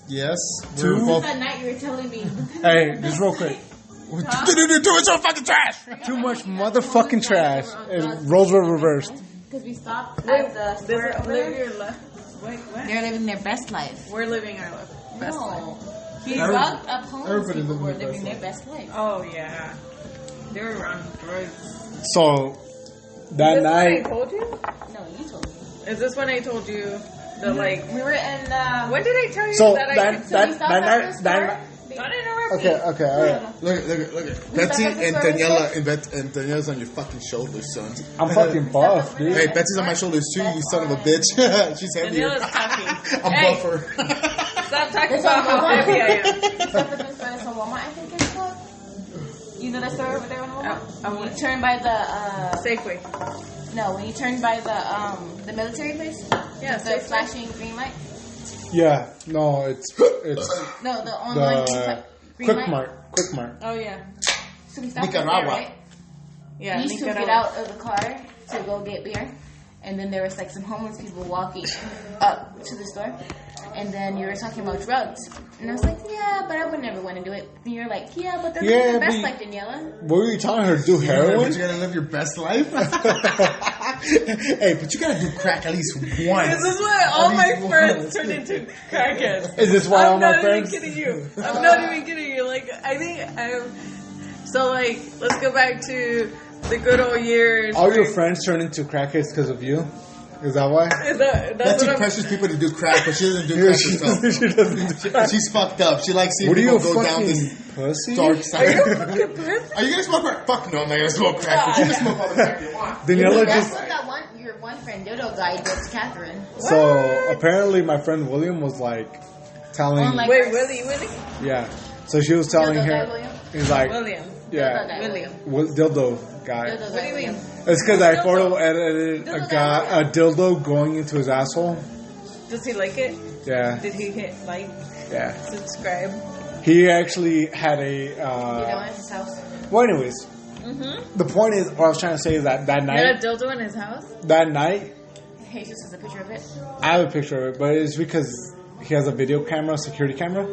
Yes. Two. We're both. That night you were telling me. Hey, just real quick. It's so fucking trash. Too much motherfucking trash. And roles were reversed. Because we stopped at the store over Live there. your life. Wait, what? They're living their best life. We're living our best life. No. He Every- rugged up homeless everybody people who were living their living best their best life. Oh, yeah. They were on drugs. So, that Is this what I night, told you? No, you told me. Is this when I told you the, like... We were in, When did I tell you so that I that, could... that, we stopped that at night, the that store. night, Don't interrupt okay, me. alright. Look. We Betsy stopped at the and store Daniela and Daniela's on your fucking shoulders, son. I'm fucking buff, dude. Hey, Betsy's on my shoulders too, you son of a bitch. She's heavier. Daniela's talking. I'm Hey. buffer. Stop talking There's about how a heavy I am. Except for this store, it's a Walmart, I think it's called. You know that store over there on Walmart? When you turn by the, Safeway. when you turn by the military place. Yeah, The Safeway. flashing green light. Yeah, no, it's No, the ongoing green Quick light. Mart. Oh, yeah. So we stopped Nicaragua. there, right? Yeah, We used to Nicaragua. get out of the car to go get beer, and then there was like some homeless people walking up to the store, and then you were talking about drugs, and I was like, yeah, but I would never want to do it. And you're like, yeah, but they're living Yeah, their best but- life, Daniela. What were you telling her to do? But Heroin? you gotta live your best life. Hey, but you gotta do crack at least once. This is why all At my least friends once. turned into crackheads. Is this why all I'm my not friends? even kidding you. I'm not even kidding you. Like, I think I'm... So, like, let's go back to the good old years. All your where- friends turn into crackheads because of you? Is that why? That's Betsy what I'm... pressures people to do crack, but she doesn't do Yeah, crack she herself. doesn't do crack. She's fucked up. She likes seeing What are people you, go down fucking this pussy? dark Are side. you a fucking person? Are you gonna smoke crack? Fuck no, I'm not gonna smoke crack. But you can smoke all the crack you want. Daniela That's just... what that your one friend Dodo guy did to Catherine. So, apparently my friend William was like telling... On, like- Wait, Willie? Yeah. So she was telling Dildo guy, her... William? He's like... William. Yeah. Dildo guy, William. Dildo guy. Dildo What guy, do you mean? It's because I photo edited Dildo a dildo going into his asshole. Does he like it? Yeah. Did he hit like, Yeah. subscribe? He actually had a... You know, in his house. Well, anyways. Mm-hmm. The point is, what I was trying to say is that He had a night... dildo in his house? That night, Jesus has a picture of it. I have a picture of it, but it's because he has a video camera, security camera,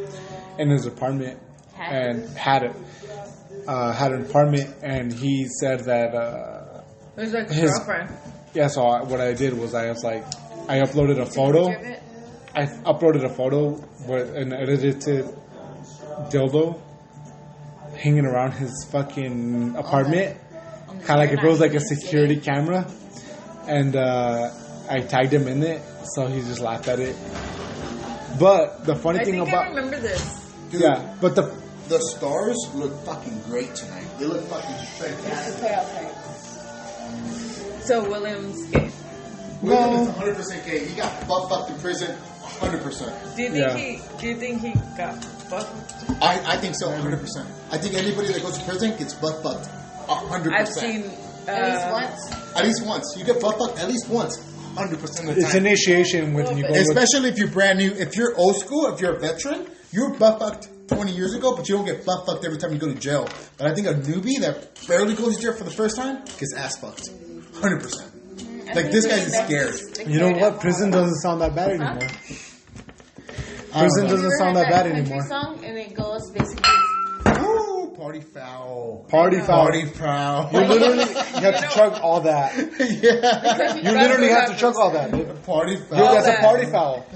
in his apartment, and had an apartment, and he said that It was like His- girlfriend. yeah. So what I did was I uploaded a photo. Picture of it. I uploaded a photo with an edited dildo hanging around his fucking apartment, kind of like if it was like a security camera, and I tagged him in it, so he just laughed at it. But the funny I thing think I about remember this. Dude, yeah, but the stars look fucking great tonight. They look fucking fantastic. So William's gay. William is 100% gay. He got butt fucked in prison 100%. Do you think Yeah. Do you think he got fucked? I think so 100%. I think anybody that goes to prison gets butt fucked 100%. I've seen At least once. At least once. You get butt fucked at least once 100% of the it's time. initiation when you go with, Especially if you're brand new. If you're old school, if you're a veteran, you were butt fucked 20 years ago, but you don't get butt fucked every time you go to jail. But I think a newbie that barely goes to jail for the first time gets ass fucked 100%. Like, this guy's scared. you know what? Prison doesn't sound that bad anymore. Prison doesn't sound that bad anymore. Song and it goes basically. Ooh, party foul. Party foul. Party foul. You literally have to chug all that. Yeah. You literally have to chug all that, babe. Party Dude, foul. that's a party foul.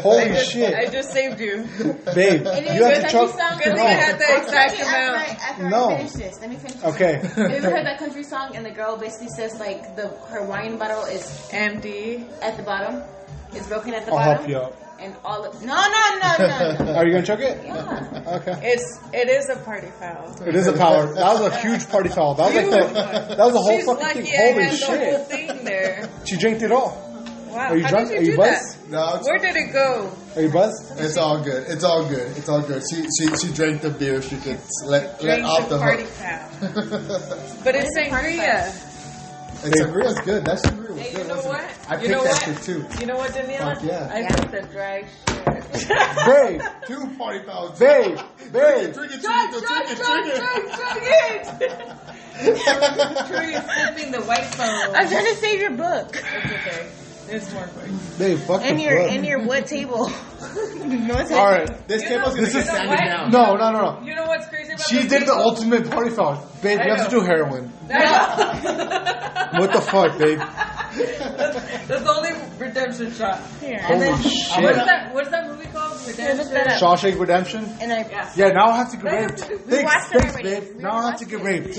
Holy I shit, just saved you. babe! You have to chug. Good thing I had the exact amount. After I No. finish this, let me finish. Okay. Have you ever heard that country song and the girl basically says like her wine bottle is MD. at the bottom, it's broken at the I'll bottom, help you out. and all of no. Are you gonna chug it? Yeah. Okay. It is a party foul. It is a power. That was a huge party foul. That was like that was a whole She's fucking lucky thing. I Holy had the whole shit! thing there. She drank it all. Wow. Are you How drunk? did Are you you do buzzed? No, that? Where did it go? Are you buzzed? it's all good. It's all good. It's all good. She drank the beer. She could let Drink off the the party hook. foul. But it's sangria. And sangria's good. That sangria was Hey, good. you know wasn't what? it? I You picked know that what? shit too. You know what, Daniela? Fuck yeah. I picked the dry shit. Babe, 2 party fouls. babe, babe. Drink it, Drink it. Truly sipping the white phone. I'm trying to save your book. It's okay. It's more fun. Babe, fuck And the your fuck. and your wood table. No, it's All right. This You table's know- gonna you get know sanded what? down. No. You know what's crazy about She this did the table? ultimate party foul. Babe, I you have to know. do heroin. That's What the fuck, babe? the only redemption shot. here. Holy And then shit. What's that movie called? Redemption. look that up. Shawshank Redemption? and I Yeah. Yeah, now I have to get We raped. watched it Thanks, already. babe. We Now I have watched to get it. raped.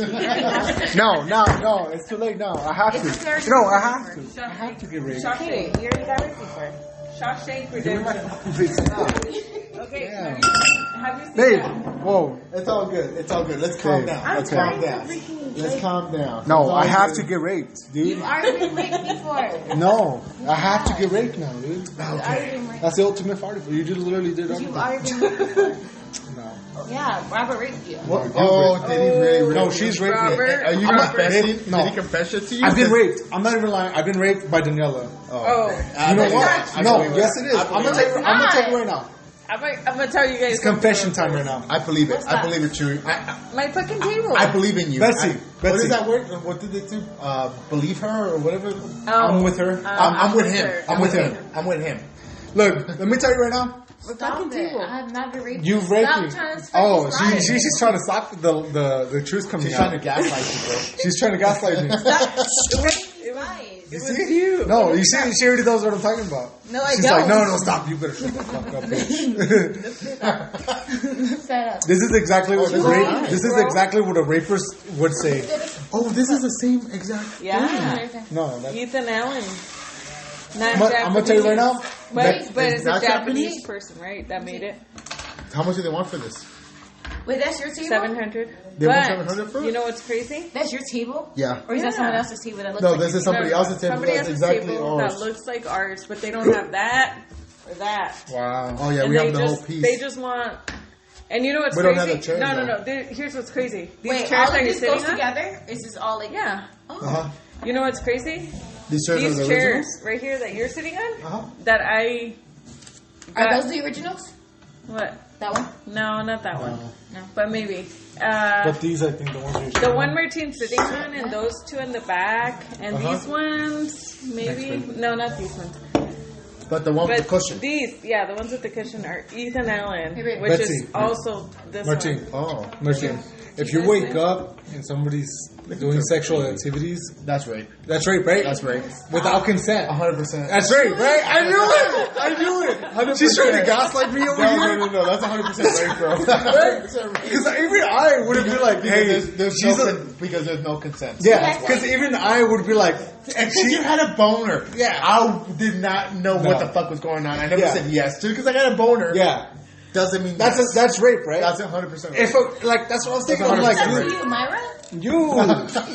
No, it's too late now. I have It's to. already No, I been have to. I have to get raped. Okay, Shawshank. you already got raped before. Shawshank Give me my Redemption. fucking face now. Okay. Damn. Have you seen Babe, that? whoa. It's all good. It's all good. Let's calm Okay. down. Let's Okay. calm down. Let's calm down. No, It's I all have good. to get raped, dude. You've already been raped before. No, I have to get raped now, dude. You've already been raped. That's the ultimate party foul. You just literally did You've everything. already been raped before. No. Yeah, Robert raped you. What? Oh, did he really rape No, you? she's raped me. Robert. Are you I'm not- confessing? babe, no. Did he confess it to you? I've been raped. I'm not even lying. I've been raped by Daniela. Oh. You know believe what? it. I No, believe it. yes it is. I I'm gonna believe tell you. it. I'm gonna tell you right now. I'm gonna tell you guys. It's confession time right now. I believe it. What's I that? believe it, Chewy. My fucking table. I believe in you. Betsy, What Betsy. is that word? What did they do? Believe her or whatever? I'm with her. I'm with him. her. I'm with him. I'm with him. Look, let me tell you right now. Stop it. I have not been raped. You've raped Stop me. trying to spread Oh, these lies. she's trying to stop the truth coming She's out. trying to gaslight you, bro. She's trying to gaslight me. It was, Lies. You was see? you. No, you see, she already knows what I'm talking about. No, I She's don't. like, no, stop. You better shut the fuck up, bitch. Set up. This is exactly what this is nice, this is exactly what a rapist would say. Oh, this is the same exact. Yeah. No, that, Ethan Allen. Not I'm gonna tell you right now. But it's a not Japanese Japanese? person, right? That made it. How much do they want for this? Wait, that's your table? 700. They want But 700 for it? you know what's crazy? That's your table? Yeah. Or is that Yeah. someone else's table that looks No, like this your is somebody table? else's table. Somebody That's else's exactly table ours. that looks like ours, but they don't have that or that. Wow. Oh yeah, And we they have the just, whole piece. They just want. And you know what's We don't crazy? have the chairs, no. though. Here's what's crazy. These Wait, chairs all that of you're this sitting goes on. together? Is this all like... Yeah. Uh-huh. You know what's crazy? These chairs are These the chairs originals? right here that you're sitting on. Uh-huh. That I. Are got- those the originals? What? That one? No, not that one. No. But maybe. But these, I think, the ones you're The one Martine's sitting on, and those two in the back, and Uh-huh. these ones, maybe. No, not these ones. But the one with But the cushion. these, yeah, the ones with the cushion are Ethan Allen, Hey, wait. which Betsy. is also this Martine. one. Oh, Martin, if you wake up and somebody's doing sexual activities, that's right. that's rape, right? That's right. Without consent. 100%. That's rape, right? I knew it! I knew it! 100%. She's trying to gaslight me over here. No. That's 100% right, bro. Because even I would have been like, hey, she's because there's no consent. yeah, because even I would be like, And she had a boner. Yeah. I did not know what No. the fuck was going on. I never Yeah. said yes. Just because I got a boner yeah, doesn't mean that's yes. that's rape, right? That's 100% right. If like that's what I was thinking. I'm That's like, 100% That's you, Myra? you,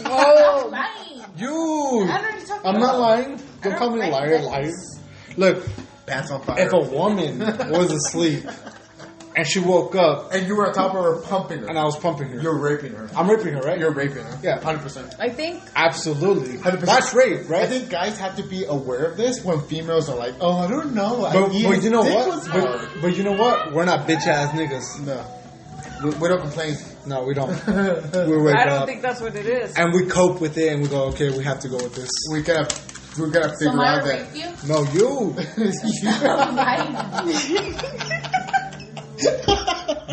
Oh, lying. you. I don't know what you're talking I'm not about. lying. Don't call me a liar, liar. Look, Pants on fire. if a woman was asleep and she woke up and you were on top of her pumping her, and I was pumping her, you're raping her. I'm raping her, right? You're raping her. Yeah. 100%. I think Absolutely. 100%. That's rape, right? I think guys have to be aware of this when females are like, "Oh, I don't know." but you know Dick what? was hard." But you know what? We're not bitch ass niggas. No, we don't complain. No, we don't. We wake I don't up think that's what it is. and we cope with it, and we go, okay, we have to go with this. We gotta So figure Myra out that. raped you? No, you.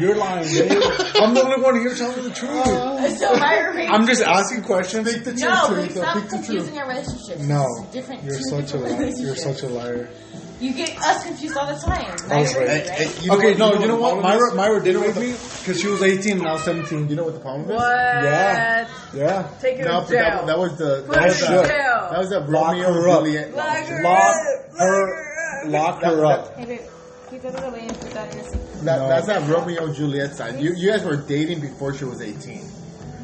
You're lying, babe. I'm the only one here telling the truth. So Myra raped I'm just asking questions. Speak the truth, No, but Teresa. stop Speak the truth. confusing our relationships. No, It's different. you're two such a different liar. You're relationships. such a liar. You get us confused all the time. Oh, Myra sorry. raped you, right? Okay, no, you know the what? problem is? Myra did You know rape what me because she was 18 and I was 17. You know what the problem is? What? Yeah. Yeah. Take her No, to but that, jail. that was the Put that her was in shit. jail. that was the Lock Romeo her up. Juliet. Lock her Lock up. her, lock her up. Hey, babe, keep that away and put that in the sink. No. That's that Romeo Juliet side. You guys were dating before she was 18.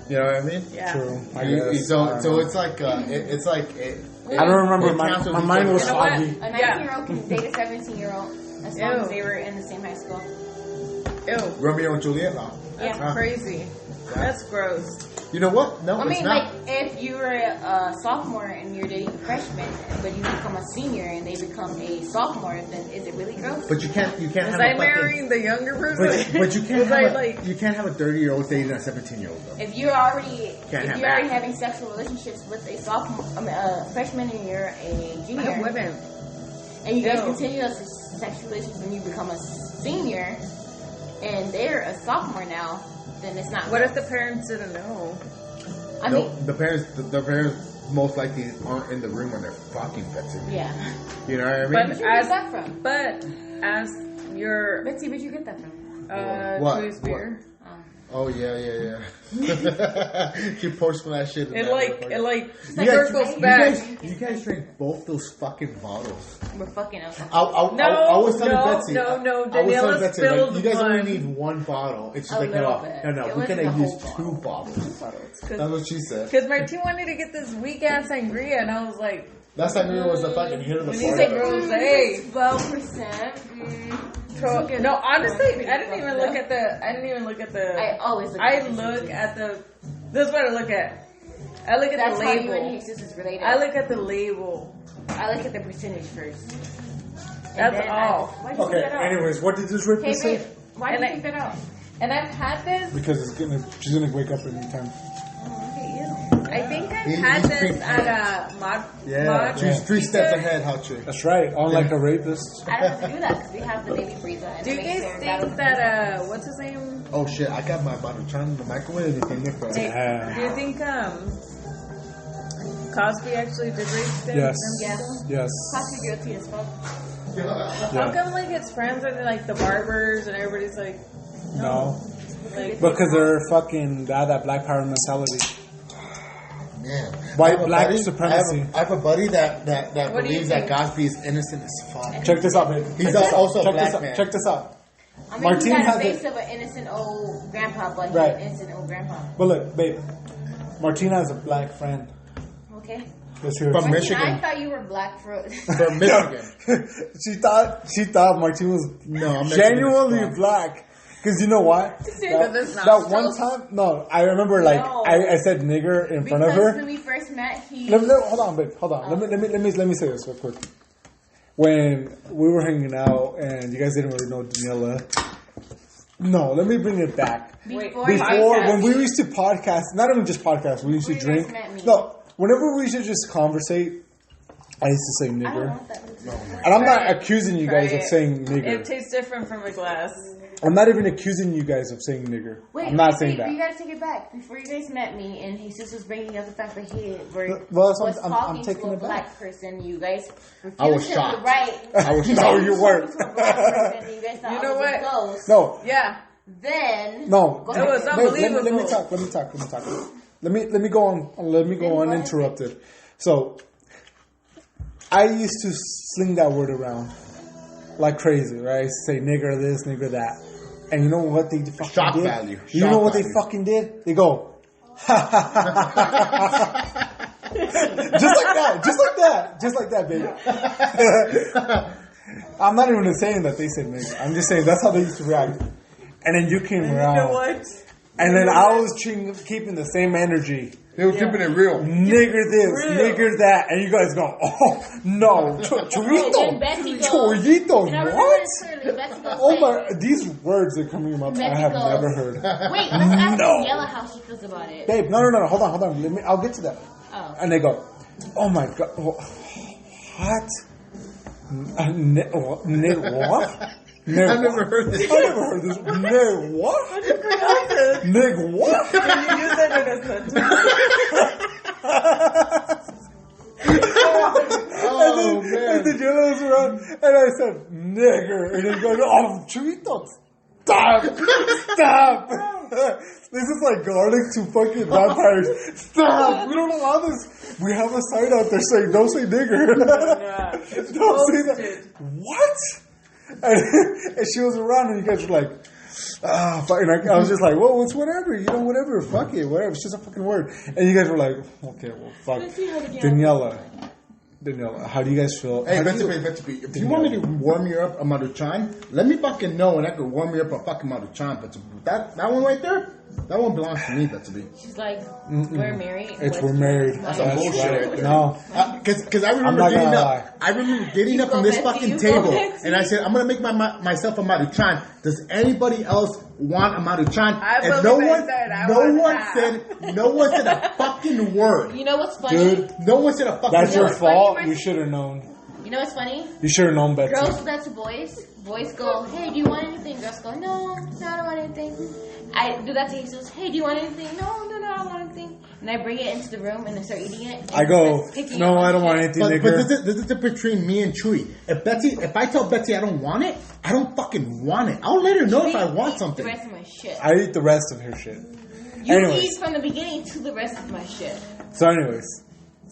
You know what I mean? Yeah. True. I You- guess. so it's like it's like I don't remember. It My cancels each mind other was You know what? foggy. A 19-year-old can date a 17-year-old as long as they were in the same high school. Ew. Romeo and Juliet. No. That's Yeah. crazy. That's gross. You know what? No, I it's mean, not. like, if you were a sophomore and you're dating a freshman, but you become a senior and they become a sophomore, then is it really gross? But you can't Was have I a fucking. marrying the younger person? But you can't Was I have like? you can't have a 30-year-old dating a 17-year-old though. If you're already Can't have already that. having sexual relationships with a sophomore, a freshman, and you're a junior, I wouldn't. and you guys Ew. continue those sexual relations when you become a senior, and they're a sophomore now, then it's not. What if gross. the parents didn't know? I No, mean, the parents most likely aren't in the room when they're fucking Betsy. yeah. You know what I mean? But Where'd you get that from? But as your Betsy, where'd you get that from? What? Choice beer, Oh yeah. She pours from that shit. in it that like motherfucker. circles back. You guys drink both those fucking bottles. We're fucking up. I was telling Betsy. I was Daniela telling Betsy, like, spilled you guys only one. need one bottle. It's just A like, little no, bit. no, It we wasn't can the use whole two bottles. That's what she said. Because Martin wanted to get this weak ass sangria, and I was like, Last time we was the fucking hit of the when you say party. rosé. 12%. No, honestly, I didn't even look at the. I always look I at look at the. This is what I look at. I look at That's the how you and label. Jesus is related. I look at the label. I look at the percentage first. That's all. Why'd you Okay, think that out? anyways, what did this Hey, rapist babe, say? why did And you think that out? And I've had this. Because she's gonna wake up any time. Oh, look at you. I think I've He's had this big at a mod. Yeah, mod she's three pizza. steps ahead, hot chick. That's right. Unlike a rapist. I don't have to do that because we have the baby freezer. And Do you it makes guys their think that what's his name? Oh shit, I got my maruchan in the microwave and everything different. Yeah. Do you think Cosby actually did rape them? Yes. Yeah. Yes. Cosby guilty as fuck. How come like his friends are like the barbers and everybody's like No. like Because they're fucking, they have that black power mentality. Man. White I have a black buddy- supremacy. I have a buddy that What do you believes that think? Cosby is innocent as fuck. Check this out, babe. He's Check this also out. a Check black this out. man. Check this out. I mean, Martine he got has the face a- of an innocent old grandpa, but Right. he's an innocent old grandpa. But look, babe. Martina has a black friend. Okay. Let's hear it. From Martine, Michigan. I thought you were black for. From Michigan. she thought Martina was No, I'm Mexican genuinely as fuck. black. Because you know what? But that's not That so- one time, no, I remember like No. I said nigger in front of Because her. when we first met, he. Hold on, babe. Hold on. Let me say this real quick. When we were hanging out and you guys didn't really know Daniela. No, let me bring it back. Before, Before, when we used to podcast, not even just podcast, we used to Before you drink. guys met me. No, whenever we used to just conversate, I used to say I don't nigger. want that. And I'm Try not it. accusing you Try guys of it. saying It nigger. tastes different from a glass. I'm not even accusing you guys of saying nigger. Wait, I'm not wait, saying wait, you that. gotta take it back. Before you guys met me, and Jesus was bringing up the fact that he were, Well, that's what was I'm talking taking to a it back. black person. You guys refused I was him shocked. the right. I was No, shocked. you weren't. To a black person, and you guys thought You I know was what? a ghost. No, Yeah. Then no. Go It ahead. was Let unbelievable. me talk. Let me go on. Let me go Then what? uninterrupted. So, I used to sling that word around like crazy, right? Say nigger this, nigger that, and you know what they fucking Shock did? value. You Shock know what they value. fucking did? They go. Just like that, baby. I'm not even saying that they said nigger. I'm just saying that's how they used to react. And then you came around. You know what? And then I was keeping the same energy. They were keeping it real. Nigger this, Real. nigger that. And you guys go, oh, no. Chorito. Then Betsy goes- Chorito. And I remember What? this clearly. Betsy goes, Oh "Wait, my, these words that come in your mouth, I have Mexico. never heard. Wait, let's ask No. Daniela how she feels about it. Babe, no. Hold on. I'll get to that. Oh. And they go, oh my God. What? What? I've never heard this. I never heard this. Nig what? Nig what? You said it as a Oh, man. And the yellow was around, and I said, nigger. And he goes, oh, Churrito, stop. This is like garlic to fucking vampires. Stop. We don't allow this. We have a sign out there saying, don't say nigger. Don't say that. What? And she was around, and you guys were like, fuck. And I was just like, well, it's whatever. You know, whatever. Fuck it. Whatever. It's just a fucking word. And you guys were like, okay, well, fuck. Daniela. Daniela, how do you guys feel? Hey, How do Betsy, if you want me to warm you up a Maruchan, let me fucking know and I can warm you up a fucking Maruchan. But that one right there, that one belongs to me, Betsy. She's like, we're married. It's we're married. That's some bullshit. Right. No. Because I I'm remember not getting gonna up. lie. I remember getting You up go, from this Betsy, fucking you go, table, Betsy. and I said, "I'm gonna make myself a Maruchan." Does anybody else want a Maruchan? I And believe I said I want no one said a fucking word. You know what's funny? Dude, No one said a fucking that's your word. what's funny, fault. Marcy? You should have known. You know what's funny? You should have known, Betsy. Girls do that to boys. Boys go, hey, do you want anything? Girls go, no, I don't want anything. I do that to Jesus. Hey, do you want anything? No, I don't want anything. And I bring it into the room and I start eating it. I go, Picking no, up I don't want shit. anything, But nigga. this is the difference between me and Chewy. If I tell Betsy I don't want it, I don't fucking want it. I'll let her know if I want Eat something. The rest of my shit. I eat the rest of her shit. You Anyways. eat from the beginning to the rest of my shit. So, anyways.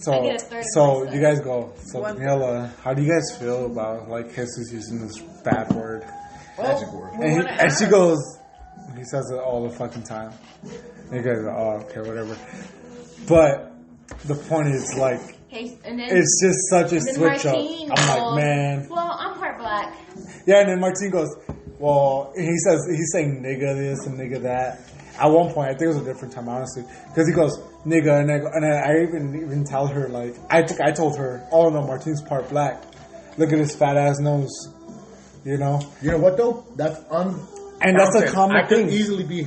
I get a third of So my you guys go. So, One- Daniela, how do you guys feel about, like, Jesus using this bad word? Magic word. We And, wanna and she ask. goes, he says it all the fucking time. And you guys go, oh, okay, whatever. But the point is, like, Hey, and then it's just such a then switch up. Martine I'm like, goes, man. well, I'm part black. Yeah, and then Martin goes, well, and he's saying nigga this and nigga that. At one point, I think it was a different time, honestly, because he goes nigga, and I even tell her, like, I think I told her, oh no, Martin's part black. Look at his fat ass nose, you know. You know what though? That's And that's a common I could thing. easily be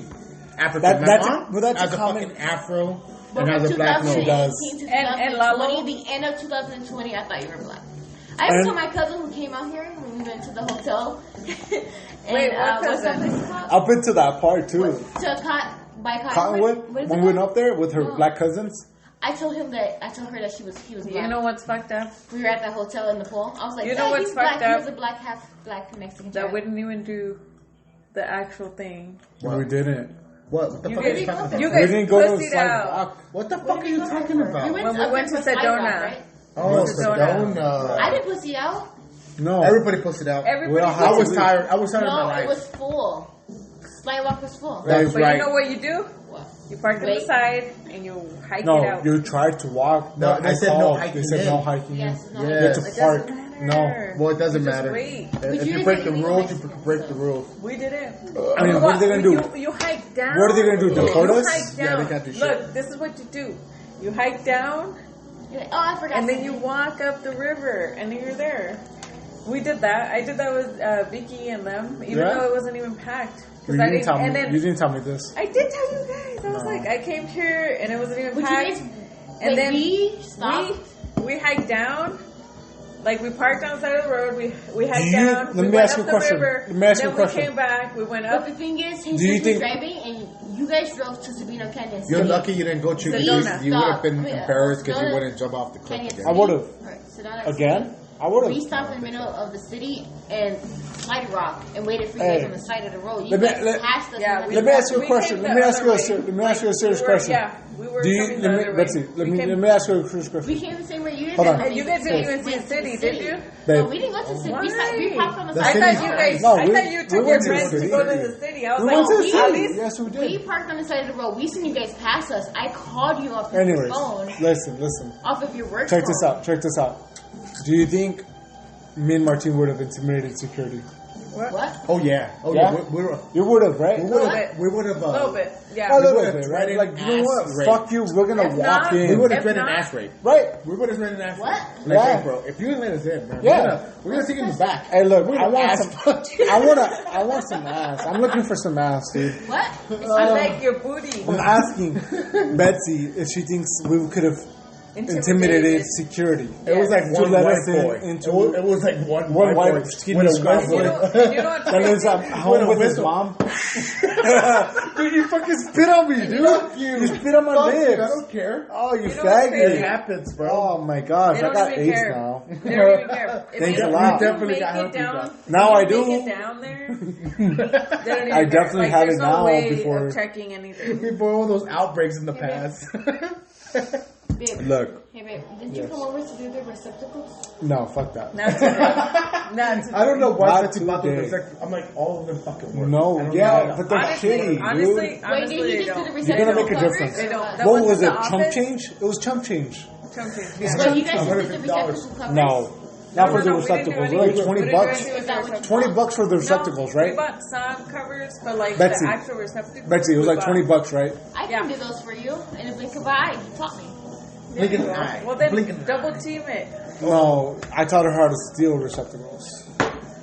African. That- My that's a- mom but that's a has a common- fucking afro But and from has a black 2018 nose. does. to And 2020, Lalo? the end of 2020, I thought you were black. I even And- told my cousin who came out here when we went to the hotel. and, Wait, what what's that cousin? place called? Up into that part too. By Cottonwood, What is when it we went called? up there with her No. black cousins. I told her that he was Do black. you know what's fucked up? We were at the hotel in the pool. I was like, You know yeah, what's he's black. fucked He up? was a black, half black Mexican That child. wouldn't even do the actual thing. We didn't. What the You fuck guys- are you talking about? you We guys didn't go to pussied Slide out. Rock. What the fuck are you talking about? When we up went there to for Slide Rock, Sedona. right? Oh, Sedona. Sedona. I didn't pussy out. No. Everybody posted out. Everybody Well, I did. was tired. I was tired of No, my it life. was full. Slide Walk was full. That is But right. you know what you do? What? You park on the Wait. side and you hike it No, out. you tried to walk. No, but they said no called. hiking They said in. no hiking. Yes, in. no. Yeah. You had to It park. doesn't No. matter. Well, it doesn't You just matter. wait. But If you you break the didn't rules, you even break the rules. We didn't. I mean, what are they gonna do? You hike down. What are they gonna do, deport You us? hike Yeah, down. they can't do shit. Look, this is what you do. You hike down, You're like, oh, I forgot. and then you something. walk up the river, and then you're there. We did that. I did that with Vicky and them, even Yeah? though it wasn't even packed. 'Cause You I didn't tell me. and then You didn't tell me this. I did tell you guys. I was like, I came here and it wasn't even But you packed. guys, And wait, then we stopped. we hiked down. Like we parked on the side of the road. We hiked you- down. let we me went ask you up a the question. river. Let me ask you then a question. we came back. We went But up. the thing is, you Jesus was think- driving, and you guys drove to Sabino Canyon. You're City. lucky you didn't go to. Sedona. You would have been Stop. embarrassed because you Sedona. wouldn't jump off the cliff Canyon again. I would've. Sedona Again? I would We have. stopped in the middle of the city and Slide Rock and waited for you Hey. guys on the side of the road. You Let me- guys let- passed us. Yeah, and we- Let me ask you a we question. came Let the me ask other you a way. ser- let me ask you a serious we were- question. Yeah, we were Do you? coming Let the me, other Betsy. way. Let We me came- let me ask you a serious we question. came the same way you did. Hold on. And you guys didn't even see We the city, went did to you? Babe. No, we didn't go to the city. We Why? parked on the The side. I city's thought you nice. guys. No, I we- thought you we took your went to the friends to city. go to the city. I was We like, went to the we- city. at least Yes, we We did. parked on the side of the road. We seen you guys pass us. I called you off your Anyways, phone listen. off of your work Check phone. this out. Check this out. Do you think me and Martin would have intimidated security? What? Oh yeah. Oh Yeah? yeah. We You would have, right? would Little have. bit. We would have. a little bit. Yeah. A little would've bit, right? threatened Like, you know what? ass rape. Fuck you. We're gonna If walk not- We in. would have If threatened not- ass rape. Right? We would have threatened ass What? rape. Like, Yeah. hey, bro, if you didn't let us in, man, Yeah. we're gonna take you in the back. Hey, look. We're I gonna want ass some. fuck you. I want some ass. I'm looking for some ass, dude. What? I like your booty. I'm asking Betsy if she thinks we could have intimidated security. It was like To one let white us in boy. into- it was like one One white boy skinny with a scrap whistle. boy. You know what's That lives at With home a with his whistle. mom. Dude, you fucking spit on me, dude. Fuck you. You spit on my Fuck you, lips. I don't care. Oh, you You know what's It crazy? faggot. happens, bro. Oh my gosh, They I don't got even AIDS care. now. They don't even care. If Thanks you, a lot. if you Definitely make got it herpes, down, though. Now I if you do. Make it down there. They don't even I care. definitely Like, had there's it no now way before- of checking anything. Before all those outbreaks in the past. Babe. Look, Hey, babe. Didn't you Yes. come over to do the receptacles? no, fuck that. Not today. Not today. I don't know why Not Betsy bought those. today. It's like, I'm like, all of them fucking work. I No, don't yeah, know. but they're Honestly, shitty, honestly, dude. Wait, did he they just do don't. the You're receptacle gonna make a coverage? difference. They don't. What? That What wasn't was the it? Chump office? change? It was chump change. Chunky. But you guys just did the $150. receptacle covers? No, not for the No, we didn't do receptacles. any- They're like we 20 didn't do bucks. anything with Is that what you 20 bucks for the receptacles, No, right? We bought some covers, but like Betsy. the actual receptacles. Betsy, it was we like bought. 20 bucks, right? I can do those for you in a blink of an eye. You taught me. Blink an eye. Well, then Blink an double eye. team it. No, I taught her how to steal receptacles.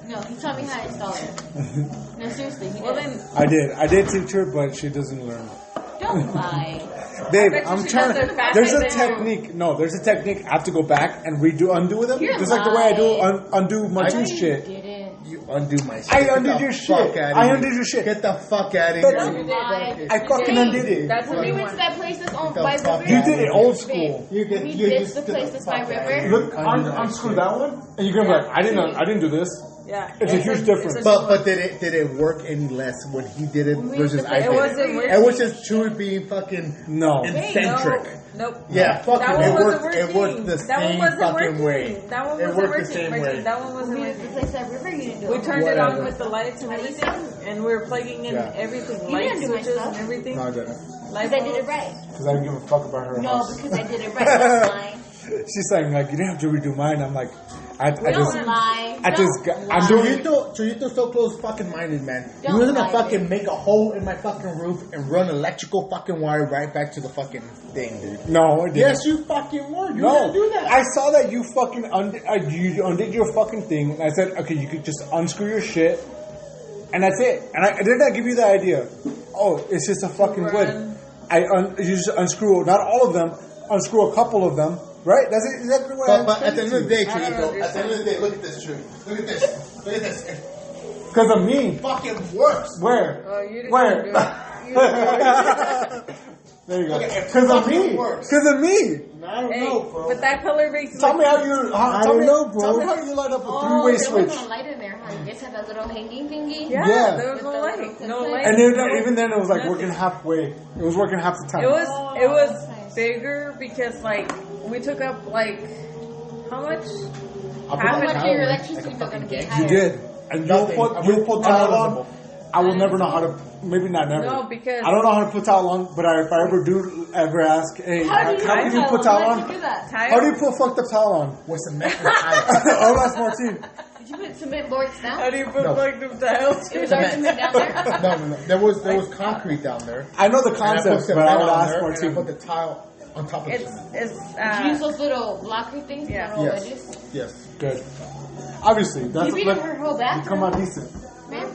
No, he taught me how to install it. No, seriously, he Well, did. then I did teach her, but she doesn't learn. Don't lie. Babe, bet you I'm she trying does it to. faster There's a than technique. No, there's a technique. I have to go back and undo them. You're Just like the way I do lying. undo No, Martine's you shit. didn't. You undo my shit. I Get undid the your fuck shit. outta I here. undid your shit. Get the fuck out of Betsy. here. Don't lie. I fucking Hey, undid it. that's When what we we went to want. that place that's owned The by fuck River, You did it old school. You get- we you did just the get place the that's fuck by outta River. here. Look, Undo that unscrew shit. that one, and you're gonna be like, I didn't do this. Yeah. It's a huge difference. But did it work any less when he did it We versus used to I play- did It wasn't it? working. It was just Chewy being fucking No. eccentric. Nope. Yeah, fuck That it. one It wasn't worked. working. It worked the That one same wasn't fucking working. way. That one It wasn't worked the working. same Martin. way. That one We wasn't used to working. place at River, you didn't do We it. turned it on Whatever. with the lights and How do you everything, and we were plugging in Yeah. everything, You light didn't do my switches stuff. and everything. No, I didn't. Light Because I did it bulbs. right. Because I didn't give a fuck about her No, house. because I did it right. Don't lie. She's saying like, you didn't have to redo mine. I'm like, I just, Don't lie. I just Don't got- I'm lie. doing- Chorito so close fucking minded, man. Don't You wasn't lie, gonna fucking dude. make a hole in my fucking roof and run electrical fucking wire right back to the fucking thing, dude. No, I didn't. Yes, you fucking were. You No, didn't do that. I saw that you fucking you undid your fucking thing, and I said, okay, you could just unscrew your shit, and that's it. And I did not give you the idea. Oh, it's just a fucking wood. You just unscrew not all of them, unscrew a couple of them, right? That's it. Exactly what I But at the end of the day, I don't Chorito, at the end of the day, look at this, Chewy. Look at this. Look at this. It because of me. fucking works. Where? Oh, you didn't Where? do it. You didn't do it. There you go. Okay, it Because of fucking me. works. Because of me. I don't Hey, know, bro. but that color makes Tell me how you. I Tell don't me, know, bro. Tell me how you light up a Oh, three-way there switch. was no light in there, huh? You just had that little hanging thingy? Yeah, Yeah. there was no With the light. little No clip. light. And then, even then, it was like working halfway. It was working half the time. It was Oh, it was that's nice. bigger because like we took up like how much? I'll How put my much towel of your in, electricity like a bill fucking gonna be gangster. higher? You did. And you'll Nothing. put, I you'll mean, put towel unnoticeable. on. I will never know how to, maybe not never. No, because- I don't know how to put towel on, but if I ever do ever ask, hey, How do you, can you put towel How on? did you do that? How do you put fucked up towel on? With some metal tile. Oh, that's Martine. Did you put cement boards down? How do you put No. like the tiles? It was already cement down there? No. There was concrete down there. I know the And I put concept, some but I metal would on ask there, and I Martine. put the tile on top of It's it. it's Did you use those little blocker things? Yeah. Little Yes. wedges? Yes. Good. Obviously, that's You beat what her whole you bathroom? come out decent. Man,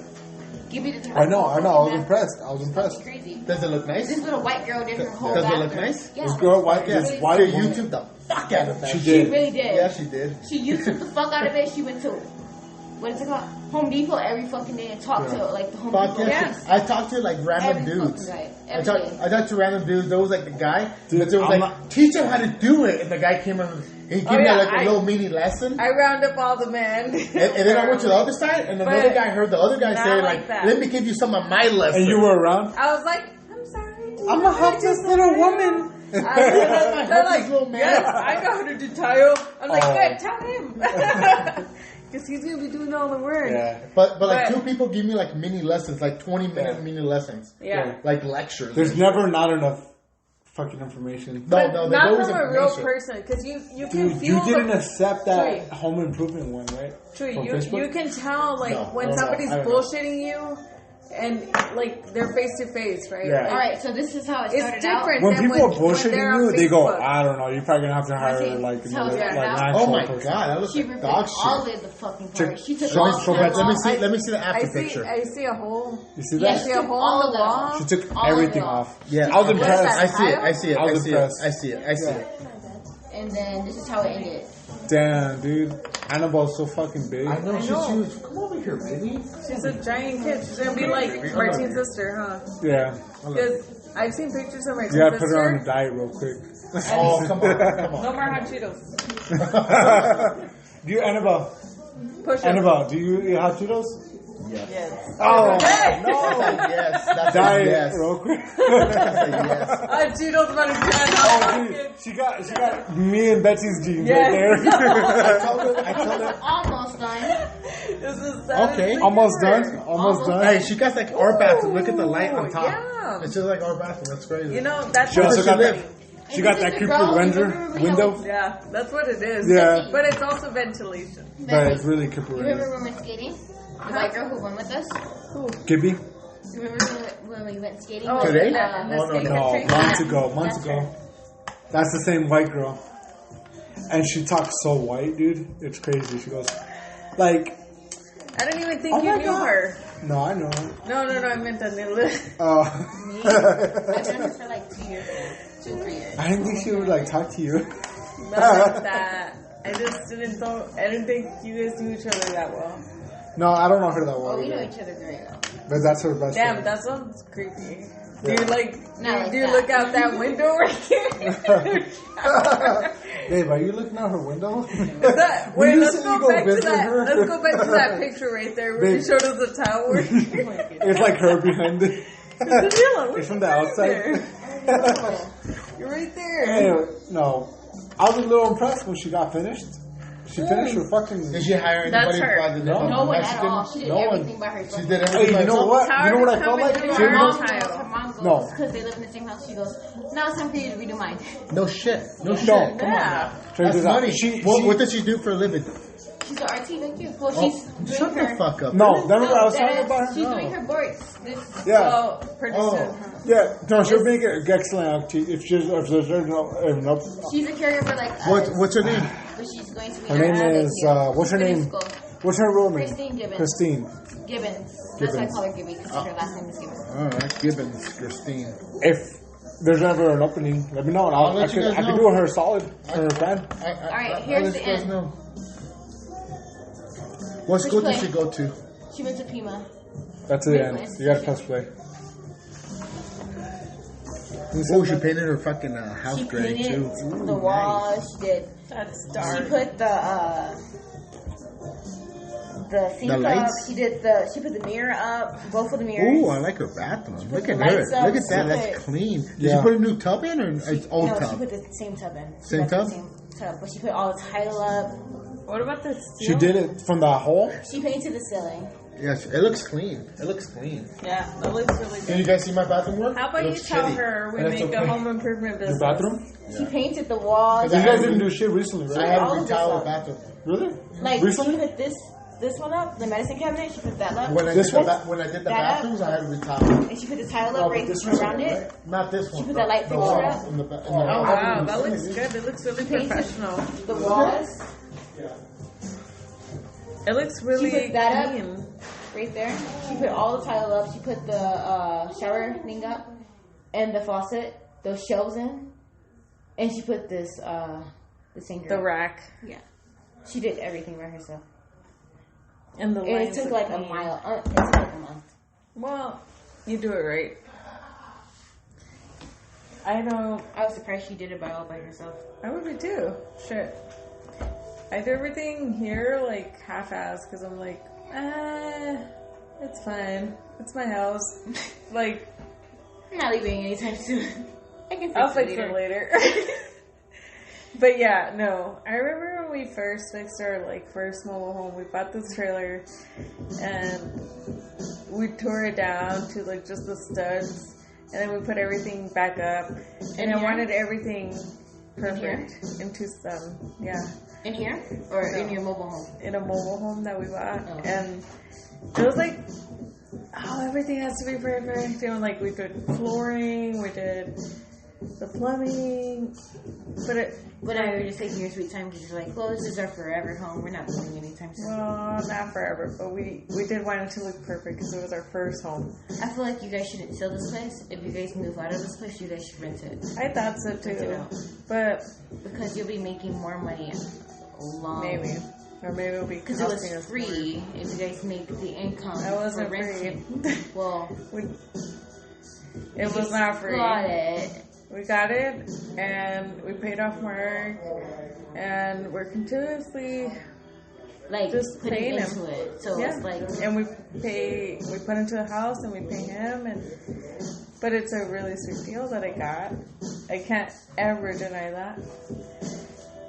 give me the I know. I was bathroom. impressed. I was It's impressed. fucking crazy. Does it look nice? This little white girl did her whole Does it bathroom. look nice? Yeah. This girl, white, Yeah. this She white woman. YouTube the fuck out of that. She She did. really did. Yeah, she did. She YouTube the fuck out of it. She went to, what is it called? Home Depot every fucking day and talked to like the Home Fuck Depot. yeah. guys. I talked to like random Every dudes. fucking guy. I Every talked, day. I talked to random dudes. There was like the guy. Dude, that was I'm like, not- teach him how to do it. And the guy came in. He gave me yeah, like a I- little mini lesson. I round up all the men. and then I went to the other side, and another But guy heard the other guy not say, like like, that. let me give you some of my lessons. And you were around? I was like, I'm sorry. I'm gonna help this little woman. They're Help like, this little man. yes, I know how to do tile. I'm like, Oh. good, tell him. Because he's going to be doing all the work. Yeah. But like But- two people give me like mini lessons, like 20-minute Yeah. mini lessons. Yeah. Like lectures. There's never not enough fucking information. But there's not always from a real information. person. Because you can Dude, feel you didn't the... accept that Tree. home improvement one, right? True, From you Facebook? can tell like No, when I don't know. somebody's I don't know. bullshitting you and like they're face to face, right? Yeah. Like, All right, so this is how it It's started different. When than people are when bullshitting they're on you, they go, Facebook. I don't know, you're probably gonna have to hire Martine, like tell another, us like about- an Oh actual my person. god, that looks She like ripped dog all shit. of the fucking Check- parts. She took show all us for the Betsy. Let me walls. see. Let me see the after I picture. see a hole. You see Yeah, that? I see a took hole all in of the them. wall. She took all of everything them. off. Yeah, I was What is impressed. that? I see it. I see it. I was I see it. impressed. I see it. I see it. And then this is how it ended. Damn, dude. Annabelle's so fucking big. I know I she's know. huge. Come over here, baby. She's a giant kid. She's gonna be like Martine's sister, huh? Yeah. Because I've seen pictures of Martine's You gotta put her on a sister. diet real quick. Oh, come on. Come on. No more hot Cheetos. Do you, Annabelle? Push up. Annabelle, do you eat hot Cheetos? Yes. Yes. Oh, Hey! That's a yes. That's a diet yes. real quick. That's a yes. Hot Cheetos about to try Oh, hot dude, she got me and Betsy's jeans Yes. right there. I told her. Almost done. This is sad Okay. as Almost ever. done. Almost done. Hey, she got like our bathroom. Look at the light on Ooh, top. yeah. It's just like our bathroom. That's crazy. You know, that's She also she got live? that. She got that creepy window. Yeah, that's what it is. Yeah. But it's also ventilation. But it's really creepy You remember when we were skating? The white girl who went with us? Gibby? You remember when we went skating? Oh, Today? in the Oh, no, skate no. country? Months That's ago. That's the same white girl. And she talks so white, dude. It's crazy. She goes, like, I don't even think oh you my knew God. her. No, I know. No, I meant Danila. Oh. Me? I've known her for like 2 years now. 2-3 years. I didn't think she would, like, talk to you. Not like that. I just didn't think you guys knew each other that well. No, I don't know her that well. Oh, we know either. each other very well. But that's her best Damn, friend. that sounds creepy. Yeah. Do you like? Not like do you that. look out that window right here? Babe, are you looking out her window? Wait, you let's say go you go back to visit that. her? Let's go back to that picture right there where you Babe. showed us the tower. It's like her behind it. Danila, It's from the outside. You're right there. Anyway, no. I was a little impressed when she got finished. She finished her fucking... Did she hire That's anybody her. by the No. No one at Mexican? all. She did No one. everything by herself. She did Hey, everything by you know herself? what? You know what I felt like? Tower She Her mom was- goes, tile. her mom goes, No. because they live in the same house. She goes, now it's time for you to redo mine. No shit. No shit. No, Come on. Yeah. Check this That's out. money. What does she do for a living? She's an RT like you. Well, Oh, she's doing shut her... the fuck up. No, remember I was that talking is- about her? She's No. doing her boards. This, Yeah. Oh, pretty Oh. soon. Huh? Yeah, no, she'll make it excellent if there's no. she's a caregiver like us. What's her name? But she's going to be Her name is, what's her Middle name? school. What's her real name? Christine Gibbons. Christine. Gibbons. That's why I Gibbons. call her Gibby, because her last name is Gibbons. Alright, Gibbons, Christine. If there's ever an opening, let me know. And I'll let you guys I could know. do her solid for her fan. Alright, here's I'll let the you guys end. know. What school did play? she go to? She went to Pima. That's the end. You gotta press play. Oh, she painted her fucking house She gray painted too. the walls. She did. That's She dark. put the sink The up. lights? She put the mirror up. Both of the mirrors. Ooh, I like her bathroom. Look the at her. lights up, Look at that. she That's put- clean. Did Yeah. she put a new tub in or an old No, she tub? put the same tub in. She Same got the tub? Same tub, but she put all the tile up. What about the She steel? did it from the hole. She painted the ceiling. Yes, it looks clean. It looks clean. Yeah, that looks really Can good. you guys see my bathroom work? How about It you looks tell shitty. her we And it's make okay. a home improvement Your business? bathroom. She painted the walls. You guys didn't do shit recently, I right? had all to of this retile up. the bathroom. Really? Like Recently? she put this one up, the medicine cabinet. She put that up, When I This did the one? when I did the That up? bathrooms, I had to retile. and she put the tile No, up but right this one, around it. right? Not this one. put that light the fixture wall up? in the, in the Oh wow, that looks good. It looks really Painted professional. The walls It looks really put that up? clean. right there. She put all the tile up. She put the shower thing up and the faucet, those shelves in, and she put this the sinker. The up. rack Yeah, she did everything by herself. and the And it lines took of like a clean. mile. It took like a month. Well, you do it right. I don't. I was surprised she did it all by herself. I would be too. Shit. I do everything here like half-assed because I'm like, it's fine. It's my house. Like, I'm not leaving anytime soon. I can I'll fix it later. But yeah, no. I remember when we first fixed our like first mobile home. We bought this trailer and we tore it down to like just the studs, and then we put everything back up. And I here? wanted everything here? perfect into some, yeah, In here or No. in your mobile home? in a mobile home that we bought, Oh. and it was like, oh, everything has to be perfect. And like we did flooring, we did the plumbing, but it. But now you're just taking your sweet time because you're like, well, this is our forever home. We're not moving anytime soon. Well, not forever, but we did want it to look perfect because it was our first home. I feel like you guys shouldn't sell this place. If you guys move out of this place, you guys should rent it. I thought so Rent it too, out. but Because you'll be making more money long. maybe, or maybe it'll be Because it costing was us free if you guys make the income I wasn't for renting. free. Well, It was not free. got it. We got it, and we paid off Mark, and we're continuously Like, Just putting paying him. into it. So yeah. it's like, And we put into the house, and we pay him, but it's a really sweet deal that I got. I can't ever deny that.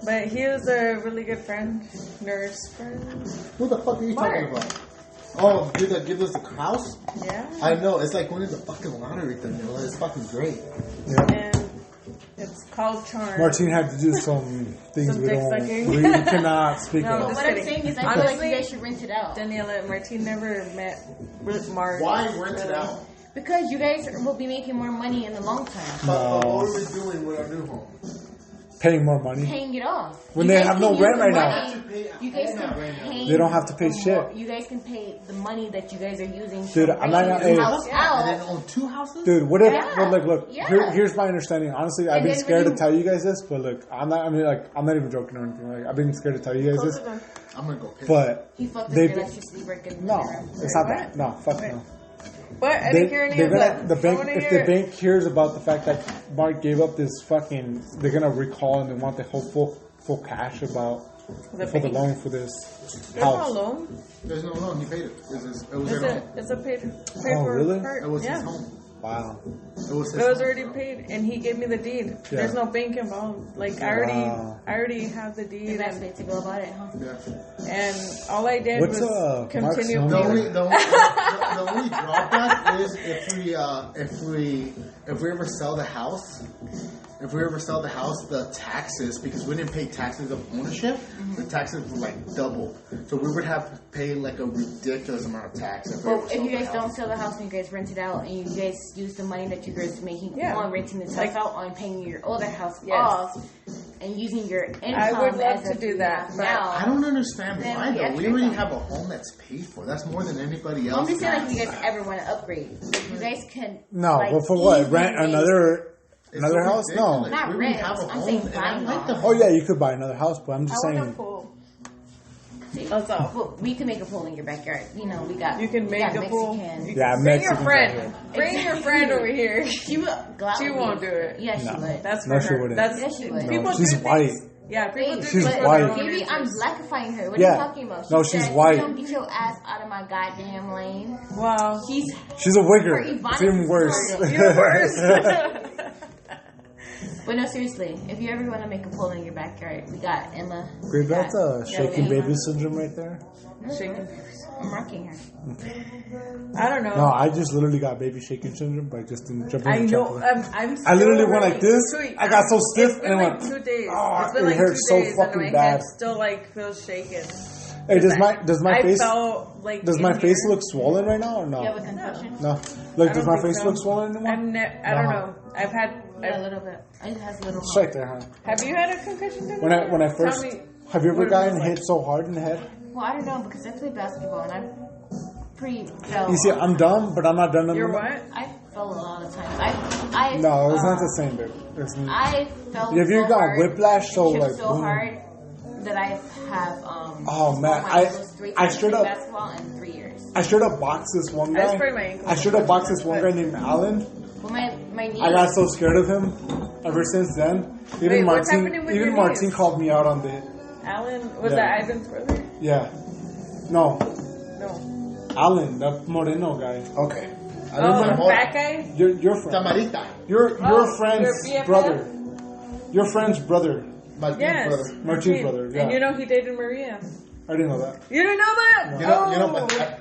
But he was a really good friend, nurse friend. Who the fuck are you Mark. talking about? Oh, dude that gives us the house? Yeah. I know, it's like winning the fucking lottery thing, you know? It's fucking great. And It's called charm. Martine had to do some things Some we dick don't. sucking? We cannot speak No, But of. just what I'm kidding. saying is, I feel like Honestly, you guys should rent it out. Daniela and Martine never met Mark. Why rent it out? Because you guys will be making more money in the long term. But what are we doing with our new home? Paying more money. Paying it off. When You they guys have can no use rent the right now. money- You guys can pay. They don't have to pay for shit. more- You guys can pay the money that you guys are using. Dude, to I'm not rent gonna- your hey. house And out. then own 2 houses? Dude, what if? Yeah. Well, look. Yeah. Here's my understanding. Honestly, I've And been then scared when to tell you guys this, but look, I'm not. I mean, like, I'm not even joking or anything. Like, I've been scared to tell you guys Close this, the door. I'm gonna go piss. but He fucked they his electricity break in the no, room. it's not What? that. No, fuck no. What? I didn't hear any they're of gonna that. the bank. I wanna If hear the it. bank hears about the fact that Mark gave up this fucking, they're gonna recall and they want the whole full cash about The for the bank? loan for this There's no house. loan. There's no loan. He paid it. It was Is their home. It's a paid Oh, for really? part. It was yeah. his home. Wow. It was his It was home. already paid, and he gave me the deed. There's no bank involved. Like Wow. I already have the The deed, best way to go about it, huh? Yeah. and all I did What's, was Mark's continue number? The paying. only drawback is if we ever sell the house. If we ever sell the house, the taxes, because we didn't pay taxes of ownership, the taxes were like double. So we would have to pay like a ridiculous amount of tax. If we ever Well, if sold you the guys house. don't sell the house and you guys rent it out and you guys use the money that you guys are making Yeah. on renting this Like- house out on paying your older house Yes. off and using your income I would love as to if do you that, have but now. I don't understand Then why we though. have We to already income. have a home that's paid for. That's more than anybody Well, else. I'm just saying, like, has. if you guys ever want to upgrade, you guys can. No, like, but for what? easily Rent make- It's another so house? No. ridiculous. Not We already rent. have a I'm home, saying and buy I like the one. Oh yeah, you could buy another house, but I'm just I want a saying. pool. See, That's all. well, we can make a pool in your backyard. You know, we got. You can we make got a pool. Mexican. You Yeah, can bring your Mexicans friend. out here. Bring your friend over here. She would gladly. She won't do it. Yeah, she No. would. That's No, for she her. wouldn't. That's Yes, she would. people She's do white. things- Yeah, people do She's things for white. their own Baby, I'm reasons. blackifying her. What Yeah. are you talking about? No, She she's said, white. You don't get your ass out of my goddamn lane. Wow. She's She's a wigger. For Ivana, It's even it's worse. horrible. You're worse. But no, seriously, if you ever want to make a pool in your backyard, we got Emma. Wait, that's a Yeah, shaking Emma. baby syndrome right there. Shaking. I'm marking her. I don't know. No, I just literally got baby shaking syndrome by just jumping I in the know. trampoline. I'm I literally still went like really- this. Sweet. I got so stiff It's been and I like went, 2 days. "Oh, It's been it like hurts 2 so days, fucking and my bad." head still like feels shaken. Hey, does my I face felt like does in my here. face look swollen right now or You have no? a concussion? No. I Like, does don't my think face so. look swollen anymore? I don't No. know. I've had. Yeah, a little bit. It has a little. It's right there, huh? Have you had a concussion? Daniel? When I Tell first me have you ever what it gotten was like. hit so hard in the head? Well, I don't know because I play basketball and I'm pretty. Fell You see, I'm dumb, but I'm not dumb You're enough. what? I fell a lot of times. I No, it's not the same, dude. It's, I fell. Have you so got hard, whiplash? So tripped like, so boom. hard that I have. Oh, man, my I ankles 3 I times straight in up basketball in 3 years. I straight up boxed this one I guy. sprained my ankle. I straight up boxed this one guy named Alan. Well, my knee. I got so scared of him. Ever since then, even Wait, what's happening with your Martine knees? called me out on the Alan, was Yeah. that Ivan's brother? yeah. No, No. Alan, that Moreno guy. Okay. I Oh, don't the know. fat guy? Your friend. Tamarita. Your Oh, friend's your BFF? brother. Your friend's brother. My big Yes. brother. Martine's brother, yeah. And you know he dated Maria. I didn't know that. You didn't know that? You know, Oh. but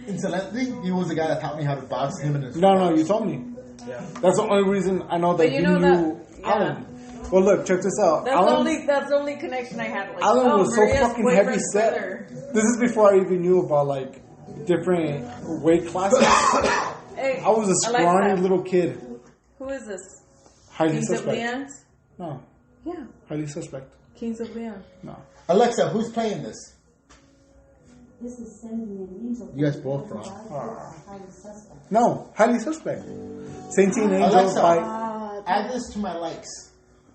incidentally, he was the guy that taught me how to box him and his. No, you told me. Yeah. That's the only reason I know that But you you know knew that- yeah. Alan. Well, look, check this out. That's the only connection I had. Like, Alan oh, was so Maria's fucking heavy boyfriend's set. brother. This is before I even knew about like different weight classes. Hey, I was a Alexa, scrawny little kid. Who is this? Highly Kings of suspect. Leon? No, Yeah, highly suspect. Kings of Leon. No. Alexa, who's playing this? This is sending an angel. You guys both wrong. Highly suspect. No, highly suspect. Saint Angels Alexa. by. Add this to my likes.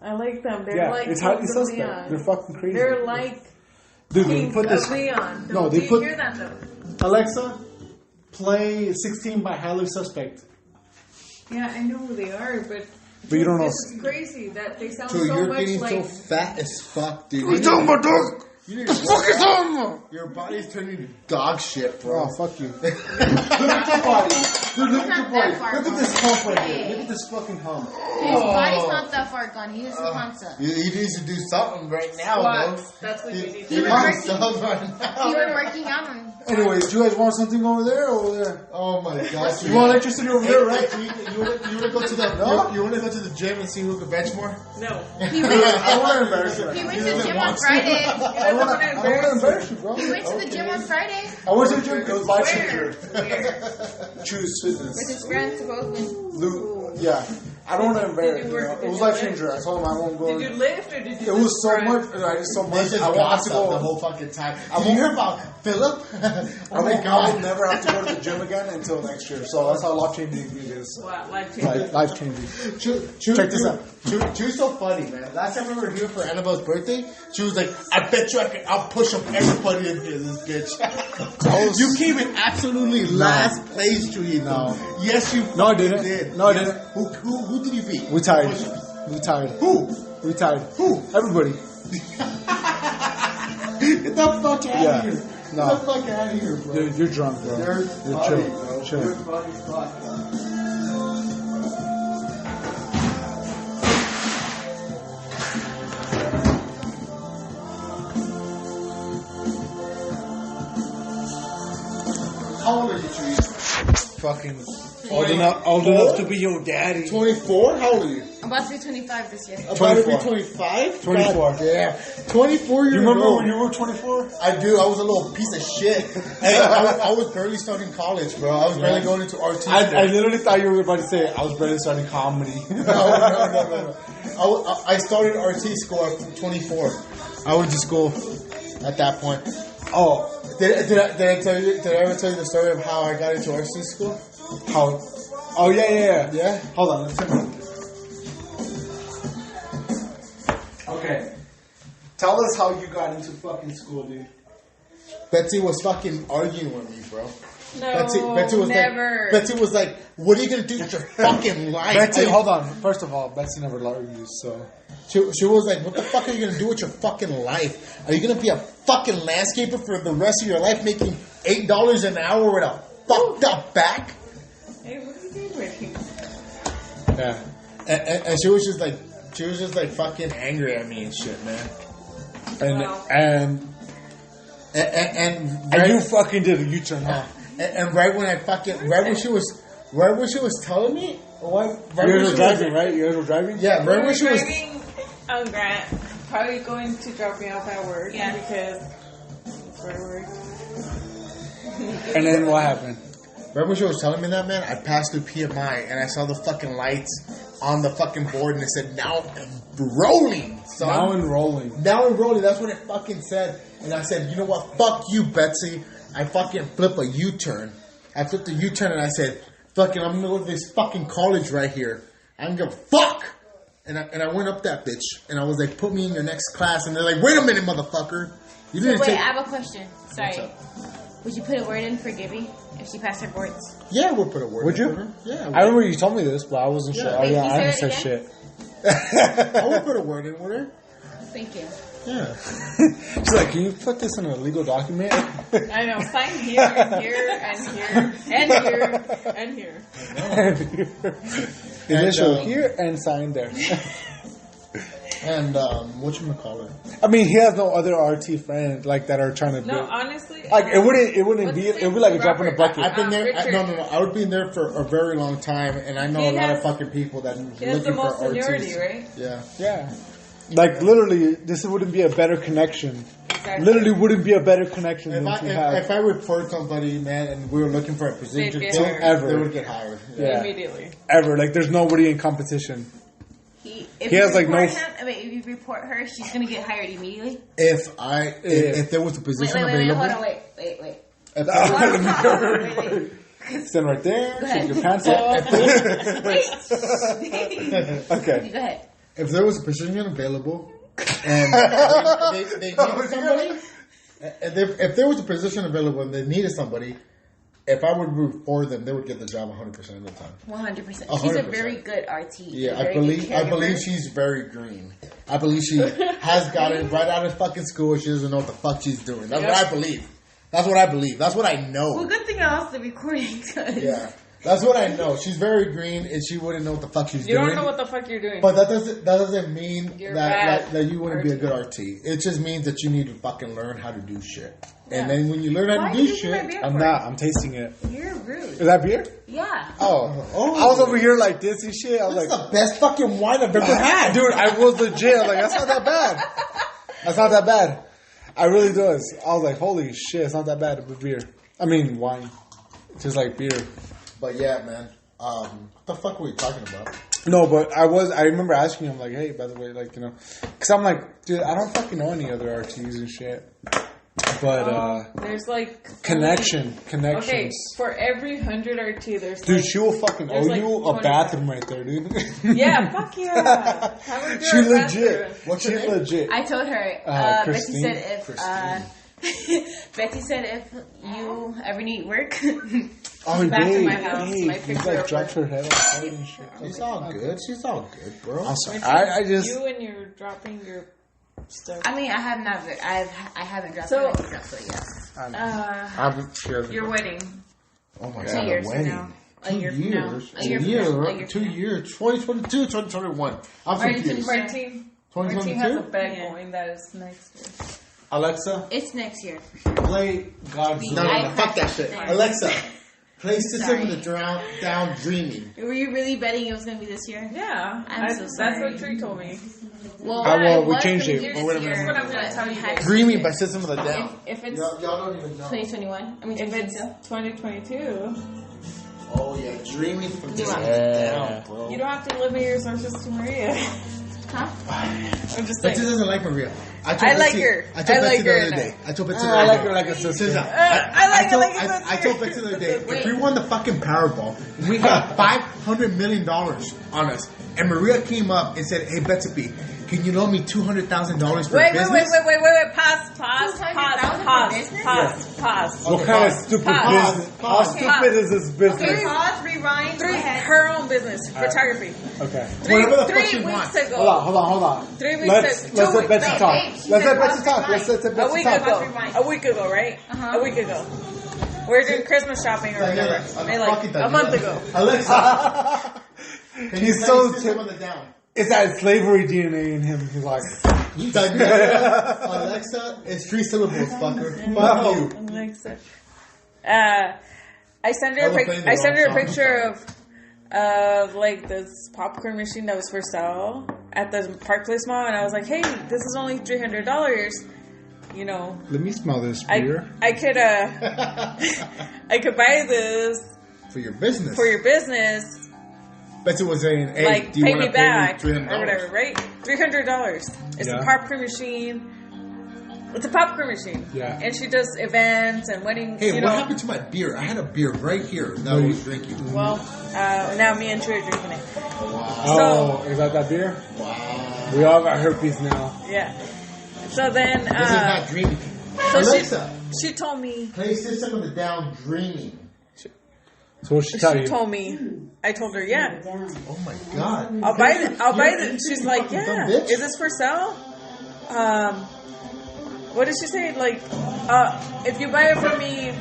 I like them. They're Yeah, like it's highly Kings of suspect. Leon. They're fucking crazy. They're like Dude, they Kings put this. of Leon. No, they Do you put- hear that though? Alexa, play 16 by highly suspect. Yeah, I know who they are, but But you don't know. This is crazy that they sound So so you're much getting like. so fat as fuck, dude. What are you talking about, dog? You need to Focus on. Your body's turning to dog shit, bro. Oh, fuck you. Look at your body. Dude, look at your Not body. that far Look at gone. this hump right here. Hey. Look at this fucking hump. His body's not that far gone. He needs some pizza. He needs to do something right now, Squats. bro. That's what you need He to was do. needs something right now. He been working out on. Anyways, do you guys want something over there or over there? Oh my gosh. You want electricity over there, right? You want to go to the you want to go to the gym and see who can bench more? No. He went, I don't want to embarrass you. he went to the gym on Friday. I don't want to embarrass you, bro. He went to the gym on Friday I went to the gym. It was life Where? changer. Where? Choose with fitness. his friend supposedly. Yeah. I don't want to embarrass Did you. you work- It was did you life lift? changer. I told him I won't go. Did you lift or did you? It was so run? much. I did so They much. just I won't have to gossip go. the whole fucking time. I Did you won't- hear about Philip? I will never have to go to the gym again until next year. So that's how life changing it is. Wow, life changing. Life changing. Check this out. She was so funny, man. Last time we were here for Annabelle's birthday, she was like, "I bet you I'll push up everybody in here, this bitch." You came in absolutely last place, Chuyito. No. Yes, you. No, I didn't. fucking did. No, I Yes. didn't. Who did you beat? We tired. We tired. Who? We tired. Who? Everybody. Get the fuck out Yeah. of here. No. Get the fuck out of here, bro. You're drunk, bro. You're You're funny, chill. bro. Chill. You're funny as fuck. How old are you, Chuyito? Fucking old enough to be your daddy. 24? How old are you? I'm about to be 25 this year. About to be 24. 25? 24. God damn. 24 years You remember old. when you were 24? I do. I was a little piece of shit. Hey, I was barely starting college, bro. I was barely going into RT. I literally thought you were about to say I was barely starting comedy. No. I started RT school at 24. I went to school at that point. Oh, Did I tell you? Did I ever tell you the story of how I got into RT school? how? Oh yeah. Yeah. Hold on. Let's okay. Tell us how you got into fucking school, dude. Betsy was fucking arguing with me, bro. No, Betsy was never. like, Betsy was like, "What are you gonna do with your fucking life?" Betsy, Are you- hold on. First of all, Betsy never argues, so. She was like, "What the fuck are you gonna do with your fucking life? Are you gonna be a fucking landscaper for the rest of your life, making $8 an hour with a fucked up back?" Hey, what are you doing with him? Yeah. And she was just like fucking angry at me and shit, man. And Wow. and And and you fucking did a U-turn, huh? and right when she was telling me, right You when guys she were was- driving, right? You guys were driving? Yeah, right We when she were was. driving on Grant, probably going to drop me off at work. Yeah. Because that's where I work. And then what happened? Right when she was telling me that, man, I passed through PMI and I saw the fucking lights on the fucking board and it said now rolling. Son. Now enrolling. Now we're rolling. That's what it fucking said. And I said, you know what? Fuck you, Betsy. I fucking flip a U-turn. I flipped a U-turn and I said, fucking, I'm gonna go to this fucking college right here. I don't give a fuck. And I went up that bitch and I was like, put me in your next class. And they're like, wait a minute, motherfucker. You So didn't wait, take. I have a question. Sorry. What's Would you put a word in for Gibby if she passed her boards? Yeah, we'll put a word. Would in you? for her. Yeah. I remember you told me this, but I wasn't sure. Yeah. Oh, Wait, yeah, you I haven't said said it shit. I will put a word in with her. Thank you. Yeah. She's like, can you put this in a legal document? I know, sign here and here and here and here and here. Initial And, here and sign there. And whatchamacallit? I mean, he has no other RT friends like that are trying to No, build. honestly, Like it wouldn't What's be his it would name? be like a drop in a Robert. bucket. I've been there. Richard. No. I would be there for a very long time, and I know He a lot of has- fucking people that he has the looking most for seniority, RTs. right? Yeah. Yeah. Like literally, this wouldn't be a better connection. Exactly. Literally, wouldn't be a better connection If than I to have. if I referred somebody, man, and we were looking for a position, They'd get they, hired. they would get hired. Yeah. Immediately. Ever like, there's nobody in competition. If He you has, like, no- report if you report her, she's gonna get hired immediately. If there was a Wait, position wait, available, hold on, wait. if there was- Wait, wait. Stand right there. Go ahead. Take your pants off. Wait. Okay. Go ahead. if there was a position available, and they needed somebody, if there was a position available and they needed somebody, if I would root for them, they would get the job 100% of the time. 100%. 100%. She's a very good RT. Yeah, Very I good believe caregiver. she's very green. I believe she has got it right out of fucking school. She doesn't know what the fuck she's doing. That's what I believe. That's what I believe. That's what I know. Well, good thing I lost the recording. Yeah, that's what I know. She's very green, and she wouldn't know what the fuck she's You doing. don't know what the fuck you're doing. But that doesn't mean You're that bad you wouldn't be a RT. good RT. It just means that you need to fucking learn how to do shit. Yeah. And then when you learn how Why to are you do drinking my shit, beer I'm for? not. I'm tasting it. You're rude. Is that beer? Yeah. Oh. I was over here like this and shit. I was that's like, the best fucking wine I've ever had. dude, I was legit. I was like, that's not that bad. That's not that bad. I really does. I was like, holy shit, it's not that bad of a beer. I mean, wine. Just like beer. But yeah, man. What the fuck were we talking about? No, but I remember asking him, like, hey, by the way, like, you know, because I'm like, dude, I don't fucking know any other RTs and shit. But, there's like connections. Okay, for every 100 RT, there's Dude, like, she will fucking owe there's like you a 25. bathroom right there, dude. yeah, fuck yeah. Have her do She her legit. bathroom. What's She your name? legit. I told her, Betty Christine? said if Betty said if you ever need work, Oh, back to Dave, my house, Dave, my you picture like of dropped her. her head outside and shit. She's all good. She's all good, bro. I'm sorry. I just. You and you're dropping your stuff. I mean, I have not. I haven't dropped So- anything up, so yes. She hasn't- Your wedding. Oh my 2 god, years a from wedding. now. A 2 year from now. years. A year from now. A year 2 from now. years. 2022, 2021. I'm Already confused. 2022. Martine has a 2022? bet Yeah. going that is next year. Alexa, It's next year. Play God's no, I no, fuck that shit. practiced it. Alexa, play System Sorry. of the Down Dreaming. Were you really betting it was going to be this year? Yeah, I'm so that's sorry. what Tree told me. Well, well, it we was changed gonna it. be this Well, wait a year, minute. That's what I'm gonna but tell we you had guys. to- Dreaming by System of the Down. If it's Y'all don't even know. 2021. I mean, if it's 2022. 2022, Oh yeah, Dreaming from Do System I? of the Down, bro. you don't have to limit your sources to Maria. Huh? I'm just Betsy saying. doesn't like Maria. I Betsy- like her. I told I Betsy like the her other enough. day. I told Betsy the I other like day. her like a sister. I like it like a I told Betsy the other day, Wait. if we won the fucking Powerball, we got $500 million on us, and Maria came up and said, "Hey Betsy B, can you loan me $200,000 for Wait, business?" wait. Pause. 200,000 What kind of stupid Pause. business? How Pause. stupid is this business? Okay, pause, rewind. Three, Go ahead. her own business, photography. Okay. Whatever the fuck 3 she weeks wants. ago. Hold on. 3 weeks Let's ago. let Betsy Wait, talk. wait, she Let's said let Betsy pause, talk. rewind. Let's let A Betsy week talk. ago. rewind. A week ago, right? Uh-huh. A week ago. We're doing Christmas shopping or whatever. And like a month ago. Alexa, can you He's play so System tip- of the Down? It's that slavery DNA in him. He's like, Alexa, it's 3 syllables, fucker. Fuck you. Alexa. I sent her I was playing the I sent her a wrong song. picture of like this popcorn machine that was for sale at the Park Place Mall, and I was like, "Hey, this is only $300. You know, let me smell this I beer. could I could buy this For your business. for your business, Betsy was saying, "Hey, like do you pay want me to pay back me or $300?" whatever, right? $300. It's Yeah. a popcorn machine." It's a popcorn machine. Yeah. And she does events and wedding, Hey, you what know. happened to my beer? I had a beer right here that I was drinking. Well, now me and Trey are drinking it. Oh, is that beer? Wow. We all got herpes now. Yeah. So then, This is not dreaming. so Alexa, she told me, play System of the Down Dreaming. So what she tell she you? told me, I told her, yeah, Oh my god. I'll buy it. She's like, fucking yeah, dumb bitch. is this for sale? What did she say? Like, if you buy it from me,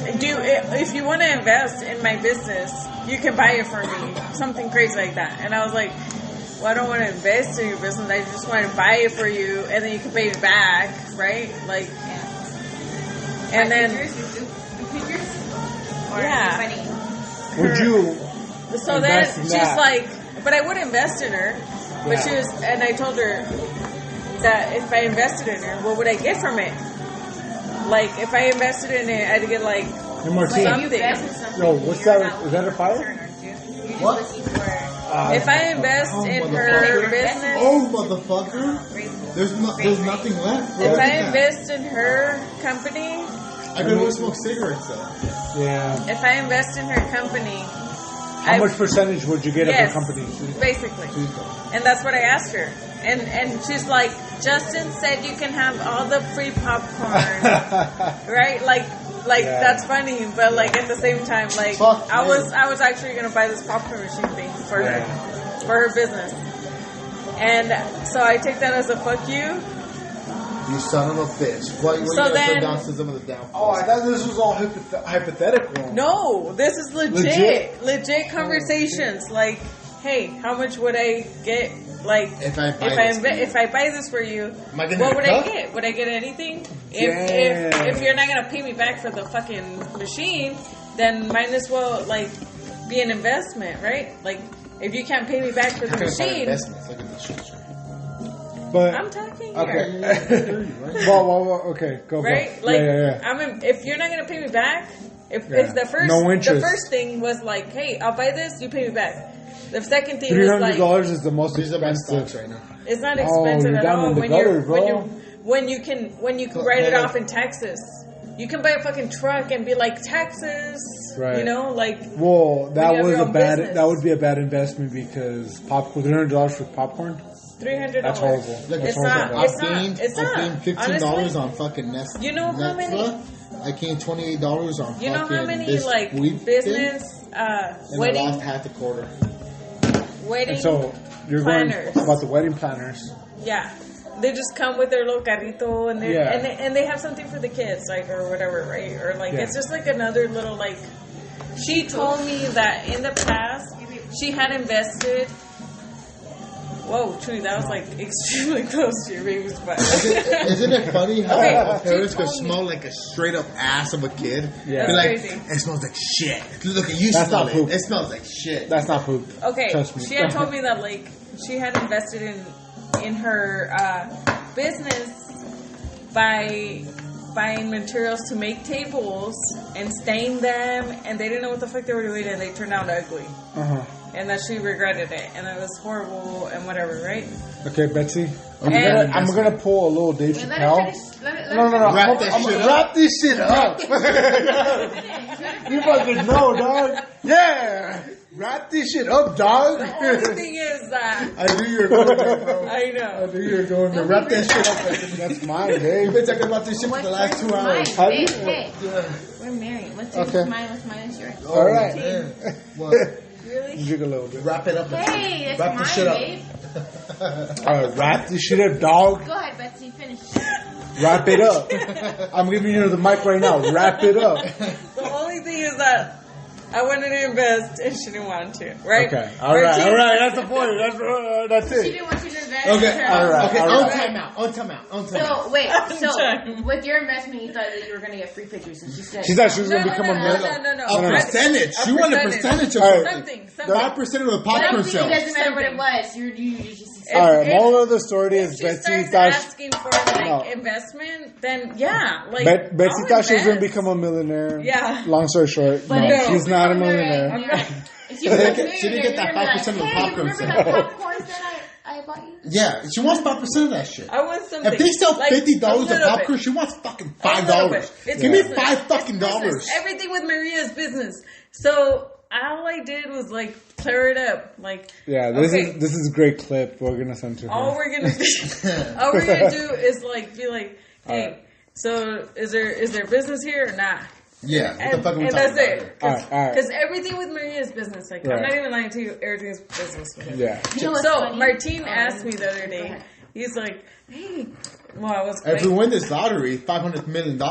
if you want to invest in my business, you can buy it for me. Something crazy like that. And I was like, well, I don't want to invest in your business. I just want to buy it for you, and then you can pay me back, right? Like, and then, Pictures? Or Yeah. funny? Would you? so then Invest in she's that. like, but I would invest in her. But Yeah. she was, and I told her that if I invested in her, what would I get from it? Like, if I invested in it, I'd get like, Hey, But Martine. if you Something. invest in something, Yo, what's you're that? not Is that a looking fire? for return, aren't you? You're What? just looking for if I invest in her motherfucker. business, Oh, motherfucker. There's nothing left. Bro. if Look I at that. invest in her company, I can only smoke cigarettes though. Yeah. if I invest in her company, How much percentage would you get yes, of the company? basically. And that's what I asked her. And she's like, Justin said you can have all the free popcorn. Right? Like, Like Yeah. that's funny, but like at the same time, like Fuck I you. was actually gonna buy this popcorn machine thing for her business, and so I take that as a fuck you. You son of a bitch. What you So gonna then- put down to some of the downfalls? Oh, I thought this was all hypothetical. No, this is legit conversations. Like, hey, how much would I get? Like, If I buy this for you, Am I getting what a would I cup? get? Would I get anything? Damn. If you're not gonna pay me back for the fucking machine, then might as well like be an investment, right? Like, if you can't pay me back for the Talking about machine, investments. Look at the shit. But I'm talking here. okay. well, okay, go. Right? Go. Like, yeah. if you're not gonna pay me back, if Yeah. the first No interest. the first thing was like, hey, I'll buy this, you pay me back. The second thing $300 was like, is the most These are my expensive. stocks right now. it's not Oh, expensive you're at down all in the when gutter, you're bro. when you can write it off in taxes. You can buy a fucking truck and be like taxes, Right. you know, like Well, that you have was your a own bad. business. That would be a bad investment because popcorn. $300 for popcorn. $300. That's horrible. Look, It's That's not. horrible. It's I not. gained, It's I not. gained $15 Honestly, on fucking Nest. You know how many- Netflix. I gained $28 on you know fucking how many this like wheat business thing, and I wedding lost half the quarter. wedding And so you're planners. going about the wedding planners. Yeah, they just come with their little carrito and they Yeah. and they have something for the kids, like or whatever, right? Or like Yeah. it's just like another little like. She told me that in the past she had invested. Whoa, Trudy, that was like extremely close to your baby's butt. Isn't it funny how Okay, parents she could told me. smell like a straight up ass of a kid? Yeah. Be like, That's crazy. it smells like shit. Look at you That's smell not it. poop. It smells like shit. That's not poop. Okay, Trust me. she had told me that like she had invested in her business by buying materials to make tables and stain them, and they didn't know what the fuck they were doing, and they turned out ugly, and that she regretted it, and it was horrible and whatever, right? Okay, Betsy. And- I'm gonna pull a little Dave Wait, let Chappelle. her finish. Let her No. Wrap that shit up. Wrap this shit up. finish. You fucking know, dog. Yeah. Wrap this shit up, dog. The only thing is that I knew you were going there, bro. I know. I knew you were going there. Wrap that shit up. That's mine, You've Dave. been talking about this shit for the last 2 hours. How Hey, do you- hey, we're married. What's yours? Okay. What's mine? What's mine? Is yours? All right. Man. What? Really? Drink a little bit. Wrap it up. Hey, it's Wrap mine, the shit up. babe. All right, wrap this shit up, dog. Go ahead, Betsy. Finish. Wrap it up. I'm giving you the mic right now. Wrap it up. The only thing is that I wanted to invest and she didn't want to, right? Okay. All right. That's the point. That's She it. didn't want you to invest. Okay, all right. Okay, all on right. timeout. On timeout. So wait, so done. with your investment, you thought that you were gonna get free pictures, and she said, She thought she was gonna become a no, millionaire. no. A percentage. She wanted a percentage of All right. something. Something. 5% of the But popcorn I'm thinking it sales. doesn't matter what it was. You just. All right. If- Moral of the story is If she Betsy starts thought asking for like No. investment, then yeah, like Betsy I'll thought she was gonna invest. become a millionaire. Yeah. Long story short, But no, if she's not a millionaire. I'm not- If she didn't She didn't get that 5% of the popcorn Remember sale. that popcorn that I bought you? Yeah, she wants 5% of that shit. I want something. If they sell like, $50 a of little popcorn, bit. she wants fucking A little $5. bit. It's Give me business. $5 It's fucking business. dollars. Everything with Maria's business. So all I did was like clear it up. Like Yeah, this okay, is a great clip. We're gonna send to her. all we're gonna do is like be like, hey, Alright. so is there business here or not? Yeah, what the And, fuck are we and talking that's about? it. Alright. Because everything with Maria is business. Like I'm Right. not even lying to you. Everything's business with her. Yeah. You know what's So funny? Martine Oh, asked me the other go day. ahead. He's like, "Hey, well, I was If we win this lottery, $500 million,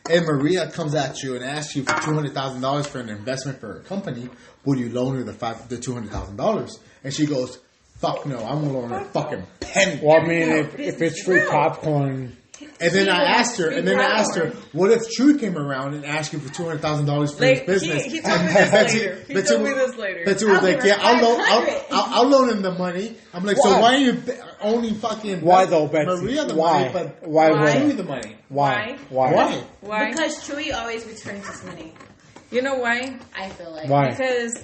and Maria comes at you and asks you for $200,000 for an investment for her company, would you loan her the $200,000? And she goes, "Fuck no, I won't loan her a fucking penny." Well, I mean, if it's free popcorn, And then I She asked her, wants and then I asked her, free what if True came around and asked you for $200,000 for like his business? he told me this later. He Betsy- told me this later. Betsy was I'll like, give her yeah, $500. I'll loan him the money. I'm like, so Why? why are you owning fucking Why though, Betsy? Maria the Why? money, but Why would I? Chewy the money? why? Why? Why? Because Chewy always returns his money. You know why? I feel like. Why? Because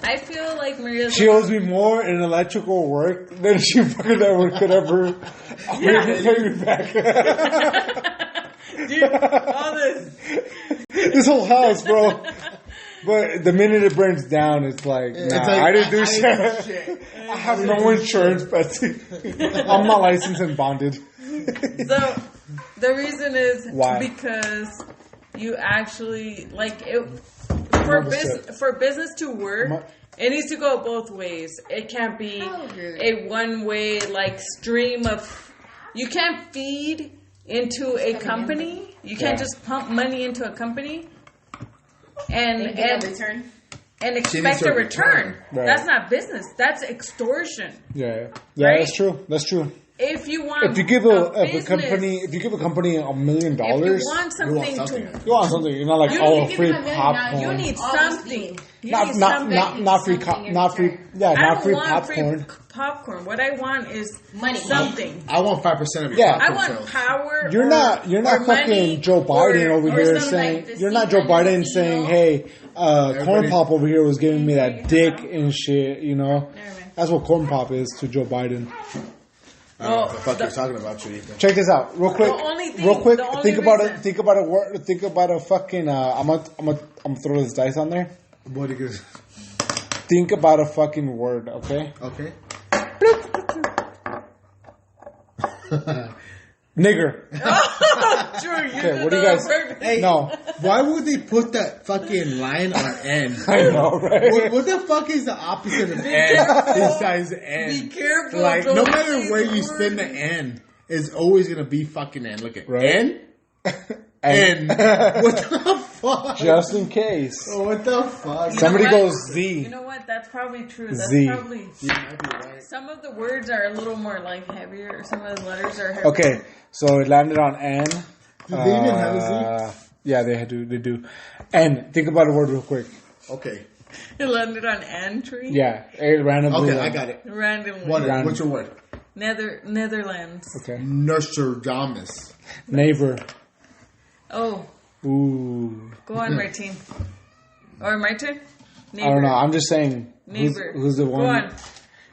I feel like Maria's. She owes me more in electrical work than she fucking ever could ever pay me back. Dude, all this. This whole house, bro. But the minute it burns down, it's like, nah, like, I didn't do I shit. didn't do shit. I have no insurance, Betsy. I'm not licensed and bonded. So the reason is Why? because you actually like it for business to work. It needs to go both ways. It can't be a one-way like stream of. You can't feed into a company. You can't just pump money into a company and return. And expect a return. Right. That's not business. That's extortion. Yeah, Right? That's true. That's true. If you want, If you give a company $1 million, if you want something you want something. You're not like free popcorn. You need something. You not need not something. not free not free popcorn. Popcorn. What I want is Money. Something. I want 5% of your Yeah. I popcorn want sales. power. You're not or fucking money Joe Biden over or here something saying like this. you're not Joe Biden saying, hey, Corn Pop over here was giving me that dick and shit. You know, that's what Corn Pop is to Joe Biden. I don't know what the fuck you're talking about, Chulito. Check this out, real quick. the only Think about reason. it. Think about a word. Think about a fucking. I'm gonna throw this dice on there. What are you Think about a fucking word, okay? Okay. Nigger. Okay, what do you guys? Hey, No, why would they put that fucking line on N? I know, right? What the fuck is the opposite of N besides N? Be careful. Like, no don't matter say where the you spin the word. N, it's always gonna be fucking N. Look at Right. N. N. What the fuck? Just in case. What the fuck? You Somebody know what? goes Z. You know what? That's probably true. That's Z. probably. You might be right. Some of the words are a little more like heavier. Some of the letters are heavier. Okay, so it landed on N. Do they even have a Z? Yeah, they do. They do. N. Think about a word real quick. Okay. It landed on entry. Yeah, it randomly. Okay, I got it. Randomly. What's your word? Netherlands. Okay. Nostradamus. Neighbor. Oh, Ooh. go on, my team. Or my turn? Neighbor. I don't know. I'm just saying. Neighbor. Who's the Go one? on.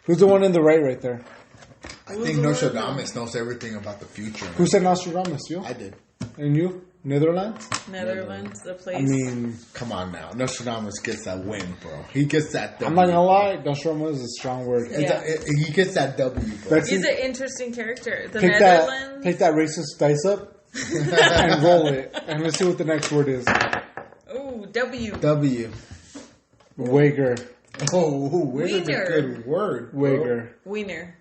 Who's the one in the right there? I think Nostradamus knows everything about the future. Who said Nostradamus? You? I did. And you? Netherlands? Netherlands, the place. I mean, Come on now. Nostradamus gets that win, bro. He gets that W. I'm not gonna lie. Nostradamus is a strong word. Yeah. He gets that W, bro. Let's He's see. an interesting character. The Pick Netherlands. that racist dice up and roll it, and let's see what the next word is. Oh, W. W. Wigger. Oh, wigger's a Wiener. good word. bro. Wigger. Wiener.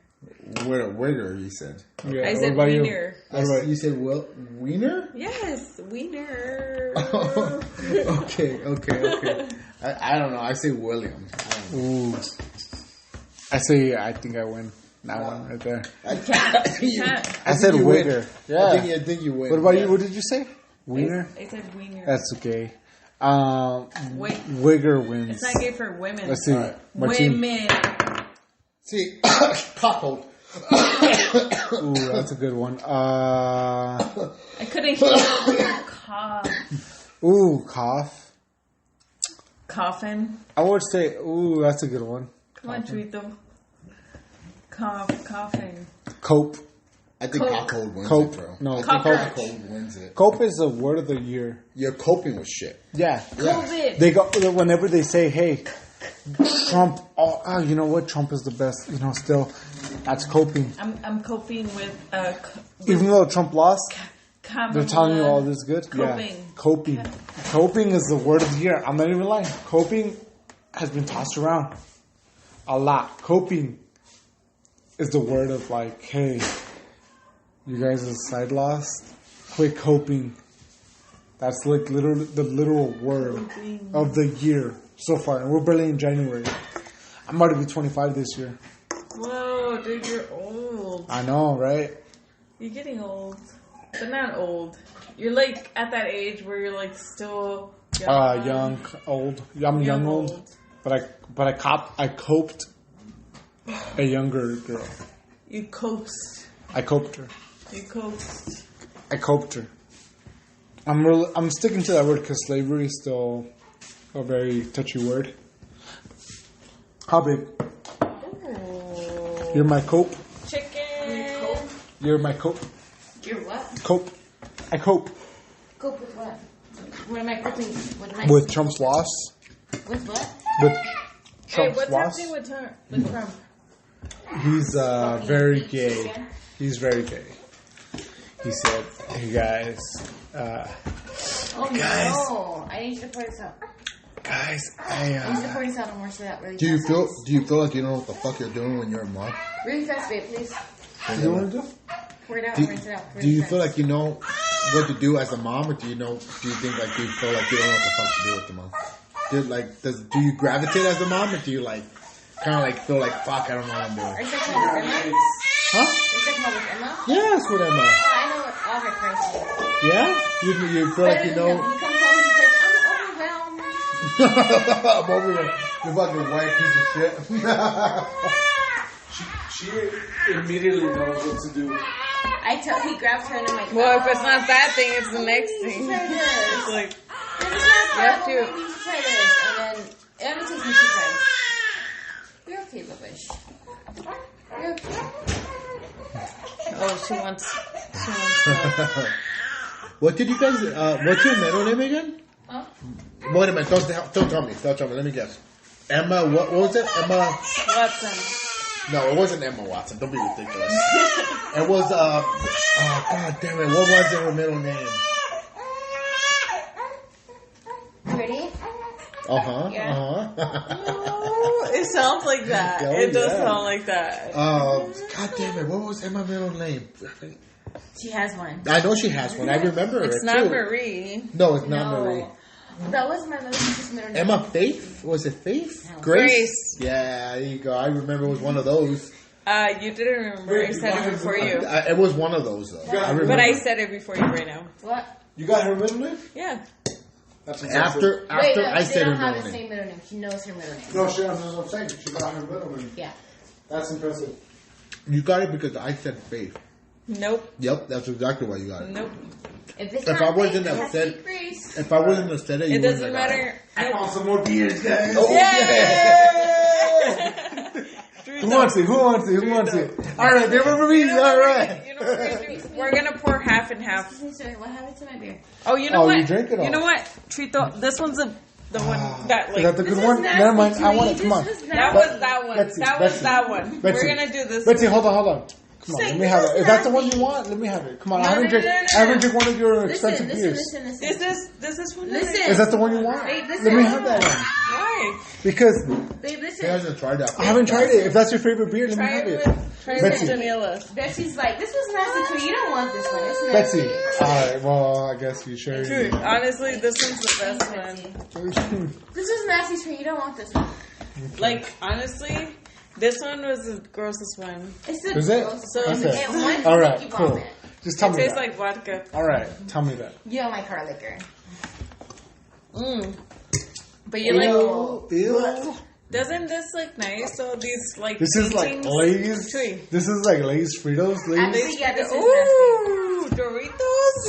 Wigger, he said. Yeah, I what said about you? wiener. What about You said wiener? Yes, wiener. Okay. I don't know. I say William. I don't know. Ooh. I think I win. That one right there. You can't. I said you win. wigger. I Yeah. think you win. What about you? What did you say? Wiener? I said wiener. That's okay. Wait, Wigger wins. it's not gay for women. Let's see. Alright. My team. Women. See, cockhold. Ooh, that's a good one. I couldn't hear your cough. Ooh, cough. Coffin. I would say, ooh, that's a good one. Come on, Chuito. Coughing. Cope. I think Coke. cockhold wins Cope. it, bro. No, I think Cockroach. cockhold wins it. Cope is the word of the year. You're coping with shit. Yeah. COVID. They go whenever they say, "Hey, Trump." Oh, you know what? Trump is the best. You know, still, that's coping. I'm coping with Even though Trump lost, Kamala. they're telling you all this good. Coping. Yeah, coping. Coping is the word of the year. I'm not even lying. Coping has been tossed around a lot. Coping is the word of like, hey, you guys' side lost. Quit coping. That's like literally the literal word of the year so far, and we're barely in January. I'm about to be 25 this year. Whoa, dude, you're old. I know, right? You're getting old. But not old. You're like at that age where you're like still young. Young, old. I'm young, old. But I coped a younger girl. You coaxed. I coped her. You coaxed. I coped her. I'm sticking to that word because slavery is still a very touchy word. How big? Ooh. You're my cope. Chicken. You're my cope. You're what? Cope. I cope Cope with what? What am I coping? What am I with Trump's loss. with what? With Hey, Trump's what's loss. happening with Trump? He's very gay. He's very gay. He said, "Hey guys, Oh Guys. no. I need you to pour this out. Guys, I need you to pour this out and more so that really Do you fast. feel like you don't know what the fuck you're doing when you're a mom? Really fast, babe, please. what do you want to do? Pour it out Do, and rinse it out. do you feel like you know what to do as a mom, or do you think like you feel like you don't know what the fuck to do with the mom? Do you gravitate as a mom, or do you like kind of like feel like fuck, I don't know what I'm Are doing? you talking about with Emma? Huh? Are you talking about with Emma? Yes, with Emma. Oh, I know what all her friends do. Yeah? You feel like you know? He comes home and he's like, I'm overwhelmed. I'm over there. You fucking white piece of shit. She immediately knows what to do. He grabs her and I'm like, Well, if it's not that thing, it's the next You thing. should try this. It's like, This is not You have fun, to- maybe you should try this. And then Emma takes me, she tries. You're okay, Babish. You're okay. oh, she wants. What did you guys? What's your middle name again? Huh? Wait a minute. Don't tell me. Don't tell me. Let me guess. Emma. What was it? Emma. Watson. No, it wasn't Emma Watson. Don't be ridiculous. It was. Oh God damn it! What was her middle name? Ready? Uh huh. Oh, it sounds like that. Oh, It does yeah. sound like that. God damn it! What was Emma's middle name? She has one. I know she has one. I remember It's it not too. Marie. No, it's not No. Marie. That was my little sister's middle name. Emma Faith? Was it Faith? No. Grace. Yeah, there you go. I remember it was one of those. You didn't remember. I said it before you. It was one of those though. I remember. But I said it before you right now. What? You got her middle name? Yeah. That's After Wait, no, I they said don't her have middle the name. same middle name. She knows her middle name. No, she that's what I'm saying. She got her middle name. Yeah. That's impressive. You got it because I said Faith. Nope. Yep, that's exactly why you got it. Nope. If it's If not I wasn't Faith, it have has said- to be Grace. If I wasn't have said it, you It wouldn't doesn't have got matter. I want some more beers, guys. Oh, Who wants it? Who wants it? Who wants it? All right, there were me. All right. You know what we're gonna do? We're gonna pour half and half. Excuse me, sir. What happened to my beer? Oh, you know Oh, what? you drink it all. You know what? Trito, this one's the one that Is like. that the This good is one? nasty, Never mind. I want it. Tweety. Come on. This was That nasty. was that one. Betsy, that was Betsy, that one. Betsy. We're gonna do this. Betsy, hold on. Come on, Say, let me this have is it. If that's the one nasty. you want, let me have it. Come on, No, I haven't no, drink. no, no, I haven't no. drink one of your Listen, expensive listen, beers. listen, listen. Is this one? Listen. Is that the one you want? Babe, listen. Let me have that one Why? because Babe, He listen. hasn't tried that. I haven't tried it. If that's your favorite beer, let me Try have it it. with Betsy. Daniela. Betsy's like, this was nasty too. You don't want this one. It's Betsy. nasty. All right. Well, I guess you sure. True. Honestly, this one's the best Betsy. one. This was nasty too. You don't want this one. Like honestly, this one was the grossest one. It's the Is it? grossest So- one. Okay. And one All to right. make you Cool. vomit. Just tell It me tastes that. like vodka. All right. Tell me that. You don't like hard liquor. But you like, Ew. doesn't this look nice? So these like This is like paintings- Lay's. Tree. This is like Lay's Fritos. Lay's. Actually, yeah, this is nasty. Ooh, Doritos.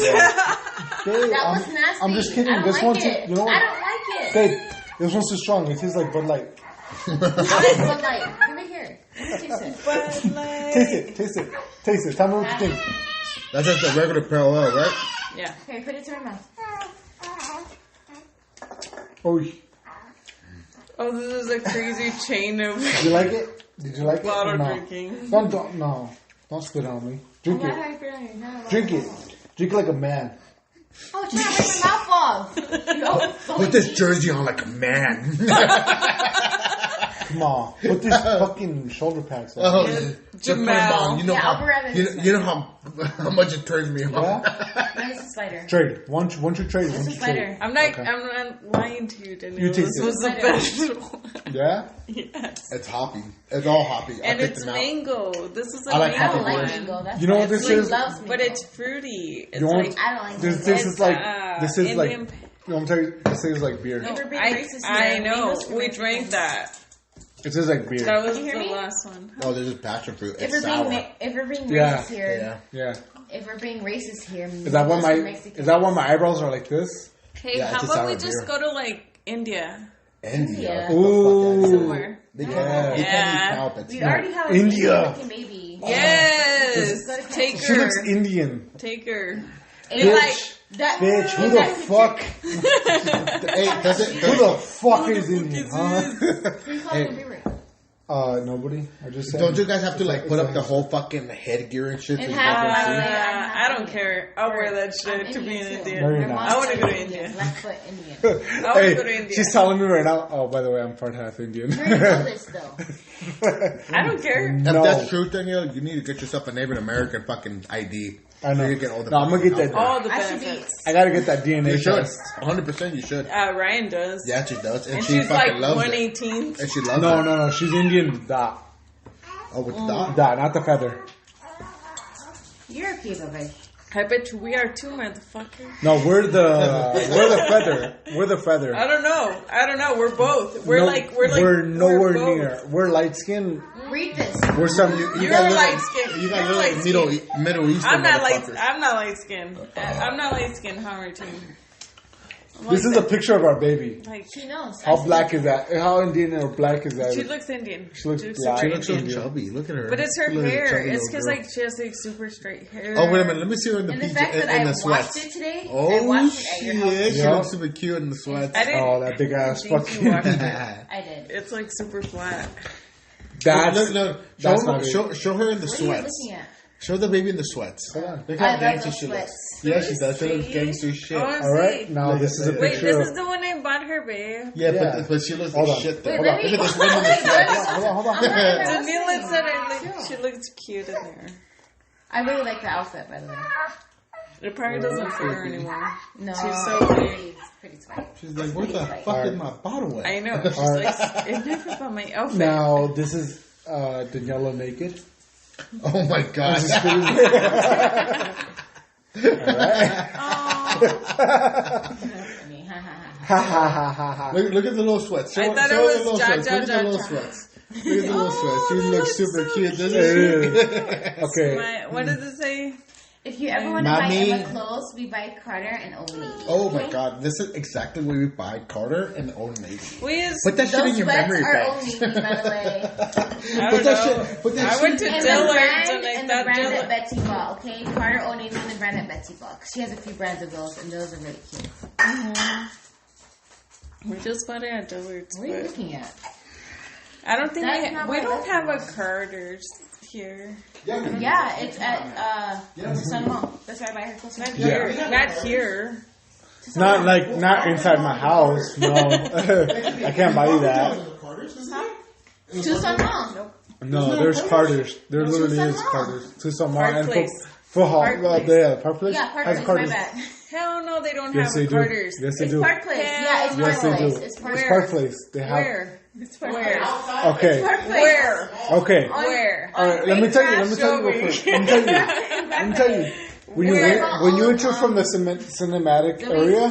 Babe, That was nasty. I'm just kidding. I don't This like one's. it. You know I what? don't like it. Babe, this one's too strong. It tastes like Bud Light. I like Bud Light. Give it here. Let me taste it. But like, Taste it. Taste it. Taste it. Tell me what you think. That's just a regular parallel, right? yeah. Here, put it to my mouth. Oh, Oh, this is a crazy chain of did you like it? Did you like it? bottle or no? drinking. Don't spit on me. Drink Why it. do I feel like you're Drink it. Drink it like a man. Oh, try to make my mouth fall. Yo, Put this jersey on like a man. Come on. Put these fucking shoulder pads on. Oh, just put them on. You know Yeah, how I'll grab it. you know how much it turns me on. Yeah? Where's the spider? Trade. Once you trade, Where's once the you trade. spider? I'm not. Okay. I'm not lying to you, Daniel. You taste This it. was the Spider. best one. Yeah? Yes. It's hoppy. It's all hoppy. I And picked it's them out. mango. This is a I like I mango don't like one. mango. That's You know why what this everybody is? loves mango. But it's fruity. It's You want- like I don't like This mango. is like this is like Indian- you know what I'm telling you, this is like beer. If we're being I, racist I here, know. mango's for We racist drank things. that. It tastes like beer. That was You the hear me? last one. Oh, there's just passion fruit. If It's we're sour. being Yeah. racist here, Yeah. Yeah. if we're being racist here, Is that why my eyebrows are like this? Hey, Yeah, how it's a about we sour just beer. go to like India? India. Yeah. Ooh. Somewhere. They can't. Yeah. They can't Yeah. eat cow pets. We already have a India. Mexican baby. Yes. Go to Take She looks her. Indian. Take her. It's like that. Bitch, who is the that fuck? Hey, does it? Who the fuck is Indian? Huh? Who you calling your favorite? Nobody. I just said. Don't you guys have to like put up the whole fucking headgear and shit? So It you has- guys can see? I don't care. I'll wear that shit to be in India. No, you're Your not. mom's I wanna go to Indian. India. foot Indian. I want to Hey, go to India. she's telling me right now. Oh, by the way, I'm part half Indian. You already know this though. I don't care. If No. that's true, Danielle, you need to get yourself a Native American fucking ID. I know. So you get all the No, I'm gonna get fucking that. All the I should be. benefits. I gotta get that DNA You should. test. 100% you should. Ryan does. Yeah, she does. And, And she she's fucking like loves 118. it. And she loves No, it. no, no. She's Indian with dot. Oh, with the dot? Dot, not the feather. You're okay, baby. I bet you we are too, motherfucker. No, we're the feather. We're the feather. I don't know. We're both. We're We're nowhere both. near. We're light skinned. Read this. We're some. You You're guys look light like- skinned. You guys You're look like light Middle Eastern I'm not motherfuckers. light skinned. I'm not light skinned, Hammerton. This is a picture of our baby. Like She knows. I How see black it. is that? How Indian or black is that? she looks Indian. She looks She's black. She super looks so Indian. chubby. Look at her. But it's her She looks like a hair. chubby It's little because girl. like she has like super straight hair. Oh, wait a minute. Let me see her in the And the picture. fact that In I the watched sweats. it today, I Oh, watched it at your house. shit. She Yeah. looks super cute in the sweats. I didn't. Oh, that big ass think fucking. you watched it. I did. It's like super flat. That's look. that's not it. Show her in the What are you sweats. looking at? Show the baby in the sweats. Hold on. Look I how love gangster those she looks. sweats. Yeah, she does. She looks See? gangster as shit. Oh, All right, see. now this is a Wait, Wait, picture this of. is the one I bought her, babe. Yeah, Yeah. but she looks Hold like on. shit though. Wait, let me. Look at this woman in the Wait, sweats. Hold on, hold on. I'm not gonna Daniela listen. said she looks cute in there. I really like the outfit, by the way. It probably doesn't fit her anymore. No, She's so big. It's pretty tight. She's like, where the fuck is my bottle at? I know. She's like, it never about my outfit. Now this is Daniela naked. Oh my god. Funny. Ha ha ha ha ha. Look at the little sweats. Show, I thought show it was the little Ja, sweats. Ja, Look at Ja, the little Ja. sweats. Look at the little sweats. She they looks look super so cute, doesn't It she? is. Okay. What does it say? If you ever want to buy Mommy. Emma clothes, we buy Carter and Old Navy. Oh my okay? god, this is exactly where we buy Carter and Old Navy. We is, Put that shit in Those your sweats memory are Old banks. Navy, by the way. I Put don't that know. shit. Put that I shit. went to And Dillard's the brand, and I and the thought brand that Dillard's. Betsy bought, okay? Carter, Old Navy, and the brand that Betsy bought. She has a few brands of those, and those are really cute. We just bought it at Dillard's. What are you But looking at? I don't think That's not we what I don't looked have a at. Carter's here. Yeah, it's at Sun Mall. That's where I buy her clothes. Not from. here. Not here. Not like not inside my house. No, I can't buy you that. To Sun Mall. No, there's Carter's. There literally Tucson is Mall. Carter's. Tucson Mall Park and Place. Full Hall. Park Place. Yeah, Park Place. Yeah, Park has Place, Carter's. my bad. Hell no, they don't Yes, have they a do. Carter's. Yes, they It's do. Park Place. Yeah, it's Yes, Park they Place. do. It's Park It's Place. Park Place. They have. Where? It's Park Where? Place. Okay. Park Place. Where? Okay. Where? All right. Let me tell you. Let me tell you real quick. Let me tell you. Let me tell you. When you when you enter from the cinematic area,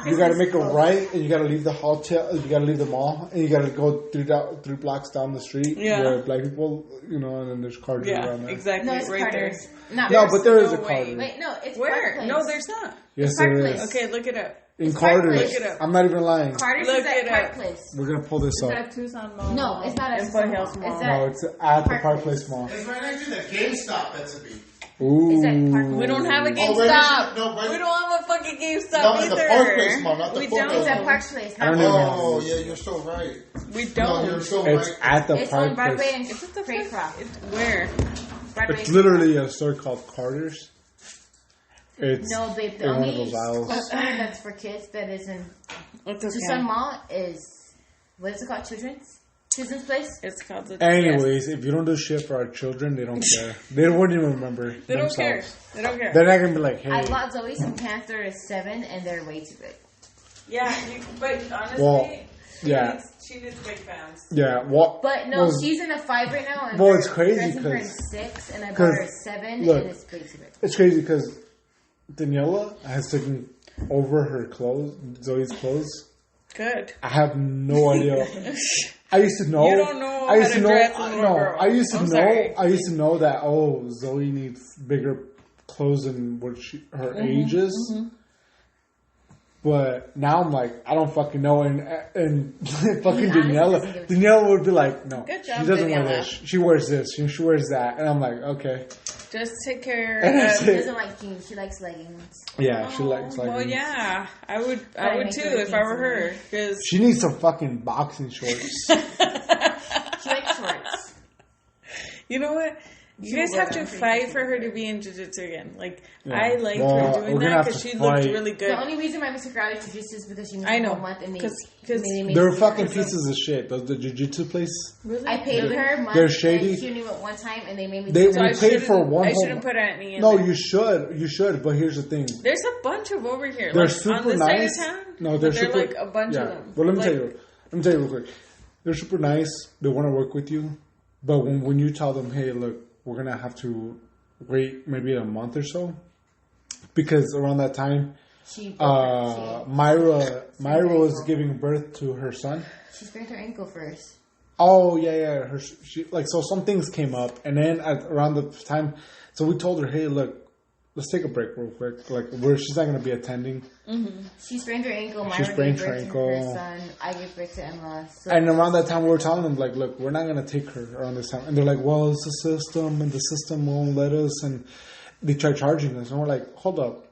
you got to make a right, and you got to leave the hotel. You got to leave the mall, and you got to go three blocks down the street Yeah. where black people, and then there's Carter's Yeah, around there. exactly. No, it's right Carter's. there. Not No, but there is no a way. Carter's. Wait, no, it's Park Where? Place. No, there's not. Yes, Park there Place. is. Okay, look it up. In Park Carter's. Place. Look it up. I'm not even lying. Carter's Look is at it Park up. Place. We're gonna pull this Is up. that Tucson Mall? No, it's not at In Tucson Foothills Mall. Mall. It's No, at it's at the Park Park Place. Place Mall. It's right next to the GameStop, Betsy. Ooh. It's at Park We don't have a Oh, GameStop. right, no, right. We don't have a fucking GameStop No, in the either. Park Place Mall, not the we Foothills don't. It's at Park Place. I don't Not even Park know. Oh, yeah, you're so right. We No, don't. you're so It's right. at the It's on Park Broadway Place. and It's at the Craycroft. Where? Broadway. It's literally a store called Carter's. It's No, babe. The in one of only those aisles. store that's for kids that is in It's Tucson Mall is what is it called? Children's Place. It's called the. Anyways, if you don't do shit for our children, they don't care. They won't even remember They don't themselves. care. They don't care. They're not gonna be like, I hey. bought Zoe some pants. They're 7 and they're way too big. Yeah, but honestly, Well, yeah. she needs big fans. Yeah, what? But no, well, she's in a 5 right now. And well, we're it's crazy dressing her in 'cause- 6, and I bought 'cause, her a 7, look, and it's way too big. It's crazy because Daniela has taken over her clothes, Zoe's clothes. Good. I have no idea. I used to know. You don't know I used how to to know. dress a little No, girl. I used to I'm know. sorry. I used to know that. Oh, Zoe needs bigger clothes than what her age is. But now I'm like, I don't fucking know. And fucking honestly doesn't give a Daniela would be like, no, Good job, she doesn't wear Daniela. this. She wears this. She wears that. And I'm like, okay, Just take care That's of. She it. doesn't like jeans. She likes leggings. yeah, she likes like. Well, yeah, I would Gotta would make too her if I were her. fancy. Because She needs some fucking boxing shorts. She likes shorts. you know what? You guys have to fight for her to be in jiu-jitsu again. Like, Yeah. I liked Well, her doing we're gonna that have because to she looked fight. really good. The only reason why Mr. Crowley jiu-jitsu is because she missed I know. a whole month and they 'Cause made They're her fucking do it. pieces of shit. Those the jiu-jitsu place. Really? I paid her a month. They're shady. And she only went one time, and they made me. They do So we I it. paid for shouldn't- one. I whole shouldn't put any in No, there. you should. But here's the thing. There's a bunch of over here. They're like, super on this nice. side of town. No, but they're they're super. like a bunch yeah. of them. Well, let me Like, tell you real quick. They're super nice. They want to work with you, but when you tell them, hey, look, we're gonna have to wait maybe a month or so, because around that time, She Myra was giving birth to her son. she sprained her ankle first. Oh yeah. She like so some things came up, and then around the time, so we told her, hey, look, let's take a break real quick. Like she's not gonna be attending. She sprained her ankle. She Myra sprained gave her birth to ankle. her son. I gave birth to Emma. So And around that time, we were telling them, like, look, we're not going to take her around this time. And they're like, well, it's the system, and the system won't let us. And they try charging us. And we're like, hold up.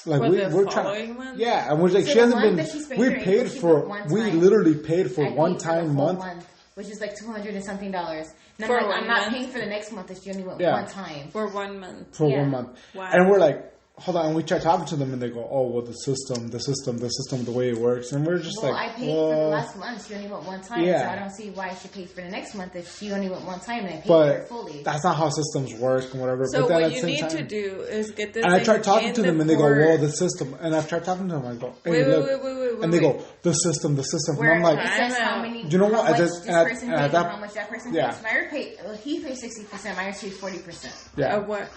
Like, For the we're following trying. month? Yeah. And we're like, So she the hasn't month been. that she sprained We her ankle, paid she for. went one We time. literally paid for I paid one for the time whole month. month, which is like $200 and something dollars. And For I'm like, one I'm not month? paying for the next month if she only went Yeah. one time. For 1 month. For Yeah. 1 month. Wow. And we're like, hold on. And we try talking to them, and they go, oh, well, the system, the way it works. And we're just Well, like, I paid for the last month. She only went one time, Yeah. so I don't see why she paid for the next month if she only went one time and I paid for it but fully. that's not how systems work and whatever. So but then what at the you same need time, to do is get this. And I thing tried talking in to them, the and they go, court. well, the system. And I've tried talking to them, I go, hey, Wait, look. wait, And they wait. go, the system. Where And I'm like, it says how I'm many, You know how what? I much just- this and I- person and I pays thought- and how much that person yeah. pays. Myra paid, he paid 60%, Myra paid 40%. yeah. Of what?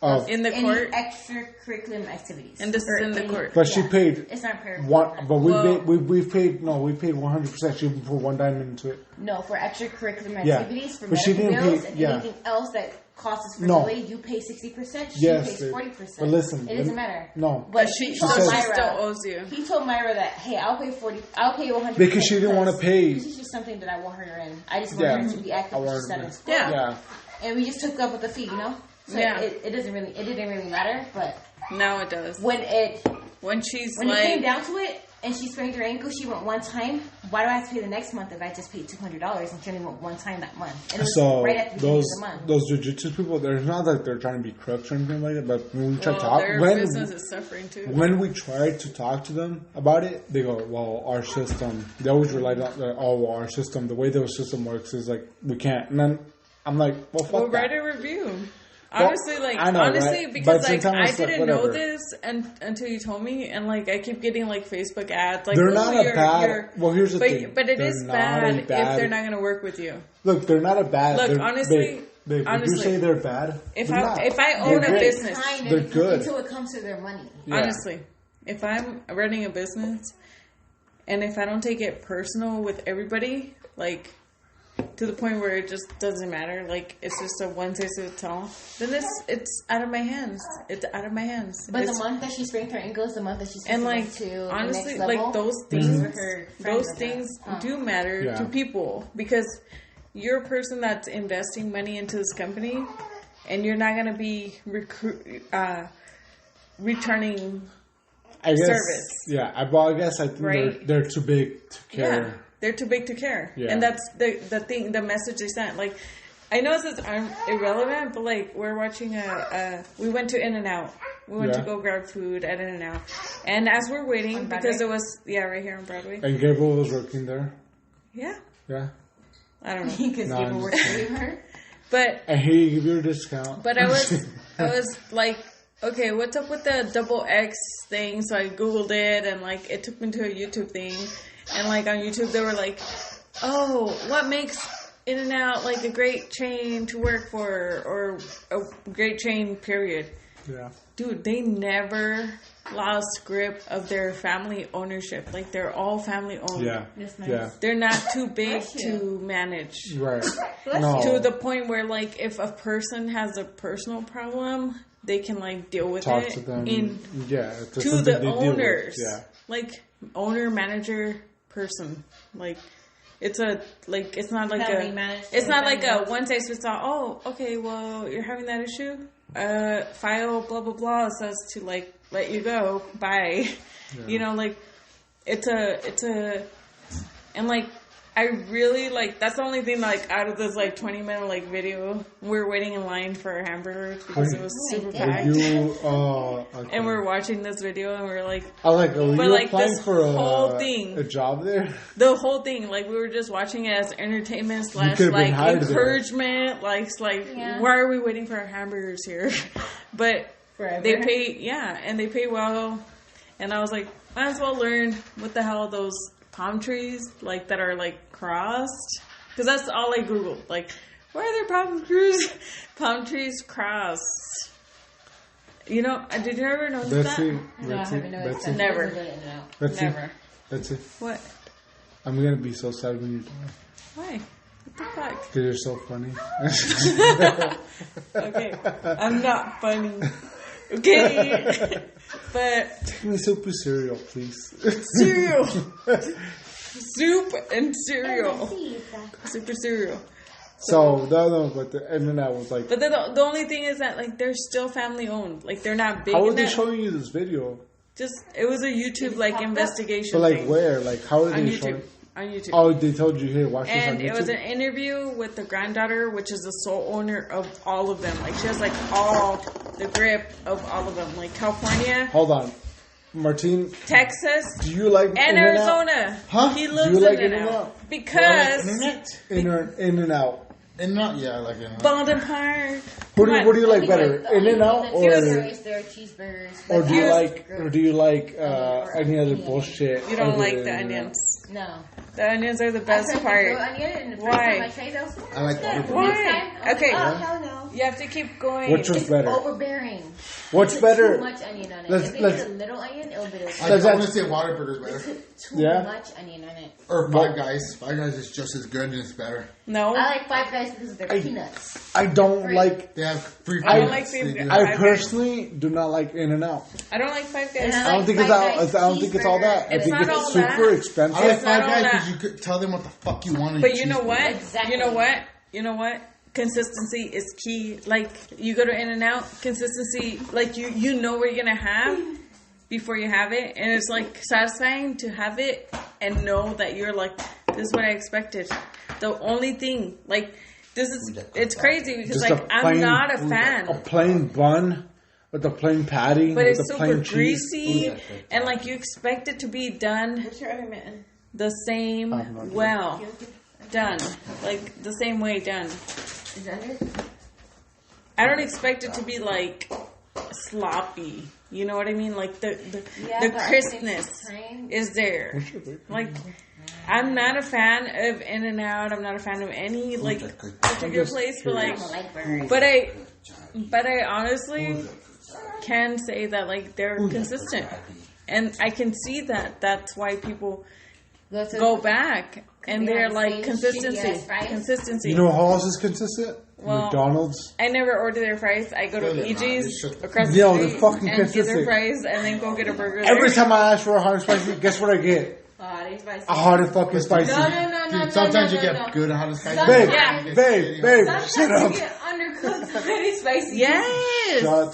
Of- In the Any court? extracurricular activities. And this is Or in the any- court. But she paid It's not per one, but we Well- paid, we paid 100%. She put one diamond into it. No, for extracurricular Yeah. activities, for But she medical didn't bills, pay- and yeah. anything else that costs us for No. the way, you pay 60%, she Yes, pays babe. 40%. But listen, it doesn't matter. no. But She he she told says- Myra, still owes you. He told Myra that, hey, I'll pay 100 Because she didn't wanna pay. This is just something that I want her in. I just want Yeah. her to be active I when want she's her not to in be- school. Yeah. Yeah. And we just took up with the fee, you know? So Yeah. it didn't really matter, but Now it does. when it She's When like, it came down to it, and she sprained her ankle, she went one time. Why do I have to pay the next month if I just paid $200 and she only went one time that month? And it was So right at the beginning those of the month. those jujitsu people, they're not like they're trying to be crooks or anything like that. But when we try to well, talk, their business is suffering too. when we tried to talk to them about it, they go, well, our system, they always relied on, well, our system, the way the system works is like, we can't. And then I'm like, well, fuck We'll that. write a review. Well, Honestly, I know, right? because But like sometimes I it's like, didn't know whatever. this until you told me, and like I keep getting like Facebook ads. Like They're "Oh, not a bad- well, here's the thing. but it They're is not bad a if bad- they're not going to work with you. Look, they're not a bad. Look, they're- honestly- babe, would you honestly, say they're bad? If They're I not. if I They're own a great. business, Kind They're of, good. until it comes to their money. Yeah. honestly, if I'm running a business, and if I don't take it personal with everybody, like to the point where it just doesn't matter, like it's just a one size fits all, then it's out of my hands. It's out of my hands. But It's- the month that she sprained her ankle is the month that she's and supposed like to go to honestly, the next level. like those These things, were her friends those of things hers. do matter Yeah. to people because you're a person that's investing money into this company, and you're not gonna be returning. I guess, service. Yeah, I guess I think Right? they're too big to Yeah, care. they're too big to care, Yeah. and that's the thing, the message they sent. Like, I know this is irrelevant, but like we're watching we went to In-N-Out. We went to Yeah. go grab food at In-N-Out, and as we're waiting, On because Broadway? it was right here on Broadway. And Gabriel was working there. Yeah, Yeah, I don't know, Because No, people I'm were just saving her. but and he gave you a discount. But I was like, okay, what's up with the double X thing? So I Googled it, and like it took me to a YouTube thing, and like on YouTube they were like, oh, what makes In-N-Out like a great chain to work for, or a great chain, period. Yeah, Dude, they never lost grip of their family ownership. Like they're all family owned. yeah, That's nice. yeah. They're not too big Bless you. to manage. Right. Bless No. To the point where, like, if a person has a personal problem, they can like deal with Talk it to them. in Yeah, it's to something the they deal with. owners. Yeah. Like owner, manager, person. Like it's a like it's not like Family a managed- it's not like a family one size fits all. Oh, okay. Well, you're having that issue. File blah blah blah says to like let you go. Bye. You know, like it's a and like I really like. That's the only thing like out of this like 20-minute like video. We're waiting in line for our hamburgers because it was super Are packed. you, okay. And we're watching this video and we're like, I like, are But, you like, applying this for whole thing- a job there? the whole thing, like we were just watching it as entertainment / could've been like hired there. encouragement, like Yeah. why are we waiting for our hamburgers here? But Forever. they pay, and they pay well. And I was like, might as well learn what the hell those palm trees like that are like crossed, because that's all I googled. Like, why are there palm trees crossed? You know, did you ever notice Betsy, that? No, I Betsy, haven't noticed Betsy, that. Never. It doesn't go in and out. Betsy, Never. Betsy. What? I'm gonna be so sad when you die Why? What the fuck? because you're so funny. Okay, I'm not funny. Okay, but Take me super cereal, please. cereal, soup and cereal, Sí, está. super cereal. So the other one, but the internet was like, But the only thing is that like they're still family owned. Like they're not big. how are in they that. showing you this video? Just it was a YouTube like investigation. But like thing where? Like how are on they YouTube. showing? On YouTube. Oh, they told you here. Watch this on And YouTube. it was an interview with the granddaughter, which is the sole owner of all of them. Like she has like all the grip of all of them. Like California, Hold on, Martine. Texas, Do you like and In-N-Out? Arizona. Huh? He Do lives you like in In-N-Out? In-N-Out because Internet? In and out. And not, yeah, I like it. Baldwin Park. What do you like better? The In and out only or thing that's there are cheeseburgers. or do you Yes. like any other bullshit? You don't other like than the In-N-Out? onions. No. The onions are the best I tried part. the grilled onion, and the first Why? time I tried it, I was like, I like "What's that?" the Why? Next time, I was Okay. like, oh, hell no. You have to keep going. Which one's It's better? overbearing. What's Too better? much onion on it. Let's- If they let's- put a little onion, it'll be I okay. Does want that- to say Whataburger's better. Too Yeah? much onion on it. Or Five Guys. Five Guys is just as good and it's better. No. I like Five Guys because of their peanuts. I don't Free. like. They have free I don't peanuts. like They the- do. I Five personally do not like In and Out. I don't like Five Guys. And I don't like think it's Five all. Guys I don't think it's all that. I It's think not it's all super that. expensive. I like It's not Five all Guys that. because you could tell them what the fuck you want. on But your you know cheeseburger. what? Exactly. You know what? You know what? Consistency is key. Like you go to In-N-Out, consistency. Like you know what you're gonna have before you have it, and it's like satisfying to have it and know that you're like, this is what I expected. The only thing, like, this is it's crazy because Just like I'm not a fan. A plain bun with a plain patty But with it's a super plain cheese. greasy, and like you expect it to be done the same I'm not well done, like the same way done. Is that it? I don't expect it to be like sloppy. You know what I mean? Like the Yeah, the but I think crispness time- is there. Like I'm not a fan of In-N-Out. I'm not a fan of any like particular place, but like, I don't like burgers. but I honestly can say that like they're consistent, and I can see that. That's why people go back, and they're like consistency, consistency. You know who else is consistent? Well, McDonald's. I never order their fries. I go to No, they're not. They EG's should- across the Yo, street they're fucking and get their consistent. fries, and then go get a burger. Every there. time I ask for a hot and spicy, guess what I get? A hot and fucking spicy. Dude, sometimes you get good hot and spicy. Babe, Yeah. babe, shut up. Undercooked, very spicy. Yes. Shut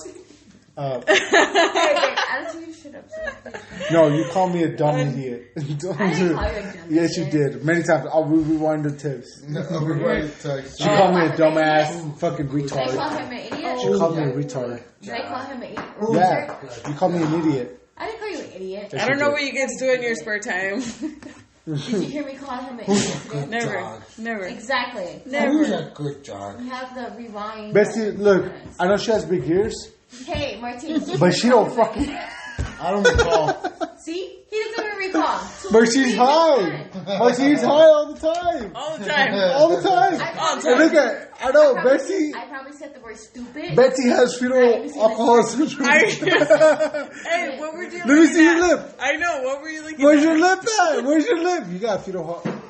up. I don't think you should have. No, you call me a dumb idiot. I didn't call you a dumb Yes, you idiot. did. Many times. I'll rewind the tips. Everybody She called me a dumbass fucking Did I call retard. him an idiot? She called me a retard. Did I call him an idiot? Yeah, you called me an idiot. I didn't call you an idiot. I don't know what you guys do in your spare time. Did you hear me call him an idiot today? Never, never, Exactly. Who's never. a good dog? You have the rewind. Bessie, look, I know she has big ears, Hey, Martin. but she don't fucking. I don't recall. See? He doesn't even recall. But she's high. But she's high all the time. All the time. All the time. I And look at, I know, Betsy. I probably said the word stupid. Betsy has fetal alcohol syndrome. Hey, what were you? Let me see your lip. I know. What were you looking Where's at? your lip at? Where's your lip? You got fetal alcohol.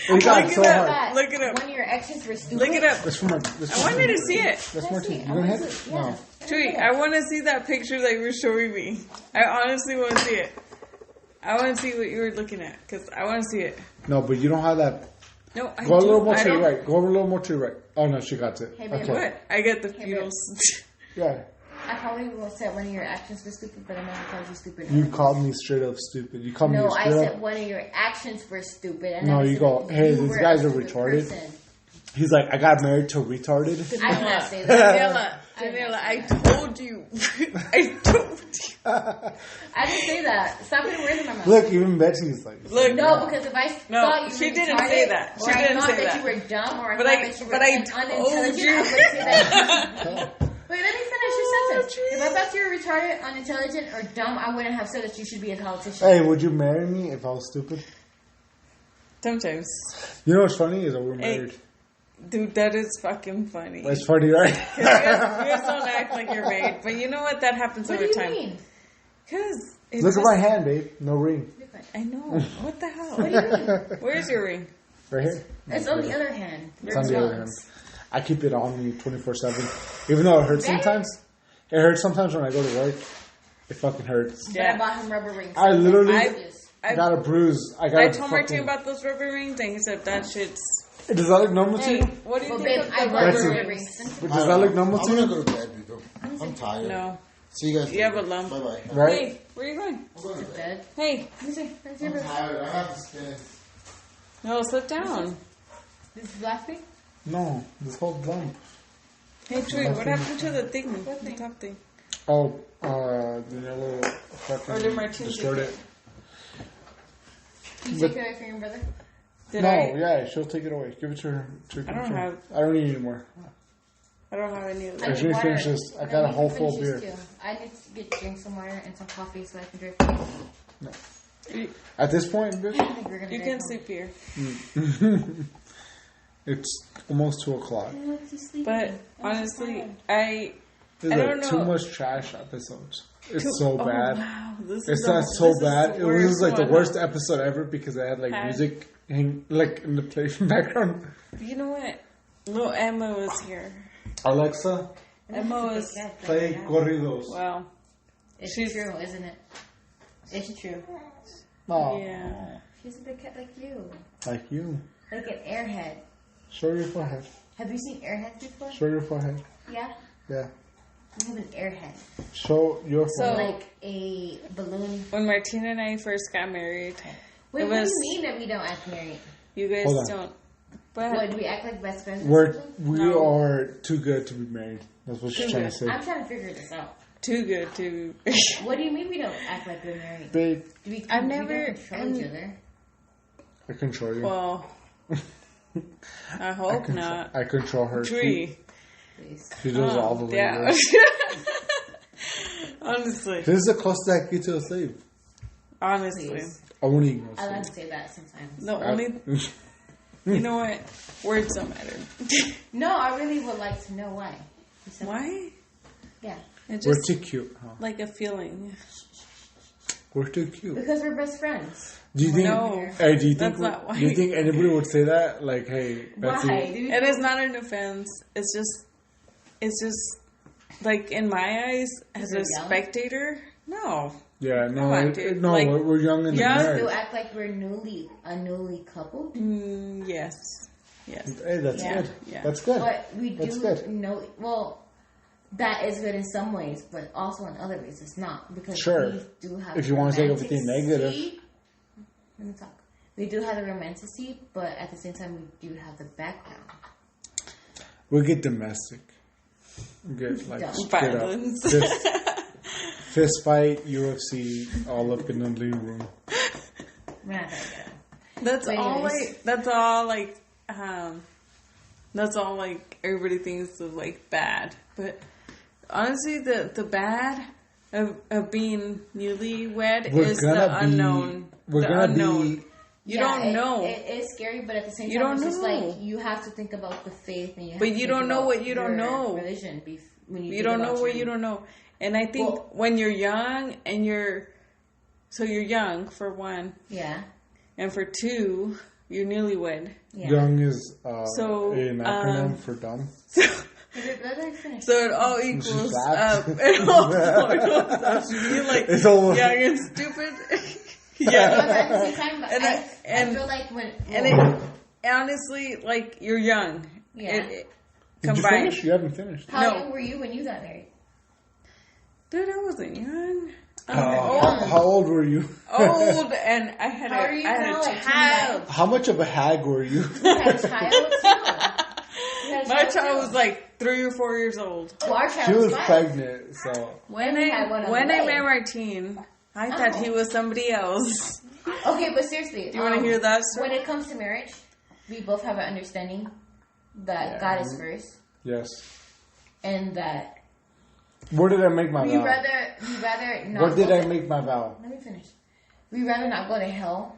You got Look so it up. hard. That Look it up. One of your exes were stupid. Look it up. That's from my. That's I want you to see it. That's more tea. You I gonna want hit? to- No. yeah. Tweet. I want to see that picture that you were showing me. I honestly want to see it. I want to see what you were looking at because I want to see it. No, but you don't have that. No, I Go a little do. more I to your don't- right. Go a little more to your right. Oh no, she got it. Hey, babe, Okay. What? I get the Hey, feels. Yeah. I probably will say one of your actions were stupid, but I'm not gonna call you stupid. You called me straight up stupid. You called me No, I straight said up. one of your actions were stupid. I No, never you said go, that hey, you these were guys a are stupid retarded. person. He's like, I got married to retarded. I did not say that. Daniela, I told you. I told you. I didn't say that. Stop putting words in my mouth. Look, even Betsy's like, Look, No, because if I thought you she were didn't retarded, say that. or She I didn't thought say that that. you were dumb, or I But thought I- that you were but I unintelligent, told you. I would say that. Wait, let me finish your sentence. If I thought you were retarded, unintelligent, or dumb, I wouldn't have said that you should be a politician. hey, would you marry me if I was stupid? Sometimes. You know what's funny is that we're Hey. married. Dude, that is fucking funny. It's funny, right? You guys don't act like you're married. But you know what? That happens What over do you time. mean? Because Look at my hand, babe. No ring. I know. What the hell? What do you mean? Where's your ring? Right here. It's on the other hand. It's on the other hand. I keep it on me 24/7. Even though it hurts sometimes. It hurts sometimes when I go to work. It fucking hurts. But I bought him rubber rings. I literally I got a bruise. I told Martin about those rubber rings, and he said that shit's. Does that look normal to Hey, you? what do you Well, think babe, of I the bought That's rubber it. rings. rings? But does that look normal I'm to gonna you? go to bed, Vito. I'm tired. No. See you guys. You have a lump. Bye bye. Right? Hey, where are you going? I'm going to bed. Bed. Hey, Let me see. Let me see. I'm tired. I have to spin. no, sit down. This is last week? No, this whole lump. Hey, Tree, what happened to the thing? The top thing? Oh, the yellow fucking Or did Martin destroyed take it. You But- take it away from your brother? Did No, I? yeah, she'll take it away. Give it to her. I don't have- I don't need any more. I don't have any of I that. should water. finish this. I No, got a you whole can full finish beer. this too. I need to drink some water and some coffee so I can drink. At this point, bitch, I think we're gonna You drink can home. sleep here. it's almost 2 o'clock. But honestly, I There's I don't like too know. much trash episodes. It's so oh, bad. Wow, this It's is not the- so this is bad. the It was worst like the one. worst episode ever because I had like Had- music like in the play background. You know what? Little Emma was here. Alexa, Emma was play corridos. wow. It's She's- true, isn't it? It's true. Oh, Yeah. She's a big cat like you. like you. Like an airhead. Show your forehead. Have you seen airheads before? Show your forehead. Yeah? Yeah. We have an airhead. Show your So- forehead. Like a balloon. When Martina and I first got married, Wait, It what do was- you mean that we don't act married? you guys Hold on. don't. But What, do we act like best friends? or We're something? we No. are too good to be married. That's what she's Too trying good. to say. I'm trying to figure this out. too good to. What do you mean we don't act like we're married? Babe, Do we, I've we never- don't control each other? I control you. well, I hope not. I control her. Tree. Please. She does all the Yeah. labor. Honestly. This is the closest I get to a slave. Honestly. Please. I won't even go I like slave. to say that sometimes. The only. You know what? Words don't matter. No, I really would like to know why. You said- Why? Yeah. It's We're just too cute, huh? like a feeling. We're too cute. Because we're best friends. Do you think? No. Hey, do you That's think? not why. Do you think anybody would say that? Like, hey, Betsy. Why? Do you It is not an offense. It's just like in my eyes as Is it a young? spectator. No. Yeah, no, Come on, dude. no, Like, we're young in the young- marriage. still act like we're a newly coupled? Yes. Yes. Hey, that's Yeah, good. yeah. That's good. But we That's do good. know. Well, that is good in some ways, but also in other ways it's not because Sure. we do have. If you wanna take everything romantic negative. seed. Let me talk. We do have the romanticity, but at the same time we do have the background. We'll get domestic. We'll get like Dumb. straight up. Violence. Fist fight, UFC, all up in the living room. We're not that good. That's But all anyways. like that's all like everybody thinks of like bad. But honestly the bad of being newlywed We're is the gonna be- unknown. we're the gonna unknown. be- You Yeah, don't know. It is scary, but at the same You time, don't it's just know. like you have to think about the faith, and you. Have But to you think don't know about what you don't your know. Religion, when You think don't know about what your- you don't know. And I think Well- when you're young and you're young for one, Yeah. and for two, you're newlywed. Yeah. Young is So, an acronym for dumb. Let me finish. So it all equals laughed. up. It all stops you being like It's almost- young and stupid. But yeah. at the same time, And I and- feel like when And it, honestly, like, you're young. Yeah. Did you combined. finish? You haven't finished. how No. young were you when you got married? Dude, I wasn't young. How old were you? Old, and I had How are you I had now, a like, child. How much of a hag were you? You had a child too. You had a My too. child was like 3 or 4 years old. Oh, our child She was 5. pregnant, so. When we had one I on when the I way. met Martine, I thought he was somebody else. Okay, but seriously, Do you want to hear that story? when it comes to marriage, we both have an understanding that God is first, Yes. and that Where did I make my we vow? rather not. Where did go I to- make my vow? Let me finish. We rather not go to hell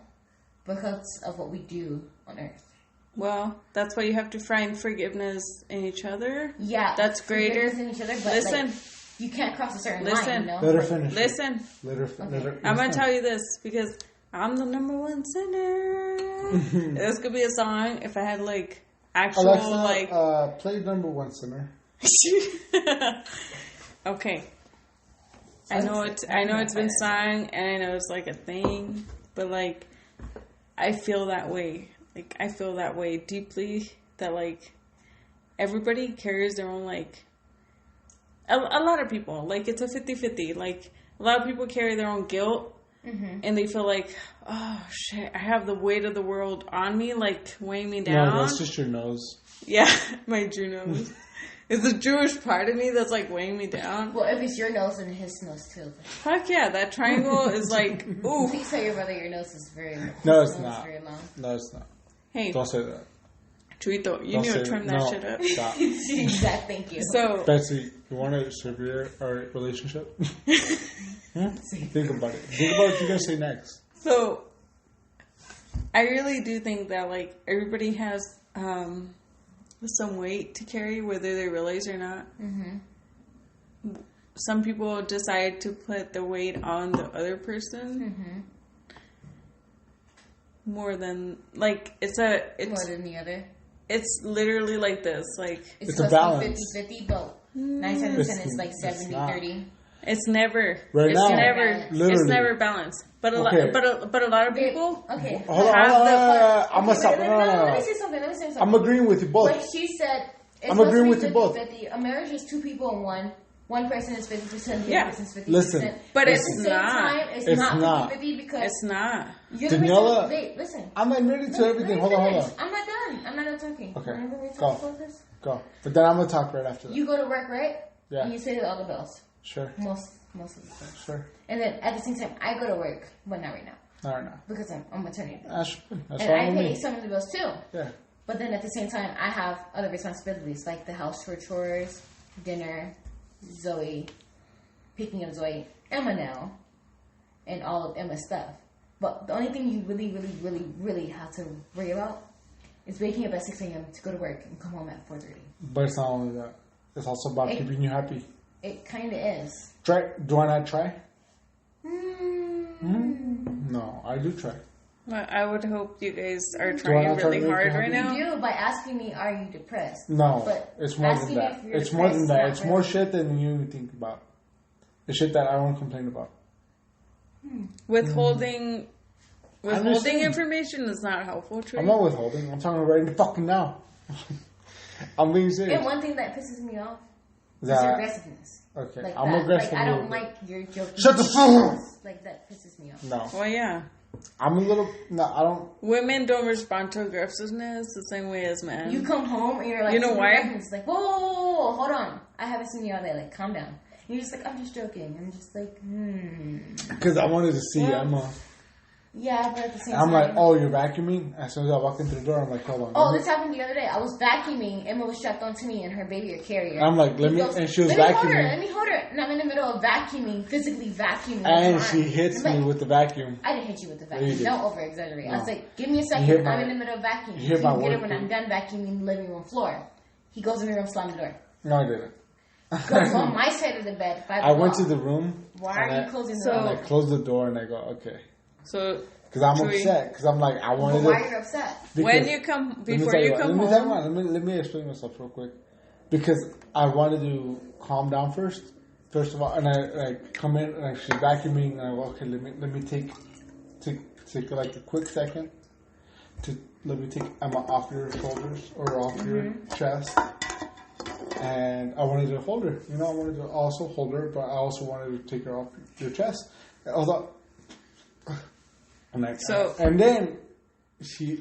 because of what we do on earth. Well, that's why you have to find forgiveness in each other. Yeah, That's greater. forgiveness in each other, but Listen. like, you can't cross a certain Listen. line. You know? Let her finish. Listen, Let her. Let her. I'm gonna tell you this because I'm the number one sinner. This could be a song if I had like actual Alexa, like. play number 1 sinner. Okay. I know it's been sung and I know it's like a thing, but like I feel that way. Like I feel that way deeply that like everybody carries their own like a lot of people. Like it's a 50-50. Like a lot of people carry their own guilt and they feel like, oh shit, I have the weight of the world on me, like weighing me down. No, that's just your nose. Yeah, my Jew nose. It's the Jewish part of me that's like weighing me down. Well, if it's your nose, then his nose too. Fuck yeah, that triangle is like, ooh. Please tell your brother your nose is very. No, his it's nose is not. Very long. No, it's not. Hey, Don't say that. Chuito, you Don't need to say trim that. that No, shit up. Stop. Exact. Thank you. So, Betsy, you want to severe our relationship? Think about it. Think about what you're going to say next. so I really do think that like everybody has some weight to carry, whether they realize or not. Mm-hmm. Some people decide to put the weight on the other person more than like More than the other. it's literally like this. Like It's a supposed balance. to be 50-50, but 9 times out of 10 it's like It's not. 70-30. it's never Right it's now, never literally. it's never balanced. But a Okay. but a lot of people Okay. Hold on. I'm going to stop. Wait, No, let no, me no. say something. Let me say something. I'm agreeing with you both. Like she said, it's I'm supposed agreeing to with be you both. 50-50. A marriage is 2 people in one. One person is 50%, the Yeah. other person is 50%. Listen, But At it's the same not. time, it's It's not not. 50-50 because it's not. you're the Daniela, reason. Wait, listen. I'm admitting to everything. Hold on, hold on. I'm not done. I'm not done talking. Okay. Remember we Go. talked about this? Go. But then I'm going to talk right after that. You go to work, right? Yeah. And you say all the bills. Sure. Most of the time. Sure. And then at the same time, I go to work, but not right now All right, now. because I'm on maternity leave. That's And fine I with pay me. some of the bills too. Yeah. But then at the same time, I have other responsibilities like the house chores, dinner, Zoe, picking up Zoe, Emma now, and all of Emma's stuff. But the only thing you really have to worry about is waking up at 6 a.m. to go to work and come home at 4:30. But it's not only that. It's also about It- keeping you happy. It kind of is. Try. Do I not try? Mm. No, I do try. Well, I would hope you guys are I trying not try really to make hard you right happy? You now. do by asking me, "Are you depressed?" No, But it's more than asking that. if you're It's more than depressed that. is It's not more really- shit than you think about. It's shit that I don't complain about. Withholding understand. information is not helpful to I'm you. not withholding. I'm talking right fucking now. I'm being serious. And one thing that pisses me off is That- your aggressiveness. Okay, Like I'm that. aggressive. Like I a don't little bit. like your joking. Shut the fuck up! Like that pisses me off. No, Well, yeah. I'm a little. No, I don't. Women don't respond to aggressiveness the same way as men. You come home and you're like, You know why? It's like, whoa, hold on. I haven't seen you all day. Like, calm down. And you're just like, I'm just joking. I'm just like, Because I wanted to see Well, Emma. Yeah, but at the same I'm time. like, oh, you're vacuuming? As soon as I walk into the door, I'm like, hold on. Oh, let me- this happened the other day. I was vacuuming. Emma was strapped onto me and her baby or carrier. I'm like, let He me- goes, and she was let me hold her. vacuuming. Let me hold her. And I'm in the middle of vacuuming, physically vacuuming. and with my she arm. hits I'm me like, with the vacuum. I didn't hit you with the Yeah, you vacuum. did. Don't over exaggerate. I No. was like, give me a hit second. my- I'm in the middle of vacuuming. you hit So my you get it work when too. I'm done vacuuming the living room floor. He goes in the room, slams the door. No, I didn't. Goes on my side of the bed. I went to the room. Why and are you I- closing the So- And I door? closed the door and I go, okay. So Because I'm Chewy. upset. Because I'm like, I wanted But why to. are you upset? when because- you come Let me before tell you what- come let me tell you home, what, let me explain myself real quick. Because I wanted to calm down first of all, and I come in and she's vacuuming, and I go, okay, let me take like a quick second to let me take Emma off your shoulders or off your chest, and I wanted to hold her. You know, I wanted to also hold her, but I also wanted to take her off your chest. I was like, and then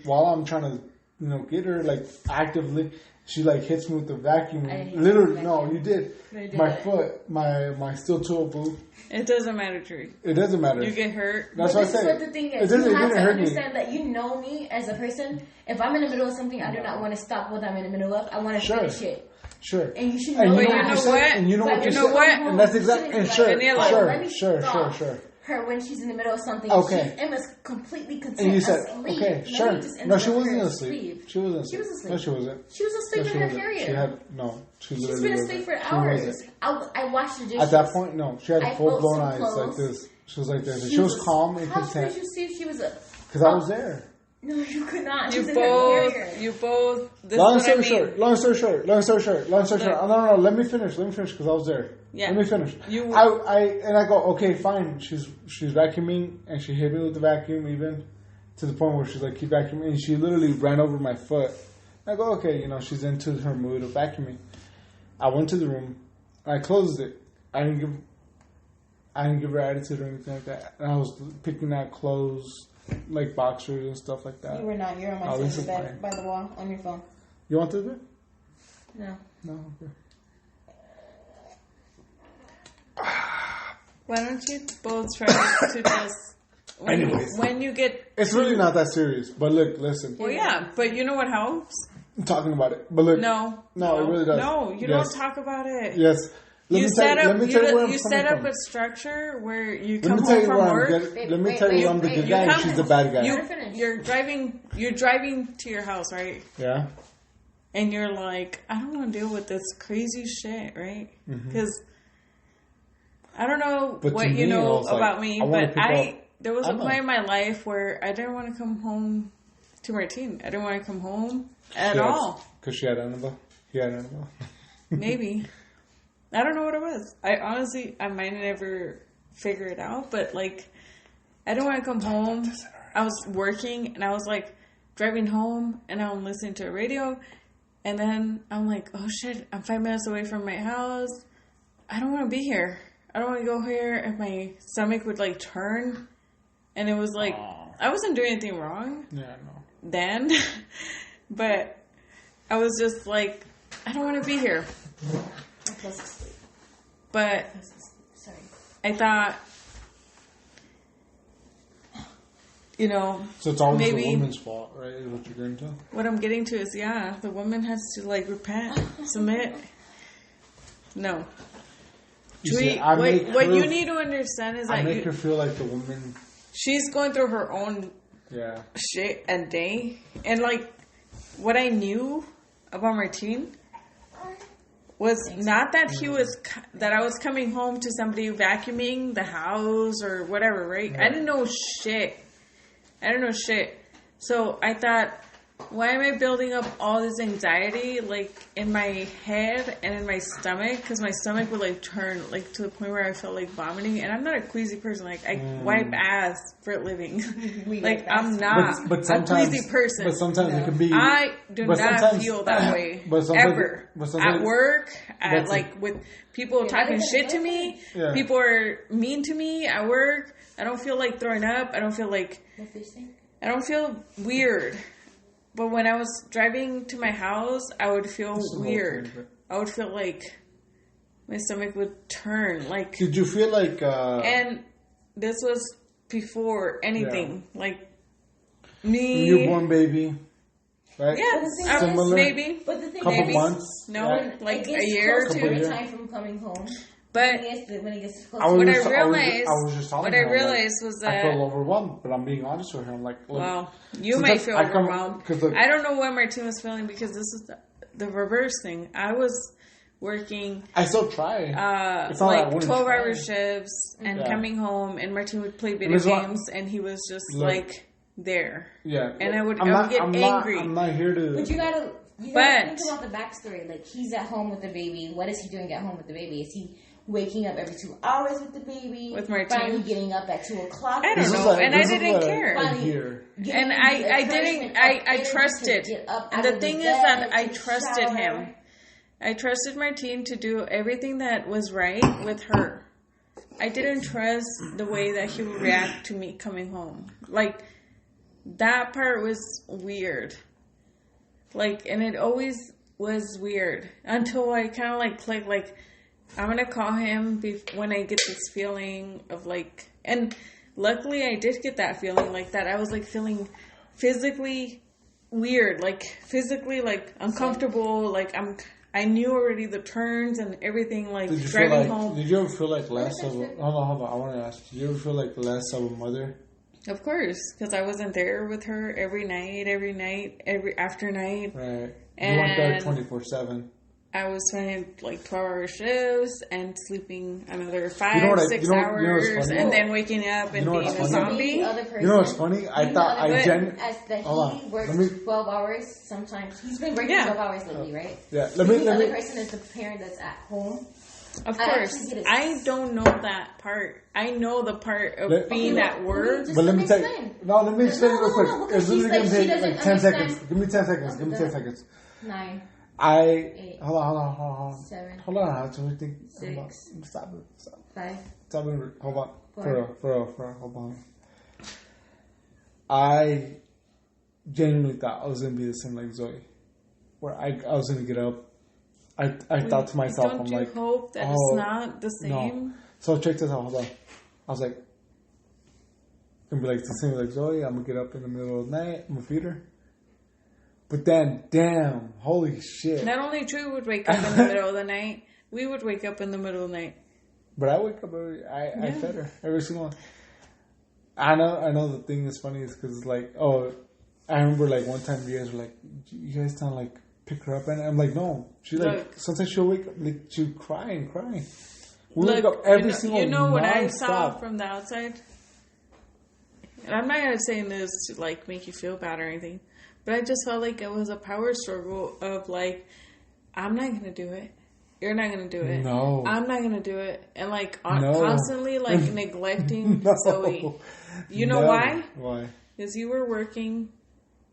while I'm trying to, you know, get her like actively, she like hits me with the vacuum. Literally, no, you did. My foot, my steel toe boo. It doesn't matter, Tree. It doesn't matter. You get hurt. That's what I said. But the thing is, you have to understand that you know me as a person. If I'm in the middle of something, I do not want to stop what I'm in the middle of. I want to finish it. Sure. And you should know know what that. And you know what you said. And that's exactly. And sure. Her when she's in the middle of something. Okay. Emma's completely content. And you said, asleep. okay, sure. No, she wasn't asleep. She wasn't She was asleep. No, she wasn't. She was asleep in her period. She's been asleep for hours. I watched the dishes. At that point, no. She had full blown eyes like this. She was like this. She was calm and content. How could you see if she was a... Because I was there. No, you could not. You both. Long story short. No. Let me finish because I was there. Yeah. Let me finish. I go, okay, fine. She's vacuuming and she hit me with the vacuum even to the point where she's like, keep vacuuming. And she literally ran over my foot. I go, okay, you know, she's into her mood of vacuuming. I went to the room. I closed it. I didn't give her attitude or anything like that. And I was picking out clothes, like boxers and stuff like that. You were not. You're on my side of the bed by the wall on your phone. You want this bed? No. No. Okay. Why don't you both try to just... Anyways. When you get... It's really not that serious. But look, listen. Well, yeah. But you know what helps? I'm talking about it. But look. No, it really does. No, you don't talk about it. Yes. You set up a structure where you come home from work. Let me tell you, I'm the good guy and she's the bad guy. You're driving to your house, right? Yeah. And you're like, I don't want to deal with this crazy shit, right? Because I don't know what you know about me, but there was a point in my life where I didn't want to come home to Martine. I didn't want to come home at all. Because she had Annabelle? He had Annabelle? Maybe. I don't know what it was. I might never figure it out, but like, I didn't want to come home. I was working and I was like driving home and I'm listening to a radio and then I'm like, oh shit, I'm 5 minutes away from my house. I don't want to be here. I don't want to go here. And my stomach would like turn and it was like, I wasn't doing anything wrong. Yeah, I know. Then, but I was just like, I don't want to be here. But I thought, you know, so it's always maybe the woman's fault, right? Is what you're getting to? What I'm getting to is, the woman has to like repent, submit. No. What you need to understand is that I make her feel like the woman. She's going through her own shit and day, and like what I knew about Martine was not that that I was coming home to somebody vacuuming the house or whatever, right? I didn't know shit. So I thought, why am I building up all this anxiety, like, in my head and in my stomach? Because my stomach would, like, turn, like, to the point where I felt like vomiting. And I'm not a queasy person. Like, I wipe ass for a living. Like, I'm not a queasy person. But sometimes it can be... I do not feel that way. Ever. At work, like, with people talking shit to me. Yeah. People are mean to me at work. I don't feel like throwing up. I don't feel like... I don't feel weird. But when I was driving to my house, I would feel weird. I would feel like my stomach would turn. Like, did you feel like... And this was before anything. Yeah. Like, me... Newborn baby. Right? Yeah, similar. Maybe. But the thing couple months. No, like a year or two. Every time from coming home. But when he gets close, what I realized was that I feel overwhelmed. But I'm being honest with her. I'm like, well, you might feel overwhelmed. I don't know what Martine was feeling because this is the reverse thing. I was working. I still try. Like 12-hour shifts and coming home, and Martine would play video games, and he was just like there. Yeah, and I would get angry. I'm not here to. But you gotta think about the backstory. Like, he's at home with the baby. What is he doing at home with the baby? Is he waking up every 2 hours with the baby? With Martine? Finally getting up at 2 o'clock? I don't know. And I didn't care. And I trusted. And the thing is that I trusted him. I trusted Martine to do everything that was right with her. I didn't trust the way that he would react to me coming home. Like, that part was weird. Like, and it always was weird until I kind of like clicked, like, I'm going to call him when I get this feeling of like, and luckily I did get that feeling like that. I was like feeling physically weird, like physically like uncomfortable, like I knew already the turns and everything, like driving home. Did you ever feel like less of a... Hold on. I want to ask. Did you ever feel like less of a mother? Of course, because I wasn't there with her every night, every after night. Right. And you weren't there 24/7. I was spending like 12-hour shifts and sleeping another 5, 6 hours, and then waking up and being a zombie. You know what's funny? I thought he works 12 hours sometimes. He's been working 12 hours lately, right? Yeah. The other person is the parent that's at home. Of course. I don't know that part. I know the part of being at work. But let me tell you. No, let me explain real quick. It's literally going to take like 10 seconds. Give me 10 seconds. 9. Hold on. 7. Hold on. I just think. 6. Stop. 5. Stop it. Hold on. 4. For real. Hold on. I genuinely thought I was going to be the same like Zoe. Where I was going to get up. I thought to myself, I'm like, hope that it's not the same? No. So check this out. Hold on. I was like, I'm gonna be like the same like Zoe. I'm gonna get up in the middle of the night. I'm gonna feed her. But then, damn, holy shit! Not only Drew would wake up in the middle of the night, we would wake up in the middle of the night. But I wake up. I fed her every single one. I know. The thing is funny is because like, I remember like one time you guys were like, you guys sound like. Pick her up, and I'm like, no. She like sometimes she'll wake up, like she'll cry and cry. We wake up every single. You know what I saw from the outside, and I'm not saying this to like make you feel bad or anything, but I just felt like it was a power struggle of like, I'm not gonna do it. You're not gonna do it. No, I'm not gonna do it, and like constantly like neglecting Zoe. You know why? Why? Because you were working,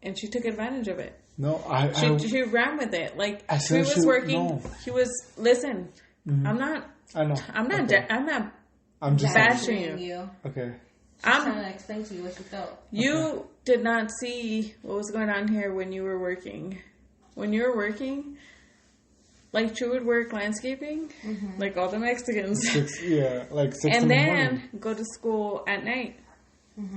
and she took advantage of it. No, she ran with it. Like she was working. No. He was listen. Mm-hmm. I'm not. I know. I'm not. Okay. I'm just bashing you. Okay. I'm trying to explain to you what you felt. You did not see what was going on here when you were working. When you were working, like she would work landscaping, like all the Mexicans. 6 and then go to school at night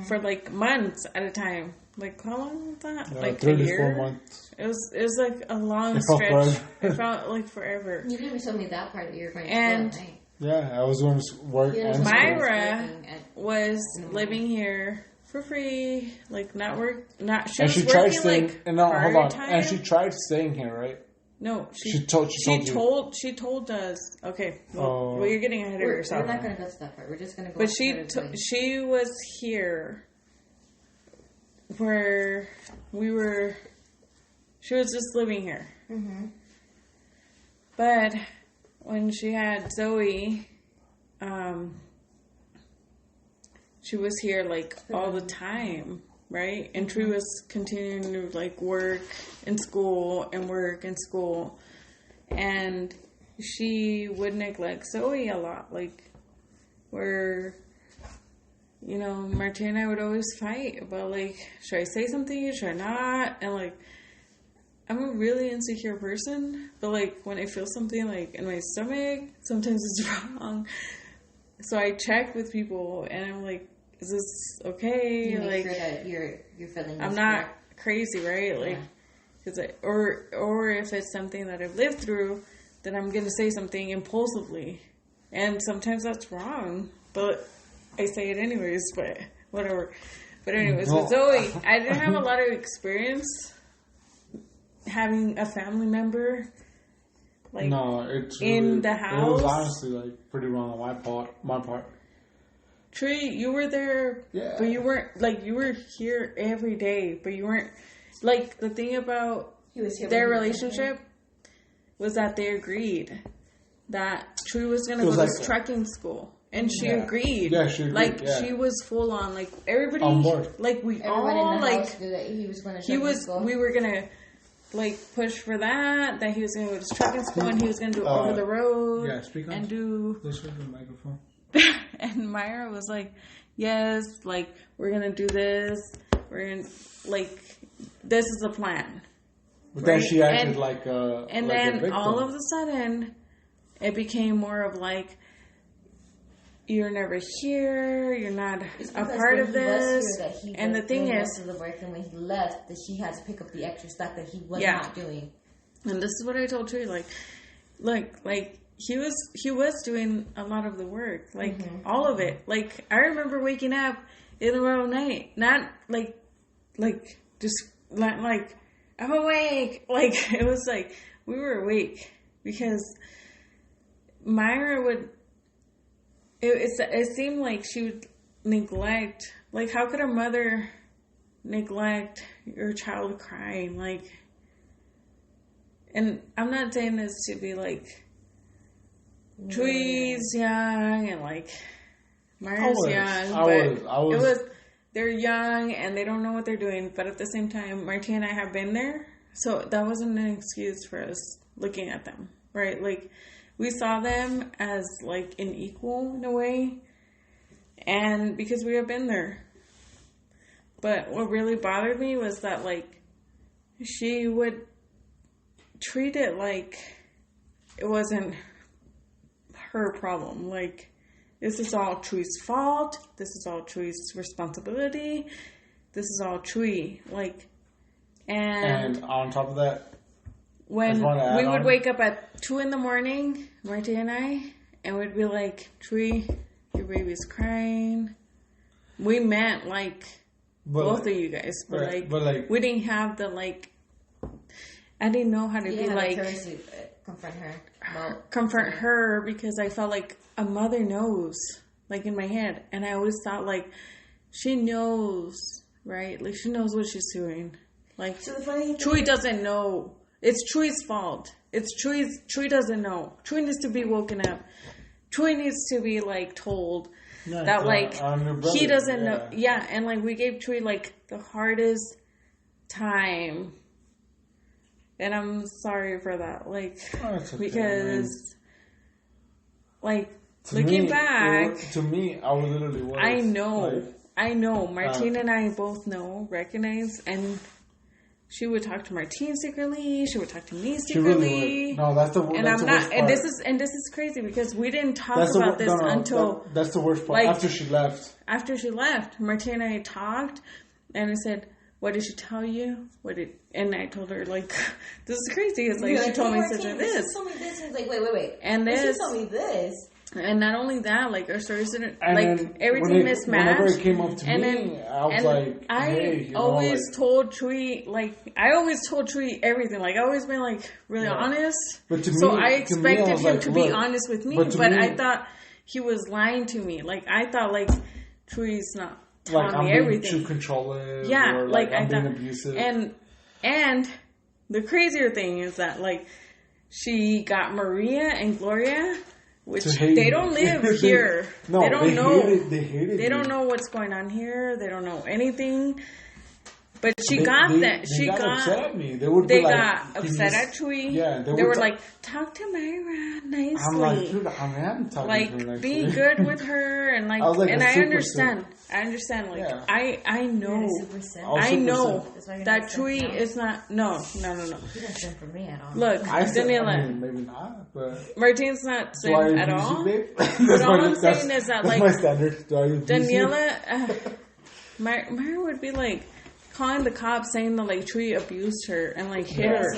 for like months at a time. Like how long was that? Like 3 a to year? 4 months. It was like a long stretch. It felt like forever. You didn't tell me that part that you were going to and school at night. Yeah, I was going to work. And Myra was living here for free, like not work. Not she was working staying, like and hold on. time. And she tried staying here, right? No, she told us. Okay, well, you're getting ahead of yourself. We're not going to go to that part. We're just going to go. But she was here. Where we were, she was just living here. Mm-hmm. But when she had Zoe, she was here like all the time, right? And Tree was continuing to like work in school and work in school, and she would neglect Zoe a lot, like where. You know, Martina and I would always fight about, like, should I say something? Should I not? And, like, I'm a really insecure person. But, like, when I feel something, like, in my stomach, sometimes it's wrong. So I check with people, and I'm like, is this okay? You make like, sure that you're feeling I'm not crazy, right? Like, cause or if it's something that I've lived through, then I'm going to say something impulsively. And sometimes that's wrong. But... I say it anyways, but whatever. But anyways, with Zoe, I didn't have a lot of experience having a family member, like, in the house. It was honestly, like, pretty wrong on my part. Tree, you were there, but you weren't, like, you were here every day, but you weren't, like, the thing about their relationship was that they agreed that Tree was going to go to trucking school. And she agreed. Yeah, she agreed. Like, she was full on. Like, everybody. On board. Like, we Everyone all, in the like. house knew that he was going to we were going to like push for that he was going to go to trucking school and he was going to do over the road speak on and do this with the microphone. and Myra was like, yes, like we're going to do this, we're going to like this is the plan. But then she acted and, like a and like then a victim. all of a sudden it became more of like, you're never here, you're not a part of this. And the thing is, most of the work, and when he left, that she had to pick up the extra stuff that he was Yeah. not doing. and this is what I told Trey, like he was doing a lot of the work, like all of it. Like I remember waking up in the middle of the night, not like just like I'm awake. Like it was like we were awake because Myra would. It seemed like she would neglect. Like, how could a mother neglect your child crying? Like, and I'm not saying this to be like, Tree's young and like, Myra's young. It was, they're young and they don't know what they're doing. But at the same time, Martina and I have been there. So that wasn't an excuse for us looking at them, right? Like, we saw them as like an equal in a way, and because we have been there. But what really bothered me was that like she would treat it like it wasn't her problem. Like, this is all Tree's fault. This is all Tree's responsibility. This is all Tree. Like, and on top of that, when we would wake up at 2 a.m, Marty and I, and we'd be like, Tree, your baby's crying. We meant like both of you guys, but like we didn't have the like. I didn't know how to be like confront her. Comfort her because I felt like a mother knows, like in my head, and I always thought like she knows, right? Like she knows what she's doing. Like Tree doesn't know. It's Tree's fault. Tree doesn't know. Tree needs to be woken up. Tree needs to be like told that like he doesn't know. Yeah, and like we gave Tree like the hardest time, and I'm sorry for that. Like because like looking back, to me, I was literally. I know. Martina and I both recognize and. She would talk to Martine secretly. She would talk to me secretly. She really would. No, that's the and that's I'm the not. Part. And this is crazy because we didn't talk about this until that's the worst part. Like, after she left. After she left, Martine and I talked, and I said, "What did she tell you? What did?" And I told her like, "This is crazy." It's like she told me such a this. She told me this. And like, wait. And this. She told me this. And not only that, like our stories didn't like everything mismatched. Whenever it came up to me, I was like, "Hey, I always told Tree everything. Like I always been like really honest. But so I expected him to be honest with me. But I thought he was lying to me. Like I thought like Tree's not telling me everything. Too controlling. Yeah, or, like I'm I being thought. Abusive. And the crazier thing is that like she got Maria and Gloria. Which they don't live here. No, they don't know. They hate it. They don't know what's going on here. They don't know anything. But she got that. She got upset at me. They got upset at Tree. Yeah, they were like, talk to Myra nicely. I'm like, dude, I am talking like, to her nicely. be good with her and like, and I understand. I understand. Like, I know. I know that Tree is not. No. He doesn't sim for me at all. Look, Daniela. Maybe not, but Martine's not sim at all. But all I'm saying is that like that's my standard. Daniela, Myra would be like. Calling the cops saying that like Tree abused her and like hit her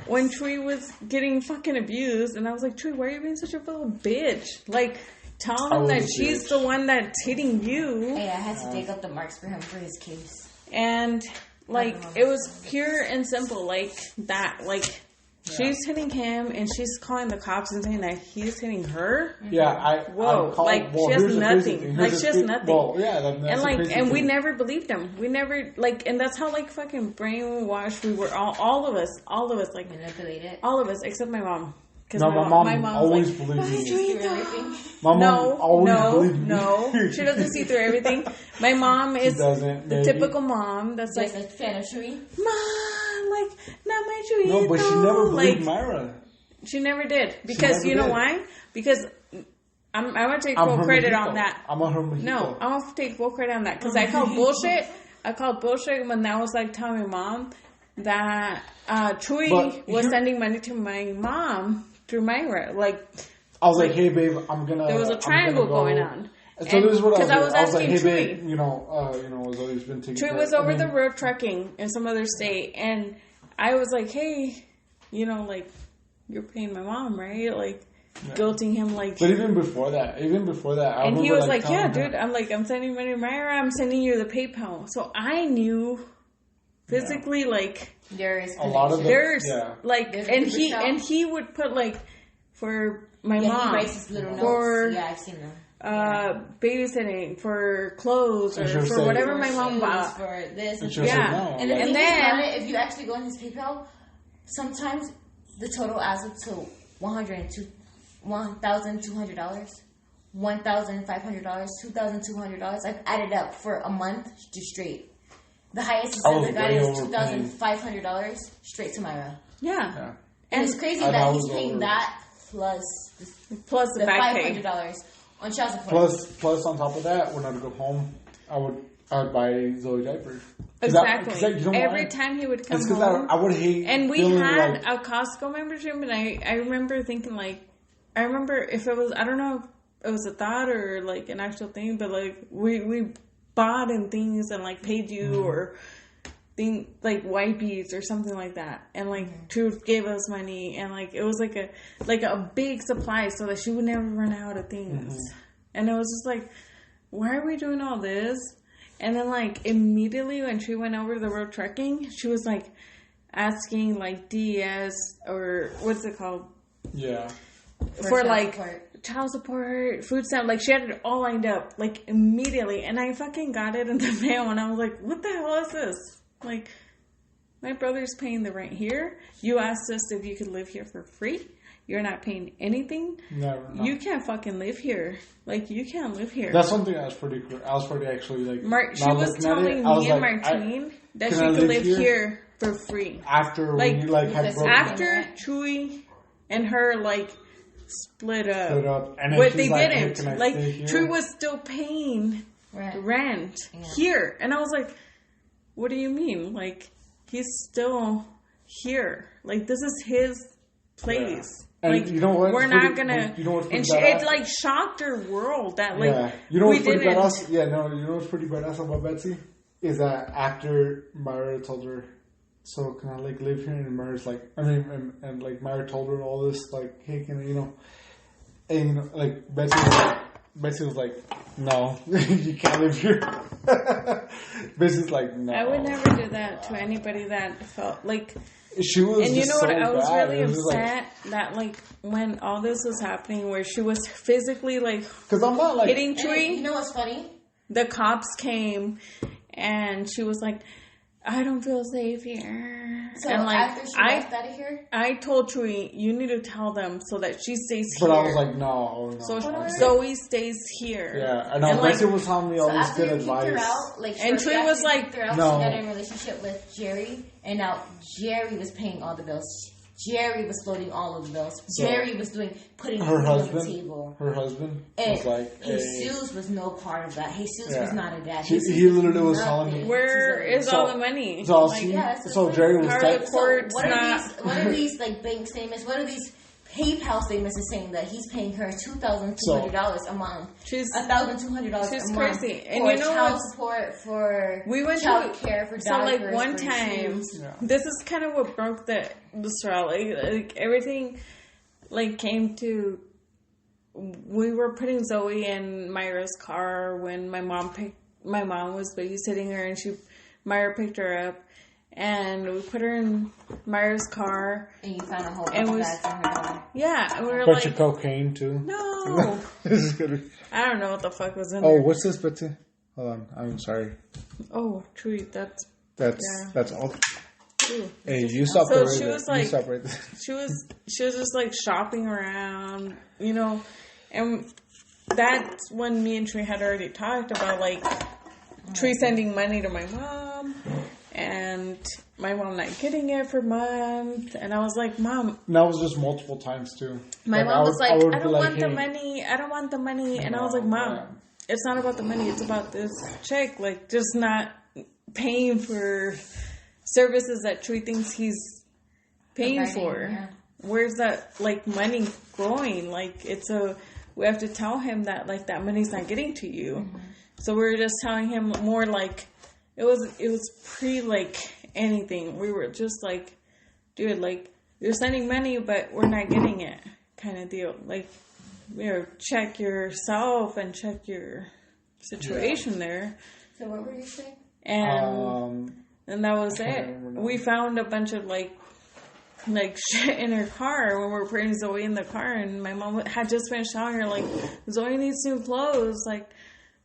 when Tree was getting fucking abused, and I was like, Tree, why are you being such a little bitch? Like, tell him that she's the one that's hitting you. Hey, I had to dig up the marks for him for his case, and like it was pure and simple, like that, like. She's hitting him, and she's calling the cops and saying that he's hitting her. Yeah, she has nothing. Like she has nothing. Well, yeah, and we never believed him. We never like, and that's how like fucking brainwashed we were. All of us, like manipulated. All of us except my mom, Because No, my mom mom's always like, believed me. See through everything. My mom no, always no, believed me. no. She doesn't see through everything. My mom is doesn't, the maybe. typical mom that's Just like, a fan of Chewy. Mom, like, not my Chuyito. No, but she never believed like, Myra. She never did. Because never you know did. why? Because I'm going to take I'm full her credit mojito. on that. I'm a her mojito. No, I'm going to take full credit on that. Because I called bullshit. I called bullshit when I was like telling my mom that Chewy But was here- sending money to my mom through Myra. Like, I was like, hey, babe, I'm gonna. there was a I'm triangle gonna go. going on. So this is what Because I I was. was I was like, hey, asking babe, Chewy. Zoe's been taking. Chewy care- was I over mean, the road trucking in some other state, and I was like, "Hey, like you're paying my mom, right?" Like guilting him, like. But even before that, I And remember, he was like, telling "Yeah, her- dude." I'm like, "I'm sending money to Myra. I'm sending you the PayPal." So I knew physically, like, There is A lot of the- there's Yeah. like, There's and paper he trail. and he would put like for my Yeah, mom he writes his little for notes. Yeah, I've seen them. babysitting, for clothes, or And she'll for say- whatever For my mom shoes, bought. for this and she'll for say Yeah. no. And the like, thing And is then- about it, if you actually go on his PayPal, sometimes the total adds up to $102,200, $1,500, $2,200. I've added up for a month just straight. The highest I is was the guy way is overpaying. $2,500 straight to Myra. Yeah. yeah. And it's crazy And I that was he's paying over- that plus Plus the the back pay. $500 on child support. Plus, on top of that, when I'd go home, I'd buy Zoe diapers. Exactly. You know Every why? time he would come It's because home. I would hate. And we feeling had like, a Costco membership, and I remember thinking, like, I remember if it was, I don't know if it was a thought or, like, an actual thing, but, like, we bought in things and, like, paid you or like wipies or something like that. And, like, Truth gave us money, and, like, it was, like a big supply so that she would never run out of things. And it was just, like, why are we doing all this? And then, like, immediately when she went over the road trekking, she was, like, asking, like, DES or what's it called? yeah. For child like, support. child support, food stamp. Like, she had it all lined up, like, immediately. And I fucking got it in the mail, and I was like, what the hell is this? Like, my brother's paying the rent here. You asked us if you could live here for free. You're not paying anything. Never. No. You can't fucking live here. Like, you can't live here. That's something that was pretty cool. I was pretty actually like. She now was looking at telling it, I was me and like, Martine that can she I could live live here? here for free. after like, when you like had because broken After Chewy and her, like, split up, and then But she's they like, hey, didn't. can I Like, stay here? Chewy was still paying rent here. And I was like, what do you mean? Like, he's still here. Like, this is his place. And Like, you know what? we're It's not pretty- gonna. you know what's and pretty it badass? like shocked her world that like Yeah. You know we what's pretty didn't. badass? Yeah, no, you know what's pretty badass about Betsy? Is that after Myra told her, so can I like live here? And Myra's like, and like Myra told her all this, like, hey, can I, and like Betsy was like, no, you can't live here. Betsy's like, no. I would never do that to anybody that felt like. She was And you just know what? so I was bad. really It was just upset that like when all this was happening, where she was physically like because I'm not like hitting And Chewy. you know what's funny? The cops came, and she was like, "I don't feel safe here." So and like after she left out of here, I told Chewy, "You need to tell them so that she stays but here." I was like, no. so no. Zoe stays here. Yeah, I know. And, like, Betsy was telling me all so this after good you kicked her advice. out, like And shortly Trey after was you like, kicked her out, no. she got in a relationship with Jerry, and now Jerry was paying all the bills. Jerry was floating all of the bills. So, Jerry was putting her food on the husband, table. her husband And was like, hey. Jesus was no part of that. Jesus Yeah. was not a dad. He Jesus literally was nothing telling me- Where to is Zoe. all the money? So, Like, yeah, it's so like- Jerry was How like, the court- So what are not- these? What are these like bank statements? What are these PayPal statements is saying that he's paying her $2,200 a month, She's- $1,200 she's a month crazy. And for you know child what's- support, for We went child to care, for so like diapers, one for time. shoes. Yeah. This is kind of what broke the straw. Like everything, like came to. We were putting Zoe in Myra's car when my mom was babysitting her, and Myra picked her up, and we put her in Myra's car. And you found a whole And bunch of was- bags in her door. Yeah, and we were bunch like, of cocaine too. no, This is good. I don't know what the fuck was in Oh, there. what's this, Betsy? Hold on, I'm sorry. Oh, true. That's That's all. too. Hey, you stop So right she there. was You like- stop right there. She was just like shopping around, and that's when me and Trey had already talked about like Trey sending money to my mom and my mom not getting it for months, and I was like, Mom, And that was just multiple times too. my mom was like, I would be don't want the hey, money, I don't want the money, and I was like, No, Mom, yeah. it's not about the money, it's about this check, like just not paying for services that Trey thinks he's paying Providing, for. yeah. Where's that like money going? Like we have to tell him that like that money's not getting to you. Mm-hmm. So we were just telling him more like it was pre like anything. We were just like, dude, like you're sending money but we're not getting it kind of deal. Like, check yourself and check your situation there. So what were you saying? And that was can't it. remember now. We found a bunch of like shit in her car when we were putting Zoe in the car, and my mom had just finished telling her like Zoe needs new clothes, like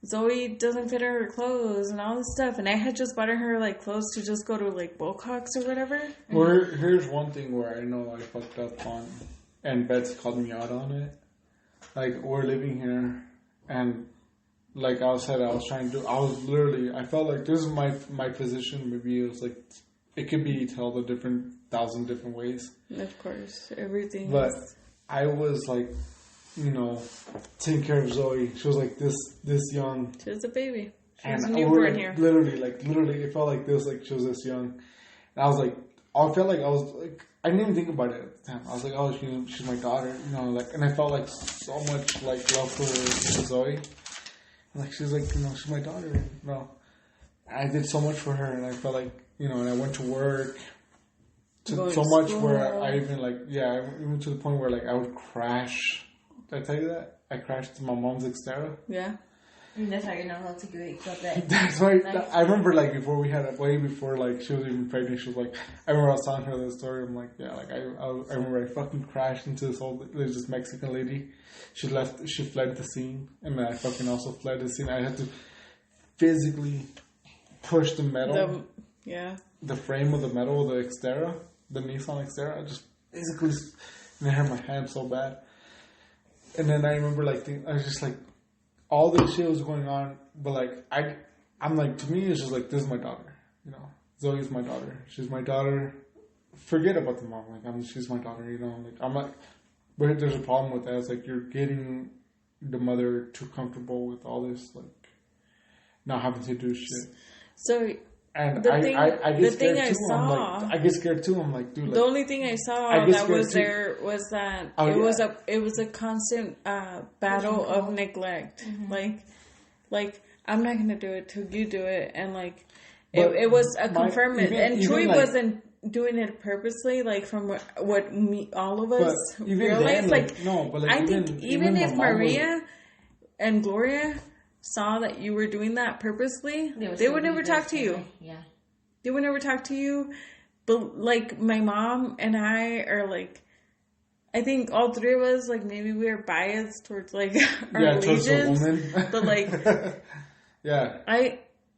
Zoe doesn't fit her clothes and all this stuff, and I had just bought her like clothes to just go to like Wilcox or whatever. Well, here's one thing where I know I fucked up on, and Betsy called me out on it. Like, we're living here, and like I said, I was literally, I felt like this is my position. Maybe it was like, it could be told a different 1,000 different ways. Of course, everything. But is- I was like, taking care of Zoe. She was like this young. she was a baby. She And was a we're newborn like, here. literally, it felt like this, like she was this young. And I was like, I felt like I was like, I didn't even think about it at the time. I was like, oh, she's my daughter, and I felt like so much like love for Zoe. And like she's like, she's my daughter. I did so much for her, and I felt like, and I went to work. Going So to much school. where I even even to the point where like I would crash. Did I tell you that? I crashed to my mom's Xterra. Yeah. And that's how you know how to get that. That's why Nice. I remember like before we had way before like she was even pregnant. She was like, I remember I was telling her the story. I'm like, yeah, like I remember I fucking crashed into there's this Mexican lady. She fled the scene, and then I fucking also fled the scene. I had to physically push the metal, the frame of the metal of the Xterra, the Nissan Xterra. I just physically, and I hurt my hand so bad. And then I remember like I was just like, all this shit was going on, but like I'm like, to me it's just like, this is my daughter, Zoe's my daughter. She's my daughter. Forget about the mom. Like she's my daughter. Like I'm like, but there's a problem with that. It's like you're getting the mother too comfortable with all this, like not having to do shit. So And The I thing- get the scared thing I too. saw- I get scared too. I'm like, dude. Like, the only thing I saw I get that was scared too. there was that Oh, yeah. it was a constant battle of neglect. Like I'm not gonna do it till you do it, and like But it was a my- confirmation. even- And even, Troy like- wasn't doing it purposely. Like from what all of us But even realized. then, no, but like I think even my if mom was- Maria and Gloria saw that you were doing that purposely, they would never talk to you. Yeah. They would never talk to you. But like my mom and I are like, I think all three of us, like maybe we are biased towards like our towards the allegiance. woman. But like yeah.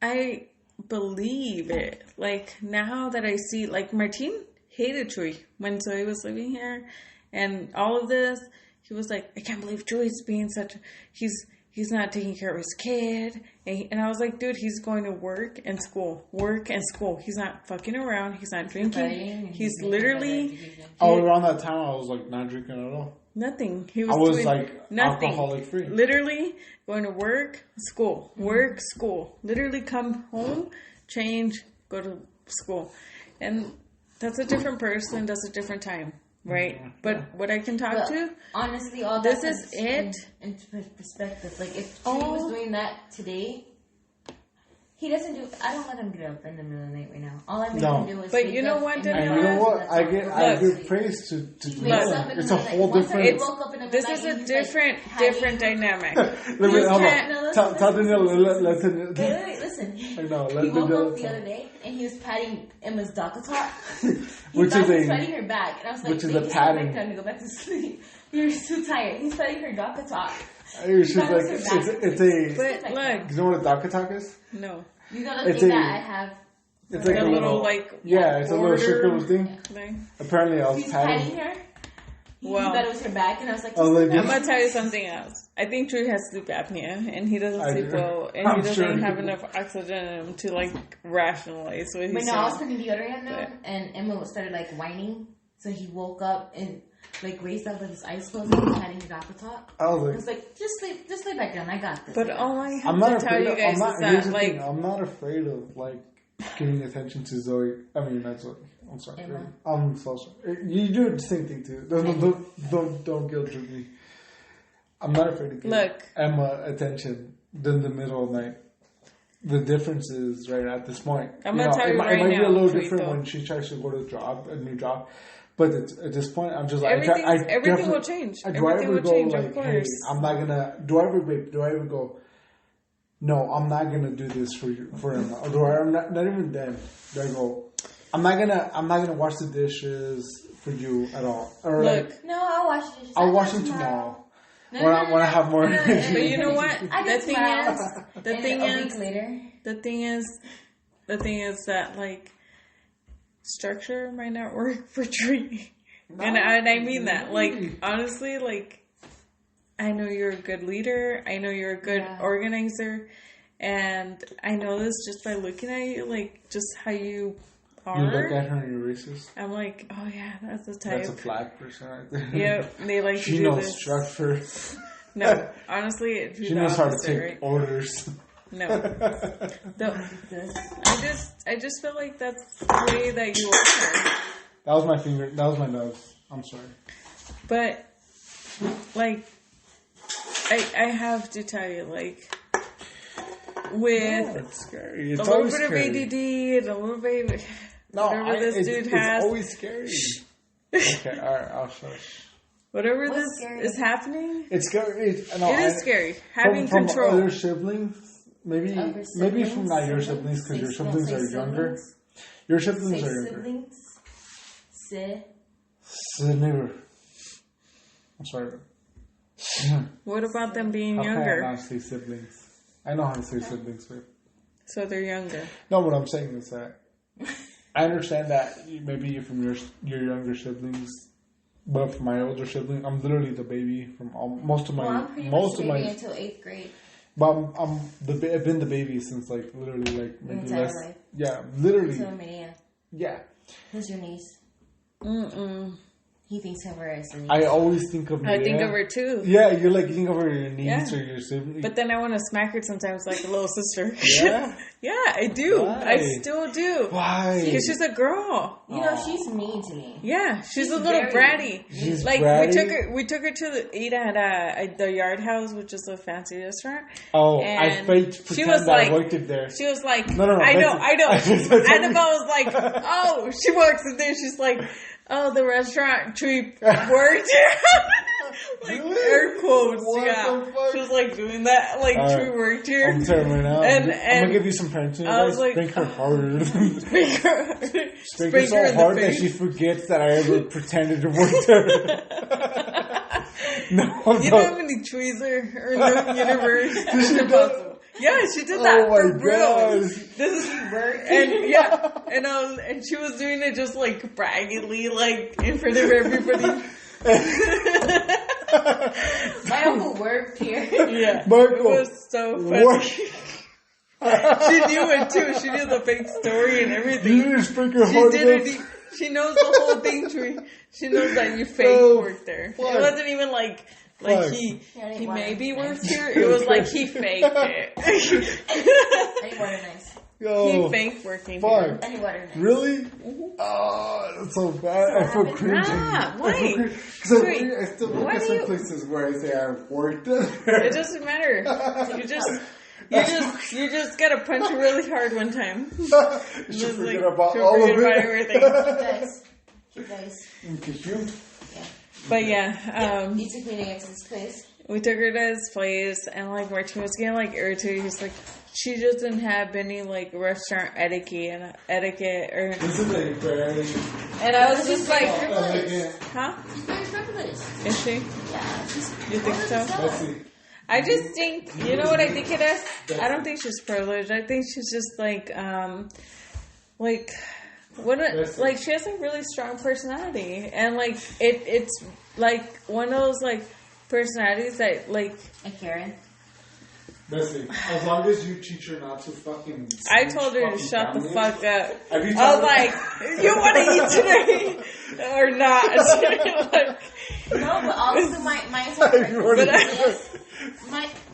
I believe it. Like now that I see, like Martin hated Troy when Zoe was living here, and all of this, he was like, I can't believe Troy's being such. He's not taking care of his kid, and I was like, dude, he's going to work and school. He's not fucking around. He's not drinking. He's literally Around that time, I was like not drinking at all. nothing. He I was was doing like nothing. alcoholic free. Literally going to work, school, work, school. Literally come home, change, go to school. And that's a different person, that's a different time, right? But what I can talk But to, honestly, all This that is puts it. in perspective. Like if Trey was doing that today, he doesn't do. I don't let him get up in the middle of the night right now. All I make No. him do is. But wake you know up what, and Danielle? And you know what? that's I all. give Look, praise to he wakes up in it's the a middle of the whole night. One time different. he woke up in the this middle is of a the night and he was, different like, hiding. different dynamic. Let me hold can't- on. No, Tell Danielle. Let Wait, listen. I know. He Let woke Danielle up the other day and he was patting Emma's DACA top. He Which thought is he was a- patting her back, and I was like, which is "Babe, a it's padding. not time to go back to sleep. You're too tired." He's patting her DACA top. She's That like, was her back. it's a. But look, You know what a DACA talk is? no. You know the It's thing a- that I have It's like a little like yeah, it's a little border circle thing. thing. Apparently, I was He's patting patting. her. He Well, thought it was her back, and I was like, I was like, I'm gonna tell you something else. I think Drew has sleep apnea, and he doesn't I sleep do. well, and I'm he doesn't sure he have do. enough oxygen in him to like rationalize what he's but no, I was saying. putting deodorant on, and Emma started like whining. So he woke up and like raised up with his eyes closed and patting his apple top. I I was was like, like, just lay back down. I got this. But all I have I'm not to tell afraid. you Of, guys I'm not. is Here's that the like thing. I'm not afraid of like giving attention to Zoe. I mean, not Zoe. I'm sorry. Emma. I'm so sorry. You do the same thing too. Don't guilt trip me. I'm not afraid to give Look. Emma attention in the middle of the night. The difference is right at this point. I'm gonna tell you it right might be now, a little Tweet, different though. when she tries to go to a new job. But at this point, I'm just like Everything- I everything definitely- will change. Do I Everything ever will go change, of like, course. hey, I'm not gonna. Do I ever go? No, I'm not gonna do this for you, for Emma. Or do I? Not even then. Do I go? I'm not gonna wash the dishes for you at all. Or Look. like, No, I'll wash the dishes. I'll wash them tomorrow when I have more No, energy. But you know what? I The do thing tomorrow. is, the And thing a week is, later. the thing is that like structure might not work for Tree, and I mean that. Like honestly, like I know you're a good leader. I know you're a good organizer, and I know this just by looking at you, like just how you are. You look at her and you're racist. I'm like, oh yeah, that's the type. That's a black person right there. Yep, they like She to do knows this. structure. No, honestly, it'd be She the knows how to opposite, take right? orders. No. I just feel like that's the way that you are. That was my finger. That was my nose. I'm sorry. But like I have to tell you, like with It's scary. It's a little always bit scary. of ADD and a little bit of whatever this dude it's has, always scary. Okay, alright, I'll shush. whatever What's this scary? is happening, It's scary. it is scary. Having from control. other siblings, maybe Other maybe from siblings? not your siblings because your Siblings? siblings Don't are say younger. siblings. Your siblings Say are younger. siblings. Say. Neighbor. I'm sorry. What about them being How can I younger? not say siblings? I know how to say siblings, babe. So they're younger. No, what I'm saying is that I understand that maybe you're from your younger siblings, but for my older sibling, I'm literally the baby from most of my Well, I'm pretty most much of baby my. until 8th grade. But I've been the baby since like literally like maybe entire less. life. Yeah, literally. So Maria, Yeah, who's your niece? Mm-mm. He thinks of her as a niece. I always think of. I think Maria. of her too. Yeah, you're like you think of her your niece Yeah. or your sibling. But then I want to smack her sometimes like a little sister. Yeah? Yeah, I do. Why? I still do. Why? Because she's a girl. You know, she's mean to me. Yeah, she's a She's little very- bratty. She's Like bratty? we took her to eat at the Yard House, which is a fancy restaurant. Oh, I and faked she pretend was that I like- worked it there. She was like, No, I know. that's it. Annabelle was like, oh, she works in there. She's like, oh, the restaurant Tree worked here. Like Really? air quotes, What yeah. the fuck? She was like doing that, like All right. Tree worked here. I'm telling you right now. And- I'm gonna give you some parenting I was advice. like- Spank her harder. Spank her, Spank her spank her so in the hard that face. she forgets that I ever pretended to work there. No, You know how many trees are in the universe? It's impossible. Yeah, she did that Oh my for real. God. This is and yeah, and she was doing it just like braggingly, like in front of everybody. My uncle worked here. Yeah, Michael, it was so funny. what? She knew it too. She knew the fake story and everything. You didn't spank her She hard did enough. it. She knows the whole thing, Tree. She knows that you fake Oh, worked there. fuck. It wasn't even like Fuck. he Yeah, he water. maybe worked here. It was like he faked it. I need water nice. Yo, He faked working fuck. here. I need water nice. Really? Oh, that's so bad. I feel cringy. Ah, why? Because Wait, I still work why at do some you- places where I say I worked there. It doesn't matter. You just gotta punch it really hard one time. You Just should forget like, about she'll all of forget about it. everything. Guys, you guys, Because you. yeah. But yeah, You took me to X's place. we took her to his place, and like Martin was getting like irritated. He's like, she doesn't have any like restaurant etiquette or. This is a very. And I was just like, Privileged. huh? She's very privileged. Is she? Yeah, she's You think so? Let's see. I just think, you know what I think it is? I don't think she's privileged. I think she's just like, like like she has a really strong personality, and like it's like one of those like personalities that like And Karen. Listen, as long as you teach her not to fucking. I told her to shut the fuck up. Have you I told was her? like, you want to eat today or not? Like, No, but also my entire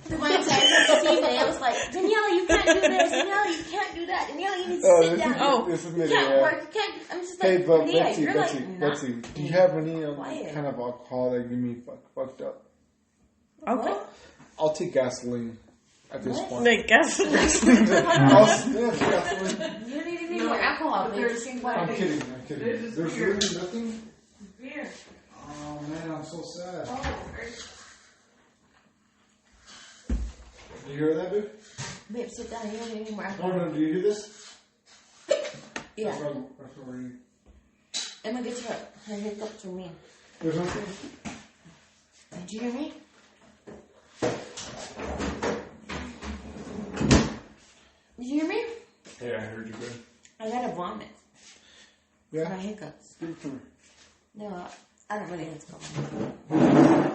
But my entire team today, I was like, Daniela, you can't do this. Daniela, you can't do that. Daniela, you need to sit down. This is You me. can't work. You can't. I'm just like, Hey, but Leah, Betsy, you're Betsy, like, Betsy, not do you have any quiet. kind of alcohol that give me fucked up? okay. I'll take gasoline at this point. Like, guess I'll sniff gasoline. You don't need any more alcohol, babe. Just drink water. I'm kidding. There's really nothing. beer. Oh man, I'm so sad. You hear that, babe? Babe, sit down. You don't need any more Oh alcohol. no, do you hear this? Yeah. That's what we're eating. I'm gonna get you a hiccup from me. There's nothing. Did you hear me? Did you hear me? Yeah, I heard you good. I gotta vomit. My Yeah? hiccups. Give it to me. No, I don't really have to go.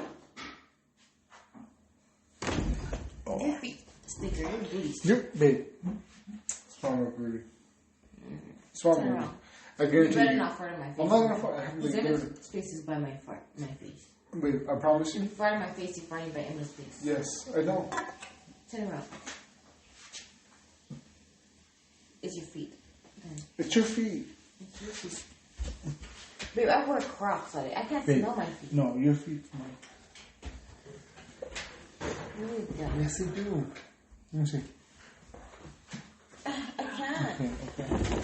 Your feet sticker, your booty sticker. You, babe. Strong up, really. Strong Turn up. around. I You guarantee better you. not fart on my face. I'm not gonna fart. I have Because like Emma's good. face is by my face. Wait, I promise If you. you fart on my face, you're farting by Emma's face. Yes, I know. Turn around. It's your feet. It's your feet. It's your feet. Babe, I wear Crocs on it. I can't Babe. smell my feet. No, your feet. No. Really dumb. Yes, they do. Let me see. I can't. Okay.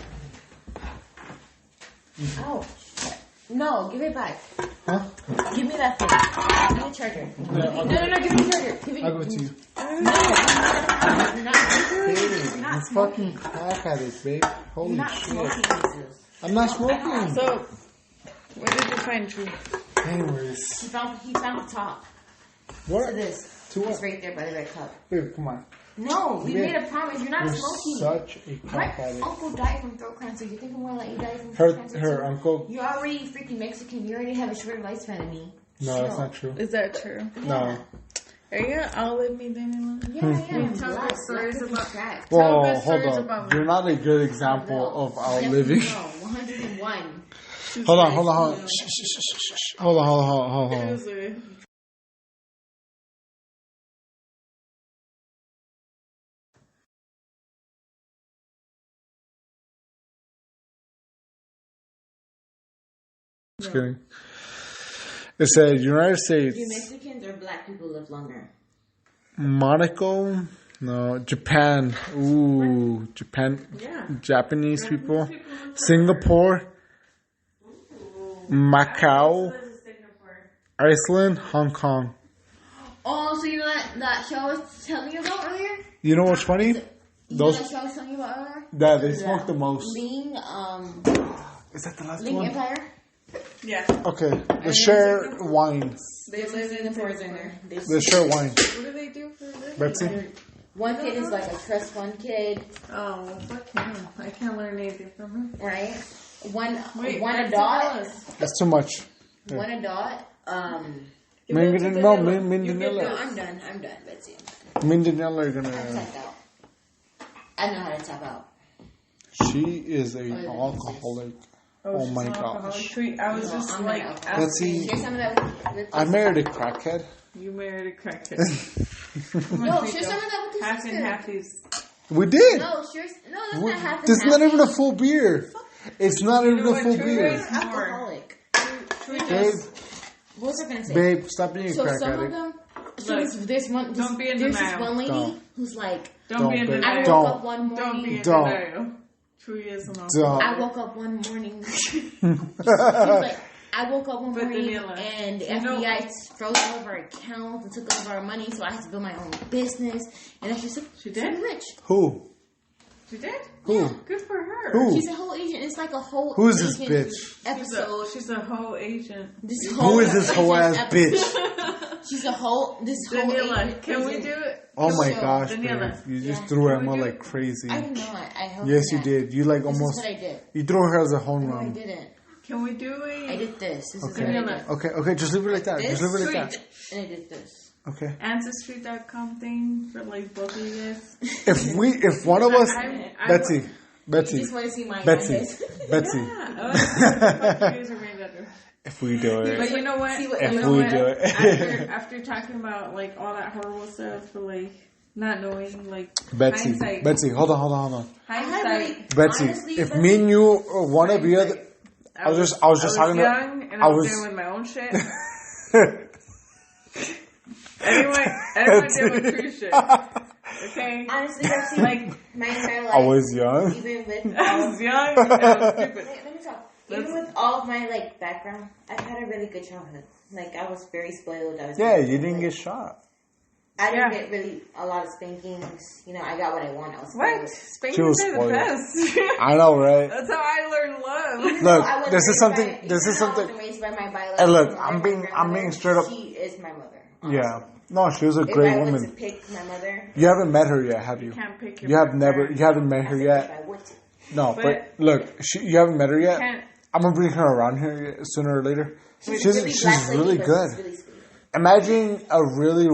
Ouch. No, give it back. Huh? Give me that thing. Give me the charger. No, give me the charger. Give it. I'll give it to you. No. You're not Babe, not you smoking. fucking crack at it, babe. Holy You're not shit. smoking, Jesus. I'm not smoking. So, what did you find, Drew? Anyways. He found the top. What? To this. To what? It's right there by the red cup. Babe, come on. No, we Babe, made a promise. You're not You're smoking. such a My crack at it. uncle died from throat cancer. You think I'm gonna let you die from throat cancer? Her too? uncle. You're already freaking Mexican. You already have a shorter lifespan than me. No, that's not true. Is that true? No. Are you gonna outlive me, Daniela? Yeah. Tell Black, us stories black about- crack. Well, good hold stories on. about me. You're not a good example of outliving. No, 101. Hold on. Shh, shh, shh, shh, shh. Hold on. Loser. Just kidding. It said United States, Do Mexicans or black people live longer? Monaco, no, Japan, ooh, Japan, Yeah. Japanese people, Singapore, Macau, Iceland, Hong Kong. Oh, so you know that show I was telling you about earlier? You know what's funny? You know Those that show I was telling you about earlier? that they smoke the most. Ling, Is that the last Ling one? Empire? Yeah. Okay, the share wine. They live in Singapore's in there. The share wine. What do they do for a living? Betsy. One kid is like a trust fund kid, Oh, fuck him. I can't learn anything from him. right? One Wait, one Betsy, adult. tell us. That's too much. Yeah. One adult. No, No, Mindanella. I'm done, Betsy. Mindanella are I'm gonna. tapped out. I know how to tap out. She is a alcoholic. Oh she's my an gosh. alcoholic. I was just I'm like, not asking. Betsy, Here's some of that. With I married a crackhead. You married a crackhead. No, share some of that with your Half sister. and halfies. We did. No, sure. No, that's not half and That's half. not even a full beer. It's not even know a what full True beer. is? Alcoholic. Babe, What was I gonna say? babe, stop being a So crack some of addict. them. Look, There's one. don't be in there's denial. this one lady Don't. who's like, Don't be in Don't, babe. I denial. woke up one Don't be morning. in Don't. denial. True is an Don't. I woke up one morning. She was like, I woke up one But morning Daniela, and the you know- FBI froze all of our accounts and took all of our money, so I had to build my own business. And then she's like, She did? rich. Who? She did? Who? Good for her. Who? She's a whole agent. It's like a whole Who is this agent bitch? episode. She's a whole agent. This Who is this whole ass agent bitch? She's a whole. This whole. Daniela, can we do it? Oh my So, gosh, Daniela. babe. You just Yeah. threw Can we Emma do- like crazy. I did not. I hope Yes, you not. did. You like This is almost. what I did. You threw her as a home No, I run. didn't. Can we do I it? did this. This is Okay. what I did. Okay, just leave it like that. Just leave it like that. And I did this. Okay. Ancestry.com thing for like both of you guys. If one of us, I- Betsy, You Betsy, just want to see my Betsy, eyes. Betsy, Yeah. Oh, fuck you guys are made better. if we do But it, you know what? See what- if you know we what? do it, After talking about like all that horrible stuff for like not knowing like Betsy, hindsight. Betsy, hold on. Hindsight. Betsy, Honestly, if Betsy- me and you or one of the other, I was just talking to- young and I I was was- dealing with my own shit. Everyone dealing with true shit. Okay. Honestly, I've seen Like my entire life. I was young. Even with I all, was young and I was stupid. Wait, let me talk. Even with all of my like background, I've had a really good childhood. Like I was very spoiled. I was Yeah, very you didn't like, get shot. I didn't Yeah. get really a lot of spankings. You know, I got what I want. I was What? spoiled. She was Spankings are the spoiled. best. I know, right? That's how I learned love. Look, I wasn't this is raised something. by- This is even though I something. wasn't raised by my biological And look, mother, I'm my being grandmother, straight up. She is my mother. Yeah. No, she was a If great I was woman. to pick my mother, You haven't met her yet, have you? Can't pick your You have partner. never. You haven't met her if yet. I would to. No, But- but look, you haven't met her yet. Can't. I'm gonna bring her around here sooner or later. She's really black she's lady, really but good. she's really sweet. Imagine a really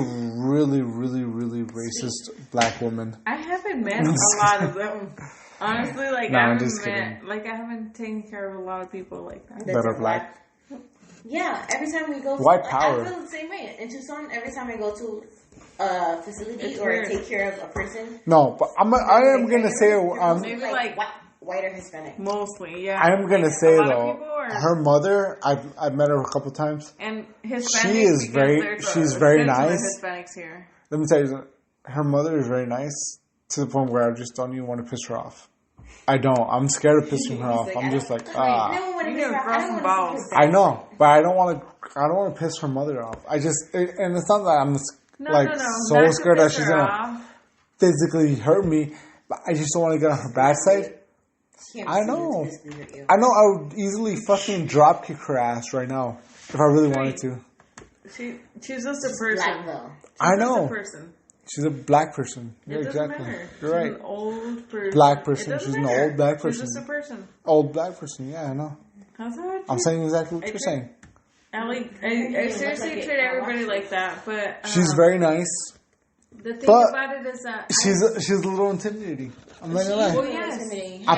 racist black woman. I haven't met a lot of them. Honestly, like No, I I'm haven't just met, kidding. like I haven't taken care of a lot of people like that. That are black. Yeah, every time we go, White like, power. I feel the same way. In Tucson, every time I go to a facility It's or weird. take care of a person, No, but I am gonna say Maybe like- white or Hispanic. Mostly, yeah. I am gonna Like, say a lot of though, people are- her mother. I've met her a couple times. and Hispanics. She is because very- there's she's a very sentiment of nice. Hispanics here. Let me tell you, something. Her mother is very nice to the point where I just don't even want to piss her off. I don't. I'm scared of pissing her off. I'm just like, I don't want You to need to grow some balls. I know, but I don't want to. I don't want to piss her mother off. I just, and it's not that I'm like so not to scared that piss she's her gonna off. physically hurt me. But I just don't want to get on her bad side. I know. I know. I would easily fucking drop kick her ass right now if I really wanted to. She's just a person. Black though. I Just a know. person. She's a black person. It Yeah, doesn't exactly. matter. You're She's right. an old person. Black person. It doesn't She's an matter. old black She's person. just a person. Old black person. Yeah, I know. How's that? I'm saying exactly what I you're think- saying. I seriously treat everybody like that, but She's very nice. the thing but about it is that She's a little intimidating. I'm not gonna well, lie. yes.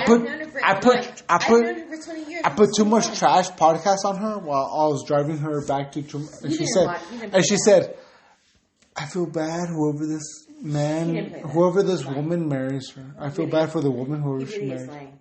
I put too much trash podcast on her while I was driving her back to and she didn't said, watch- you didn't and she play said, I feel bad whoever this man, didn't play that. whoever this woman marries her. I feel bad for the woman whoever He she really is marries. lying.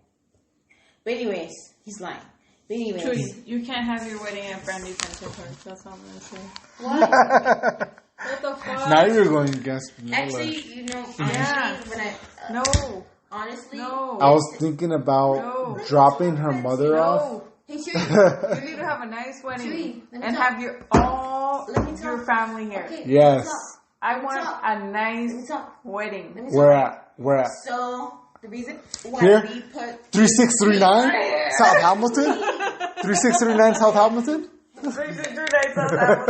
But anyways, he's lying. But anyways, Trudy, you can't have your wedding at Brandy Center Park. That's all I'm gonna say. What the fuck? Now you're going against me. actually, you know, Yeah. honestly, when I No, honestly, no. I was thinking about No. dropping her mother off. No. Hey, Sherry, You need to have a nice wedding Trudy, let me and talk. have all Let me your talk. family here. okay, Yes. let me talk. I want talk. a Let me nice talk. wedding. Let me Where talk. at? Where at? So the reason why Here? we put 3639 South Hamilton? 3639 South Hamilton?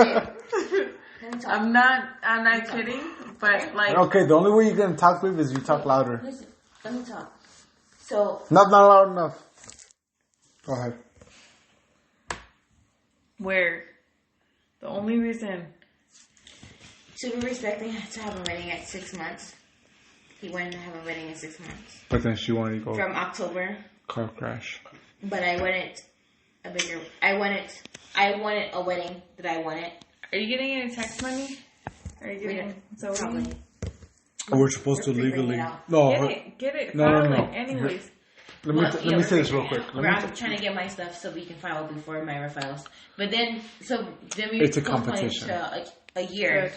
let me talk. I'm not kidding, but like, Okay, the only way you're gonna talk with is you talk louder. Listen, let me talk. So Not loud enough. Go ahead. where the only reason to be respecting to have a wedding at 6 months. He wanted to have a wedding in 6 months But then she wanted to go from October, car crash. but I wanted a bigger. I wanted a wedding that I wanted. are you getting any tax money? Are you getting Zoe? Probably. We're supposed to We're figuring legally. it out. No, Get it, No, file no. it. Anyways, let me Well, let yeah, me we're say this figuring real it quick. out. Let me I'm trying to get my stuff so we can file before Myra files. But then we It's a postponed it competition. to a year. Good.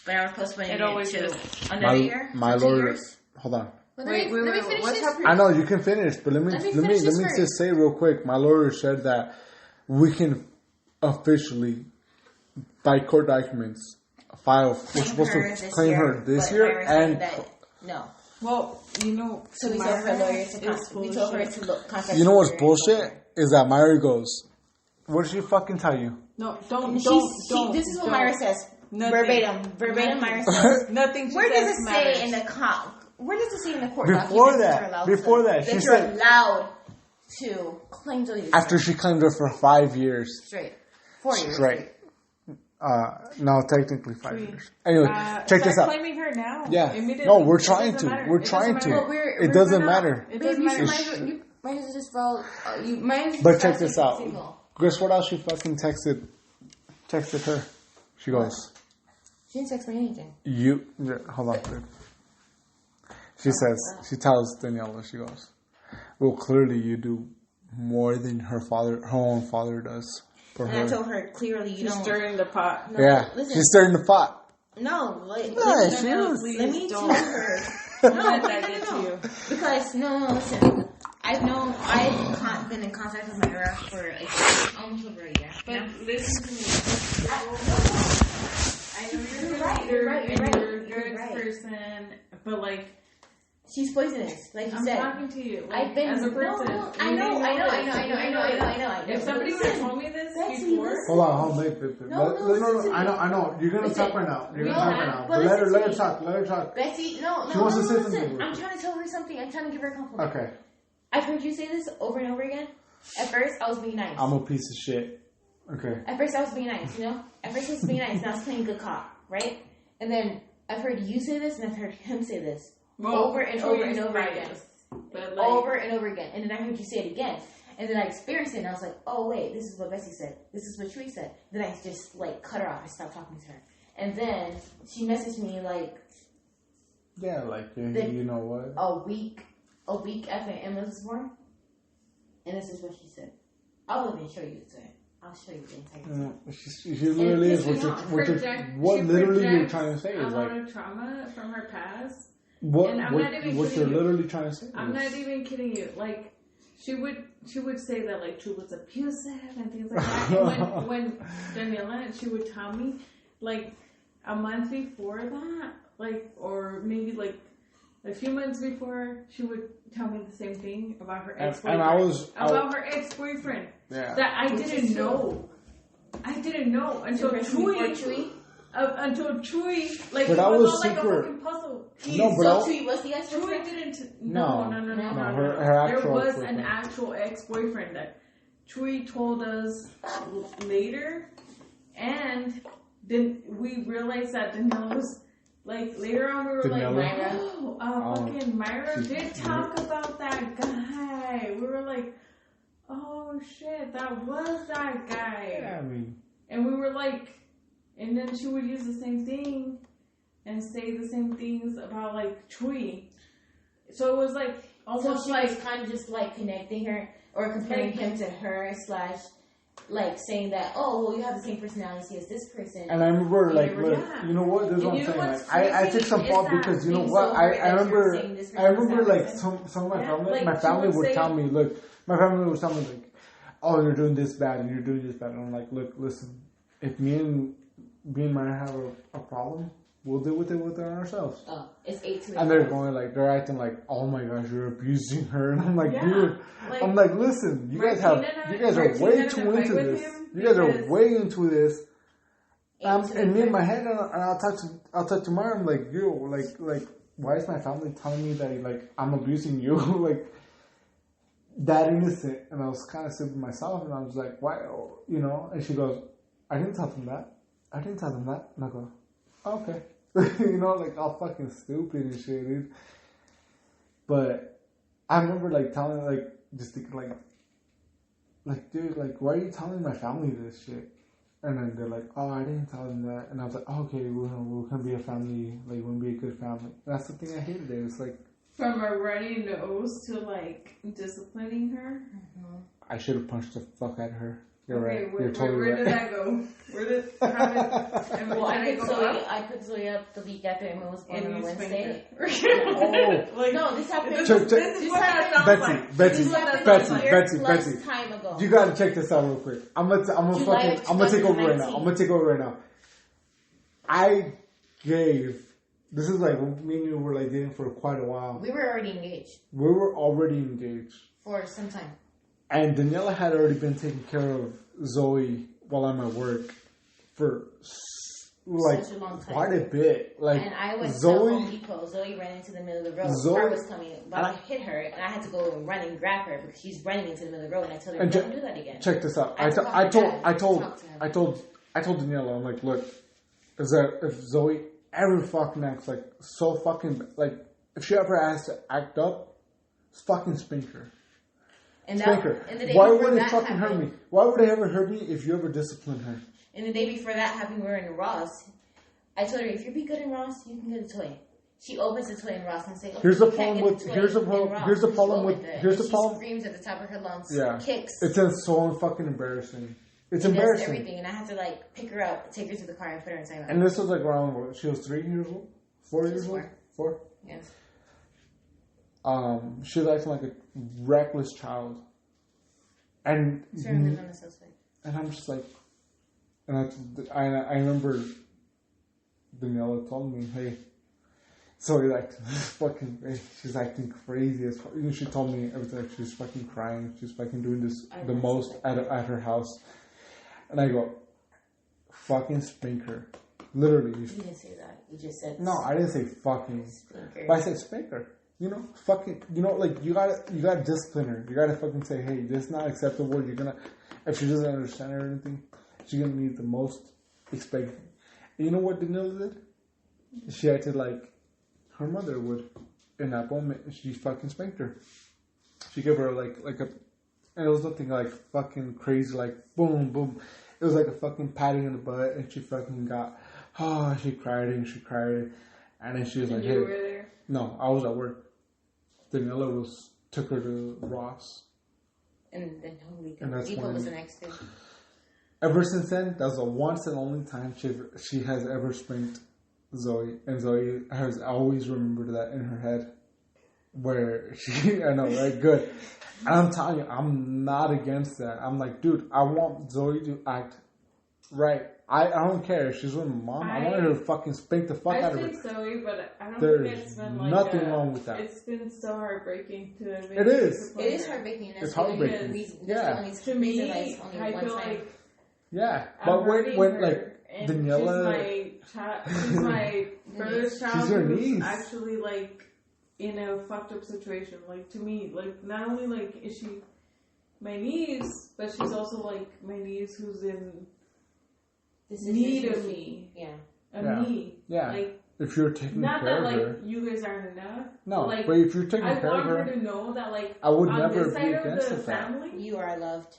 But I was postponing It it always to is. another year. my to 2 lawyer. years. Hold on. But Wait, let me wait, finish what's this happening? I know you can finish, but let me finish this just first. say real quick. My lawyer said that we can officially, by court documents, file. We're supposed her to this claim year, her this but year, Myra said and that, no. well, you know, So we told her lawyer to we told her to look. Contact you know what's her. bullshit is that Myra goes, "What did she fucking tell you?" No, don't. This is what don't. Myra says. Verbatim, Myra says. Nothing. Where She does says it matters. say in the Where does it say in the court Before documents that, that she you're said allowed to claim Zoe after she claimed her for 5 years straight, 4 years straight. No, technically 5 years. Anyway, check this out. Claiming her now. Yeah. Immediately. No, we're It trying doesn't to. matter. We're It trying doesn't to. matter. Well, It doesn't not. matter. It Babe, doesn't you matter. should mine is just for all. Mine is But just check for this out. single. Chris, what else she fucking texted her? She goes, She didn't text me anything. hold on, dude. She tells Daniela, she goes, well, clearly you do more than her own father does for And her. I told her clearly you She's don't. stirring the pot. No, Yeah, listen. she's stirring the pot. No, like, Yeah, listen, she is. Please let me don't. tell her. Don't No, let no, that no, get no, to no. you. Because listen. I've been in contact with Myra for like almost over a year. But now. listen to me. I know you're a leader and you're a good person, but like She's poisonous, like you I'm said. talking to you. Like, I've been as a person. No, You I know. know. If somebody would have told me this Betsy, before, listen. Hold on, wait. No, listen to me. I know. You're gonna Listen. talk right now. You're No, gonna talk right now. but But let listen her to talk. Let her talk. Betsy, no, She wants to say listen. something. I'm trying to tell her something. I'm trying to give her a compliment. Okay, I've heard you say this over and over again. At first, I was being nice. I'm a piece of shit. Okay. At first, I was being nice, you know? At first, I was being nice, and I was playing good cop, right? And then I've heard you say this, and I've heard him say this. Over and over and over again. but like, Over and over again. And then I heard you say it again. And then I experienced it, and I was like, oh, wait, this is what Bessie said. This is what Tree said. Then I just, like, cut her off. I stopped talking to her. And then she messaged me, like, Yeah, like you know what? a week after Emma was born. And this is what she said. I'll even show you today. I'll show you the entire thing. She literally is. What literally you're trying to say a is lot like of trauma from her past. what And I'm not even what kidding you're you. literally trying to say. I'm is- not even kidding you. Like she would say that like True was abusive and things like that. And when Daniela, she would tell me like a month before that, like or maybe like a few months before, she would tell me the same thing about her ex-boyfriend. And about her ex-boyfriend. Yeah. That I didn't know. I didn't know until Chewy. Until Chewy, like, But it I was was all like a super- fucking puzzle. No, but So I- Tree was the Chewy ex-boyfriend? didn't. No, her There actual was ex-boyfriend. an actual ex-boyfriend that Chewy told us later, and then we realized that Daniela was like later on. We were Daniela? like, fucking Myra she's- did talk about that guy. We were like, oh shit, that was that guy. Yeah, I mean, And we were like, and then she would use the same thing and say the same things about like Chewy. So it was like So almost she like was kind of just like connecting her or comparing him to her / like saying that, oh, well, you have the same personality as this person. and I remember like, Yeah. look, you know what? This is what I'm You know saying. what's Like, I crazy took some is fault that because you know being what? so I hurt that you're remember saying this I remember person's like that some of my Yeah, family like, my she family would would say- tell me, look, my family would tell me like, oh, you're doing this bad and you're doing this bad, and I'm like, look, listen, if me and Myra have a problem, we'll deal with it within ourselves. Oh, it's 8 to 8. And they're going like, they're acting like, oh my gosh, you're abusing her, and I'm like, Yeah, dude, like, I'm like, listen, you guys are Martina way had a too fight into with this. him You guys are because- way into this. Into And me in the- my head, and I'll talk to Myra. I'm like, yo, like, why is my family telling me that like I'm abusing you, like that innocent? And I was kind of sick with myself, and I was like, why, you know? And she goes, I didn't tell them that. And I go, oh, okay, you know, like all fucking stupid and shit, dude. But I remember like telling, like just thinking, like dude, like why are you telling my family this shit? And then they're like, oh, I didn't tell them that. And I was like, oh, okay, we can be a family, like, we'll be a good family. And that's the thing I hated it. It's like, from a runny nose to like disciplining her. I should have punched the fuck out of her. You're Okay, right. where, You're totally where right. did that go? Where did how did Well, I I put Zoe up the week after Emma was born on a and you Wednesday. spanked her? Oh, Like, No, this happened. Check- this is what that sounds Betsy, like. Betsy, This is what that Betsy, sounds like. Betsy, plus Betsy. time ago. You gotta check this out real quick. I'm gonna July of I'm gonna take over right now. 2019. I'm gonna take over right now. I gave. This is like when me and you were like dating for quite a while. We were already engaged We were already engaged. for some time. And Daniela had already been taking care of Zoe while I'm at work for like such a long time. quite a bit. Like And I went to Zoe, Home Depot. Zoe ran into the middle of the road. Zoe- The car was coming, about to hit her, and I had to go and run and grab her because she's running into the middle of the road. And I told her, And "Don't do that again." check this out. I told her dad to talk to him. I told Daniela, I'm like, look, is that if Zoe ever fucking acts like so fucking like if she ever has to act up, fucking spank her. And Spank her. and the day Why before would it that fucking hurt happened- me? Why would it ever hurt me if you ever discipline her? And the day before that happened, we were in Ross. I told her, if you be good in Ross, you can get a toy. She opens the toy in Ross and I say, okay, Here's the you can't problem get with- a toy here's the in problem- Ross. here's the Just problem roll with- with it. here's And the problem- She screams at the top of her lungs, Yeah, kicks, it's so fucking embarrassing. It's and does embarrassing. everything. And I have to like pick her up, take her to the car, and put her in timeout. And this was like around what, she was 3 years old, 4 years old, 4. Yes. She was acting like a reckless child, and Certainly on the suspect. and I'm just like, and I remember Daniela told me, hey, so you're like fucking, she's acting crazy as fuck. You know, she told me everything, like she's fucking crying, she's fucking doing this the most at her house, and I go, fucking spank her, literally. You didn't say that. You just said No, I didn't say fucking, spanker. but I said spank her. You know, fucking, you know, like you gotta discipline her. You gotta fucking say, hey, this is not acceptable. You're gonna, if she doesn't understand or anything, she's gonna need the most expected. And you know what Danila did? She acted like her mother would in that moment. She fucking spanked her. She gave her like a, and it was nothing like fucking crazy, like boom, boom. It was like a fucking patting in the butt, and she fucking got, she cried and she cried, and then she was like, You hey. were there. No, I was at work. Daniela took her to Ross. And then Home And that's Depot when- was the next day. Ever since then, that's the once and only time she has ever spanked Zoe. And Zoe has always remembered that in her head. Where she, I know, right? Good. And I'm telling you, I'm not against that. I'm like, dude, I want Zoe to act right. I don't care if she's with my mom. I want her to fucking spank the fuck I out of think her. so, but I don't There's think it's been like nothing wrong with that. It's been so heartbreaking to make It is. discipline It is her. heartbreaking. That's It's the only heartbreaking. reason- Yeah. that's the only To reason me, why it's only I one feel time. like Yeah. I'm But hurting when her, like, and Daniela. she's my child. She's my first child. She's your who's niece. actually like in a fucked up situation. Like to me, like not only like is she my niece, but she's also like my niece who's in This need this of me. Yeah. Of Yeah. me. Yeah. Like If you're taking not care that of her. like you guys aren't enough. No, like but if you're taking I care of want her her, to know that like I would on never this be side against of the that. family, You are loved.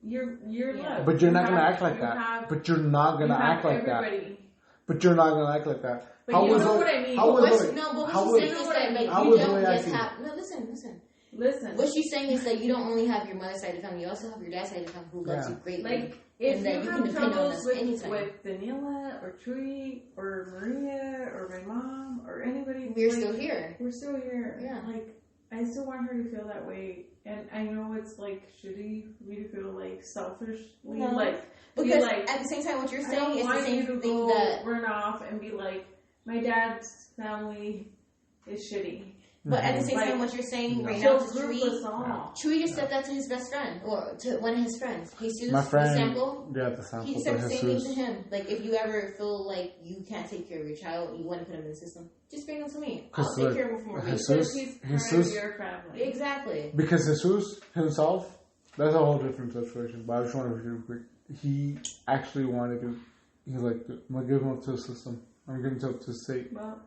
you're Yeah. loved. but you're You not gonna have- act like you that. have- But you're not you gonna have act like that. everybody. But you're not gonna act like that. But How you was know Zoe- what I mean. How But was What's, Zoe- no, but how what was- she's saying is that like how you was don't Zoe just acting? have. No, listen. Listen. What she's saying is that you don't only have your mother's side of the family, you also have your dad's side of the family who loves Yeah. you greatly. Like, if And that you you have can depend on troubles us with, anytime. with Daniela or Trudy or Maria or my mom or anybody, We're like, still here. We're still here. Yeah. Like, I still want her to feel that way. And I know it's like shitty for me to feel like selfishly, No. like, be Because like, at the same time, what you're I saying don't is the want you same to thing go that. run off and be like, my dad's family is shitty. But at the same Like, time, what you're saying right She'll now to group Chewy, us all. Chewy just said that to his best friend or to one of his friends. Jesus, My friend, the sample. yeah, the sample. He said but the same thing Jesus. to him. Like, if you ever feel like you can't take care of your child, you want to put him in the system, just bring him to me. I'll 'Cause take look, care of him for me. Jesus- Because he's part Jesus- of your family. Exactly. Because Jesus himself, that's a whole different situation. But I just want to real quick. He actually wanted to. He's like, I'm gonna give him up to the system. I'm giving him up to the state. Well,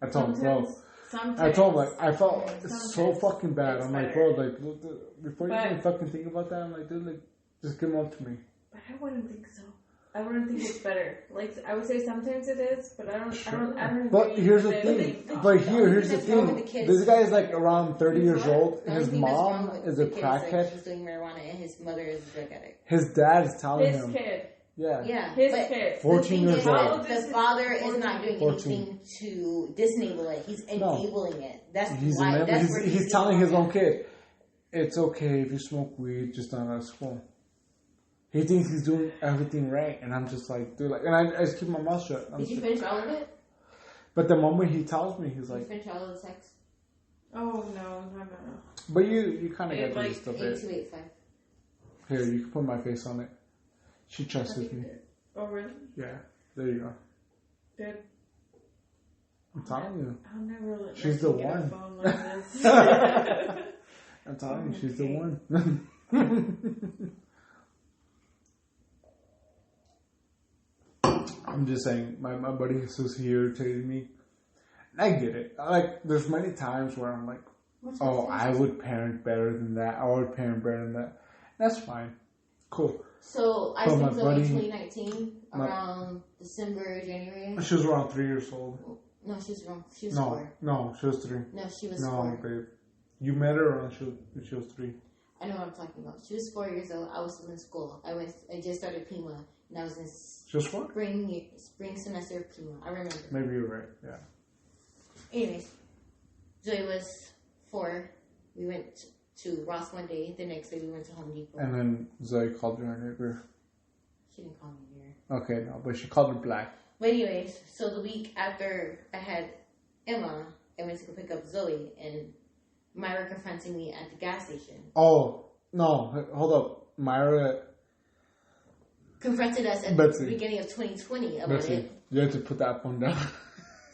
I told him, bro. sometimes, I told him, like, I felt sometimes so fucking bad. it's I'm like, better. bro, like, look, before you But- even fucking think about that, I'm like, dude, like, just give him up to me. But I wouldn't think so. I wouldn't think it's better. Like I would say, sometimes it is, but I don't. But agree here's the with thing. it. But here's the that's wrong thing. with the kids- This guy is like around 30 years old. The His only thing that's wrong mom with is the a kid like, crackhead. he's doing marijuana and his mother is a drug addict. His dad is telling His him, kid, yeah, Yeah, his but kid. 14 the thing years is old. that the father is not doing 14. anything to disable it. He's No. enabling it. That's He's why. a, That's where he's telling getting his own wrong. kid, it's okay if you smoke weed, just not at school. He thinks he's doing everything right, and I'm just like, dude, like, and I just keep my mouth shut. I'm Did you just- finish all of it? but the moment he tells me, he's Did you like, finish all of the text? Oh no. but you kind of It, get like, the gist of it. 8285. Here, you can put my face on it. She trusts me. Oh really? Yeah, there you go. Dude, I'm telling you. I'll never let She's the get a one. phone like this. I'm telling you, she's the Okay. one. I'm just saying, my buddy Jesus here irritated me. I get it. Like, there's many times where I'm like, oh, I would parent better than that. I would parent better than that. That's fine. Cool. So I But my think so in buddy- 2019, around December, January. She was around 3 years old. No, she was wrong. She was No, 4. no, she was 3. No, she was No, 4. babe. You met her around she was 3. I know what I'm talking about. She was 4 years old. I was still in school. I just started Pima, and I was in She was 4? spring semester of Pima. I remember. Maybe you're right, yeah. Anyways, Joy was 4. We went to Ross one day. The next day we went to Home Depot. And then Zoe called her a nigger. She didn't call me here. Okay, no, but she called her black. But anyways, so the week after I had Emma, I went to go pick up Zoe, and Myra confronted me at the gas station. Oh, no, hold up. Myra, Confronted us at Betsy. the beginning of 2020 about Betsy, it. you have to put that phone down.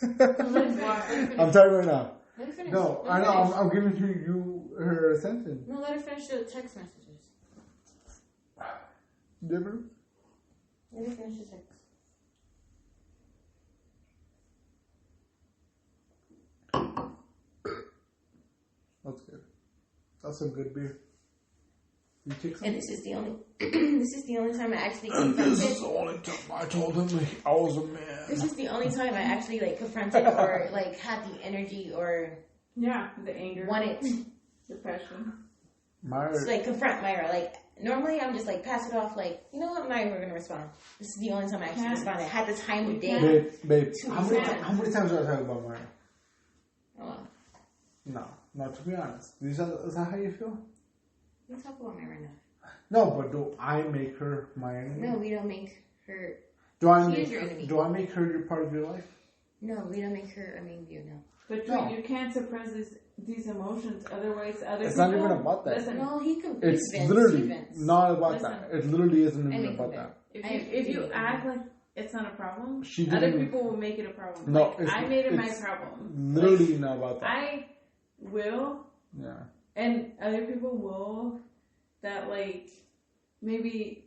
Let me finish. I'm telling you right now. Let me finish. No, Let I me know, finish. I'm giving you her sentence. No, let her finish the text messages. Different? Let her finish the text. That's good. That's some good beer. You take some? And this is the only this is the only time I actually This is confronted. the only time I told him I was a man. This is the only time I actually like confronted or like had the energy or Yeah, the anger, wanted to the passion. Myra, like confront Myra. Like normally I'm just like pass it off like, you know what, I'm not even gonna respond. This is the only time I actually Can't. responded. I had the time of day. babe, Two how many, times. how many times did I talk about Myra? Oh, No, to be honest. Is that how you feel? we talk about Myra now. No, but do I make her my enemy? No, we don't make her. Do I She make is your enemy. Do I make her your part of your life? No, we don't make her. I mean, you know. But No. you can't suppress these emotions. Otherwise, other It's people. not even about that. Listen, No, he can. It's he vents, literally he vents. not about Listen. that. It literally isn't I even make about him that. if you act like it's not a problem, She other didn't- people will make it a problem. No, Like, it's- I made it my it's problem. Literally not about that. I will, Yeah. and other people will. That like maybe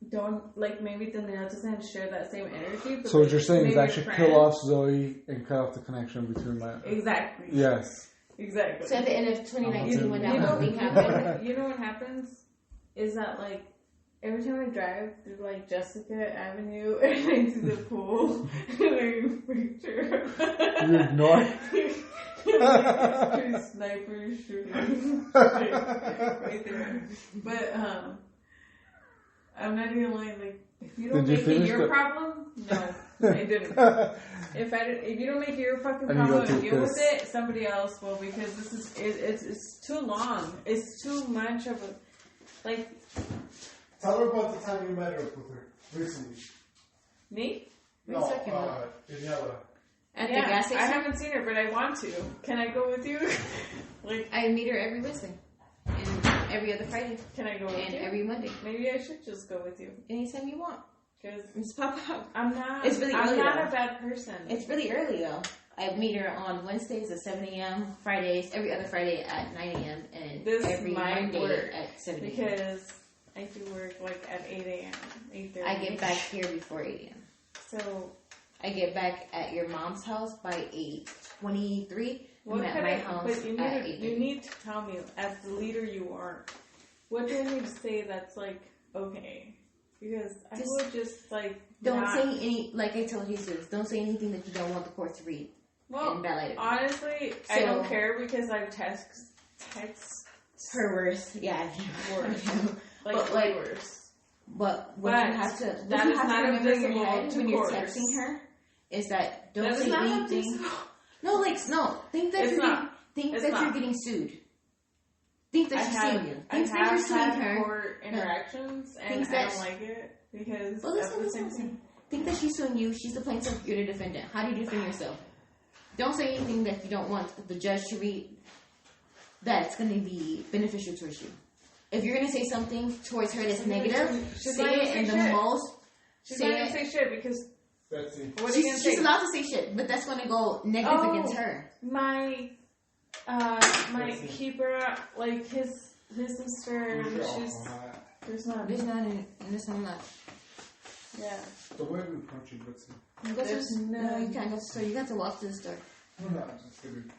don't like maybe Danielle doesn't share that same energy. But So what you're saying is maybe I a should friend- kill off Zoe and cut off the connection between my. Exactly. Yes. Exactly. So at the end of 2019, when that You know, whole thing you happened, know what happens is that like every time I drive through like Jessica Avenue and I see the pool and I picture You ignore. two snipers shooting right there. But I'm not gonna lie, like if you don't Did you make it finish your the- problem, no, I didn't. If you don't make it your fucking And you go problem and take deal with this. it, somebody else will, because this is it's too long. It's too much of a like Tell her about the time you met her with her recently. me. What are you talking about? Daniela. At Yeah, the gas station, I haven't seen her, but I want to. Can I go with you? Like, I meet her every Wednesday and every other Friday can I go with and you? every Monday. Maybe I should just go with you, Anytime you want. because Just pop up. I'm not. It's really I'm early, not though. a bad person. It's really early though. I meet her on Wednesdays at 7 a.m., Fridays, every other Friday at 9 a.m., and This every might Monday work, at 7 a.m. because I do work like at 8 a.m., 8:30. I get back here before 8 a.m. So I get back at your mom's house by 8:23. what I'm at could my I? house But you at need 8:30. you need to tell me, as the leader you are, what do I need to say that's like okay? Because I Just would just like Don't not, say any, like I told Jesus, don't say anything that you don't want the court to read well, and validate it. honestly, I So- don't care because I've text Her words, yeah. words. Like But, way like, worse. But what But you have to, what that you is have to not remember in your invisible head to when you're courts. texting her is that don't That is say not anything. invisible. No, like no. Think that It's you're not. Getting, think It's that not. you're getting sued. Think that she's suing you. I Think that you're have suing had her. court interactions, and Things I that- don't like it because Well, of listen, the listen, same thing. listen. Think that she's suing you. She's the plaintiff. You're the defendant. How do you defend yourself? Don't say anything that you don't want the judge to read. That's going to be beneficial towards you. If you're going to say something towards her that's negative, She's say not it gonna in say the shit. most. She's say not gonna it. say shit because Betsy. What are you gonna She's say? allowed to say shit, but that's going to go negative against her. My keeper, like his sister, she's there's not. There's not in this one left. Yeah. The way we punch you, Betsy. There's no- no, you can't go to the store. You got to walk to the store. No, I'm just kidding.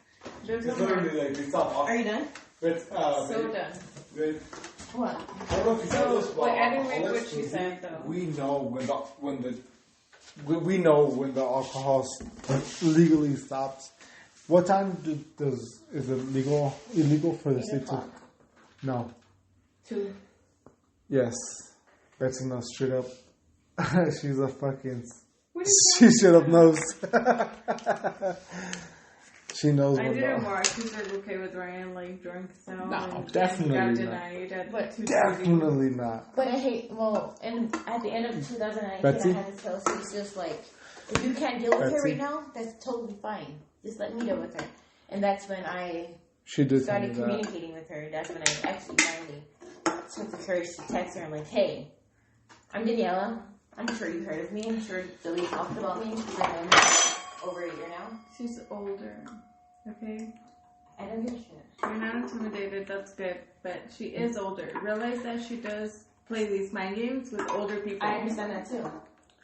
There's It's no literally more. like, it's all Are you done? But, So done. What? I don't know if you know this, but Wait, I didn't read alcoholics, what she said though. we know we know when the alcohol legally stops. What time is it illegal for the state to? o'clock. No. 2. Yes. Betsy knows straight up. She's a fucking. What is She straight up knows. She knows I when didn't the. watch. She's like okay with Ryan like drunk so No, and definitely got not. denied at But 2:30. Definitely not. But I hate, and at the end of 2019, Betsy? I had to tell Cease just like, if you can't deal with her Betsy? right now, that's totally fine. Just let me deal with her. And that's when I She did tell me started that. communicating with her. That's when I actually finally took the courage to text her and like, hey, I'm Daniela. I'm sure you've heard of me. I'm sure Billy talked about me. She's like, I'm over a year now. She's older. Okay. I don't give a shit. You're not intimidated, that's good. But she is older. Realize that she does play these mind games with older people. I understand that too.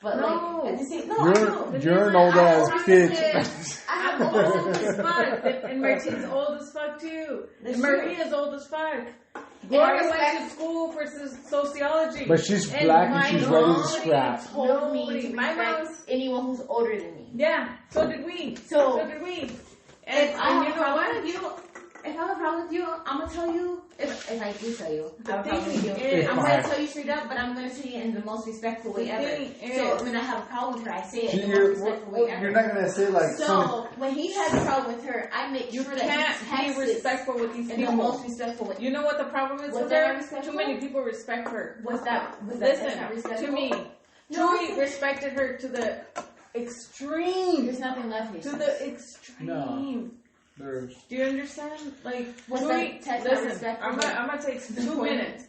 But No. like, at the same, no, I know. You're an old ass bitch. I'm old as fuck. And Martine's old as fuck too. That's And Maria's old as fuck. Gloria went respect- to school for sociology. But she's And black my and she's mom- ready to scrap. Told me Nobody. to My respect mom's- anyone who's older than me. Yeah, so did we. So- So did we. And, If I and have you a know problem what? with you, if I have a problem with you, I'm gonna tell you. If I do tell you, I have a problem with you. is- I'm gonna tell you straight up, but I'm gonna tell you in the most respectful way The ever. thing So is- when I have a problem with her, I say it in the You're, most respectful way ever. you're not gonna say like. So when he has a problem with her, I make You sure that he can't texts be respectful with these in the people. most respectful way. You know what the problem is Was with that her? respectful? Too many people respect her. Was that that's Listen not to respectful? me. No, Joey respected her to the extreme. There's nothing left here. To the extreme. No. There's. Do you understand? Like, Was Joey, that text not listen, respectful? I'm gonna take 2 minutes.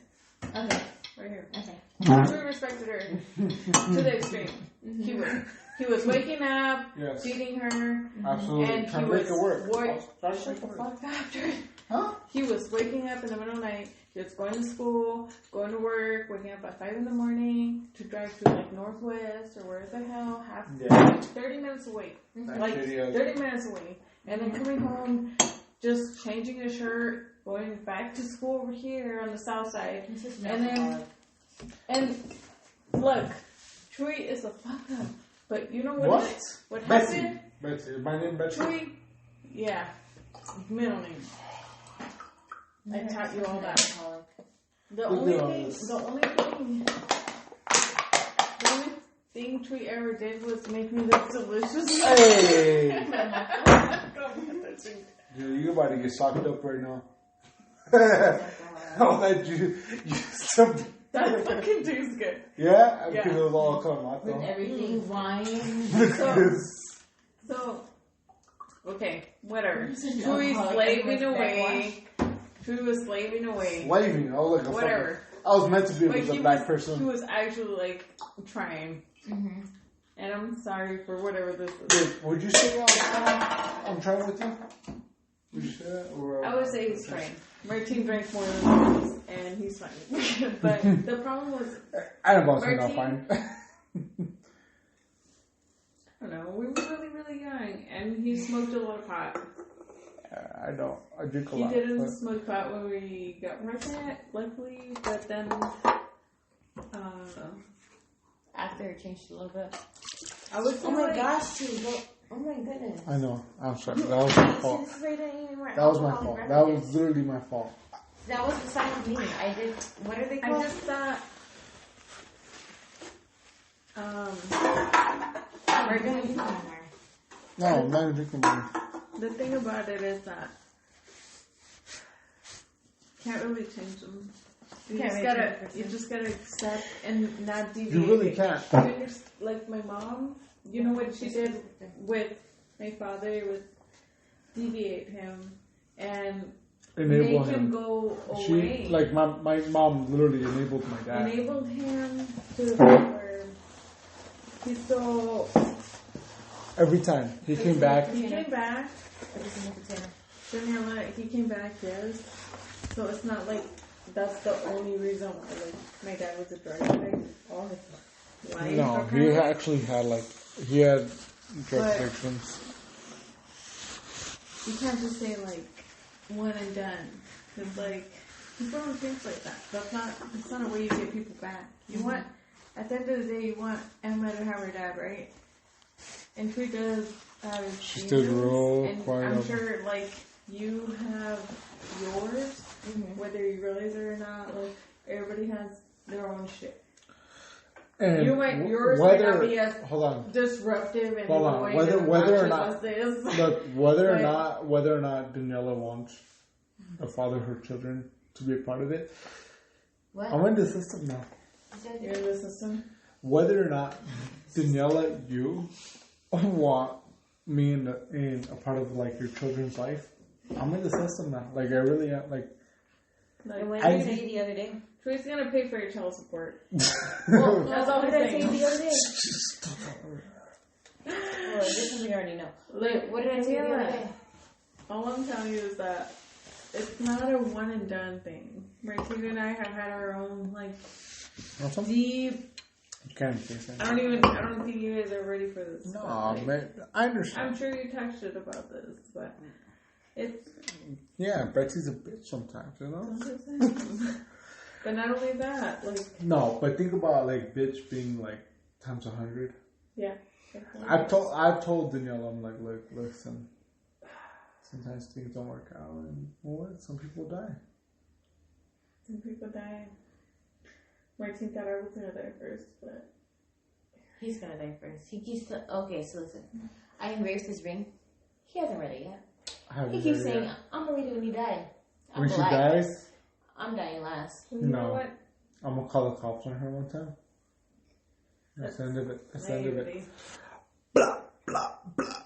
Okay. Right here. Okay. Joey respected her to the extreme. He was waking up, Yes. feeding her, Absolutely. and he Trying to was make it work. Shut the fuck after. Huh? He was waking up in the middle of the night. He was going to school, going to work, waking up at 5 in the morning to drive to like Northwest or where the hell, 30 minutes away, like shitty ass. 30 minutes away, and then coming home, just changing his shirt, going back to school over here on the south side, and look, Chewy is a fuck up, but you know what? What Betsy. happened? Betsy. Is my name Betsy? Chewy, yeah, middle name. I taught you all that. The only thing Tweet ever did was make me this delicious. Hey! Dude, you about to get socked up right now. I'll let you some. That fucking tastes good. Yeah? Yeah. Because it was all tomato. With everything wine. So, okay, whatever. Such an Chewy's alcoholic, slaving everyone's away. Chewy was slaving away. Slaving. I was like a Whatever. fucking. I was meant to be But with a he black was, person. he was actually like trying. Mm-hmm. And I'm sorry for whatever this is. Wait, would you say I'm trying with you? Would you say that? Or, I would say he's trying. Martine drank more than this, and he's fine. But the problem was, I don't know if I'm not Martine- fine. I don't know, we were really, really young, and he smoked a lot of pot. I don't. I drink a He lot. didn't but- smoke pot when we got pregnant, luckily, but then, After it changed a little bit. I was Oh my like, gosh, dude. Oh my goodness. I know. I'm sorry. That was my fault. That was my fault. That was literally my fault. That was the sign of me. I did. What are they I called? just thought, We're gonna do more. No, I'm not even drinking more. the thing about it is that can't really change them. You Can't just really gotta, change a you just gotta accept and not deviate. You really can't. Like my mom, you know what she did with my father was deviate him and Enable make him him. go She, away. like my mom, literally enabled my dad. Enabled him to the point where He stole. Every time he came back. He came back. Everything with potato. Daniela, he came back, yes. So it's not like that's the only reason why, like, my dad was a drug addict all his life. No, he apparently. actually had he had drug But- addictions. You can't just say, like, one and done. Because, like, people don't think like that. That's not a way you get people back. You want, at the end of the day, you want Emma to have her dad, right? And who does She stood real and quiet I'm up. sure, like, you have yours, whether you realize it or not. Like, everybody has their own shit. And Yours might not be as hold on. disruptive and Hold on. annoying Whether- and whether or obnoxious not- as this. Look, whether But- or not Daniela wants the father of her children to be a part of it, What? I'm in the system now. You're in the system. Whether or not Daniela, you want me in a part of like your children's life, I'm in the system now. Like I really am. Like And what Like, did I say the other day? Troy's gonna pay for your child support. Well, no, That's all what I'm did I say saying. the other day? Well, this is something I already know. Like, What did I say the other day? All I'm telling you is that it's not a one and done thing. Martina and I have had our own, like, deep. You can't say that. I don't think you guys are ready for this. No, but, like, man, I understand. I'm sure you talk shit about this, but it's. Yeah, Betsy's a bitch sometimes, you know. But not only that, like, No, but think about like bitch being like times 100. yeah. I've told Danielle, I'm like, look, listen. Sometimes things don't work out, and what? Some people die. Some people die. Martin thought I was gonna die first, but He's gonna die first. He keeps okay, so listen. I engraved his ring. He hasn't read it yet. I haven't He keeps read it saying, yet. I'm gonna read it when you die. I'm When she alive. dies, I'm dying last. you know No. what? I'm gonna call the cops on her one time. That's the end of it. That's the end of it. Naivety. Blah blah blah.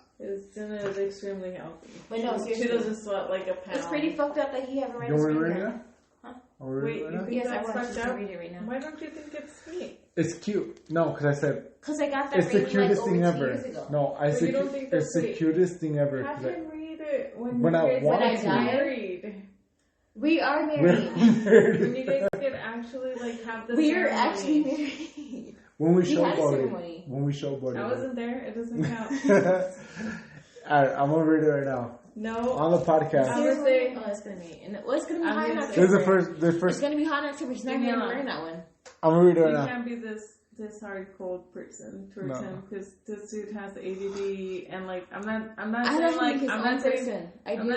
Jenna is extremely healthy. But no, she seriously. doesn't sweat like a pound. It's pretty fucked up that he hasn't read You his want me to ring read it yet. now? Huh? I'll read Wait, it right you now. think Yes, I that's want fucked you to up? read it right now. Why don't you think it's sweet? It's cute. No, because I said Because I got that it's the ring like cutest over thing 2 ever. years ago. No, But you don't think it's that's the sweet? cutest thing ever. Have 'cause I- him read it when When you I guys want get to. married. We are We're married. When you guys could actually like have the We're ceremony. actually married. when we We had a showboated. ceremony. When we showboated. I wasn't there. It doesn't count. Alright, I'm gonna read it right now. No. On the podcast. I would say- Oh, it's gonna be. Well, it's gonna be I'm hot in gonna This say- is October. the It's first. gonna be hot in October. She's not even Daniela. wearing that one. I'm gonna read it right You now. can't be this hard cold person towards No. him because this dude has ADD and like I'm not I saying love him like like his I'm own not saying person. I do. I'm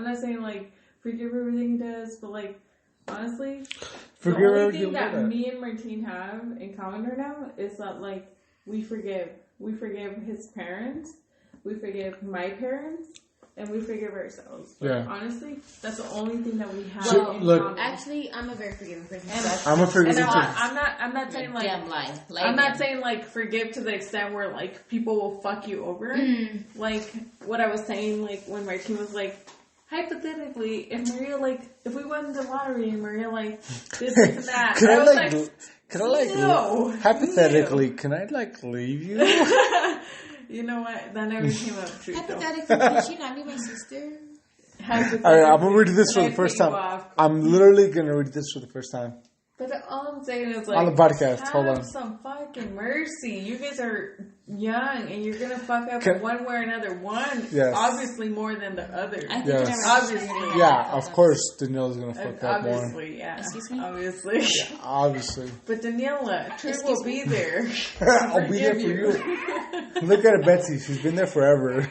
not saying like forgive everything he does, but like honestly, Forgive the only everything thing that about it. me and Martine have in common right now is that like we forgive his parents, we forgive my parents, and we forgive ourselves. But Yeah. honestly, that's the only thing that we have So, in look, common. Actually, I'm a very forgiving person. And- So that's I'm a and forgiving too. I'm not saying like damn lie. I'm not saying like forgive to the extent where like people will fuck you over. Like what I was saying, like when Martine was like, hypothetically, if Maria like if we won the lottery and Maria like this and that, Can I was like? Can I like? no. Hypothetically, can I like leave you? You know what? That never came up true. though. Hypothetically, can she not be my sister? Alright, I'm gonna read this for the first Can I time. cut you off? I'm literally gonna read this for the first time. But all I'm saying is like On the podcast, have hold on. some fucking mercy. You guys are young and you're gonna fuck up Can- one way or another. One Yes. obviously more than the other. I think Yes. never Obviously. Yeah, of course, Danielle's gonna fuck up more. Obviously, yeah. Excuse me? Obviously. Obviously, But Daniela, Troy Excuse will be there. I'll be there for you. Look at it, Betsy. She's been there forever.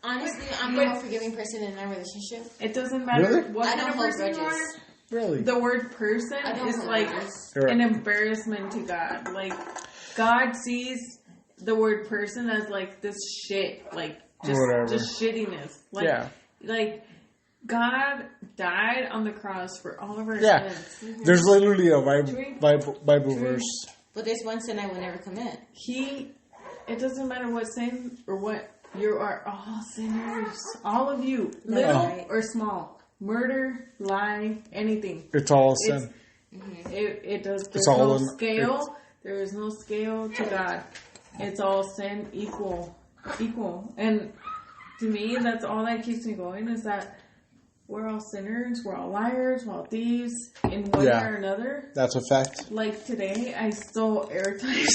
Honestly, I'm the more forgiving person in our relationship. It doesn't matter Really? what I kind don't of hold person you grudges. are. Really? The word person I don't is hold like grudges. You're an right. embarrassment to God. Like God sees the word person as like this shit, like Whatever. just shittiness. Like, Yeah. like God died on the cross for all of our Yeah. sins. There's literally a Drink. Bible verse. But there's one sin I will never commit. It doesn't matter what sin or what, you are all sinners. All of you, That's little right. or small. Murder, lie, anything. It's all It's- sin. It does. There's all no in- scale. There is no scale to God. It's all sin equal. And to me, that's all that keeps me going is that we're all sinners, we're all liars, we're all thieves in one way or another. That's a fact. Like today, I stole AirTags.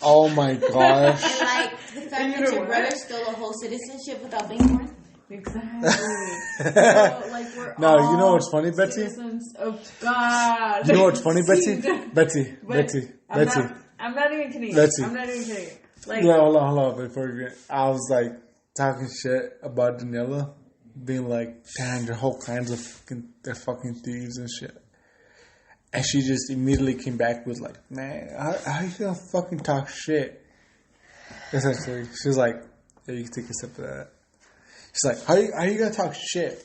Oh my gosh. And like the fact And you that know your what? brother stole a whole citizenship without being born. Exactly. So, like, we're No, all you know what's funny, Betsy? citizens of God. You know what's funny, Betsy? Betsy. I'm not even kidding. Betsy. I'm not even kidding. Like, Yeah, hold on. Before you get, I was like talking shit about Daniela, being like, "Damn, your whole clan's they're fucking thieves and shit." And she just immediately came back with like, "Man, how you gonna fucking talk shit?" Essentially, she was like, "Yeah, you can take a sip of that." She's like, "How you gonna talk shit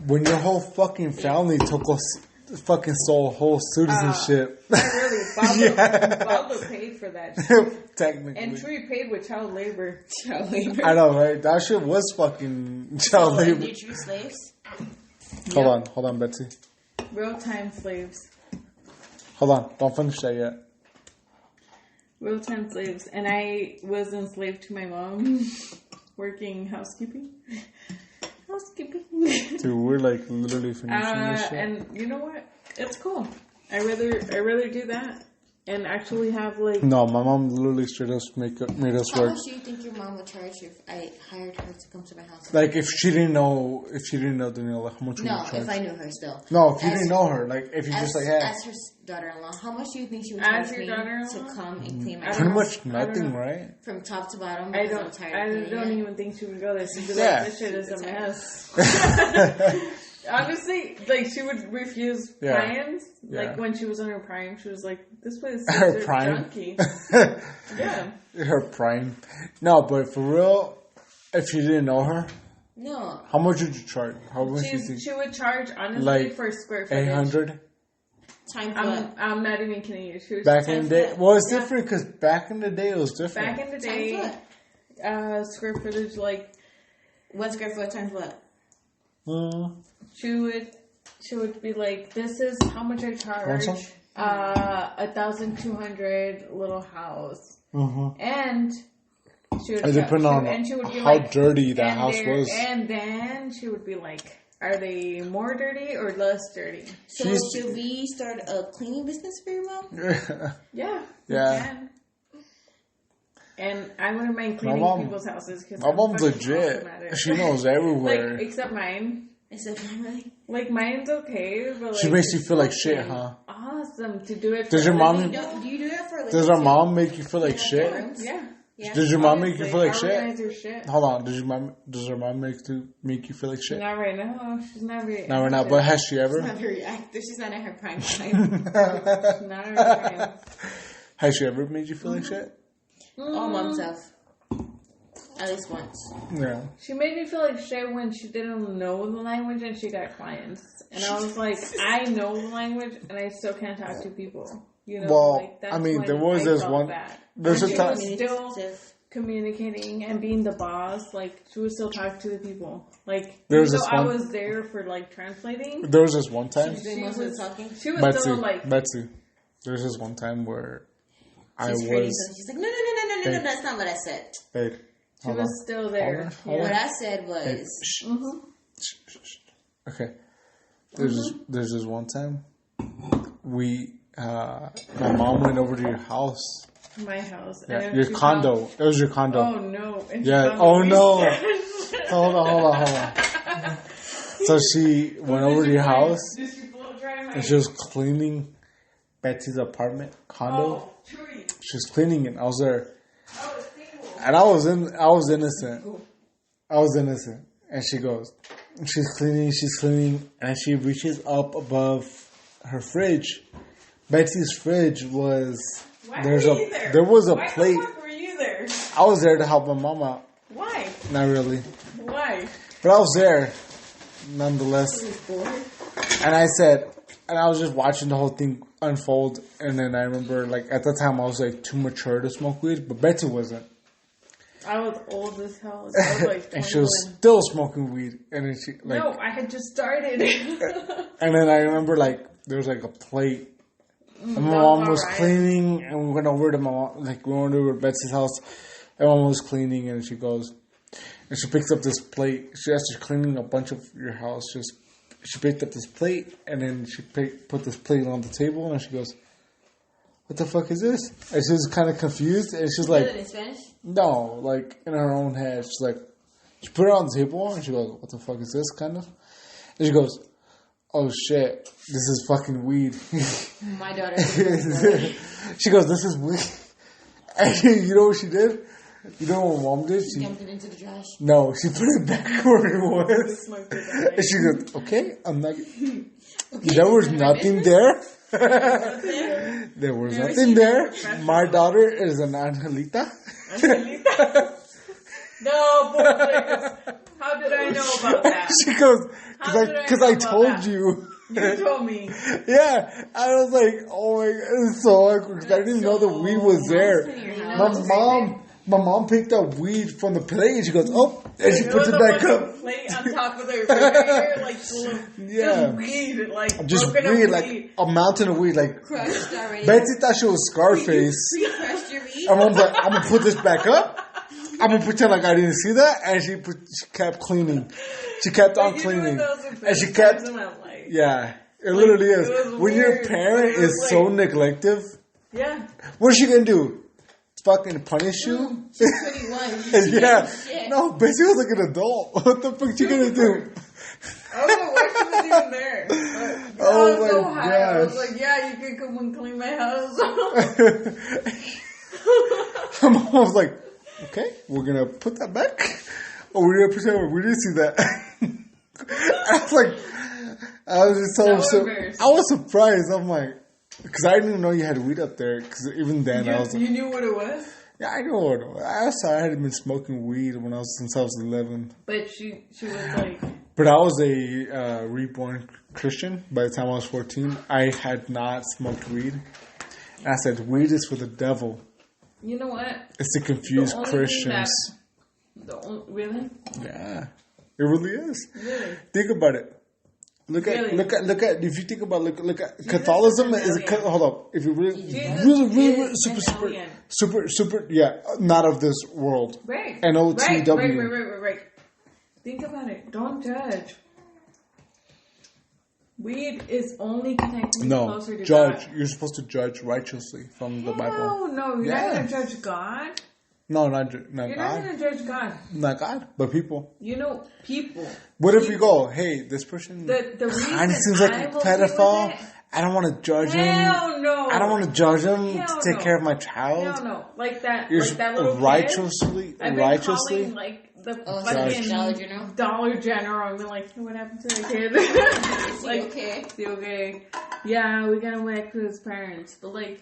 when your whole fucking family fucking stole whole citizenship?" really, Baldo paid for that shit. Technically. And Tree paid with child labor. I know, right? That shit was fucking child labor. Did you slaves? Hold on, Betsy. Real time slaves. Hold on, don't finish that yet. Real time slaves. And I was enslaved to my mom working housekeeping. Dude, we're like literally finishing this shit. And you know what? It's cool. I rather do that and actually have like No, my mom literally straight up made us How work. much do you think your mom would charge if I hired her to come to my house? Like if she didn't know Daniela, how much would No, you charge? if I knew her still. No, if you As- didn't know her, like if you just like, hey, As her daughter-in-law, how much do you think she would As charge your me daughter-in-law? to come and clean my pretty house? much nothing, right? From top to bottom. I because I'm don't tired of cleaning it. even think she would go there. She'd be Yeah. like, this shit is a mess. Honestly, like she would refuse Yeah. clients. Yeah. Like when she was in her prime, she was like, "This place is Her just prime. junky." Yeah. Her prime. No, but for real, if you didn't know her, No. how much would you charge? How much do you think? She would charge honestly Like for square footage. 800 Time for what? I'm not even kidding you. She was back in the day. foot. Well, it's Yeah. different because back in the day it was different. back in the Times day. what? Square footage, like What square foot times what? she would be like, "This is how much I charge. Want some? 1,200 little house." Mm-hmm. And she would It depended on and she would be how like, dirty that and house was. And then she would be like, "Are they more dirty or less dirty?" So She's- should we start a cleaning business for your mom? Yeah. Yeah. You can. And I wouldn't mind cleaning mom- people's houses because My mom's legit. She knows everywhere. Like, except mine. Is that family? Like, mine's okay, but like... She makes you feel like shit, fucking huh? Awesome to do it Does for your a mom- living. Do you do that for a living? Does her too? mom make you feel like shit? Yeah. Yeah. Does your mom make you feel like I shit? organize her shit. Hold on. Does her mom make you feel like shit? Not right now. She's not very... No, we're not. But has she She's ever? not very active. She's not in her prime time. Not right now. Has she ever made you feel like shit? All moms have. At least once. Yeah. She made me feel like shit when she didn't know the language and she got clients. And I was like, I know the language and I still can't talk to people. You know, Well, like, that's I mean, when there was I this felt one- bad. There's And a she time. was still communicating and being the boss. Like, she would still talk to the people. Like, There was even this though I one- was there for, like, translating, There was this one time. Doing most of the talking. she was Betsy. still, like, Betsy. There's this one time where I She's creating was. something. She's like, no, that's not what I said. Hey, she hold was on. still there. Hold on. Yeah. What I said Hey, was, shh. Mm-hmm. Okay. There's this one time my mom went over to your house. My house. Yeah, And your she condo. found- It was your condo. Oh, no. And she Yeah. found Oh the no. research. Hold on. So she went over to your house Did she blow dry my and she was cleaning Betsy's apartment condo. Oh, tree. She was cleaning it. I was there, Oh, it's single. and I was innocent. I was innocent, and she goes, she's cleaning, and she reaches up above her fridge. Betsy's fridge was Why there's were a you there? there was a Why plate. the fuck were you there? I was there to help my mom out. Why? Not really, Why? but I was there nonetheless. And I said, and I was just watching the whole thing unfold. And then I remember, like at the time, I was like too mature to smoke weed, but Betsy wasn't, I was old as hell. I was like 21. and she was still smoking weed. And then she like, No, I had just started. and then I remember like there was like a plate And my mom was cleaning, and we went over to my mom, like we went over to Betsy's house, and my mom was cleaning, and she goes, and she picks up this plate. She after cleaning a bunch of your house, she picked up this plate, and then she put this plate on the table, and she goes, "What the fuck is this?" And she was kind of confused, and she's like, in Spanish? "No," like in her own head. She's like, she put it on the table, and she goes, "What the fuck is this?" Kind of, and she goes, "Oh shit, this is fucking weed." My daughter. She goes, "This is weed." And you know what she did? You know what my mom did? She Dumped it into the trash. No, she put it back where it was. And she goes, "Okay, I'm not." There was nothing there. There was nothing there. My daughter is an Angelita. No, bullshit. How did I know about that? She goes, because I know about told that? you. You told me. Yeah, I was like, oh my god, it's so awkward because I didn't know the weed was there. My mom picked up weed from the plate and she goes, "Oh," and she puts it back up. Plate on top of their refrigerator, like full of Yeah. just weed, like Just broken up weed, like a mountain of weed. Like Crushed already. Betsy thought she was Scarface. Crushed your weed. And mom's like, "I'm gonna put this back up. I'm gonna pretend like I didn't see that." And she kept cleaning. She kept on cleaning, and she kept. Yeah, it literally is. When your parent is so neglective, yeah. what is she gonna do? Fucking punish you? She's 21. Yeah. Shit. No, Betsy was like an adult. What the fuck you gonna do? I don't know why she was even there. But Oh I was my so high. I was gosh. like, yeah, you can come and clean my house. My mom was like, "Okay, we're gonna put that back. Or we're gonna pretend we didn't see that." I was like, I was just so embarrassed. I was surprised. I'm like, because I didn't even know you had weed up there. Because even then, I was like, You knew what it was? yeah, I know what it was. I also I had been smoking weed since I was 11. But she was like, But I was a reborn Christian by the time I was 14. I had not smoked weed. And I said, weed is for the devil. you know what? It's to confuse The only Christians. Really? Yeah, it really is. Really? Think about it. Look at if you think about look at Catholicism is hold up. If you really super not of this world. Right. NOTW. Right. Think about it. Don't judge. Weed is only connecting you No, closer to judge. God. You're supposed to judge righteously from the Bible. No, you're not going to judge God. No, not You're God. not going to judge God. Not God, but people. You know, people. What if you go, hey, this person The kind of reason seems like I a will pedophile. do with it- I don't want to judge him. Hell no. I don't want to judge him Hell to take no. care of my child. No. Like that. You're Like that little righteously, kid. I've been righteously. calling, like the Judge. fucking Dollar General. I've been like, hey, what happened to the kid? Okay. Is he okay? Yeah, we got him back to his parents. But like,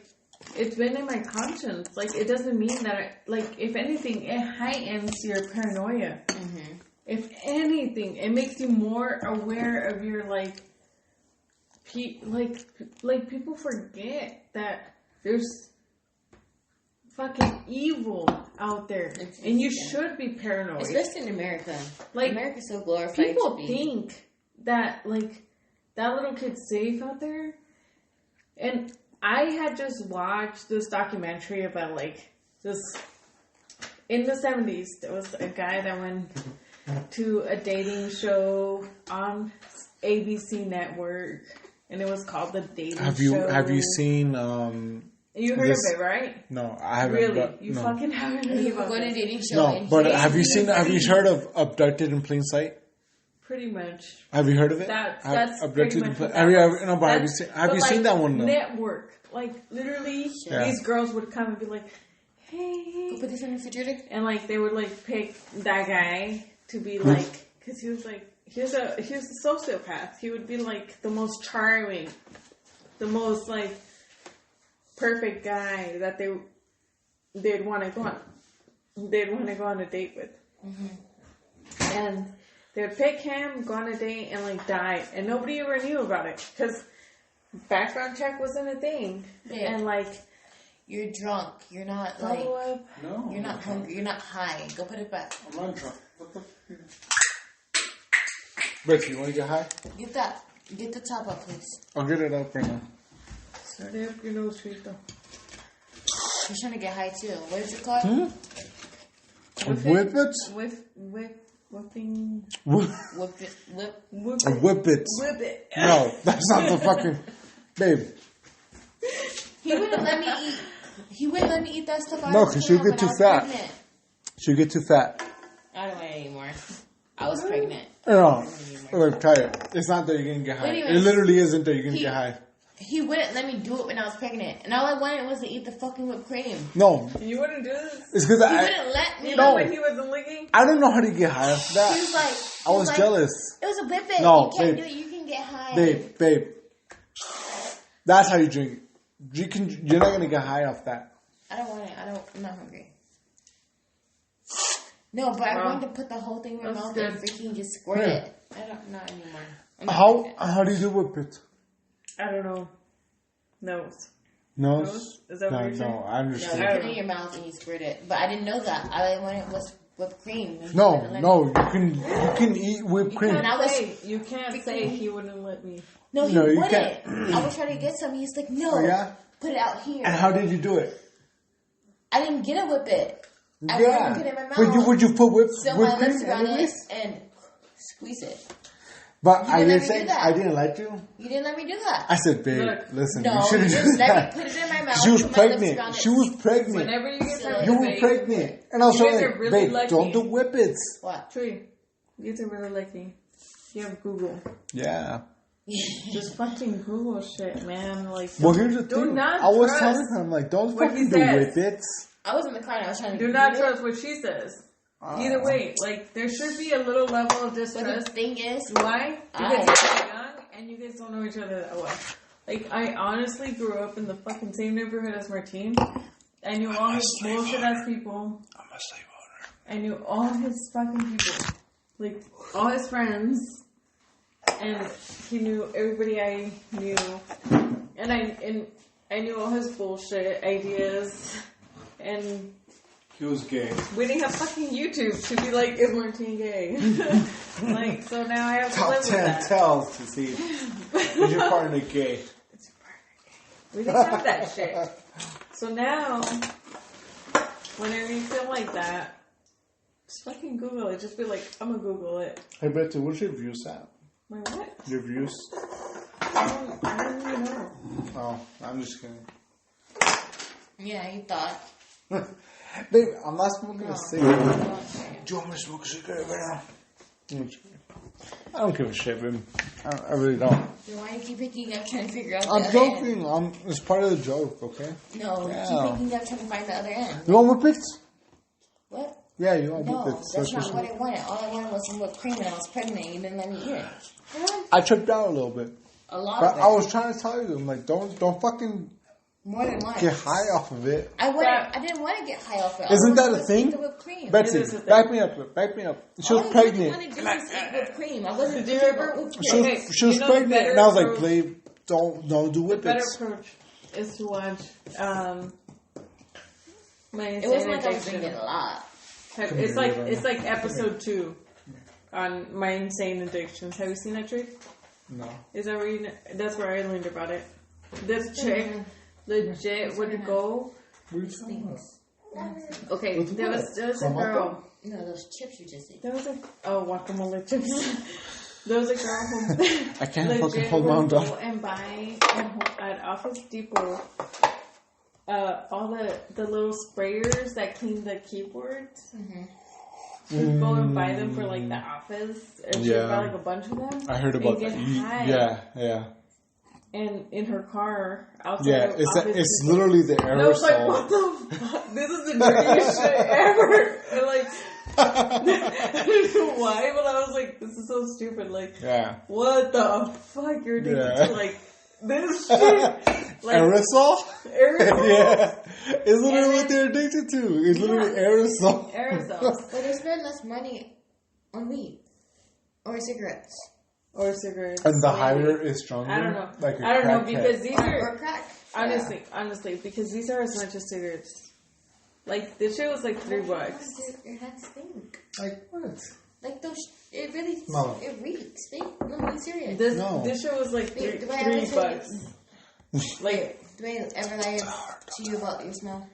it's been in my conscience. Like, it doesn't mean that. If anything, it heightens your paranoia. Mm-hmm. If anything, it makes you more aware of your people forget that there's fucking evil out there, and you should be paranoid. Especially in America. Like, America's so glorified. People to be. think that that little kid's safe out there, and I had just watched this documentary about this. In the 70s, there was a guy that went to a dating show on ABC Network, and it was called The Dating Show. Have you seen? You heard of it, right? No, I haven't. Really? But, You no. fucking haven't heard You about go to a it? dating show. No, and but he- have you heard of Abducted in Plain Sight? Pretty much. Have you heard of it? That's Abducted pretty in much Plain. what Have you that ever? was. No, but have you seen that one though? Network. Literally, Yeah. these girls would come and be like, hey. Go put this in the refrigerator. And they would pick that guy to be because he was he was a sociopath. He would be the most charming, the most perfect guy that they'd want to go on a date with. Mm-hmm. And they would pick him, go on a date, and die, and nobody ever knew about it because background check wasn't a thing. Yeah. And You're drunk. You're not follow up. No. You're not hungry. You're not high. Go put it back. I'm not drunk. What the? Betty, you want to get high? Get the top up, please. I'll get it up right now. Hurry up your nose, Rito. He's trying to get high too. What is it called? Whip it? Whipping. Whip it. Whip A whip it. Whip it. No, that's not the fucking. Babe. He wouldn't let me eat. He wouldn't let me eat that stuff. No, 'cause she'll get too fat. Pregnant. She'll get too fat. I don't want it anymore. I was pregnant. No. Look, try it. It's not that you're gonna get high. Wait a It minute. literally isn't that you're gonna get high. He wouldn't let me do it when I was pregnant, and all I wanted was to eat the fucking whipped cream. No. You wouldn't do this? It's because He I wouldn't let me. You No. know when he wasn't licking? I don't know how to get high off He that. was like, I was like, jealous. It was a whip it. No, You can't babe. do it. You can get high. Babe. That's how you drink. You're not gonna get high off that. I don't want it. I'm not hungry. No, but I wanted to put the whole thing in my That's mouth good. and freaking just squirt Yeah. it. Not anymore. I'm not pregnant. How do you do whip it? I don't know. Nose. Nose? Nose? Is that what you're saying? No, I No, understand. you put it in your mouth and you squirt it. But I didn't know that. All I wanted was whipped cream. And he No, wouldn't let no, me. you can eat whipped cream. And I was- You can't say he wouldn't let me. No, he No, you wouldn't. can't. I was trying to get some. He's like, no. Oh, yeah? Put it out here. And how did you do it? I didn't get a whip it. I Yeah. wanted to put it in my mouth. But would you put whipped so my cream lips around it anyways? and squeeze it. But You I didn't let didn't me say do that. I didn't let you. You didn't let me do that. I said, babe, Look. listen, No, you should you have just just let me that. put it in my mouth. She was put my lips pregnant. around it. She was pregnant. Whenever you get So- pregnant, You were babe, pregnant. And I was You guys like, are really babe, lucky. don't do whippets. What? Tree, you guys are really lucky. You have Google. Yeah. Just fucking Google shit, man. Like, Well, here's the do thing. not I was trust telling her, I'm like, don't what fucking he do says. whippets. I was in the car and I was trying to do do not it. trust what she says. Either way, like, there should be a little level of But the distrust. thing is, Why? I- Because you're young and you guys don't know each other that well. Like, I honestly grew up in the fucking same neighborhood as Martine. I knew all his bullshit ass people. I'm a slave owner. I knew all his fucking people. Like, all his friends. And he knew everybody I knew. And I knew all his bullshit ideas. And He was gay. we didn't have fucking YouTube to be like, is Martine gay? Like, so now I have to Top live with 10 that. tells to see is your partner gay. We didn't have that shit. So now, whenever you feel like that, just fucking Google it. Just be like, I'm gonna Google it. Hey, Betty, what's your views at? My what? Your views? I don't even know. Oh, I'm just kidding. yeah, you thought. Babe, I'm not smoking No. a cigarette. No. Do you want me to smoke a cigarette right now? I'm just kidding. I don't give a shit, babe. I really don't. Then why do you keep picking up trying to figure out the I'm other joking. It's part of the joke, okay? end? No, Yeah. you keep picking up trying to find the other end. You want whippets? What? Yeah, you want No, whippets. that's not what I wanted. All I wanted was some whipped cream and I was pregnant. You didn't let me eat it. I tripped out a little bit. A lot But of it. I was trying to tell you, I'm like, don't fucking More than once. get high off of it. I didn't want to get high off it. All Isn't I that wanted a was thing? The whipped cream. Betsy, It is a thing. back me up, back me up. She was All I pregnant. wanted to do was eat whipped cream. I wasn't Do you thinking ever- about whipped She cream. was, Okay, she was you know the pregnant, better and I was like, approach- babe, don't do The better whippets. approach is to watch my It insane wasn't like I was addiction. drinking a lot. It's like episode 2 on my insane addictions. Have you seen that trick? No. Is that where that's where I learned about it. This chick legit would go. Okay, What's there was a Clamato? girl. No, those chips you just ate. There was guacamole chips. There was a girl who I can't fucking legit hold my own would go dog. and buy at Office Depot all the little sprayers that clean the keyboards. She'd go and buy them for like the office, and she'd Yeah. buy like a bunch of them. I heard and about get that. high. Yeah. And in her car outside. Yeah, of it's Office it's Depot. literally the And I was like, aerosol. what the fuck? This is the dirtiest shit ever. And like, I don't know why, but I was like, this is so stupid. Like, Yeah. what the fuck? You're addicted Yeah. to like this shit. Like, Aerosol? aerosol. Yeah. It's literally what they're addicted to. It's literally aerosol. Aerosols. But they spend less money on weed or cigarettes Or cigarettes. And the maybe. higher is stronger. I don't know. Like a I don't know crackhead. because these or are crack. honestly, because these are as much as cigarettes. Like this shit was like $3. Your hands stink. Like what? Like those, it really, No. it reeks. No, I'm serious. This No. this shit was like Wait, $3 do I have to say $3. Like, Do I ever lie to you about your smell?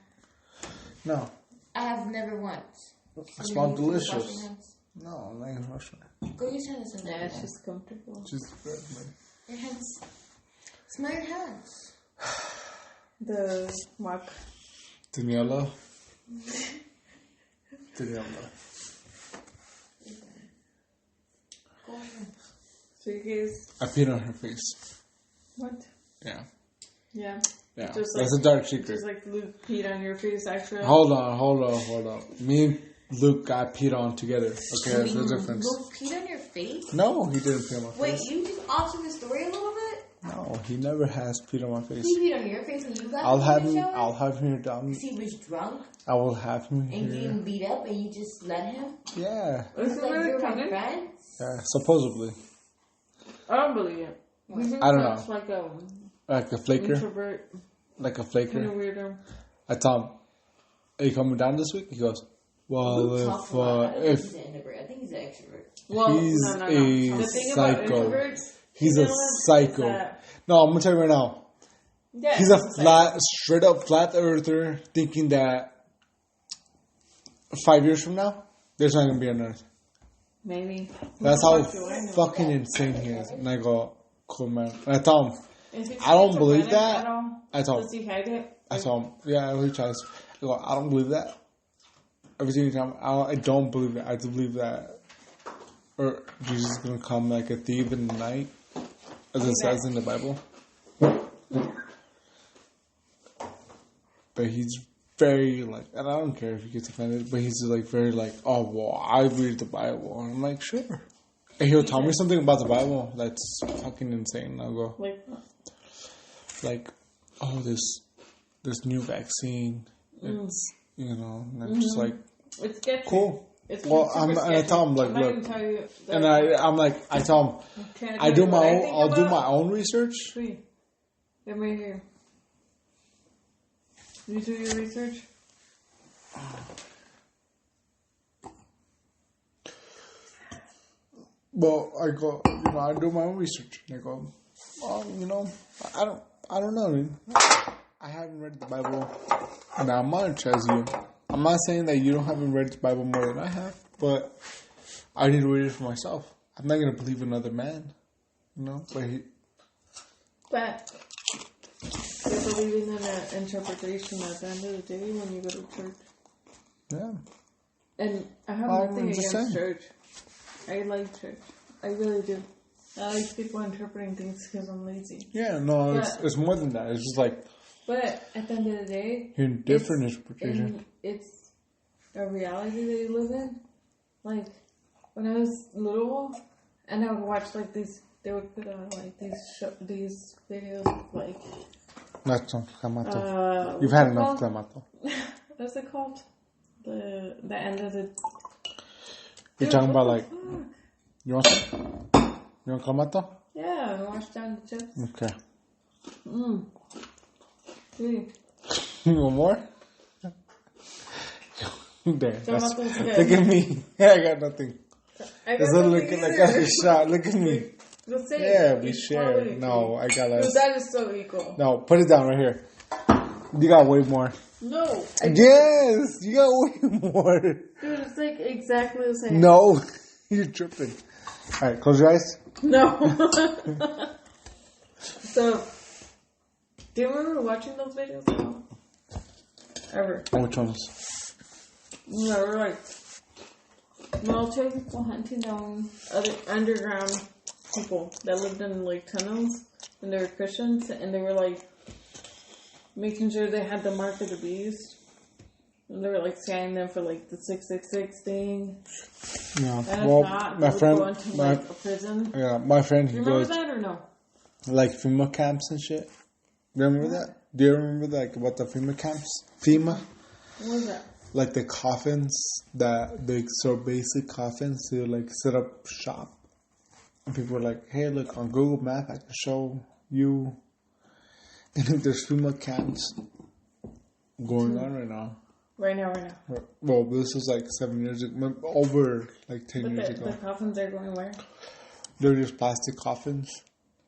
No. I have never once. I smell delicious. No, I'm not even rushing. Go use hands. yeah, it's just comfortable. Just Your hands. Smell your hands. The walk. Daniela. Go ahead. So you guys, I peed on her face. what? Yeah. Yeah. Yeah. Just That's like- a dark secret. Just like Luke peed on your face, actually. Hold on. Me and Luke got peed on together. Okay, there's a difference. Luke peed on your face? No, he didn't pee on my Wait, face. you just altered the story a little bit? No, he never has peed on my face. He peed on your face when you got I'll in have the him. shower? I'll have him here down. Because he was drunk I will have him and here. getting beat up and you just let him? Yeah. Is It's it like really you're my coming? friend? Yeah. Supposedly, I don't believe it. I don't know. It's like a like a flaker, introvert, like a kind of flaker. weirdo. I told him, "Are you coming down this week?" He goes, "Well, Luke talks a lot. I don't think if he's an introvert. I think he's an extrovert. Well, He's no. a The thing about psycho. introverts, he's you a know what? psycho." Is that- No, I'm gonna tell you right now. yeah, He's a it's flat, straight up flat earther, thinking that 5 years from now, there's not gonna be an Earth. Maybe. That's Who how the fuck do I know? fucking insane he is. And I go, cool man. And I tell him, Is he I don't believe schizophrenic that. at all? I told Does him, he hide it? I told him, yeah, he tries. I go, I don't believe that. Everything you tell me, I don't believe it. I do believe that, or Jesus is gonna come like a thief in the night, as it says in the Bible. But he's very like, and I don't care if he gets offended, but he's like very like, oh well, I read the Bible, and I'm like, sure. And he'll tell me something about the Bible that's fucking insane. I'll go Like, oh, this new vaccine, it's and I'm just like, it's sketchy. cool. It's Well, super and I sketchy. tell him like, I'm not look, gonna tell you that- and I'm like, I tell him, Can I tell do you my what own, think I'll do about? my own research. Sweet. Come right here. You do your research? Well, I go, I do my own research. And I go, well, I don't know, dude. I haven't read the Bible. Now, I'm gonna trust you. I'm not saying that you don't haven't read the Bible more than I have, but I need to read it for myself. I'm not gonna believe another man, But But you're believing in an interpretation at the end of the day when you go to church. yeah, And I have I'm nothing just against saying. church. I like church. I really do. I like people interpreting things because I'm lazy. yeah, no, But- it's more than that. It's just like But at the end of the day, hearing different interpretation. and it's a reality that you live in. Like when I was little, and I would watch like these. They would put on like these videos of like That's not Clamato. You've what's had it enough called? Clamato. What's it called? The end of the. You're Dude, talking about what like the fuck? you want Clamato? Yeah, I washed down the chips. Okay. Dude, You want more? There. Clamato's good. Look at me. I got nothing. I got It's nothing looking like either. a shot. Look at me. Let's say Yeah, we it's share. quality. No, I got Dude, less. that is so equal. No, put it down right here. You got way more. No, Yes, you got way more. dude, it's like exactly the same. No, you're tripping. All right, close your eyes. No. So, do you remember watching those videos at all? Ever? Which ones? No, we're like military people hunting down other underground people that lived in like tunnels, and they were Christians, and they were like making sure they had the mark of the beast, and they were like scanning them for like the 666 thing. No. And if Well, not, my they would friend, go into like a prison. my friend, Do he you remember goes that or no? like FEMA camps and shit. Do you remember that? Do you remember like about the FEMA camps? FEMA. What was that? Like the coffins that they so basic coffins to like set up shop, and people were like, "Hey, look on Google Map, I can show you." And there's FEMA camps going on right now. Right now. Well, this was like 7 years ago, over like 10 But years the ago. coffins are going where? They're just plastic coffins.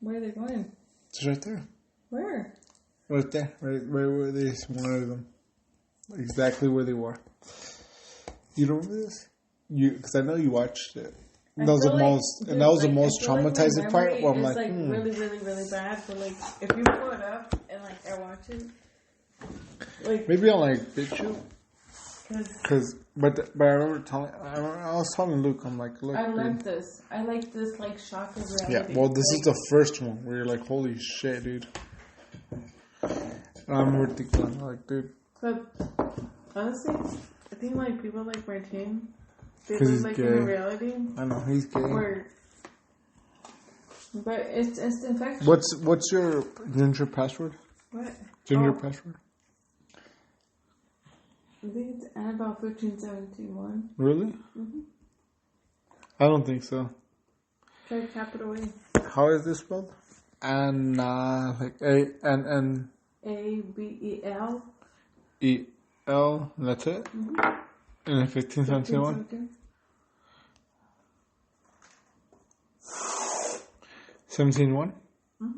Where are they going? It's right there. Where? Right there. Right where they wanted them. Exactly where they were. You don't remember this? Because I know you watched it. That was the most, and that was the most traumatizing part. Where I'm like, really, really, really bad. But like, if you pull it up and like I watch it, like maybe I'll like bitch you. But I remember I was telling Luke, I'm like, look, I dude. like this. I like this like shock of reality. Yeah, well, this is the first one where you're like, holy shit, dude. And I remember thinking, like, dude. But honestly, I think like people like Martin, they 'Cause live he's like gay. in a reality I know he's gay. where, but it's infection. What's your ginger password? What? Ginger Oh, password? I think it's Annabelle 151. Really? Mm-hmm. I don't think so. Try capital A. How is this spelled? Like A-N-N-E-L. ABEL. That's it? Mm-hmm. And then 1571? 17-1? Mm-hmm.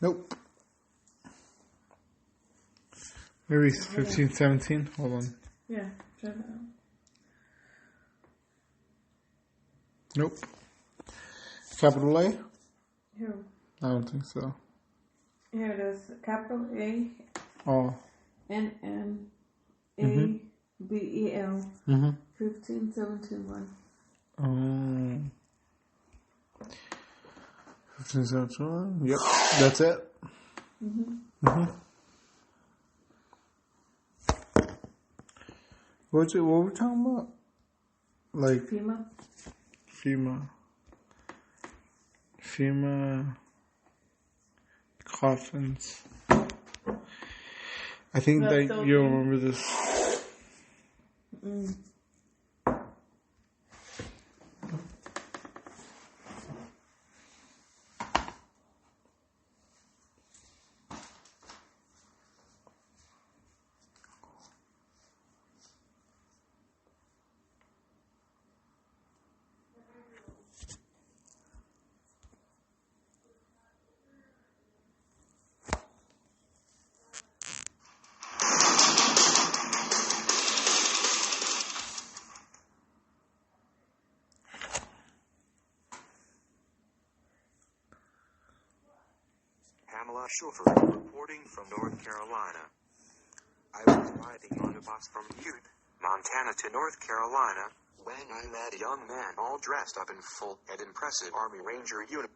Nope. Maybe 1517? Hold on. Yeah, try that out. Nope. Capital A? Here, I don't think so. here it is. Capital A Oh. N Mm-hmm. ABEL Mm-hmm. 15171. 1571? Yep. That's it. Mm-hmm. Mm-hmm. What were we talking about? Like FEMA coffins. I think That's that so you good. remember this. Mm. Pamela Schuffer reporting from North Carolina. I was riding on a bus from Butte, Montana to North Carolina, when I met a young man all dressed up in full and impressive Army Ranger uniform.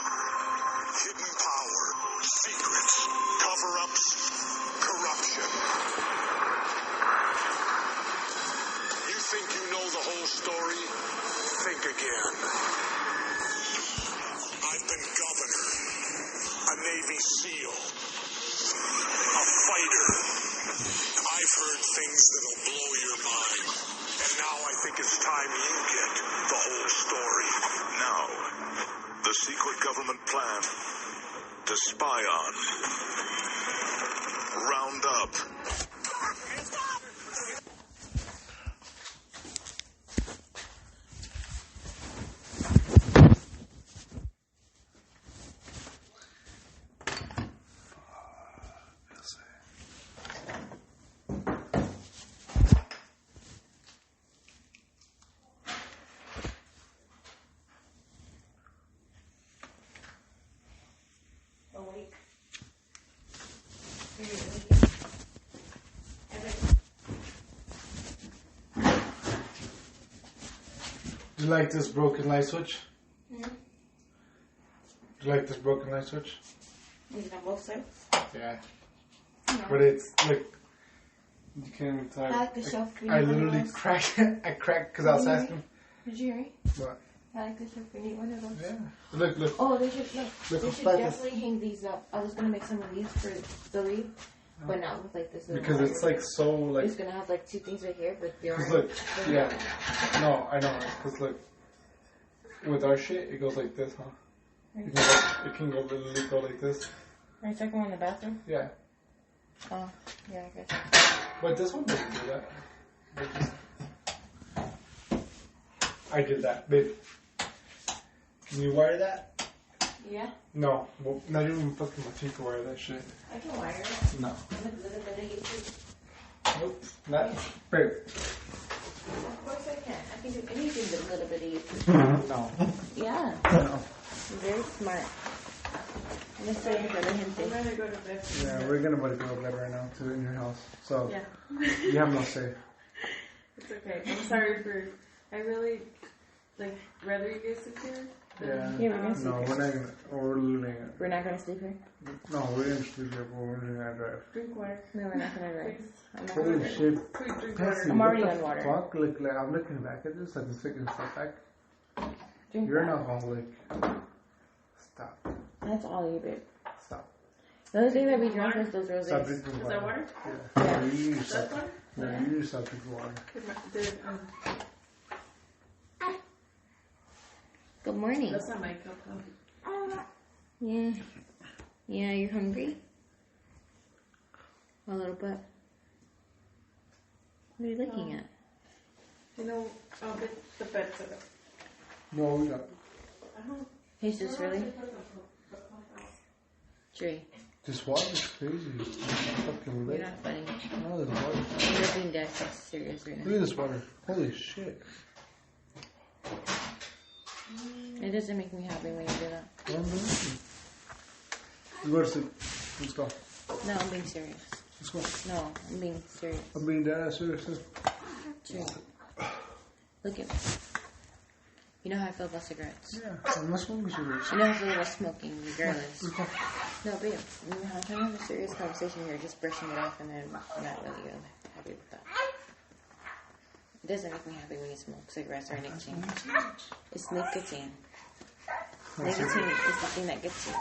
Hidden power, secrets, cover-ups, corruption. You think you know the whole story? Think again. I've been governor, a Navy SEAL, a fighter. I've heard things that'll blow your mind. And now I think it's time you get the whole story. Now, the secret government plan to spy on, round up, Awake. Do you like this broken light switch? Mm-hmm. Do you like this broken light switch? Is it on both sides? Yeah. No. But it's like, you can't even tell. I like the shelf. I literally cracked it. I cracked because I was asking. Did you hear me? What? I like the shelf. We need one of those. Yeah. Look. Oh, they should Look They how should flat this- definitely hang these up. I was gonna make some of these for the read, but not with like this. Because it's like so like. It's gonna have like two things right here, but the Cause orange. look, yeah. No, I know. Cause look, with our shit, it goes like this, huh? It can literally go like this. Are you talking about in the bathroom? Yeah. Oh, yeah, I guess. But this one doesn't do that. I did that, babe. Can you wire that? Yeah, No, well, not even fucking my teeth can wire that shit. I can wire it. No. With a little bit of YouTube. Nope. Not. Babe. Of course I can. I can do anything with a little bit of YouTube. No. Yeah, No. you're very smart. I'm just saying for the gente. I'm gonna go to bed. Yeah, we're gonna go to bed right now to in your house. So Yeah. you have no say. It's okay. I'm sorry for. I really like rather you guys sit here. Yeah. Yeah, we're gonna sleep No, here. we're not gonna. We're literally. We're not gonna sleep here. No, we're gonna sleep here, but we're gonna drive. Drink water. No, we're not gonna drive. I'm not Holy gonna drive. shit. Please drink Cassie, water. I'm already what on the water. Fuck? Like, I'm looking back at this, like I'm taking a step back. Drink You're an water. alcoholic. Stop. That's all you, babe. Stop. The only thing that we drink is those rosés. Stop drinking Is water. that water? Yeah. Yeah. You need to Is stop. that water? Yeah, you need to stop drinking water. Did, Good morning. that's not my cup. Yeah. Yeah, you're hungry? A little bit. What are you looking at? You know, the bed set up. No, we got. Jesus, really? Tree. This water is crazy. It's fucking You're lit. not funny. No, this water. You're being dead serious right Look now. at this water. Holy shit. It doesn't make me happy when you do that. You go to sleep. Let's go. No, I'm being serious. Let's go. No, I'm being serious. I'm being dead serious. Tree. Look at me. You know how I feel about cigarettes. Yeah, I'm not smoking cigarettes. You know how I feel about smoking, regardless. Let's go. No, babe, I'm trying to have a serious conversation here, just brushing it off, and then I'm not really happy with that. It doesn't make me happy when you smoke cigarettes or nicotine. It's nicotine. Nicotine is the thing that gets you.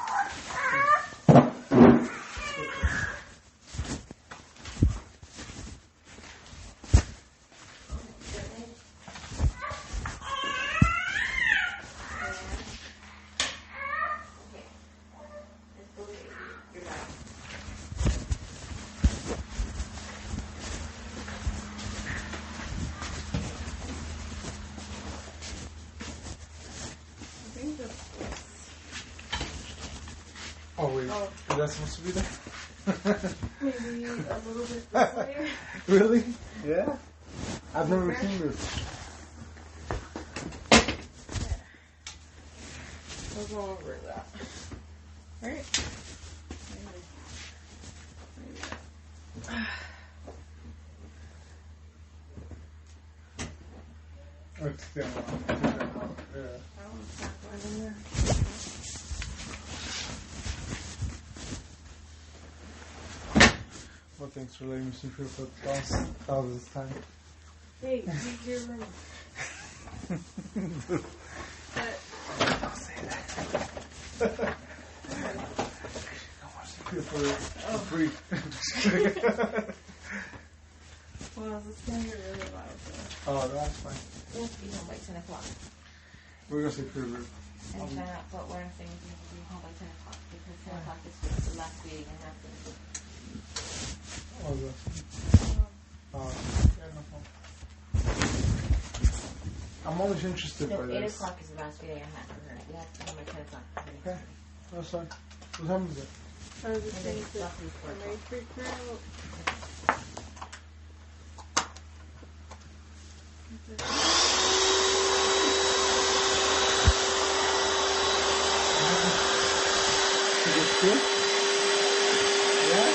Oh, wait. Is that supposed to be there? Maybe a little bit this way. Really? Yeah? I've never seen this. We'll go over that. Right? It's still on. Yeah. That one's not going in there. Well, thanks for letting me sleep here for the thousandth time. Hey, use your room. Here for free. Well, this is going to get really loud. So. Oh, that's fine. You have to be home by 10 o'clock. We're gonna sleep here. And but what I'm saying is you have to be home by 10 o'clock, because 10 o'clock is the last meeting I have to. Oh, that's yeah, no problem. I'm always interested by No, 8 this. o'clock is the last meeting I have for her. You have to be home by 10 o'clock. Okay, that's fine. What time is it? I was just And then saying it's that roughly 4 I o'clock. might freak her out. Is it good? Yeah?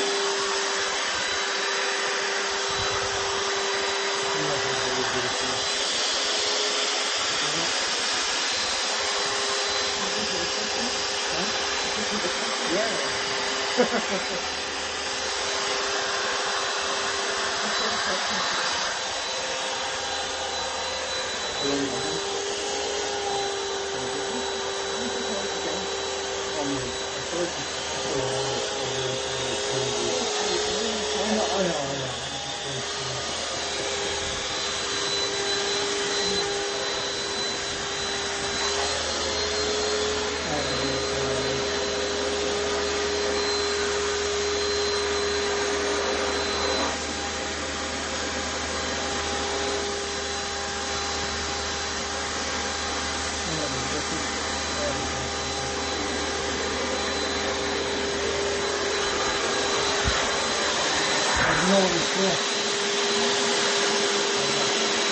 know what it's for.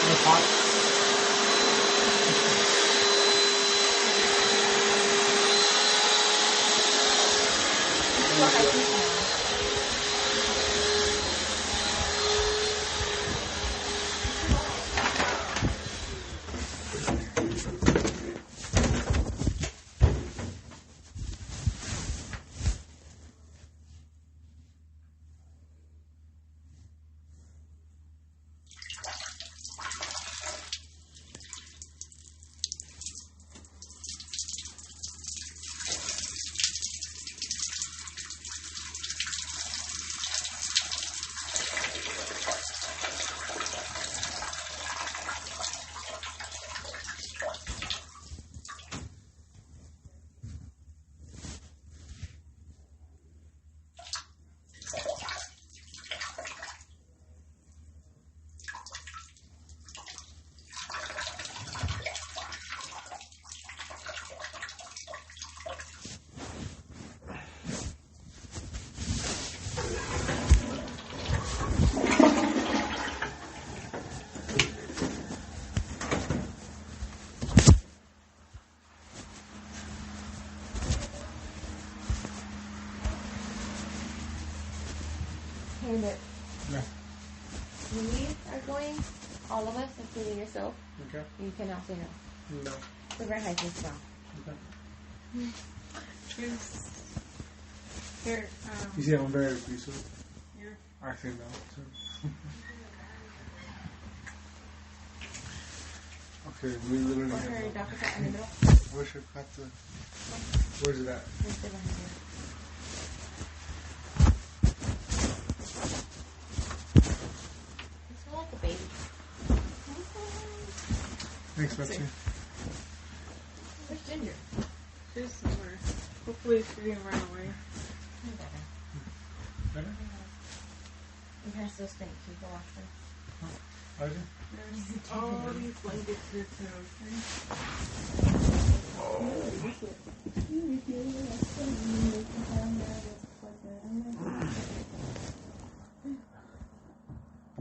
The pot. Hey, but Yeah. when we are going, all of us, including yourself, Okay. you cannot say no. No. So we're hiking now. Okay. Cheers. Here, You see, I'm very abusive. yeah. I say no. So. Okay, we literally Or her have. dog is out in the middle. Where's your cat? Where's it at? Right there behind you. You smell like a baby. Thanks, Betsy. Where's Ginger? She's somewhere. Hopefully she didn't run away. Better? You kind of still stink. You go wash her. Are you? There's all these blankets here too.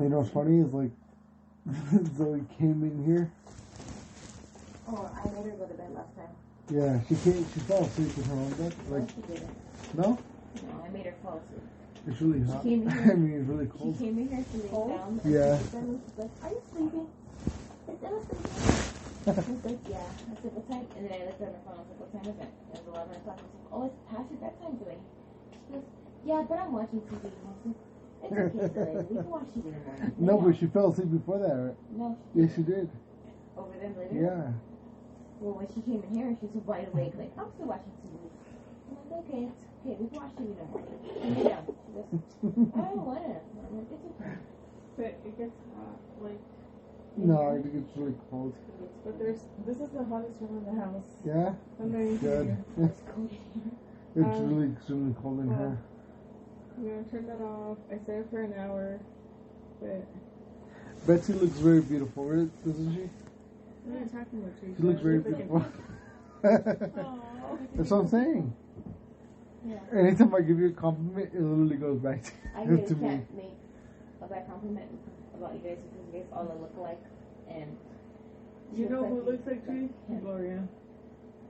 You know what's funny is like Zoe came in here. Oh, I made her go to bed last time. Yeah, she fell asleep in her own bed. Like, She didn't. no, No, I made her fall asleep. it's really hot. came in I here. mean, it's really She cold. came in here, she laid down. Yeah. She's like, are you sleeping? I said, I'm sleeping. I was like, yeah. I said, what time? And then I looked at my phone. I was like, what time is it? It was 11 o'clock. I was like, oh, it's past your bedtime, Zoe. She goes, yeah, but I'm watching TV. I said, it's okay, Zoe. We can watch TV in the morning. No, Yeah. but she fell asleep before that, right? No, Yes, she did. over there in the living room? Yeah. Well, when she came in here, she was wide awake, like, I'm still watching TV. I'm like, okay, it's okay. We can watch TV in the morning. And lay down. She goes, I don't want to. I'm like, it's okay. But it gets hot. Like, No, I think it's really cold. but this is the hottest room in the house. Yeah? I'm not even Good. kidding. It's cold in here. It's really extremely cold in here. I'm gonna turn that off. I set it for an hour. But Betsy looks very beautiful, right? Doesn't she? I'm not talking about you. She looks very beautiful. That's what I'm saying. Yeah. Anytime I give you a compliment, it literally goes back I to really me. can't make a bad compliment about you guys because you guys all look alike. And You know who looks like you? you? Gloria.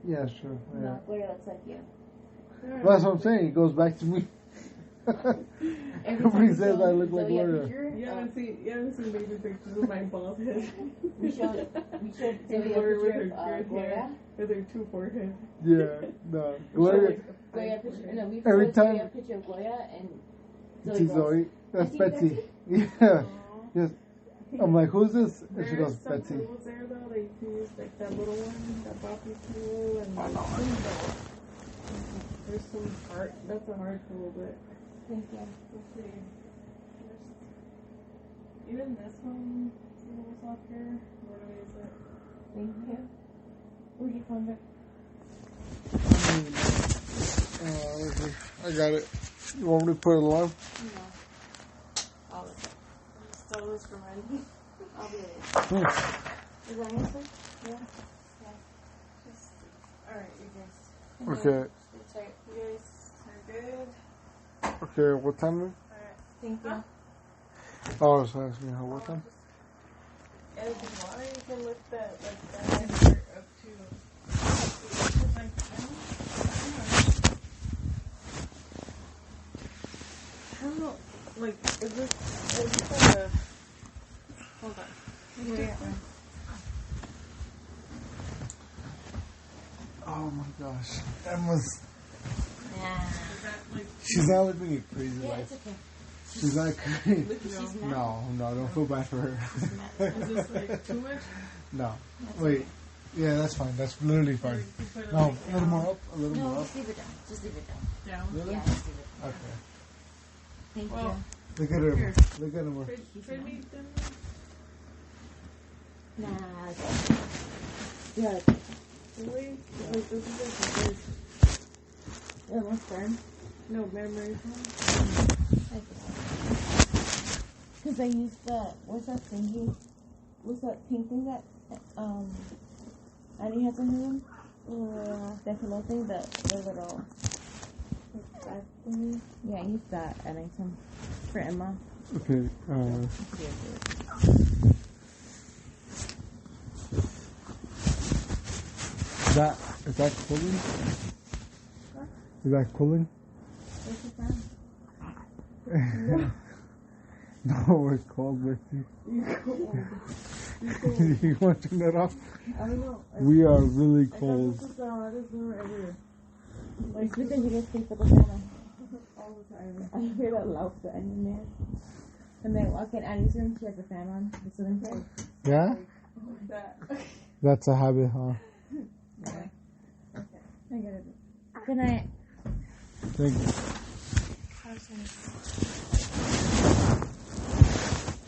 Yeah, sure. Yeah. No, Gloria looks like you. Well, that's what I'm saying. It goes back to me. Everybody says I look like Gloria. You haven't seen baby pictures of my bald head. We showed And Zoe a Gloria with her picture of good Gloria. hair, with her two foreheads. Yeah, no. Gloria. Gloria picture. No, we Every showed Zoe time- a picture of Gloria and Zoe See goes, Zoe. That's I see Betsy. Yeah. Yes. I'm like, who's this? And she goes, There's some Betsy. tools there though. They use like that little one, that Boppy tool, and there's some hard. That's a hard tool, but Thank you. let's see. There's, even this one, is a little softer. What do I use it? Thank you. Where'd you find it? I got it. You want me to put it along? No. All of it. Stole this from Randy. I'll be there. Is that answer? Yeah. Just, alright, you guys. Okay. It's right. You guys are good. Okay, what time is it? Alright. Thank you. Oh, so that's me. How with them? And if you want, you can lift that like that anchor up to like I don't know. Like, is this like a hold on. Yeah. Oh my gosh. Emma's. Yeah. She's not living a crazy Yeah, life. it's okay. She's not crazy. She's mad. No, don't feel bad for her. Is this like too much? No. Wait. Yeah, that's fine. That's literally fine. You put it No, like a little more up. A little No, more up. just leave it down. Just leave it down. down. Really? Yeah, just leave it down. Okay. Thank Well, Look at her. Here. Look at her. Could we them? you. Nah, okay. Yeah, Really? Like, this is like a good, yeah, more firm. no memories. Because I used the, what's that thingy? What's that pink thing that, Annie has in her room? That hello thing, the little, that thingy? Yeah, I used that at nighttime for Emma. Okay. Is that cooling? Is that cooling? Where's the fan? No, we're cold with you. You want to turn that off? I don't know. We are really I cold. thought this was the hardest room ever. It's because you guys sleep with the fan on. All the time. I hear that loud fan in there. And then I walk in Annie's room, she has the fan on, the ceiling fan. Yeah? That. That's a habit, huh? Okay. I get it. Good night. Thank you.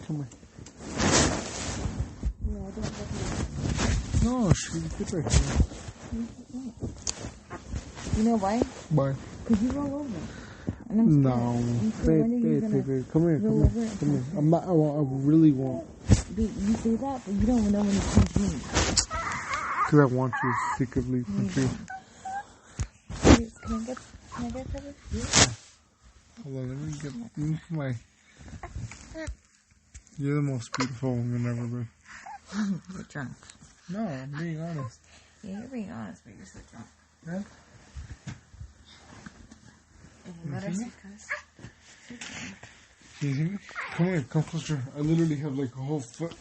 Come on. Yeah, I don't have No, she's good right here. You know why? Bye. Because you roll over. And I'm scared. No. I'm scared when you're gonna Babe. Come here, roll over and come here. punch I'm not, I really won't. Babe, you say that, but you don't know when you punch me. Because I want you secretly punch you. Can I get covered? Hold on, let me get my... You're the most beautiful woman ever, bro. You're drunk. No, I'm being honest. Yeah, you're being honest, but you're so drunk. Yeah? Let her see, Can you hear me? Come here, come closer. I literally have like a whole foot.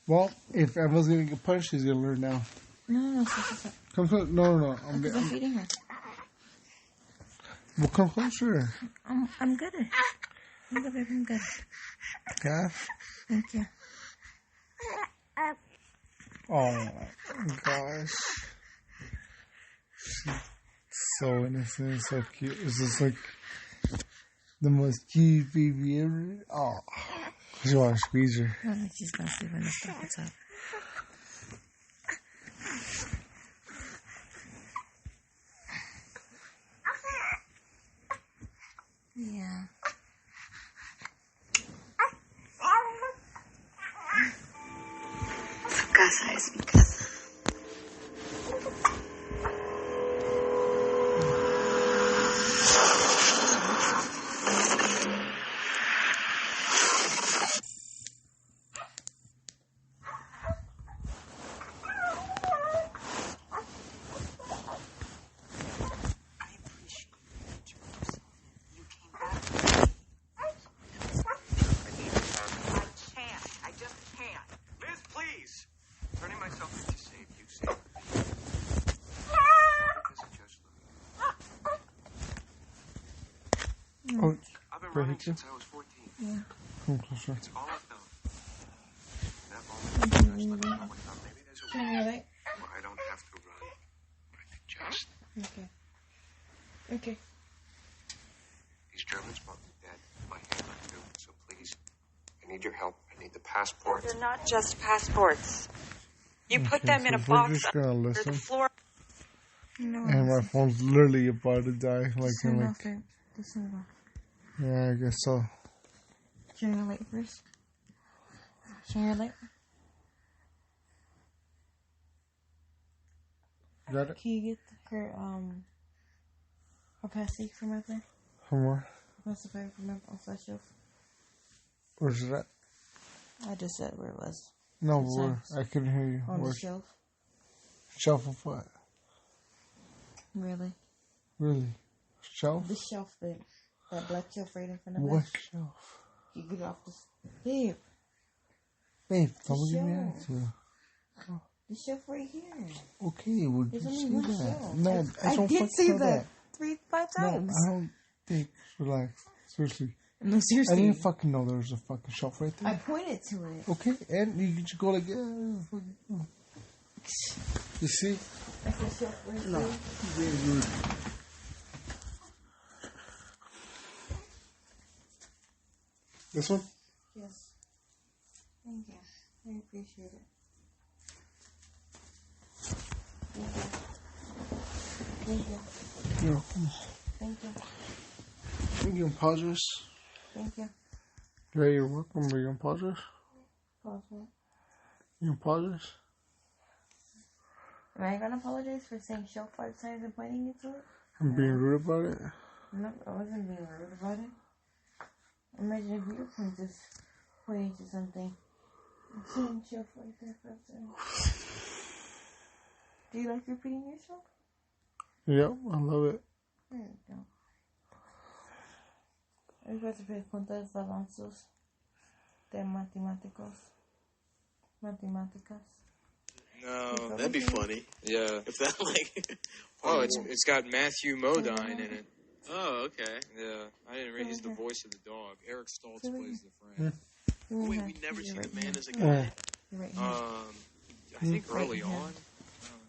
Well, if Emma's gonna get punched, she's gonna learn now. No, stop. Come close. No. I'm feeding her. Well, come closer. I'm good. I'm good, babe. I'm good. Yeah? Thank you. Oh my gosh. She's so innocent, so cute. It's just like the most cute baby ever. Oh. I just want to squeeze her. Oh, she's not sleeping this stuff. What's up? Yeah. Su casa es mi casa. Oh, I've been Right running here? since I was 14. Yeah. come closer. It's all I've known. That moment, I just looked around and thought, maybe there's a Turn way your light. where I don't have to run. I can just. Okay. These Germans want me dead. My hand too. So please, I need your help. I need the passport. They're not just passports. You put Okay, them in so a we're box just gonna under listen. the floor. No. And my phone's literally about to die. Like, Turn in off like, it. Just turn it off. yeah, I guess so. Turn your light first. Turn your light. Got it? Can you get her, her passy from right there? One more. pacifier from off that shelf. Where's it at? I just said where it was. No, It's where? I couldn't hear you. On the Where's shelf. shelf of what? Really? Really? Shelf? The shelf thing. That black shelf right in front of What us. shelf? You get off this. Babe. Babe, don't The give me shelf. answer. The shelf right here. Okay, well, There's you only say one that. shelf. No, I don't did fucking say know that 5 No, times. I don't think. Relax. Seriously. No, I seriously. didn't fucking know there was a fucking shelf right I there. pointed to it. Okay, and you just go like, yeah. Fucking, oh. You see? That's the shelf right No. there. Very good. This one? Yes. Thank you. I appreciate it. Thank you. Thank you. No. Thank you. You can pause this. Thank you. Yeah, you're welcome. Are you gonna pause this? Pause it. You can pause this? Am I gonna apologize for saying shelf 5 times and pointing you to it? I'm being rude about it. No, I wasn't being rude about it. Imagine if you were just pointing to something. I'm saying shelf right there 5 times. Do you like repeating yourself? Yep, I love it. There you go. Everybody se pregunta los avances de matemáticos. Matemáticas. No, That'd be funny. yeah. If that, like... Oh, it's got Matthew Modine in it. Oh, okay. Yeah, I didn't realize he's the voice of the dog. Eric Stoltz plays the Hmm. friend. Wait, we never seen a man as a Oh. guy. You're right here. I think Right early hand. on.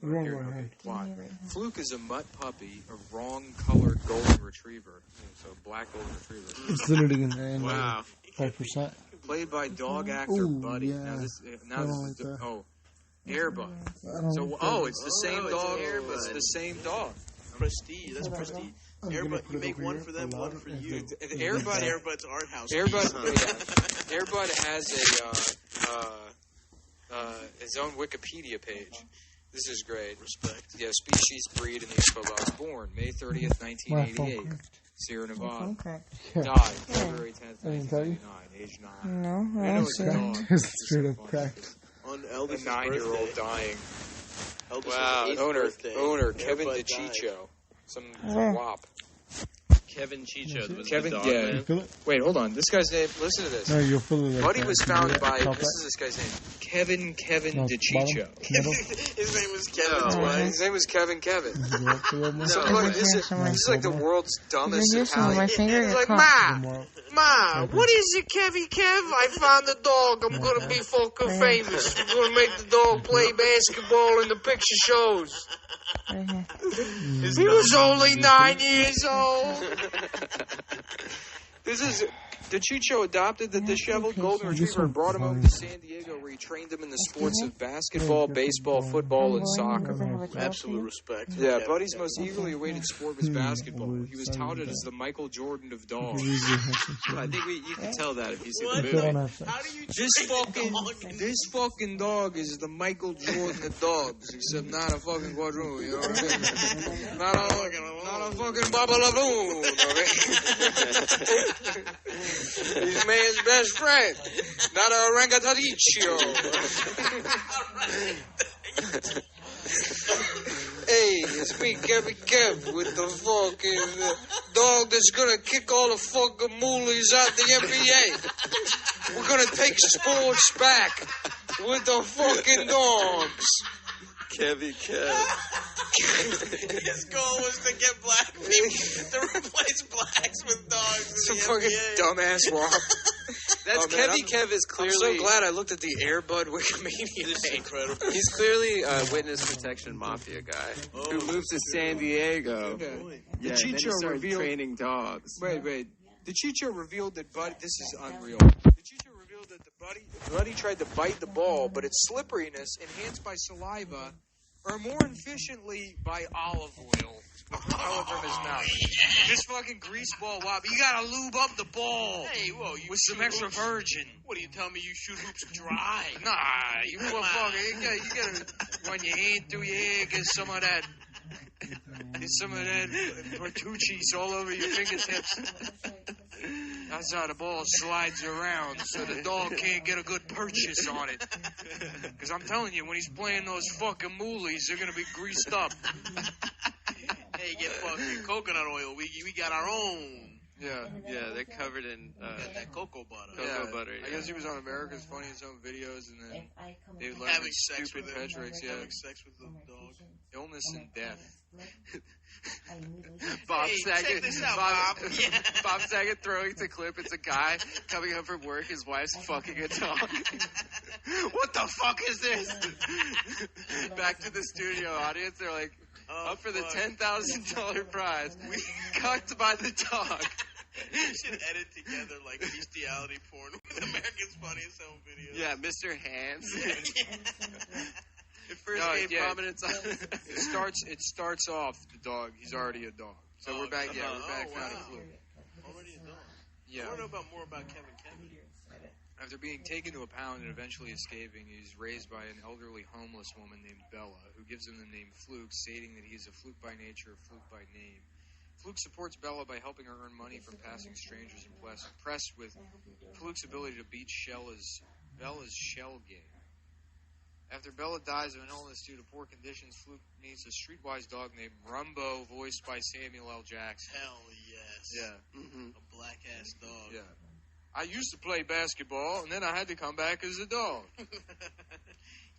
Wrong Here, right okay, hand. plot. Give me your right hand. Fluke is a mutt puppy, a wrong-colored golden retriever. So black golden retriever. It's literally in there. Wow. 5%. Played by dog actor Ooh, Buddy. yeah. Now this, I now don't this is like that. Airbud. I don't So like oh, that. it's the same it's dog. Airbud. It's the same dog. Prestige. That's prestige. I'm gonna Airbud, put you it make over one here for them, for one loud for and you. then- Airbud. Airbud's art house. Airbud. piece, huh? Airbud has his own Wikipedia page. This is great. Respect. Yeah, species, breed, and the info box. Born May 30th, My phone 1988. cracked. Sierra Your Nevada. phone cracked. Yeah. Died February 10th, I didn't tell you. 1999. Age 9. No, I I know don't it's see a it. dog. It's straight up cracked. On A Elvis's 9-year-old birthday. dying. Elvis's Wow. 8th Owner birthday, Kevin Airbud DiCiccio. Some Where? wop. Kevin Chicho was Kevin, the dog, yeah. You man. feel it? Wait, hold on. This guy's name. Listen to this. No, you'll feel it like Buddy that. was Can you do founded that? by. Top This is this guy's name. Kevin No, DiCiccio. bottom, middle. His name was Kevin No, twice. his name was Kevin. You go up a little more. So No, look, wait. this is like the world's dumbest You're using my Italian. finger. He's You're like, caught. Ma, More. Ma, what is it, Kevy Kev? I found the dog. I'm gonna be fucking famous. I'm gonna make the dog play basketball in the picture shows. Right here. He was only 9 years old. This is DiCiccio adopted the disheveled golden retriever and brought him over to San Diego, where he trained him in the sports of basketball, baseball, football, and soccer. Absolute respect. for Yeah, Kevin. Buddy's most eagerly awaited sport was basketball. He was touted as the Michael Jordan of dogs. I think you can tell that if you see What? the They don't movie. have sex. How do you This fucking dog is the Michael Jordan of dogs, except not a fucking quadroon, you know what I mean? Not a fucking babalaboon, okay? He's man's best friend, not a orangutaniccio. Hey, it's me, Kevin Kev, with the fucking dog that's gonna kick all the fucking moolies out the NBA. We're gonna take sports back with the fucking dogs. Kevin Kev. His goal was to get black people to replace blacks with dogs. It's a in the fucking NBA. dumbass walk. That's Kevy Kev is I'm so glad I looked at the Airbud Wikimedia This is page. incredible. He's clearly a witness protection mafia guy who moved to San Diego. Okay. Yeah, and then he DiCiccio started revealed. training dogs. Wait. DiCiccio revealed that Buddy. This is unreal. DiCiccio revealed that Buddy tried to bite the ball, but its slipperiness, enhanced by saliva, or more efficiently by olive oil, coming from his mouth. This fucking greaseball wop. You gotta lube up the ball. Hey, whoa, you with some shoot extra hoops. virgin. What do you tell me? You shoot hoops dry? Nah, you motherfucker. You gotta run your hand through your hair, get some of that Bertucci's all over your fingertips. That's how the ball slides around, so the dog can't get a good purchase on it. Because I'm telling you, when he's playing those fucking moolies, they're going to be greased up. Hey, get fucking coconut oil. We got our own. Yeah, they're covered in that cocoa butter. Cocoa butter. I guess he was on America's Funniest Home Videos, and then they would having sex stupid with pet tricks. Yeah, having sex with the dog. Illness and death. Bob Hey, Saget. check this out, Bob, Bob. Yeah. Bob Saget throwing the clip. It's a guy coming home from work. His wife's fucking a dog. What the fuck is this? Back to the studio audience. They're like, up for the $10,000 prize. We cucked by the dog. You should edit together like bestiality porn with America's Funniest Home Videos. Yeah, Mr. Hands. It first No, gained yeah. prominence on It starts off the dog. He's already a dog. So we're back. Yeah, we're back wow. found a Fluke. Already a dog. Yeah. I want to know more about Kevin. After being taken to a pound and eventually escaping, he's raised by an elderly homeless woman named Bella, who gives him the name Fluke, stating that he is a fluke by nature, a fluke by name. Fluke supports Bella by helping her earn money from passing strangers, impressed with Fluke's ability to beat Bella's shell game. After Bella dies of an illness due to poor conditions, Fluke meets a streetwise dog named Rumbo, voiced by Samuel L. Jackson. Hell yes. Yeah. A black ass dog. Yeah. I used to play basketball, and then I had to come back as a dog.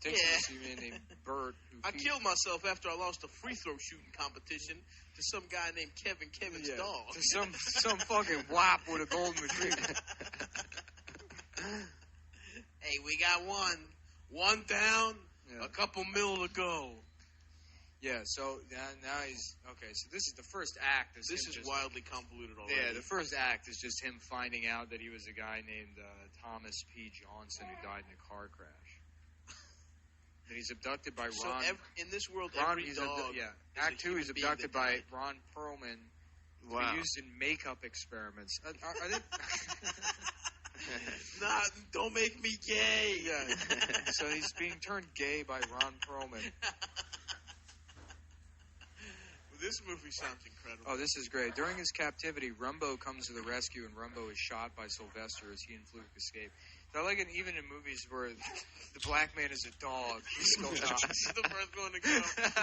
Takes Yeah. to see a man named Bert. I killed myself after I lost a free throw shooting competition to some guy named Kevin's dog. To some fucking whop with a golden retriever. Hey, we got one down, a couple mil to go. Yeah, so now he's okay. So this is the first act. This is wildly convoluted already. Yeah, the first act is just him finding out that he was a guy named Thomas P. Johnson who died in a car crash. That he's abducted by So Ron. in this world, Ron, every dog. yeah. is Act a 2, he's human being abducted that by died. Ron Perlman. To Wow. be used in makeup experiments. Are they? Nah, don't make me gay. Yeah. So he's being turned gay by Ron Perlman. This movie sounds incredible. Oh, this is great. During his captivity, Rumbo comes to the rescue, and Rumbo is shot by Sylvester as he and Fluke escape. So I like it even in movies where the black man is a dog, he still dies. This is the first one to go.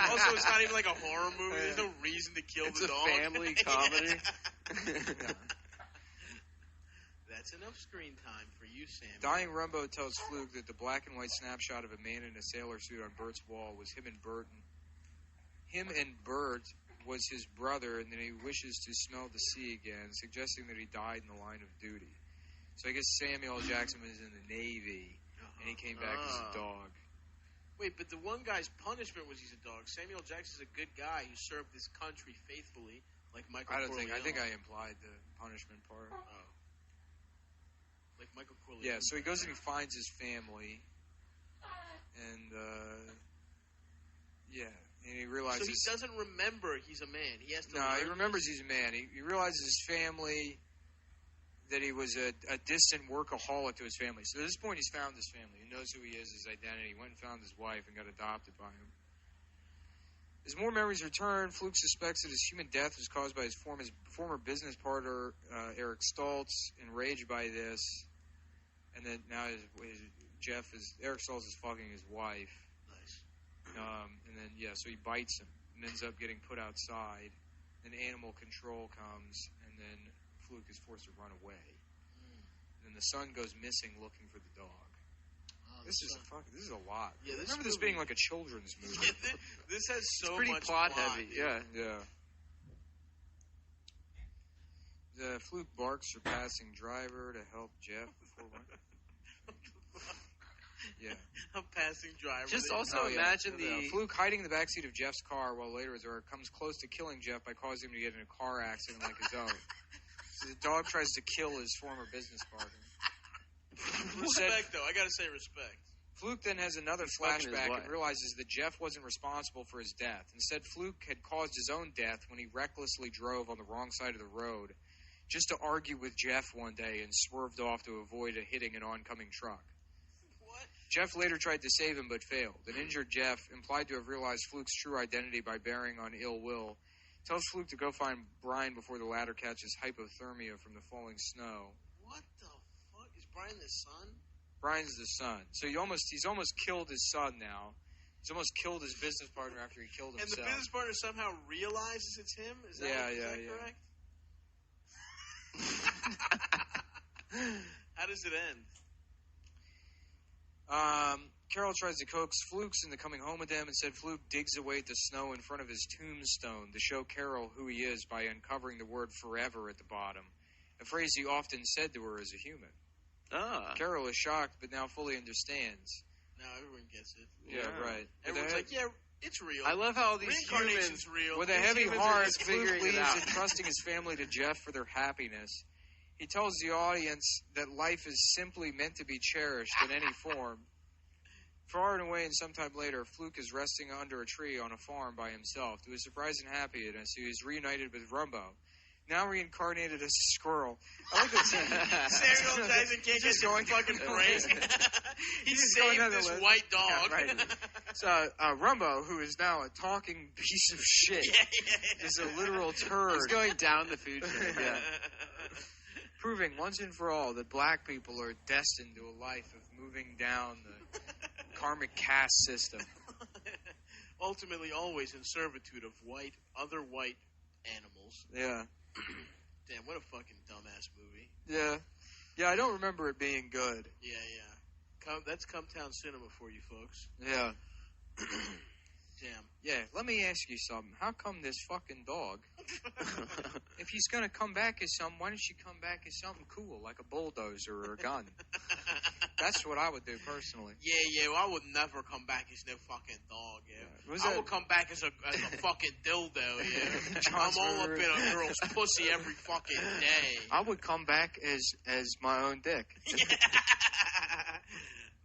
Also, it's not even like a horror movie. There's no reason to kill It's the a dog. family comedy. That's enough screen time for you, Sam. Dying Rumbo tells Fluke that the black and white snapshot of a man in a sailor suit on Bert's wall was him and Bert was his brother, and that he wishes to smell the sea again, suggesting that he died in the line of duty. So I guess Samuel L. Jackson was in the Navy, and he came back as a dog. Wait, but the one guy's punishment was he's a dog. Samuel Jackson's a good guy who served his country faithfully, like Michael Corleone. I think I implied the punishment part. Oh. Like Michael Corleone. Yeah, so he goes and he finds his family, and and he realizes... So he doesn't remember he's a man. He has to No, learn he remembers he's a man. He realizes his family, that he was a distant workaholic to his family. So at this point, he's found his family. He knows who he is, his identity. He went and found his wife and got adopted by him. As more memories return, Fluke suspects that his human death was caused by his former business partner, Eric Stoltz, enraged by this. And then now Eric Stoltz is fucking his wife. Nice. And then, so he bites him and ends up getting put outside. Then animal control comes, and then Fluke is forced to run away. And then the son goes missing looking for the dog. Oh, This is a lot. Yeah, I remember this being like a children's movie. Yeah, this has so It's pretty much plot heavy. Yeah. The Fluke barks for passing driver to help Jeff before Yeah. A passing driver. Just also imagine the Fluke hiding in the backseat of Jeff's car while later his owner comes close to killing Jeff by causing him to get in a car accident like his own. So the dog tries to kill his former business partner. Respect, though. I gotta say respect. Fluke then has another fucking his flashback wife. and realizes that Jeff wasn't responsible for his death. Instead, Fluke had caused his own death when he recklessly drove on the wrong side of the road just to argue with Jeff one day and swerved off to avoid hitting an oncoming truck. What? Jeff later tried to save him but failed. An injured Jeff, implied to have realized Fluke's true identity by bearing on ill will, Tells Fluke to go find Brian before the latter catches hypothermia from the falling snow. What the fuck? Is Brian the son? Brian's the son. So he's almost killed his son now. He's almost killed his business partner after he killed And himself. the business partner somehow realizes it's him? Is that, is that correct? How does it end? Carol tries to coax Flukes into coming home with them. Instead, Fluke digs away at the snow in front of his tombstone to show Carol who he is by uncovering the word forever at the bottom, a phrase he often said to her as a human. Carol is shocked, but now fully understands. Now everyone gets it. Yeah, right. Everyone's like, yeah, it's real. I love how all these Reincarnation's humans, real. With a These heavy humans are heart, just Fluke figuring it leaves, out. entrusting his family to Jeff for their happiness. He tells the audience that life is simply meant to be cherished in any form. Far and away and sometime later, Fluke is resting under a tree on a farm by himself. To his surprise and happiness, he is reunited with Rumbo, now reincarnated as a squirrel. I like that Samuel Jackson can't get going fucking brain. He saved this white dog. Yeah, right. So, Rumbo, who is now a talking piece of shit, is a literal turd. He's going down the food chain. Yeah. Proving once and for all that black people are destined to a life of moving down the karmic caste system. Ultimately, always in servitude of other white animals. Yeah. Damn, what a fucking dumbass movie. Yeah. Yeah, I don't remember it being good. Yeah. That's Cumtown Cinema for you folks. Yeah. Damn. Yeah, let me ask you something. How come this fucking dog, if he's going to come back as something, why don't you come back as something cool, like a bulldozer or a gun? That's what I would do personally. Yeah, well, I would never come back as no fucking dog, yeah. Was I that- would come back as a fucking dildo, yeah. I'm all up in a girl's pussy every fucking day. I would come back as my own dick.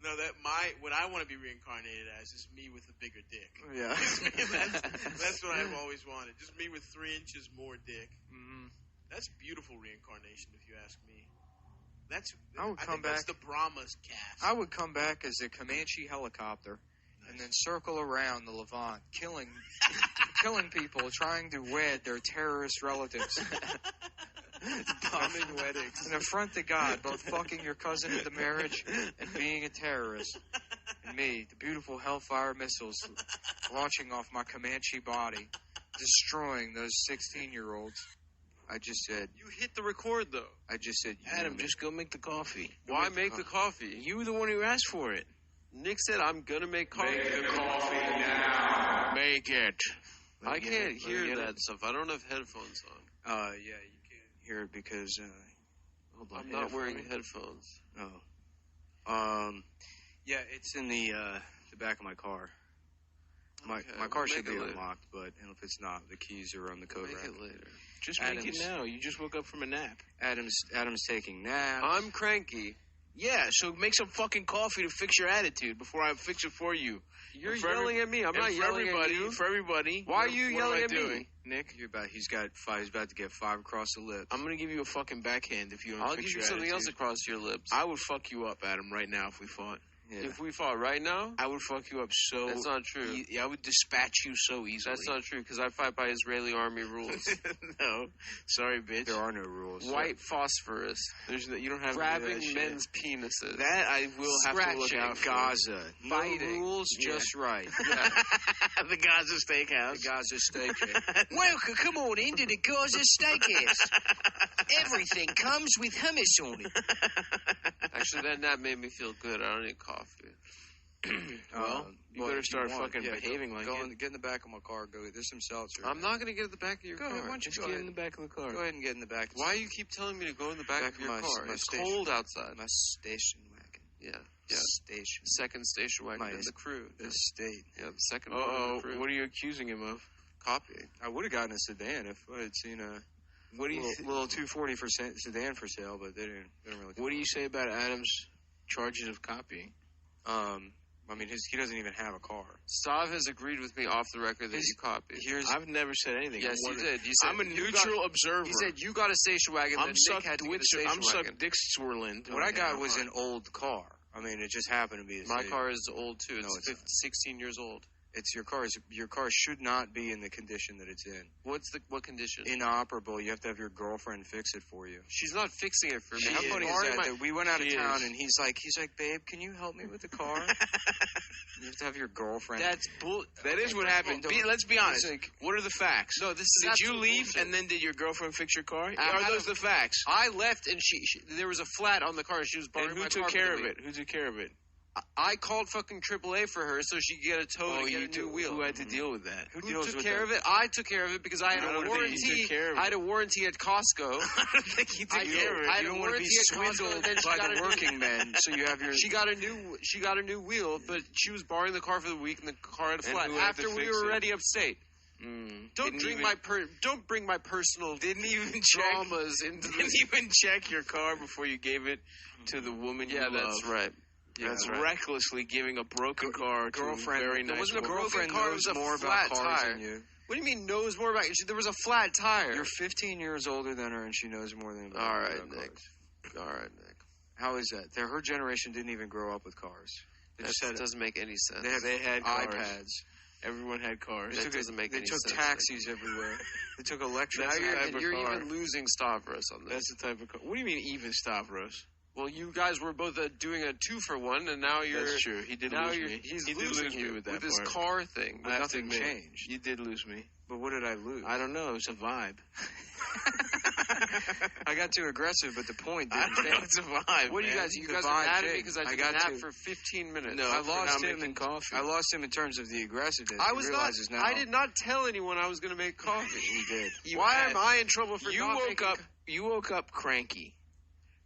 No, what I want to be reincarnated as is me with a bigger dick. Yeah. That's what I've always wanted. Just me with 3 inches more dick. Mm-hmm. That's beautiful reincarnation, if you ask me. I would come think that's back- the Brahma's cast. I would come back as a Comanche helicopter and then circle around the Levant, killing people, trying to wed their terrorist relatives. Bombing weddings. An affront to God, both fucking your cousin into marriage and being a terrorist. And me, the beautiful Hellfire missiles launching off my Comanche body, destroying those 16-year-olds. I just said... You hit the record, though. I just said... Adam, just go make the coffee. Why make the coffee? You were the one who asked for it. Nick said, I'm going to make coffee. Make the coffee now. Make it. I can't hear that stuff. I don't have headphones on. Yeah, you can't hear it because... Hold on, I'm not wearing headphones. Oh. Yeah, it's in the back of my car. My car should be unlocked, but if it's not, the keys are on the coat rack. Make it later. Just make it now. You just woke up from a nap. Adam's taking naps. I'm cranky. Yeah, so make some fucking coffee to fix your attitude before I fix it for you. You're yelling at me. I'm not yelling at you. For everybody. Why are you yelling at doing? me? Nick? He's about to get 5 across the lips. I'm going to give you a fucking backhand if you don't I'll fix give you your something else attitude. across your lips. I would fuck you up, Adam, right now if we fought. Yeah. If we fought right now, I would fuck you up so... that's not true. I would dispatch you so easily. That's not true, because I fight by Israeli army rules. No. Sorry, bitch. There are no rules. White phosphorus. You don't have Grabbing that shit. men's penises. That I will have to look Scratching out for. Gaza. No Fighting. rules, just right. The Gaza Steakhouse. The Gaza Steakhouse. Welcome, come on into the Gaza Steakhouse. Everything comes with hummus on it. Actually, that nap made me feel good. I don't need coffee. Well, you better start fucking behaving like it. Get in the back of my car. Go. There's some seltzer. I'm not going to get in the back of your Go car. ahead. Why don't you Just go get ahead. in the back of the car. Go ahead and get in the back. Why do you keep telling me to go in the back of your car? my It's station. cold outside. My station wagon. Yeah. Station. Second station wagon My in the crew. The state. Yeah, the second one in the crew. What are you accusing him of? Copying. I would have gotten a sedan if I had seen a What do you little 240 sedan for sale, but they didn't really. What do you say about Adam's charges of copying? I mean, he doesn't even have a car. Stav has agreed with me off the record that you copied. I've never said anything. Yes, you did. You said I'm a neutral observer. He said you got a station wagon. I'm Nick sucked had to get a station I'm wagon. sucked Dick Swerland. What I got was an old car. I mean, it just happened to be. My car is old too. No, It's it's not. 16 years old. It's your car. Your car should not be in the condition that it's in. What condition? Inoperable. You have to have your girlfriend fix it for you. She's not fixing it for me. How funny is that we went out of town and he's like, babe, can you help me with the car? You have to have your girlfriend. That's bull. That is what happened. Let's be honest. What are the facts? No, this is. Did you leave bullshit. and then did your girlfriend fix your car? Are those the facts? I left and she there was a flat on the car and she was borrowing my car. And who took care of it? Who took care of it? I called fucking AAA for her so she could get a tow and get a new wheel. Who had to deal with that? Who took care of it? I took care of it because I had a warranty. I had a warranty at Costco. I don't think you took care of it. You don't want to be swindled by the working men. So you have your. She got a new wheel, but she was borrowing the car for the week, and the car had a flat. After we were already upstate. Don't bring my personal traumas into this. Didn't even check your car before you gave it to the woman you love. That's right. Yeah, that's recklessly giving a broken car to a very nice It wasn't a woman. broken car, it was a more flat about cars tire. than you. What do you mean knows more about you? There was a flat tire. You're 15 years older than her and she knows more than you. All right, Nick. How is that? Her generation didn't even grow up with cars. That doesn't make any sense. They had cars. iPads. Everyone had cars. That doesn't make any sense. They took taxis everywhere. They took electric. Now you're even losing Stavros on this. That's the type of car. What do you mean even Stavros? Well, you guys were both doing a 2-for-1, and now you're. That's true. He did lose me. He's He did losing lose me you with that this part. car thing. I have to Nothing admit, changed. You did lose me. But what did I lose? I don't know. It was a vibe. I got too aggressive, but the point I didn't don't know. change. It's a vibe. What do you man. guys? You The guys vibe are mad at me changed. because I took a got nap to. for 15 minutes. No, I for not lost him making coffee. I lost him in terms of the aggressiveness. I He was not. realizes now. I did not tell anyone I was going to make coffee. You did. Why am I in trouble for You not woke making up. You woke up cranky,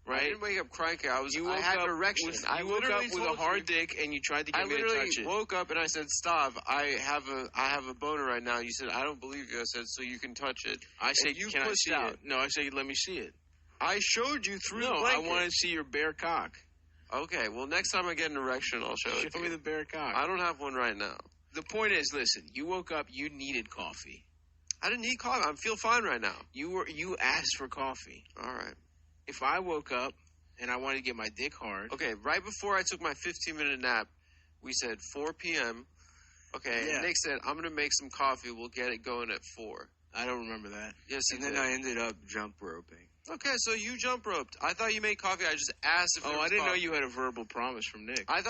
I right? didn't wake up cranky. I woke had up erection. You woke up with a hard dick and you tried to get I me to literally touch it. woke up and I said, "Stav, I have a boner right now." You said, "I don't believe you." I said, "So you can touch it." I said, you "Can I pushed see out. it?" No, I said, "Let me see it." I showed you through No, the I blanket. want to see your bare cock. Okay, well, next time I get an erection, I'll show it to Show me you. the bare cock. I don't have one right now. The point is, listen. You woke up. You needed coffee. I didn't need coffee. I feel fine right now. You asked for coffee. All right. If I woke up and I wanted to get my dick hard, Okay, right before I took my 15-minute nap, we said 4 p.m. Okay, Yeah. and Nick said, "I'm going to make some coffee. We'll get it going at 4." I don't remember that. Yes, he And then did. I ended up jump roping. Okay, so you jump roped. I thought you made coffee. I just asked if there Oh, was I didn't know coffee. you had a verbal promise from Nick. I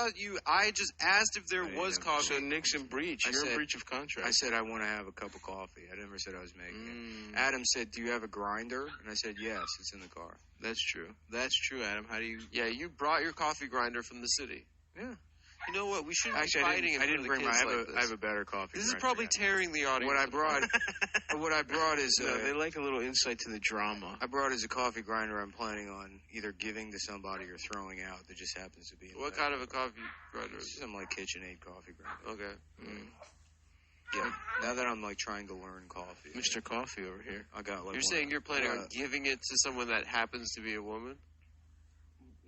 just asked if there was coffee. So Nick's in breach. I You're in said- breach of contract. I said I want to have a cup of coffee. I never said I was making Mm. it. Adam said, "Do you have a grinder?" And I said, "Yes, it's in the car." That's true. That's true, Adam. How do you? Yeah, you brought your coffee grinder from the city. Yeah. You know what? We shouldn't Actually, be fighting I didn't bring my. I have a better coffee. This is grinder probably now. tearing the audience. What I brought is. No, they like a little insight to the drama. I brought is a coffee grinder I'm planning on either giving to somebody or throwing out that just happens to be in What the kind of a coffee grinder? It's some like KitchenAid coffee grinder. Okay. Yeah. Now that I'm like trying to learn coffee. Mr. Coffee over here. I got like You're one- saying you're planning uh, on giving it to someone that happens to be a woman?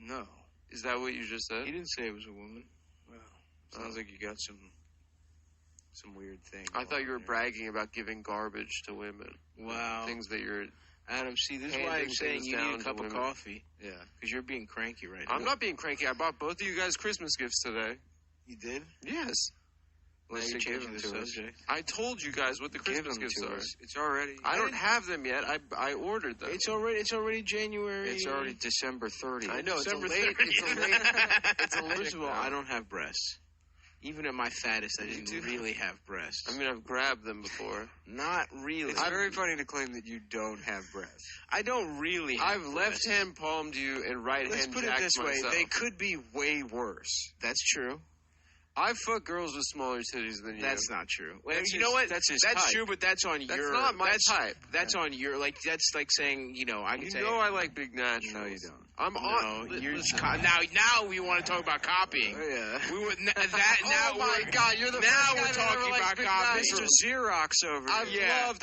No. Is that what you just said? He didn't say it was a woman. Well, sounds like you got some weird thing. I thought you were going on bragging about giving garbage to women. Wow. Things that you're... Adam, see, this is why handing I'm saying things you need down a to cup of women. coffee. there. Yeah. Because you're being cranky right now. I'm not being cranky. I bought both of you guys Christmas gifts today. You did? Yes. Let's Now you're give changing them the to us. subject. I told you guys what the Give Christmas them gifts to are. us. It's already. I don't have them yet. I ordered them. It's already January. It's already December 30th. I know. December it's a late. 30th. It's a late. It's a late. First of all, I don't have breasts. Even at my fattest, I didn't really have breasts. I mean, I've grabbed them before. Not really. It's very funny to claim that you don't have breasts. I don't really have I've breasts. left-hand palmed you and right-hand Let's put it jacked this way. myself. They could be way worse. That's true. I fuck girls with smaller titties than you. That's not true. Well, That's you his- know what? that's his That's type. true, but that's on That's your. not my that's, type. That's on your. Like that's like saying I can You say. know I like big naturals. No, you don't. I'm on. No, you're listen. now we want to talk about copying. Yeah. We would that now. Oh my we're, God, you're the now first guy we're that talking ever likes about big copying. naturals. Mr. Xerox over I've here. loved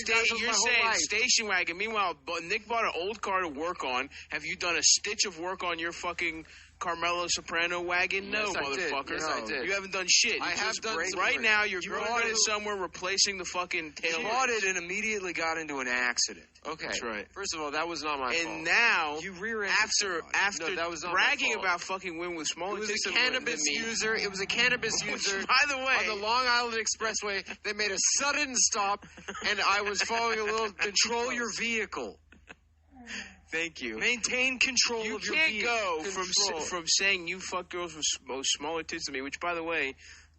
big naturals You're my whole saying life. station wagon. Meanwhile, Nick bought an old car to work on. Have you done a stitch of work on your fucking Carmelo Soprano wagon? No, Yes, I did. motherfucker. Yes, I did. You haven't done shit. I You have just done break- some Right work. now, you're You going bought in it- somewhere replacing the fucking tail. He bought it and immediately got into an accident. Okay. That's right. First of all, that was not my fault. And now, You rear-ended after somebody. No, that was not bragging my fault. about fucking women with smaller It was tits a than cannabis me. user. It was a cannabis Which, user. by the way, on the Long Island Expressway, they made a sudden stop, and I was following a little. Control your vehicle. Thank you. Maintain control You of your can't vehicle. go Control. from saying you fuck girls with smaller tits than me, which, by the way,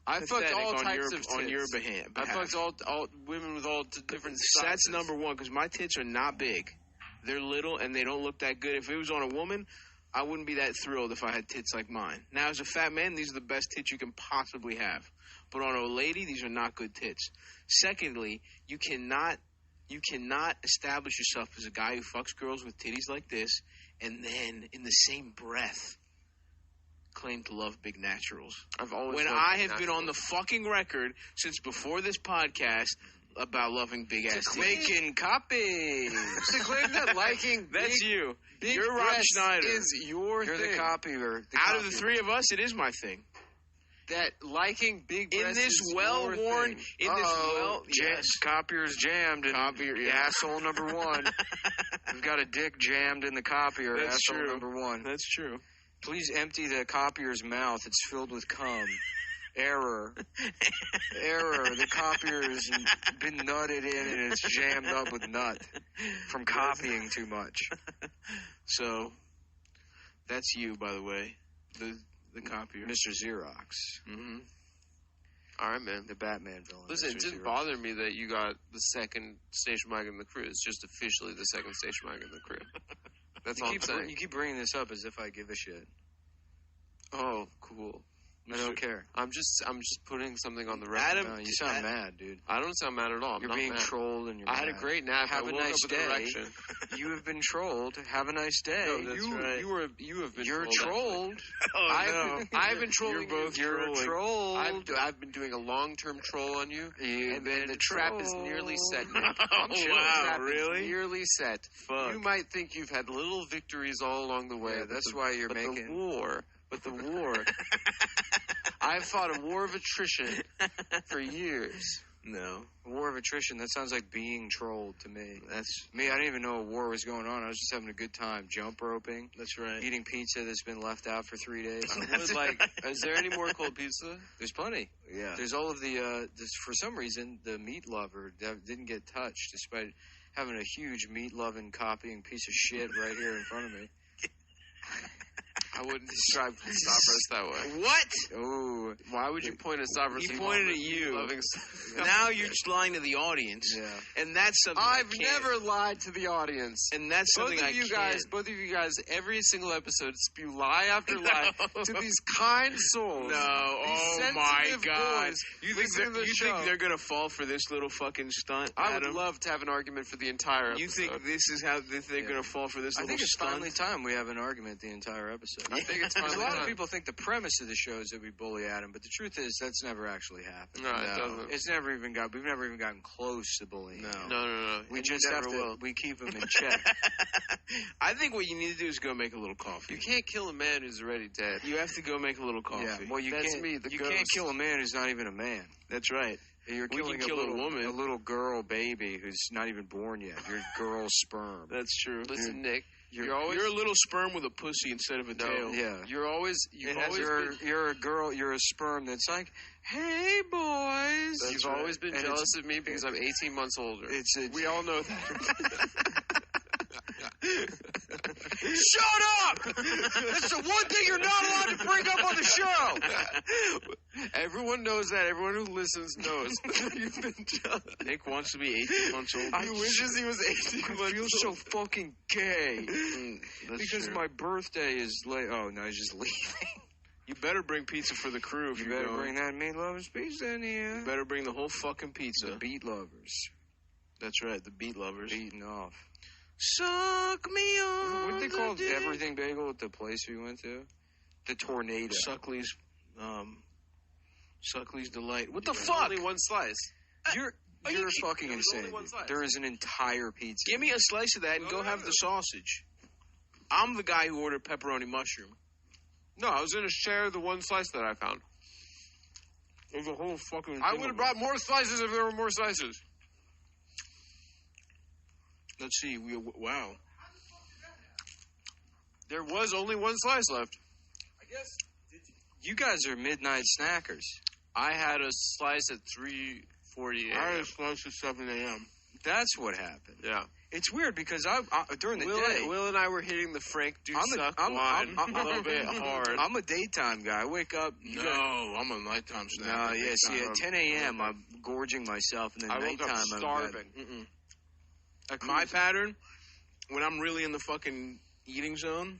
I fucked pathetic all on types your, of tits. on your behalf. I fucked all women with all different sizes. That's number one, because my tits are not big. They're little, and they don't look that good. If it was on a woman, I wouldn't be that thrilled if I had tits like mine. Now, as a fat man, these are the best tits you can possibly have. But on a lady, these are not good tits. Secondly, you cannot establish yourself as a guy who fucks girls with titties like this, and then, in the same breath, claim to love big naturals. I've always When loved I big have been on the fucking record since before this podcast about loving big ass titties. Making copies. To claim that liking That's big, you. big You're Rob breasts Schneider. is your You're thing. the copier. Out of the three of us, it is my thing. That liking big In breasts this is well-worn, your thing. in this well, yes. Copier's jammed. And Copier, yeah. Asshole number one. We've got a dick jammed in the copier. That's asshole true. number one. That's true. Please empty the copier's mouth. It's filled with cum. Error. Error. The copier's been nutted in and it's jammed up with nut from copying too much. So, that's you, by the way. The copier. Mr. Xerox. Mm-hmm. All right, man. The Batman villain. Listen, Mr. it didn't Xerox. bother me that you got the second station wagon in the crew. It's just officially the second station wagon in the crew. That's all I'm saying. You keep bringing this up as if I give a shit. Oh, cool. I don't care. I'm just putting something on the record. Adam, No, you sound mad, dude. I don't sound mad at all. I'm You're not being mad. trolled and you're I had a mad. great nap. Have I a woke nice up with day. erection. You have been trolled. Have a nice day. No, that's right. You have been You're trolled. Oh, I've been trolling. You're both You're trolling. trolled. I've been doing a long-term troll on you, You've and been the trap is trolled. nearly set. Nick. Oh, The wow, trap is really? nearly set. Fuck. You might think you've had little victories all along the way. Yeah, that's why you're but making- the war. But the war. I've fought a war of attrition for years. No. War of attrition. That sounds like being trolled to me. That's Me, I didn't even know a war was going on. I was just having a good time. Jump roping. That's right. Eating pizza that's been left out for 3 days. Is there any more cold pizza? There's plenty. Yeah. There's all of the, for some reason, the meat lover didn't get touched despite having a huge meat loving copying piece of shit right here in front of me. I wouldn't describe Stavros that way. What? Oh, Why would you point at Stavros? He pointed at you. Loving Now you're just lying to the audience. yeah. And that's something I've I can't- never lied to the audience. And that's something Both of you guys, every single episode spew lie after lie to these kind souls. No, oh my sensitive God! boys You think listening to the you show. think they're gonna fall for this little fucking stunt? I would Adam? love to have an argument for the entire episode. You think this is how they're gonna fall for this I little think it's stunt? finally time we have an argument the entire episode. I think it's Because finally a lot time. of people think the premise of the show is that we bully Adam, but the truth is that's never actually happened. No, it doesn't. It's never even we've never even gotten close to bullying. No. We And just you have never to, will. we keep him in check. I think what you need to do is go make a little coffee. You can't kill a man who's already dead. You have to go make a little coffee. Yeah, well, That's can't, me, the you ghost. can't kill a man who's not even a man. That's right. You're We killing can kill a woman. a little girl baby who's not even born yet. You're girl sperm. That's true. Listen, Nick, You're always You're a little sperm with a pussy instead of a tail. Yeah. You're always you've always been, You're a girl. You're a sperm that's like, hey boys. you've always been And jealous of me because I'm 18 months older. We all know that. Shut up! That's the one thing you're not allowed to bring up on the show. Everyone knows that. Everyone who listens knows. You've been jealous. Nick wants to be 18 months old. He wishes he was 18 I months feel so fucking gay That's because true. my birthday is late. Oh no, he's just leaving. You better bring pizza for the crew if You you're better going. bring that meat lovers pizza in here. You better bring the whole fucking pizza. The beat lovers That's right, the beat lovers. beating off. Suck me on. What they the called dick. everything bagel at the place we went to? The tornado. Suckley's, Suckley's Delight. What the There's fuck? only one slice. You're Are you fucking there was only insane. one slice. There is an entire pizza. Give me a slice of that and go have the sausage. I'm the guy who ordered pepperoni mushroom. No, I was going to share the one slice that I found. There's a whole fucking. I would have brought more slices if there were more slices. Let's see. Wow. There was only one slice left. I guess you guys are midnight snackers. I had a slice at 3:40 a.m. I had a slice at 7 a.m. That's what happened. Yeah. It's weird because I during the Will day, Will and I were hitting the Frank Dussac wine a little bit hard. I'm a daytime guy. I wake up. No, I'm a nighttime snack. No, yeah. See, at 10 a.m. I'm gorging myself, and then I woke nighttime up starving. My pattern, when I'm really in the fucking eating zone,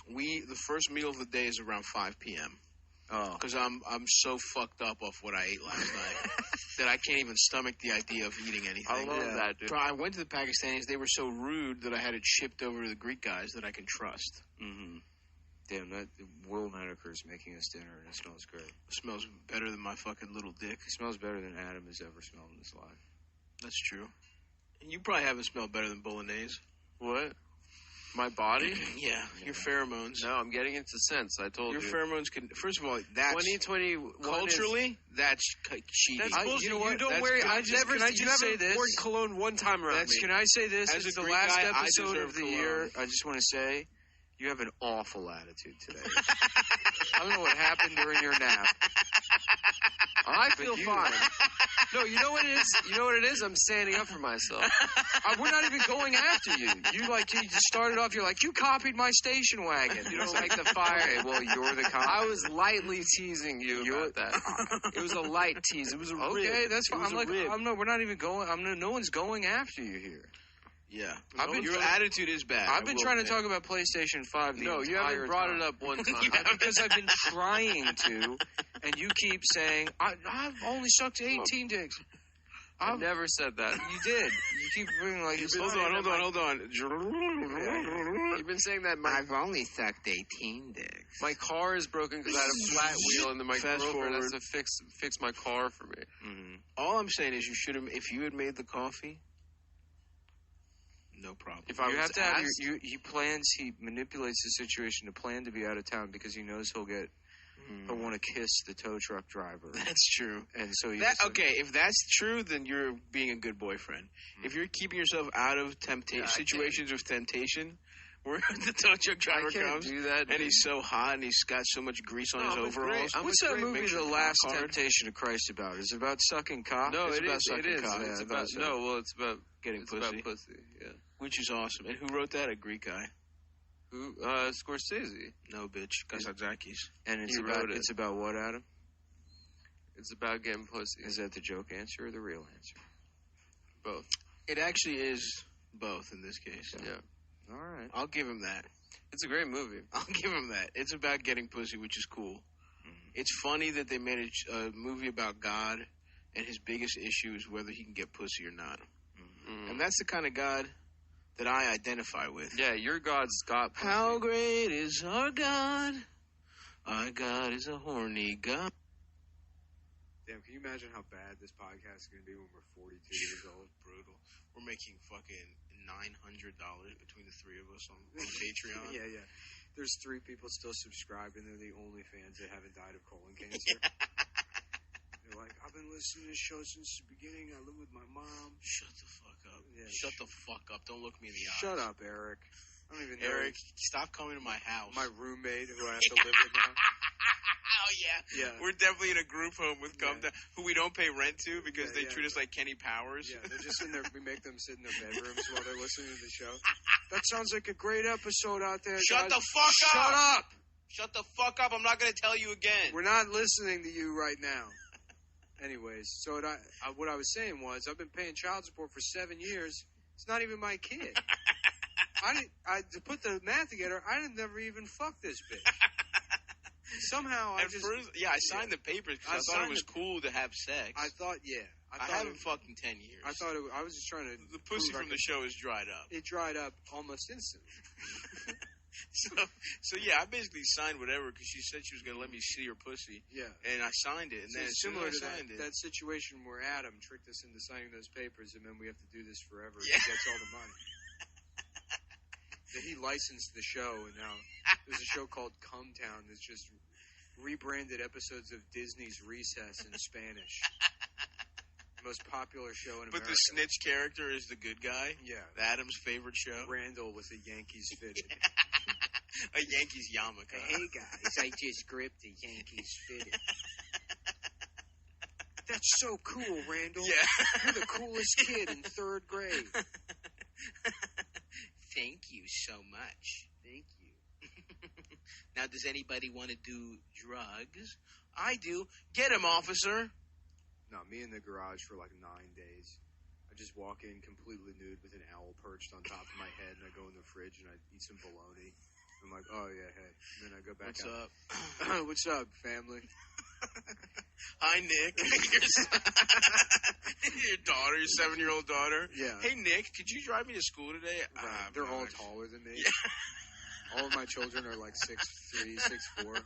the first meal of the day is around 5 p.m. Oh, because I'm so fucked up off what I ate last night that I can't even stomach the idea of eating anything. I love that, dude. So I went to the Pakistanis. They were so rude that I had it shipped over to the Greek guys that I can trust. Mm-hmm. Damn, that Will Menaker is making us dinner, and it smells great. It smells better than my fucking little dick. It smells better than Adam has ever smelled in his life. That's true. You probably haven't smelled better than bolognese. What? My body? Yeah, your pheromones. No, I'm getting into scents. I told your you. Pheromones can. First of all, that's 2020 culturally. That's cheating. That's bullshit. You know what? You don't That's worry. good. I never. Can I you just say haven't this? worn cologne one time around me. Can I say this? As It's a the Greek last guy, I episode deserve of the cologne. year. I just want to say, you have an awful attitude today. I don't know what happened during your nap. I feel fine. No, you know what it is? You know what it is? I'm standing up for myself. We're not even going after you. You just started off. You're like, you copied my station wagon. You don't like the fire. Okay, well, you're the cop. I was lightly teasing you about that. It was a light tease. It was a rib. Okay, that's It fine. was I'm a like, rib. we're not even going. No one's going after you here. Yeah, your attitude is bad. I've been trying to talk about PlayStation 5 the No, entire you haven't brought time. it up one time. Because I've been trying to, and you keep saying, I've only sucked 18 dicks. I've never said that. You did. You keep bringing like this. Hold on. You've been saying that. I've only sucked 18 dicks. My car is broken because I had a flat wheel, and then my Fast girlfriend has forward. to fix my car for me. Mm-hmm. All I'm saying is, you should have. If you had made the coffee, no problem. If I You was have to have asked, he manipulates the situation to plan to be out of town because he knows he'll want to kiss the tow truck driver. That's true. And so okay, if that's true, then you're being a good boyfriend. If you're keeping yourself out of situations with temptation, where the tow truck driver I can't comes do that, and he's so hot and he's got so much grease on his overalls. What's that movie, The Last Temptation of Christ, about? Is it about sucking cock? No, it's it about is. sucking It is. cock. It's Yeah, about it's about Getting it's pussy. about pussy. Yeah. Which is awesome. And who wrote that? A Greek guy. Who? Scorsese. No, bitch. Kazakis. And He wrote it. it's about what, Adam? It's about getting pussy. Is that the joke answer or the real answer? Both. It actually is both in this case. Yeah. All right. I'll give him that. It's a great movie. I'll give him that. It's about getting pussy, which is cool. Mm-hmm. It's funny that they made a movie about God, and his biggest issue is whether he can get pussy or not. Mm. And that's the kind of God that I identify with. Yeah, your God's got pussy. How great is our God? Our God is a horny God. Damn, can you imagine how bad this podcast is going to be when we're 42 years old? Brutal. We're making fucking $900 between the three of us on Patreon. Yeah. There's 3 people still subscribed, and they're the only fans that haven't died of colon cancer. They're like, I've been listening to this show since the beginning. I live with my mom. Shut the fuck up. Yeah, Shut the fuck up. Don't look me in the eyes. Shut up, Eric. I don't even know. Eric, stop coming to my house. My roommate who I have to live with now. Oh, yeah. Yeah. We're definitely in a group home with who we don't pay rent to because they Yeah. treat us like Kenny Powers. Yeah, they're just in there. We make them sit in their bedrooms while they're listening to the show. That sounds like a great episode out there, Shut guys. the fuck up! Shut up! Shut the fuck up. I'm not going to tell you again. We're not listening to you right now. Anyways, so what I was saying was, I've been paying child support for 7 years. It's not even my kid. To put the math together, I didn't never even fuck this bitch. Somehow I signed the papers because I thought it was cool to have sex. I thought, yeah. I haven't fucked in 10 years. I thought I was just trying to. The pussy from the show is dried up. It dried up almost instantly. So yeah, I basically signed whatever because she said she was going to let me see her pussy. Yeah. And I signed it. And then it's as soon similar as to I signed it, that situation where Adam tricked us into signing those papers, and then we have to do this forever. Yeah. He gets all the money. He licensed the show, and now there's a show called Cum Town that's just rebranded episodes of Disney's Recess in Spanish. The most popular show in America. But the snitch character is the good guy? Yeah. Adam's favorite show? Randall with a Yankees fitted. A Yankees yarmulke. Hey guys, I just gripped a Yankees fitted. That's so cool, Randall. Yeah. You're the coolest kid in 3rd grade. Thank you so much. Thank you. Now, does anybody want to do drugs? I do. Get him, officer. No, me in the garage for like 9 days. I just walk in completely nude with an owl perched on top of my head, and I go in the fridge and I eat some bologna. I'm like, oh yeah, hey. And then I go back What's out. up? What's up, family? Hi, Nick. Your daughter, your 7-year-old daughter. Yeah. Hey, Nick, could you drive me to school today? Right. They're all taller than me. Yeah. All of my children are like 6'3", 6'4".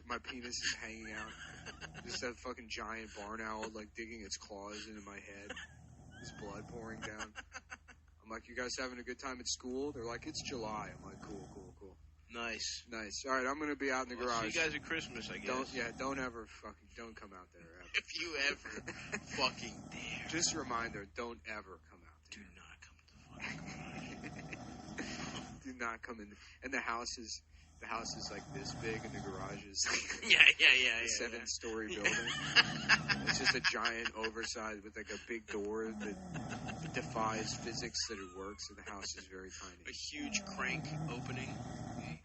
My penis is hanging out. Just that fucking giant barn owl like digging its claws into my head. There's blood pouring down. I'm like, you guys having a good time at school? They're like, it's July. I'm like, cool. Nice. All right, I'm gonna be out in the garage. See you guys at Christmas, I guess. Don't ever don't come out there ever. If you ever fucking dare. Just a reminder, don't ever come out there. Do not come to the fucking garage. Do not come in. And the house is like this big, and the garage is like yeah. 7-story building. It's just a giant oversized with like a big door that defies physics that it works, and the house is very tiny. A huge crank opening.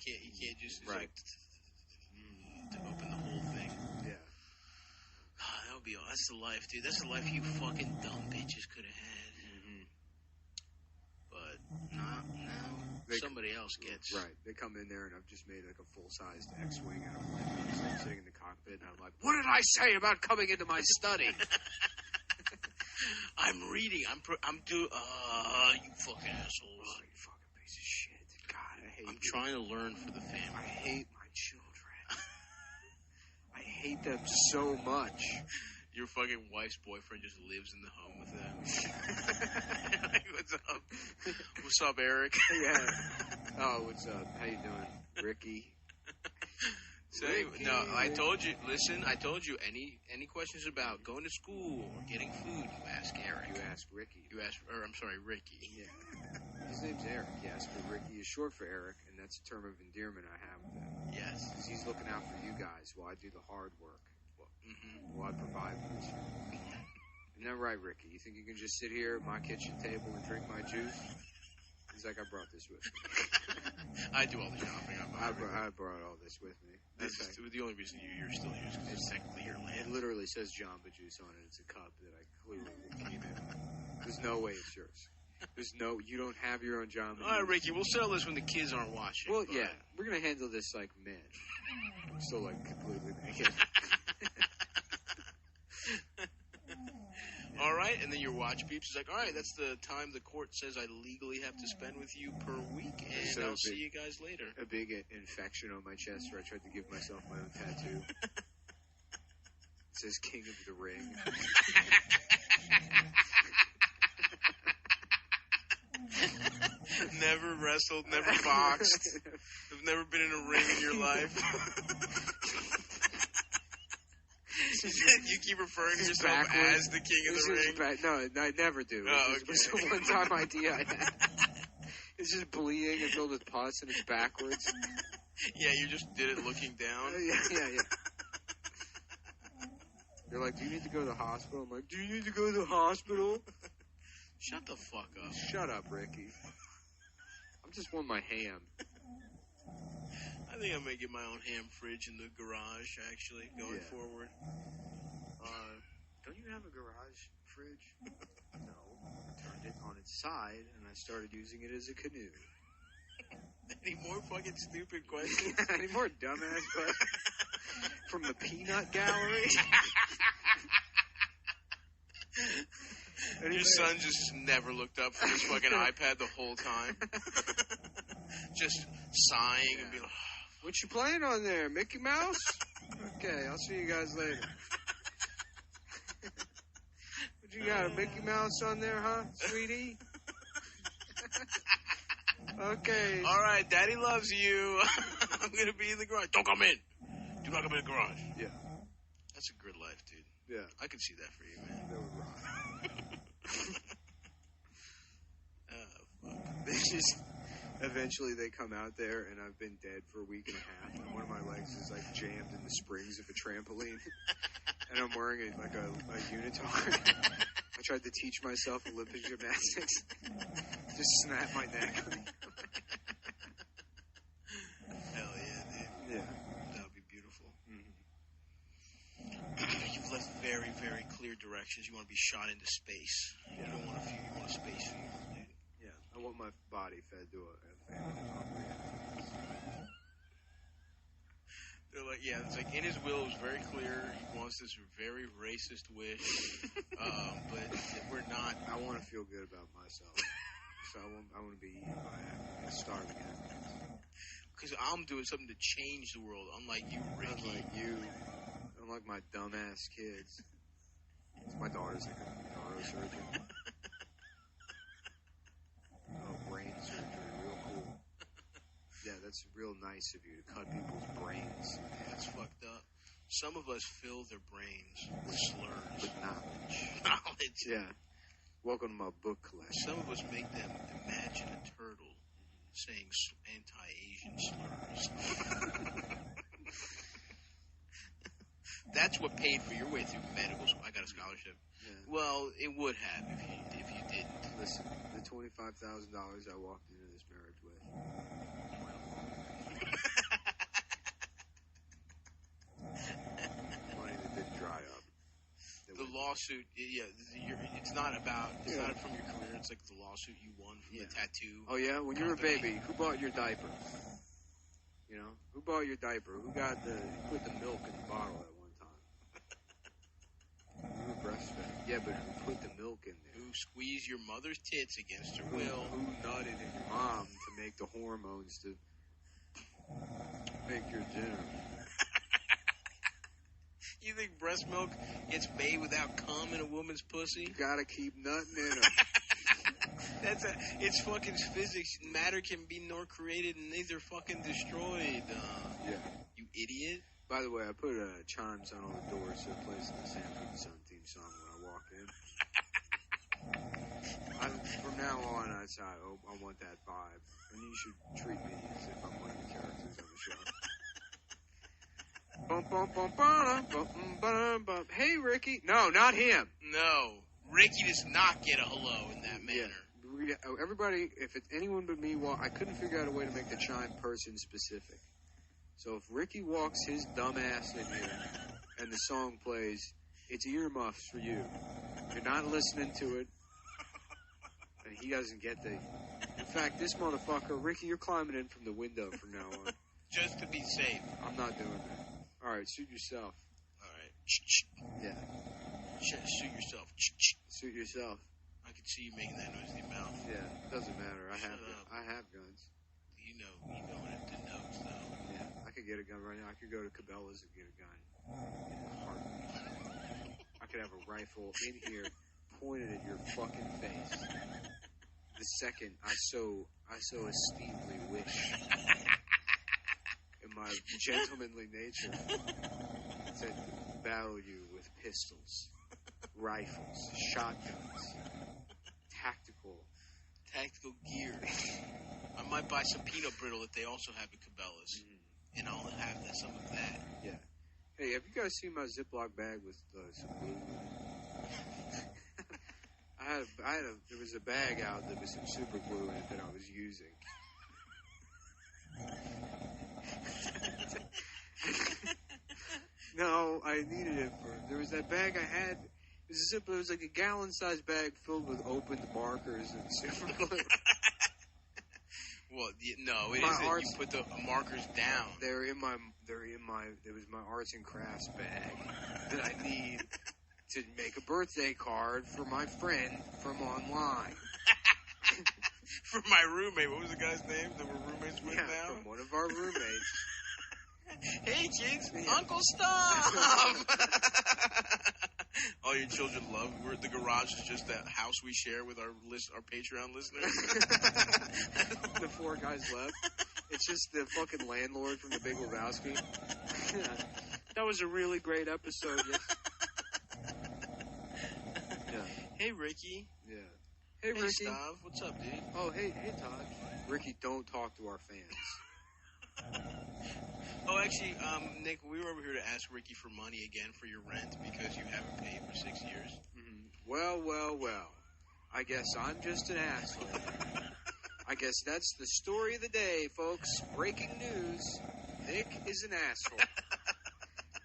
You can't just right. Like, to open the whole thing. Yeah. That would be. That's the life, dude. That's the life you fucking dumb bitches could have had. Mm-hmm. But now somebody else gets. Right. They come in there, and I've just made like a full-sized X-wing out of my just like sitting in the cockpit, and I'm like, what did I say about coming into my study? I'm reading. I'm doing. You fucking assholes. Oh, you fucking piece of shit. God, I hate I'm trying to learn for the family. I hate my children. I hate them so much. Your fucking wife's boyfriend just lives in the home with them. Like, what's up? What's up, Eric? Yeah. Oh, what's up? How you doing, Ricky? So anyway, no, I told you. Listen, I told you. Any questions about going to school or getting food, you ask Eric. You ask Ricky. I'm sorry, Ricky. Yeah. His name's Eric, yes, but Ricky is short for Eric, and that's a term of endearment I have with him. Yes. Because he's looking out for you guys while I do the hard work. While I provide for this. Isn't that right, Ricky? You think you can just sit here at my kitchen table and drink my juice? He's like, I brought this with me. I do all the shopping. I brought all this with me. This is the only reason you're still here is because it's technically your land. It literally says Jamba Juice on it. It's a cup that I clearly came in. There's no way it's yours. You don't have your own Jamba Juice. All right, Ricky, we'll settle this when the kids aren't watching. Well, yeah, we're going to handle this like men. I'm still like completely naked. All right, and then your watch beeps is like, all right, that's the time the court says I legally have to spend with you per week, and I'll see you guys later. A big infection on my chest where I tried to give myself my own tattoo. It says King of the Ring. Never wrestled, never boxed. Have never been in a ring in your life. You keep referring to yourself backwards. as the King of the Ring? No, I never do. Oh, It was a one-time idea I had. It's just bleeding and filled with pus, and it's backwards. Yeah, you just did it looking down. Yeah. They're like, do you need to go to the hospital? I'm like, do you need to go to the hospital? Shut the fuck up. Shut up, Ricky. I'm just want my ham. I think I may get my own ham fridge in the garage, actually, going forward. Don't you have a garage fridge? No. I turned it on its side, and I started using it as a canoe. Any more fucking stupid questions? Any more dumbass questions? From the peanut gallery? Your son just never looked up from his fucking iPad the whole time. Just sighing and being like, what you playing on there, Mickey Mouse? Okay, I'll see you guys later. What you got, a Mickey Mouse on there, huh, sweetie? Okay. All right, Daddy loves you. I'm going to be in the garage. Don't come in. Do not come in the garage. Yeah. That's a good life, dude. Yeah. I can see that for you, man. That would rock. Fuck. They just... Eventually they come out there and I've been dead for a week and a half and one of my legs is like jammed in the springs of a trampoline and I'm wearing a unitard. I tried to teach myself Olympic gymnastics. Just snap my neck. Hell yeah, dude. Yeah. That would be beautiful. You've left very, very clear directions. You want to be shot into space. You don't want a few. You want a space fuel, dude. Yeah. I want my body fed to a family operator. They're like, yeah, it's like in his will, it was very clear. He wants this very racist wish, but we're not. I want to feel good about myself, so I want to be eaten by starving animals. Because I'm doing something to change the world, unlike you, Ricky. Unlike my dumbass kids. My daughter's like a neurosurgeon. Brain surgery, real cool. Yeah, that's real nice of you to cut people's brains. That's fucked up. Some of us fill their brains with slurs. With knowledge. Knowledge. Yeah. Welcome to my book collection. Some of us make them imagine a turtle saying anti-Asian slurs. That's what paid for your way through medical school. I got a scholarship. Yeah. Well, it would have if you didn't. Listen, the $25,000 I walked into this marriage with. Money that didn't dry up. The lawsuit, it's not from your career. It's like the lawsuit you won from the tattoo. Oh yeah, when you were a baby, who bought your diaper? You know, who bought your diaper? Who put the milk in the bottle at one time? You were breastfed. Yeah, but who put the milk in there? Who squeezed your mother's tits against her will? Who nutted in your mom to make the hormones to make your dinner? You think breast milk gets made without cum in a woman's pussy? You gotta keep nutting in them. It's fucking physics. Matter can be nor created and neither fucking destroyed. Yeah. You idiot. By the way, I put chimes on all the doors so it plays the Sanford and Son theme song when I walk in. From now on, I want that vibe. And you should treat me as if I'm one of the characters on the show. Bum, bum, bum, bum, bum, bum, bum. Hey, Ricky. No, not him. No. Ricky does not get a hello in that manner. Yeah. Everybody, if it's anyone but me, I couldn't figure out a way to make the chime person specific. So if Ricky walks his dumb ass in here and the song plays, it's earmuffs for you. You're not listening to it. And he doesn't get the... In fact, this motherfucker, Ricky, you're climbing in from the window from now on. Just to be safe. I'm not doing that. All right, suit yourself. All right. Yeah. Suit yourself. Suit yourself. I can see you making that noise in your mouth. Yeah, doesn't matter. I have guns. You know what it denotes, though. Yeah, I could get a gun right now. I could go to Cabela's and get a gun. In a heartbeat. I could have a rifle in here pointed at your fucking face. The second I so esteemedly wish in my gentlemanly nature to battle you with pistols, rifles, shotguns, tactical gear. I might buy some peanut brittle that they also have at Cabela's, and I'll have some of that. Yeah. Hey, have you guys seen my Ziploc bag with some glue? There was a bag out that was some super glue in it that I was using. No, I needed it there was that bag I had. It was like a gallon-sized bag filled with opened markers and super glue. Well, no, it isn't. You put the markers down. It was my arts and crafts bag that I need to make a birthday card for my friend from online. For my roommate. What was the guy's name that we're roommates with now? From one of our roommates. Hey, kids, Uncle Stop! All your children love. The garage is just that house we share with our Patreon listeners. The 4 guys left. It's just the fucking landlord from The Big Lebowski. Yeah. That was a really great episode. Yes. Yeah. Hey, Ricky. Yeah. Hey, Ricky. Stav. What's up, dude? Oh, hey, Todd. Ricky, don't talk to our fans. Oh, actually, Nick, we were over here to ask Ricky for money again for your rent because you haven't paid for 6 years. Mm-hmm. Well. I guess I'm just an asshole. I guess that's the story of the day, folks. Breaking news. Nick is an asshole.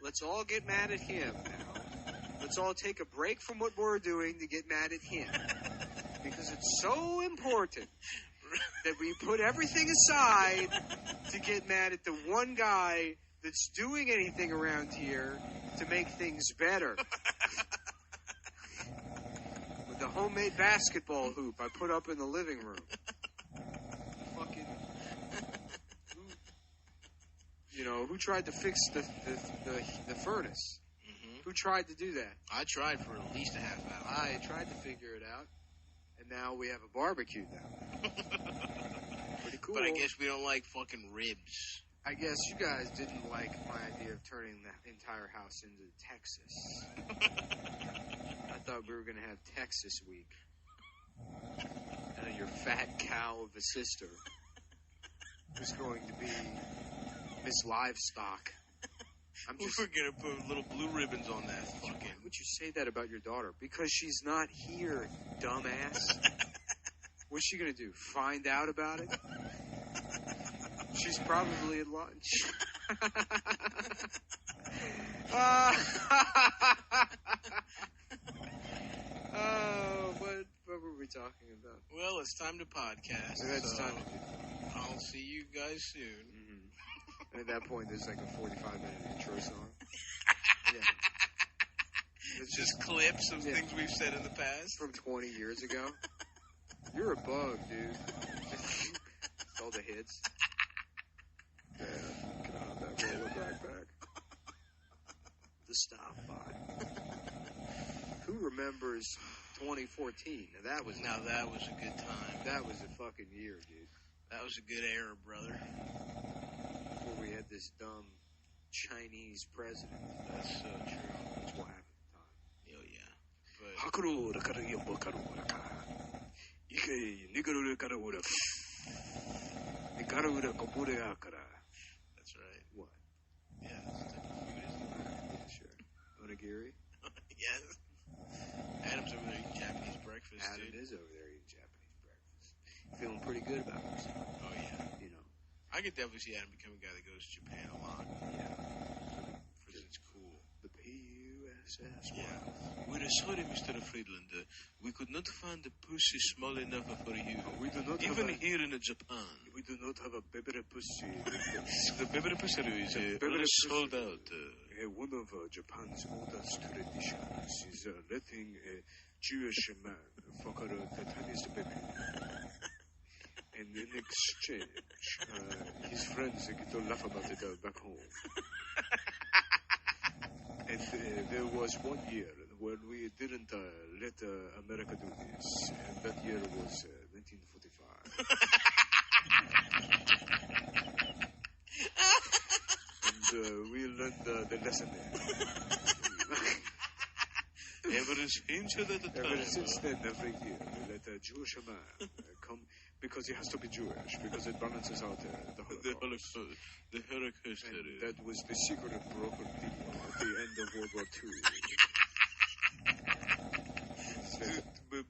Let's all get mad at him now. Let's all take a break from what we're doing to get mad at him. Because it's so important that we put everything aside to get mad at the one guy that's doing anything around here to make things better. With the homemade basketball hoop I put up in the living room. Fucking... who tried to fix the furnace? Mm-hmm. Who tried to do that? I tried for at least a half hour. I tried to figure it out. And now we have a barbecue now. Pretty cool. But I guess we don't like fucking ribs. I guess you guys didn't like my idea of turning the entire house into Texas. I thought we were going to have Texas week. And your fat cow of a sister was going to be Miss Livestock. We're going to put little blue ribbons on that fucking... Why would you say that about your daughter? Because she's not here, dumbass. What's she going to do? Find out about it? She's probably at lunch. What were we talking about? Well, it's time to podcast. It's time to I'll see you guys soon. Mm-hmm. And at that point, there's like a 45-minute intro song. Yeah. It's just clips of things we've said in the past. From 20 years ago. You're a bug, dude. All the hits. Yeah, get on that roller backpack. The stop by. Who remembers 2014? Now that was a good time. That was a fucking year, dude. That was a good era, brother. Before we had this dumb Chinese president. That's so true. That's what happened at the time. Oh, yeah. That's right. What? Yeah, that's the type of food, isn't it? Yeah, sure. Onigiri? Yes. Adam's over there eating Japanese breakfast, Adam dude. is over there eating Japanese breakfast. Feeling pretty good about himself. Oh, yeah. You know. I could definitely see Adam becoming a guy that goes to Japan a lot. Yeah. Because it's cool. The PUSS. Yeah. We're sorry, Mr. Friedland. We could not find a pussy small enough for you. We do not even here in Japan. We do not have a baby pussy. The baby pussy is sold out. One of Japan's oldest traditions is letting a Jewish man fuck the tiniest baby. And in exchange, his friends get to laugh about it back home. And there was one year when we didn't let America do this, and that year was 1945. And we learned the lesson there. Ever since then, every year, we let a Jewish man come, because he has to be Jewish, because it balances out the Holocaust. The Holocaust. And that was the secret of broken deal at the end of World War II.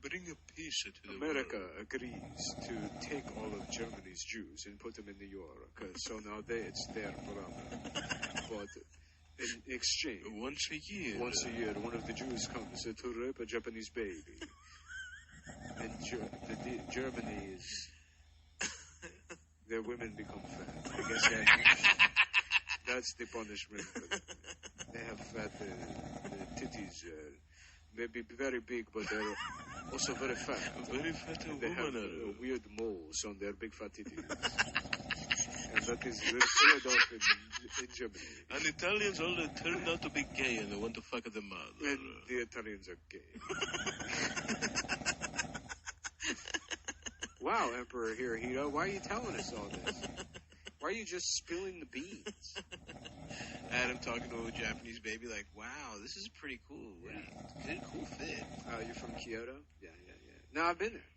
Bring a peace to America agrees to take all of Germany's Jews and put them in New York. So now it's their problem. But in exchange, once a year, one of the Jews comes to rape a Japanese baby. And Germany is... Their women become fat. I guess that's the punishment. They have fat the titties. Maybe very big, but they're also very fat. Very fat and they have weird moles on their big fat titties. and that is very cleared up in Germany. And Italians all turned out to be gay and they want to fuck the mother. And the Italians are gay. Wow, Emperor Hirohito, why are you telling us all this? Why are you just spilling the beans? Adam talking to a Japanese baby like, wow, this is pretty cool. Good, cool fit. You're from Kyoto? Yeah. No, I've been there.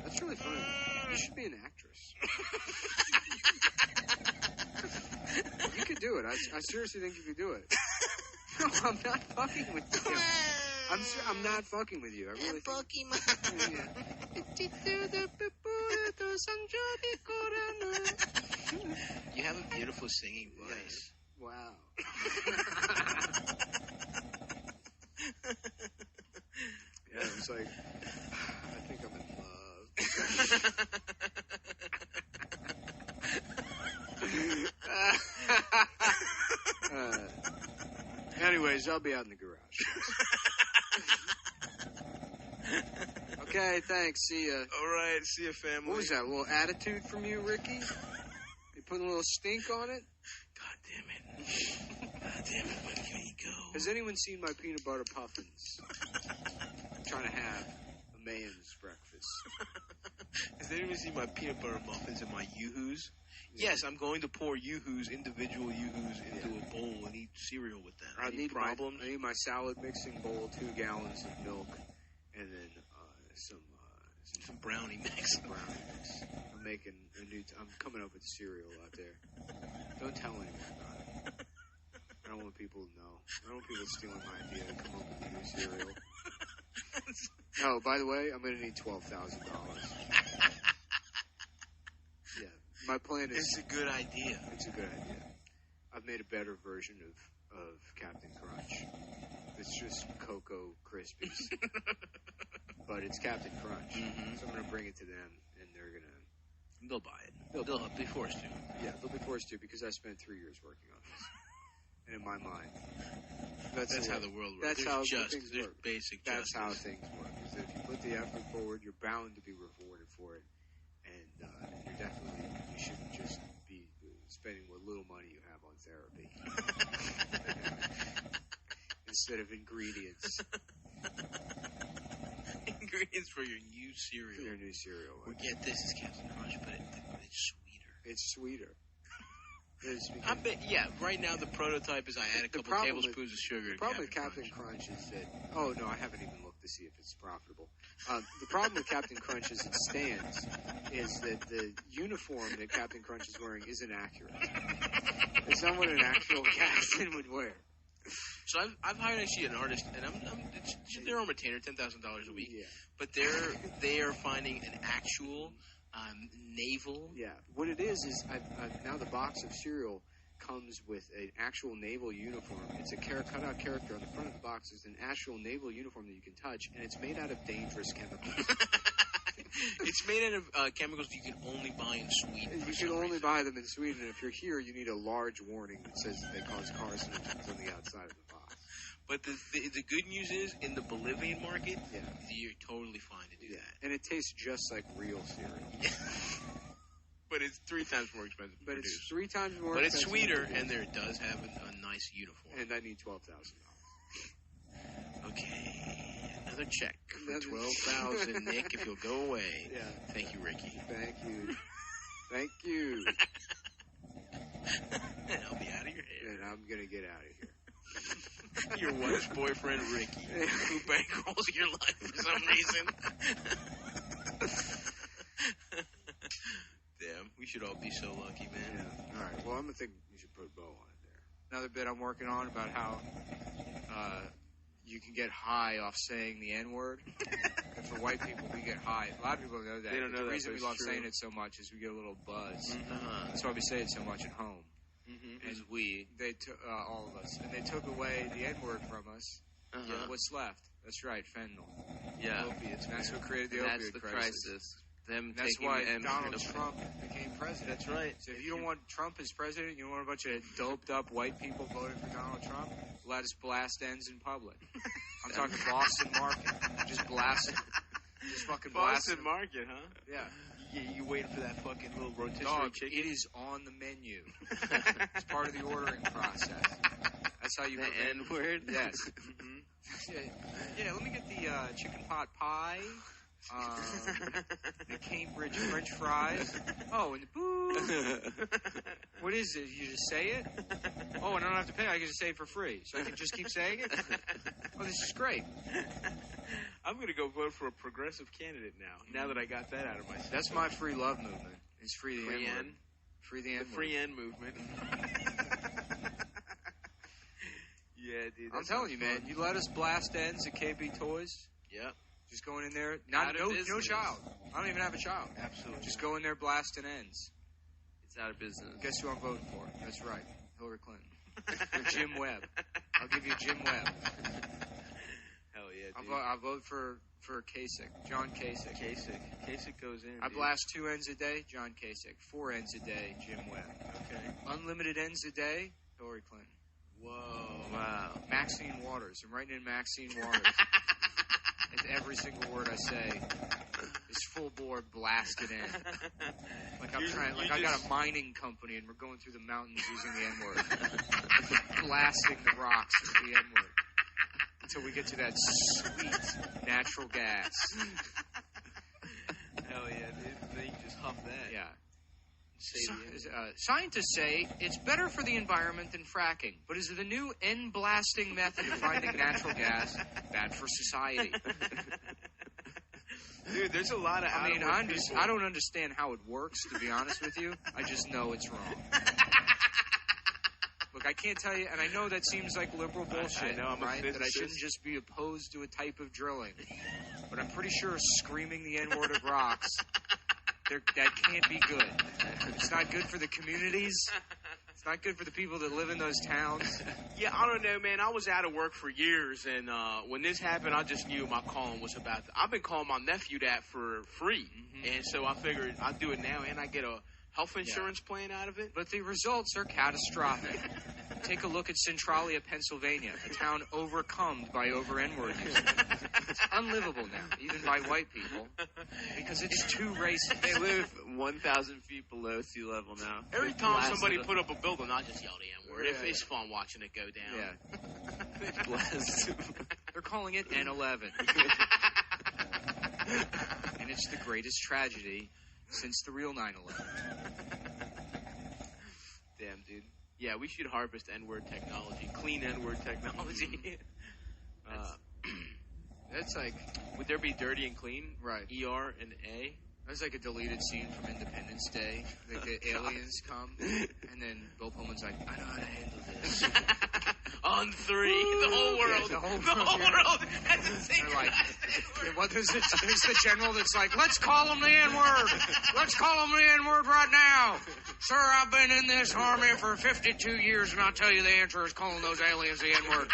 That's really funny. You should be an actress. You could do it. I seriously think you could do it. No, I'm not fucking with you. I'm not fucking with you. I really think. You have a beautiful singing voice. Wow. Yeah, it's like, I think I'm in love. Anyways, I'll be out in the garage. Okay, thanks. See ya. All right, see ya, family. What was that? A little attitude from you, Ricky? You putting a little stink on it? God damn it, where can he go? Has anyone seen my peanut butter puffins? I'm trying to have a man's breakfast. Has anyone seen my peanut butter muffins and my Yoo-Hoos? Yes, I'm going to pour Yoo-Hoos, individual Yoo-Hoos, into a bowl and eat cereal with them. I need my salad mixing bowl, 2 gallons of milk, and then some brownie mix. I'm coming up with cereal out there. Don't tell anyone about it. I don't want people to know. I don't want people stealing my idea to come up with a new cereal. Oh, by the way, I'm going to need $12,000. Yeah, my plan is... It's a good idea. It's a good idea. I've made a better version of Captain Crunch. It's just Cocoa Krispies. But it's Captain Crunch. Mm-hmm. So I'm going to bring it to them, and they're going to... They'll buy it. They'll be forced to. Yeah, they'll be forced to because I spent 3 years working on this. And in my mind, that's how the world works. That's how things there's work. Basic That's justice. how things work. Is that if you put the effort forward, you're bound to be rewarded for it. And you shouldn't just be spending what little money you have on therapy instead of ingredients. Ingredients for your new cereal. For your new cereal. Well, get this, it's Captain Crunch, but it's sweeter. It's sweeter. I bet, right now the prototype is I add a couple tablespoons of sugar. The problem with Captain Crunch is that... Oh, no, I haven't even looked to see if it's profitable. The problem with Captain Crunch as it stands is that the uniform that Captain Crunch is wearing isn't accurate. It's not what an actual captain would wear. So I've hired actually an artist, and they're on retainer, $10,000 a week. Yeah. But they are finding an actual naval. Yeah. What it is now the box of cereal comes with an actual naval uniform. It's a cut-out character on the front of the box. It's an actual naval uniform that you can touch, and it's made out of dangerous chemicals. It's made out of chemicals you can only buy in Sweden. You can only buy them in Sweden, and if you're here, you need a large warning that says that they cause carcinogens on the outside of the box. But the good news is, in the Bolivian market, you're totally fine to do that. And it tastes just like real cereal. But it's 3 times more expensive to produce. It's 3 times more But expensive. it's sweeter, and it does have a nice uniform. And I need $12,000. Okay. Another check for $12,000, Nick, if you'll go away. Yeah. Thank you, Ricky. Thank you. Thank you. I'll be out of your hair. And I'm going to get out of here. Your wife's boyfriend, Ricky, who bankrolls your life for some reason. Damn, we should all be so lucky, man. Yeah. All right. Well, I'm going to think you should put a bow on it there. Another bit I'm working on about how you can get high off saying the N-word. And for white people, we get high. A lot of people know that. They don't know the that, reason but we love it's saying true. it so much is we get a little buzz. Uh-huh. That's why we say it so much at home. Mm-hmm. And they took all of us, and they took away the N-word from us. Uh-huh. What's left? That's right, fentanyl. Yeah. Opiates. That's what created the That's opiate the crisis. Them That's taking why the N-word Donald away. Trump became president. That's right. So if you don't want Trump as president, you don't want a bunch of doped up white people voting for Donald Trump, let us blast ends in public. I'm talking Boston Market. Just blast it. Just fucking blasting. Boston Market, huh? Yeah. You waiting for that fucking little rotisserie Dog, chicken? it is on the menu. It's part of the ordering process. That's how you The N-word? Yes. Yeah, let me get the chicken pot pie. The Cambridge French fries. Oh, and the boo. What is it? You just say it? Oh, and I don't have to pay. I can just say it for free. So I can just keep saying it? Oh, this is great. I'm going to go vote for a progressive candidate now that I got that out of my system. That's my free love movement. It's free the Free N-word. N? Free the N-word. The free N movement. Yeah, dude. I'm telling you, man. You let us blast ends at KB Toys. Yep. Just going in there. Out of No business. child. I don't even have a child. Absolutely. Just go in there blasting ends. It's out of business. Guess who I'm voting for? That's right. Hillary Clinton. Or Jim Webb. I'll give you Jim Webb. Hell yeah, dude. I'll vote for Kasich. John Kasich. Kasich goes in. I dude. blast 2 ends a day, John Kasich. 4 ends a day, Jim Webb. Okay. Unlimited ends a day, Hillary Clinton. Whoa. Wow. Maxine Waters. I'm writing in Maxine Waters. And every single word I say is full bore blasted in. Like I got a mining company and we're going through the mountains using the N-word. Blasting the rocks with the N-word. Until we get to that sweet natural gas. Hell yeah, dude. Then you just huff that. Yeah. Say the N. Scientists say it's better for the environment than fracking, but is the new N-blasting method of finding natural gas bad for society? Dude, there's a lot of I people. don't understand how it works, to be honest with you. I just know it's wrong. Look, I can't tell you, and I know that seems like liberal bullshit, I know, I'm a right? That I physicist. shouldn't just be opposed to a type of drilling. But I'm pretty sure screaming the N-word of rocks, that can't be good. It's not good for the communities. It's not good for the people that live in those towns. Yeah, I don't know, man. I was out of work for years, and when this happened, I just knew my calling was about to. I've been calling my nephew that for free, and so I figured I'd do it now, and I get a health insurance plan out of it. But the results are catastrophic. Take a look at Centralia, Pennsylvania, a town overcome by over-N-word use. It's unlivable now, even by white people, because it's too racist. They live 1,000 feet below sea level now. Every time somebody put up a building, I just yell the N-word. Yeah, It's fun watching it go down. Yeah. Blessed. They're calling it N11. And it's the greatest tragedy since the real 9/11. Damn, dude. Yeah, we should harvest N-word technology. Clean N-word technology. That's like... Would there be dirty and clean? Right. ER and A? That's like a deleted scene from Independence Day. Like the aliens come, and then Bill Pullman's like, I know how to handle this. On 3, the whole world. Yeah, the whole world has the same. They're like, what is it? There's the general that's like, let's call him the N-word. Let's call him the N-word right now. Sir, I've been in this army for 52 years, and I'll tell you the answer is calling those aliens the N-word.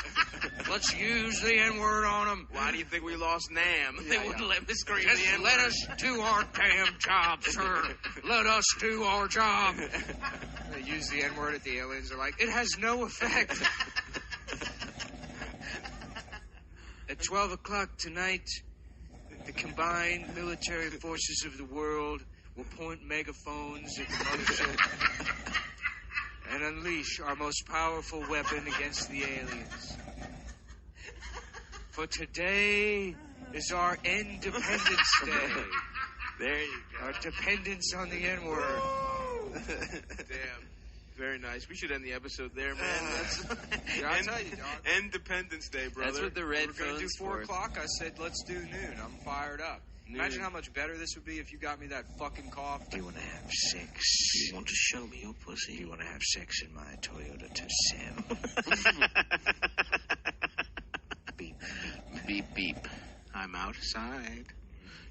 Let's use the N-word on them. Why do you think we lost Nam? They wouldn't let me scream Just the N-word. let us do our damn job, sir. Let us do our job. They use the N-word at the aliens. They're like, it has no effect. At 12 o'clock tonight, the combined military forces of the world will point megaphones at the mothership and unleash our most powerful weapon against the aliens. For today is our Independence Day. There you go. Our dependence on the N-word. Damn. Very nice. We should end the episode there, man. Yeah, I'll tell you, dog. Independence Day, brother. That's what the red We're going to do phone's 4 for. o'clock. I said, let's do noon. I'm fired up. Noon. Imagine how much better this would be if you got me that fucking cough. Do you want to have sex? Do you want to show me your pussy? Do you want to have sex in my Toyota Tucson? Beep, beep. Beep, beep. I'm outside.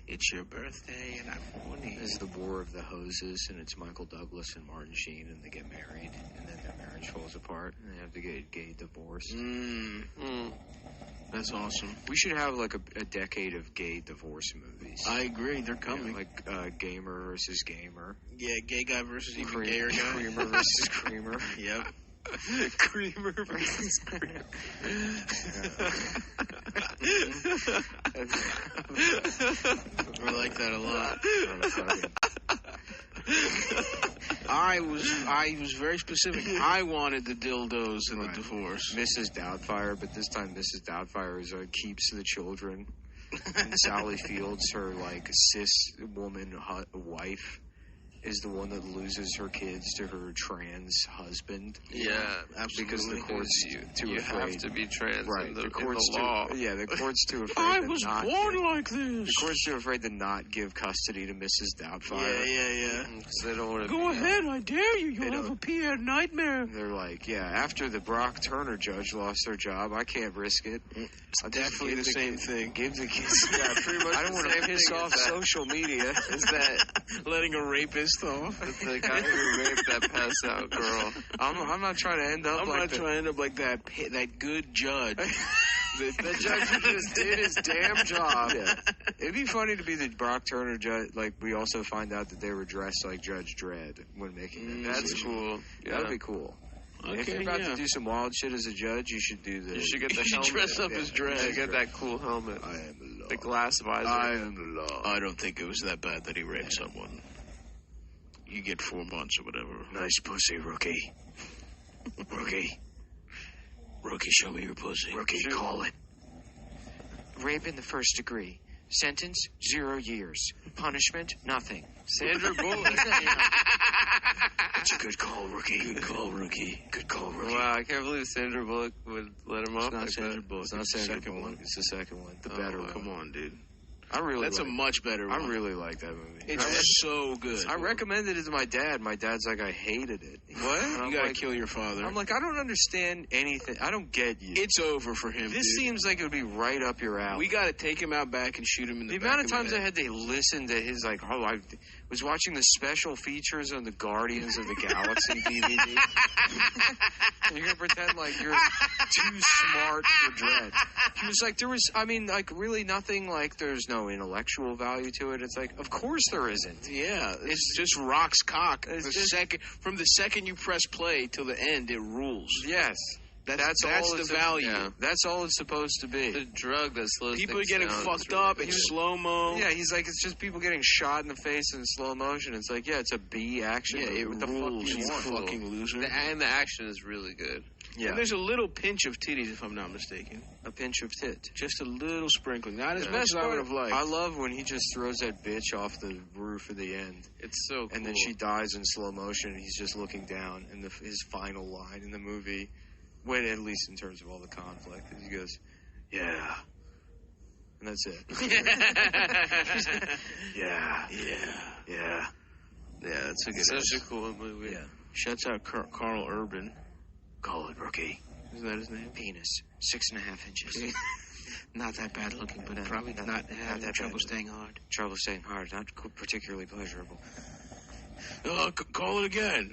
It's your birthday and I'm horny. This is the War of the Hoses, and it's Michael Douglas and Martin Sheen, and they get married, and then their marriage falls apart, and they have to get gay divorce. That's awesome. We should have like a decade of gay divorce movies. I agree. They're coming. Like Gamer versus Gamer. Yeah, gay guy versus even gayer guy. Creamer versus Creamer. Yep. Creamer versus Creamer. I like that a lot. I was very specific. I wanted the dildos in the divorce. Mrs. Doubtfire, but this time Mrs. Doubtfire keeps the children. And Sally Fields, her like cis woman wife, is the one that loses her kids to her trans husband. Yeah, absolutely. Because the court's too you afraid. have to be trans right. in the court's law. The court's too afraid. I to was not born give, like this. The court's too afraid to not give custody to Mrs. Doubtfire. Yeah. Because they don't want to. Go ahead, I dare you. You'll have a Pierre nightmare. They're like, after the Brock Turner judge lost their job, I can't risk it. It's definitely the same thing. Give the kids. Yeah, pretty much. I don't want to piss off social media. Is that letting a rapist off? The guy who raped that passed out girl. I'm not trying to end up. I'm not trying to end up like that good judge. The judge who just did his damn job. Yeah. It'd be funny to be the Brock Turner judge. Like, we also find out that they were dressed like Judge Dredd when making that That's decision. cool. Yeah. That'd be cool. Okay, if you're about to do some wild shit as a judge, you should do the. You should get the You should helmet. dress up as Dredd. You should get that cool helmet. I am the law. The glass visor. I am the law. I don't think it was that bad that he raped someone. You get 4 months or whatever. Nice pussy, rookie. Rookie, show me your pussy. Rookie, call it. Rape in the first degree. Sentence, 0 years. Punishment, nothing. Sandra Bullock. That's a good call, rookie. Good call, rookie. Wow, I can't believe Sandra Bullock would let him off. It's not like Sandra that. Bullock. It's not It's the Sandra second Bullock. one. It's the second one. The better one. Come on, dude. That's a much better one. I really like that movie. It's so good. I recommended it to my dad. My dad's like, I hated it. What? And You gotta kill your father. I'm like, I don't understand anything. I don't get you. It's over for him, This dude. seems like it would be right up your alley. We gotta take him out back and shoot him in the The amount of times I had to listen to his, like, I was watching the special features on the Guardians of the Galaxy DVD. And you're going to pretend like you're too smart for Dredd. He was like, really nothing, like, there's no intellectual value to it. It's like, of course there isn't. Yeah, it's just rocks cock. From the second you press play till the end, it rules. Yes. That's all the it's value. That's all it's supposed to be. The drug that slows People are things getting down fucked is really up good. in slow-mo. Yeah, he's like, it's just people getting shot in the face in slow motion. It's like, it's a B action. Yeah, it what the rules, fuck do you you want? fucking loser. And the action is really good. Yeah. And there's a little pinch of titties, if I'm not mistaken. A pinch of tit. Just a little sprinkling. Not as The much best as I would have part, liked. I love when he just throws that bitch off the roof at the end. It's so cool. And then she dies in slow motion, and he's just looking down. And his final line in the movie, when at least in terms of all the conflict, is he goes, "Yeah," and that's it. Yeah. Yeah, That's a good such a cool movie. Yeah. Shouts out Carl Urban. Call it, rookie. Isn't that his name? Penis, 6.5 inches. Not that bad looking, but probably not having that trouble bad. staying hard. Trouble staying hard, not particularly pleasurable. Call it again.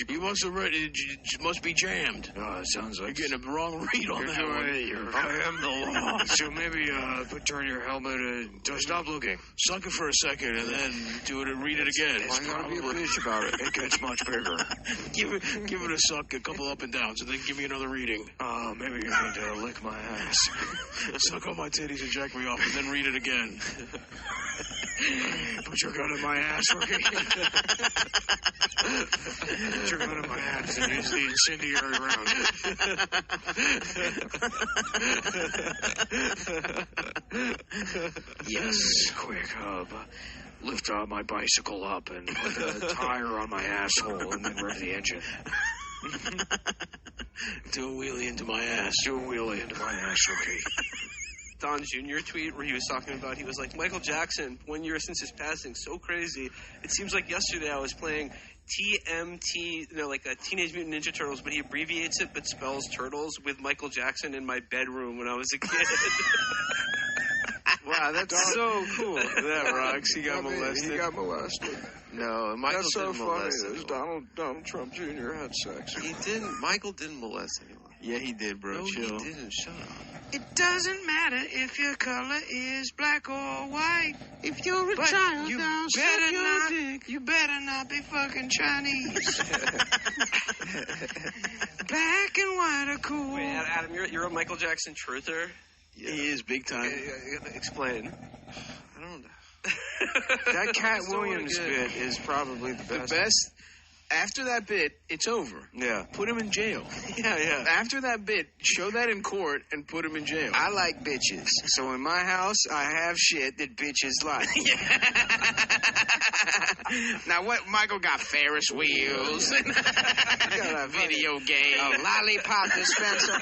He must have read it. Must be jammed. It sounds You're like getting a wrong read on that one. I am the law. So maybe turn your helmet and stop looking. Suck it for a second and then read it again. It's gotta be a bitch about it. It gets much bigger. Give it a suck, a couple up and downs, and then give me another reading. Maybe you need to lick my ass. Suck on my titties and jack me off, and then read it again. Put your gun in my ass, rookie. Put your gun in my ass and use the incendiary round. Yes, quick, lift my bicycle up and put a tire on my asshole and then rev the engine. Do a wheelie into my ass. Do a wheelie into my ass, rookie. Don Jr. tweet where he was talking about, he was like, Michael Jackson, 1 year since his passing, so crazy. It seems like yesterday I was playing TMT, Teenage Mutant Ninja Turtles, but he abbreviates it but spells turtles with Michael Jackson in my bedroom when I was a kid. Wow, that's so cool. That rocks. He got molested. He got molested. No, Michael That's so didn't funny. molest Is anyone. Donald Trump Jr. had sex. He didn't. Michael didn't molest anyone. Yeah, he did, bro. No, Chill. he didn't. Shut up. It doesn't matter if your color is black or white. If you're a But child, you now better suck your not. dick. You better not be fucking Chinese. Black and white are cool. Wait, Adam, you're a Michael Jackson truther? He is big time. Explain. I don't know. That Cat Still wanna Williams get- bit is probably the best. The best. After that bit, it's over. Yeah. Put him in jail. Yeah. After that bit, show that in court and put him in jail. I like bitches. So in my house, I have shit that bitches like. Now what? Michael got Ferris wheels and got a video game, a lollipop dispenser.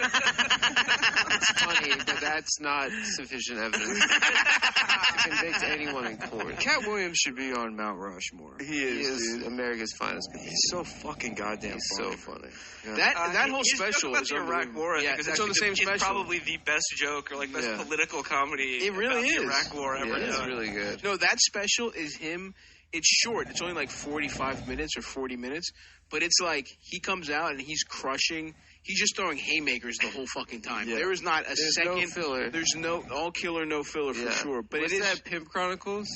It's funny, but that's not sufficient evidence to convict anyone in court. Cat Williams should be on Mount Rushmore. He is America's finest comedian. He's so fucking goddamn He's funny. so funny. Yeah. That whole He's talking special about is the Iraq unbelievable. War. Yeah, because it's on the same it's special. probably the best joke or like best Yeah. political comedy. It really about is. the Iraq War ever Yeah, it's done. really good. No, that special is him. It's short. It's only like 45 minutes or 40 minutes. But it's like he comes out and he's crushing. He's just throwing haymakers the whole fucking time. Yeah. There is not a There's second no filler. There's no all killer, no filler for Yeah. sure. But What's it is. that, Pimp Chronicles?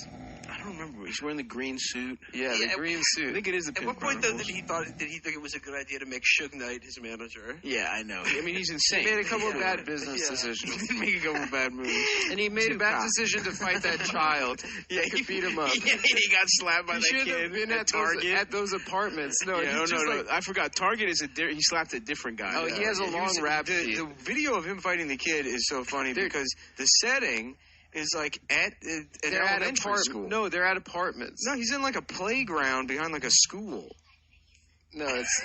I don't remember. He's wearing the green suit. Yeah, the green I suit. think it is the At Pimp what point though Chronicles. did he think it was a good idea to make Suge Knight his manager? Yeah, I know. I mean, he's insane. He made a couple of Yeah. bad business decisions. He did make a couple of bad moves. And he made a bad Tupac. decision to fight that child. Yeah, He could beat him up. Yeah, he got slapped by He that should kid have been at at Target. those apartments. No, Yeah, he's just no. like, I forgot. Target is he slapped a different guy. Oh, he has a long rap sheet. The video of him fighting the kid is so funny because the setting is like at an they're at elementary apartments. school. No, they're at apartments. No, he's in like a playground behind like a school. No, it's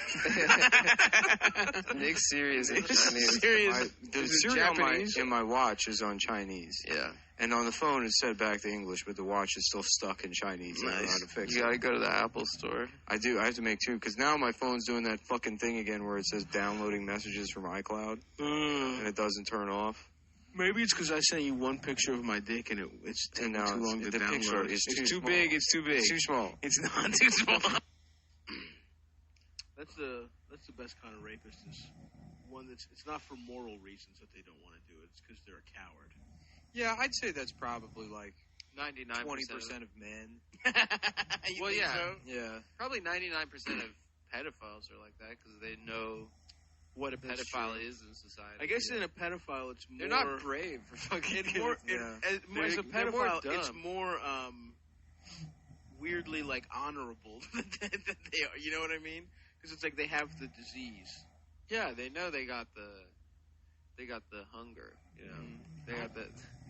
Nick's serious in Chinese. The Is it Siri on Japanese? in my watch is on Chinese. Yeah. And on the phone it's set back to English, but the watch is still stuck in Chinese. I don't know how to fix You it. gotta go to the Apple store. I do. I have to make two because now my phone's doing that fucking thing again where it says downloading messages from iCloud and it doesn't turn off. Maybe it's because I sent you one picture of my dick and it's taking now too it's- long to the download. picture is It's too too small. big. It's too big. It's too small. It's not too small. That's the best kind of rapist. Is one that's it's not for moral reasons that they don't want to do it. It's because they're a coward. Yeah, I'd say that's probably like 99% 20% of men. You Well, think yeah. so? Yeah. Probably 99% of pedophiles are like that because they know what a That's pedophile true. is in society. I guess in a pedophile, it's more. They're not brave for fucking It's more, Yeah. as a They're more pedophile, it's dumb. more weirdly like honorable than they are. You know what I mean? Because it's like they have the disease. Yeah, they know they got the hunger. You know, they got the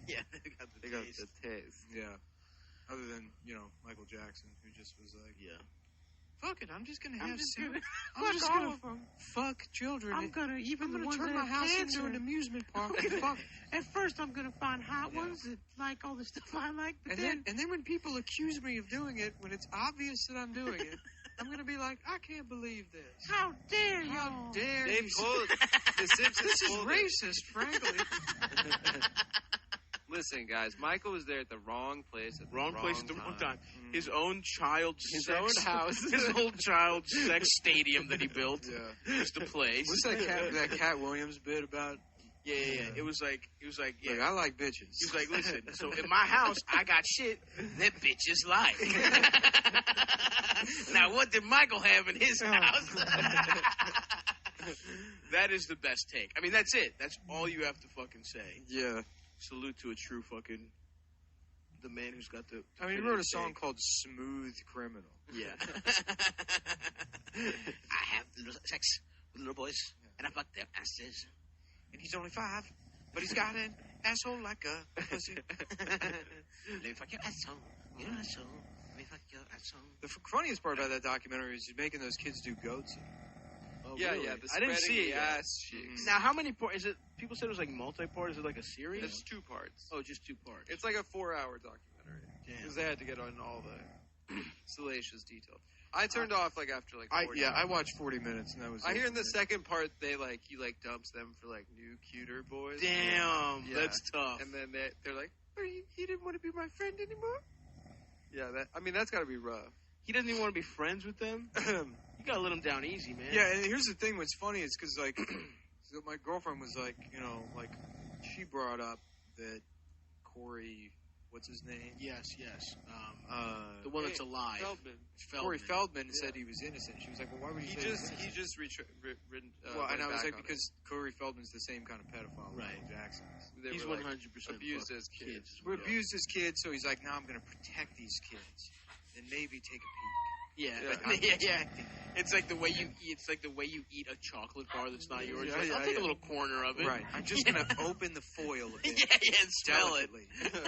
Yeah, they got the they got taste. the taste. Yeah. Other than, Michael Jackson, who just was like, Yeah. fuck it, I'm just gonna I'm have just sex. gonna I'm fuck just all gonna of 'em. fuck children. I'm gonna even I'm the gonna ones turn that my have house cancer. into an amusement park and fuck. At first, I'm gonna find hot ones that like all the stuff I like, but And then when people accuse me of doing it, when it's obvious that I'm doing it, I'm gonna be like, I can't believe this. how dare you? How dare They you? pulled the Simpsons. This is pulled it. racist, frankly. Listen, guys, Michael was there at the wrong place at the Wrong place at the wrong time. His own child's His sex, own house. his old child's sex stadium that he built Yeah. was the place. What's that Cat Williams bit about? Yeah. It was like, yeah. Like, I like bitches. He was like, listen, so in my house, I got shit that bitches like. Now, what did Michael have in his house? That is the best take. I mean, that's it. That's all you have to fucking say. Yeah. Salute to a true fucking, the man who's got the. I mean, he wrote a song called Smooth Criminal. Yeah. I have sex with little boys, and I fuck their asses. And he's only 5, but he's got an asshole like a pussy. Let me fuck your asshole. Your asshole. Let me fuck your asshole. The funniest part about that documentary is he's making those kids do goats. Oh, Yeah, really? yeah. The I didn't spreading see the it yet. ass cheeks. Now, how many parts? Is it? People said it was like multi-part. Is it like a series? It's 2 parts. Oh, just 2 parts. It's like a 4-hour documentary Damn. because they had to get on all the salacious detail. I turned off like after like 40 I watched 40 minutes and that was I it. hear in the second part he dumps them for like new cuter boys. Damn, Yeah. that's tough. And then they're like, he didn't want to be my friend anymore. Yeah, that's got to be rough. He doesn't even want to be friends with them. You gotta let him down easy, man. Yeah, and here's the thing. What's funny is because like, so my girlfriend was like, she brought up that Corey what's his name? Yes. The one that's alive. Feldman. Feldman. Corey Feldman said he was innocent. She was like, "Well, why would you say He just written. Well, and I was like, because Corey Feldman's the same kind of pedophile Right. Michael Jackson is. He's 100% abused as kids. We're abused as kids, so he's like, "No, I'm going to protect these kids and maybe take a peek." Yeah. But I'm protecting. It's like the way you eat. It's like the way you eat a chocolate bar that's not yours. Yeah, Like, yeah, I'll take yeah. a little corner of it. Right. I'm just going to open the foil a bit. and smell it. Delicately,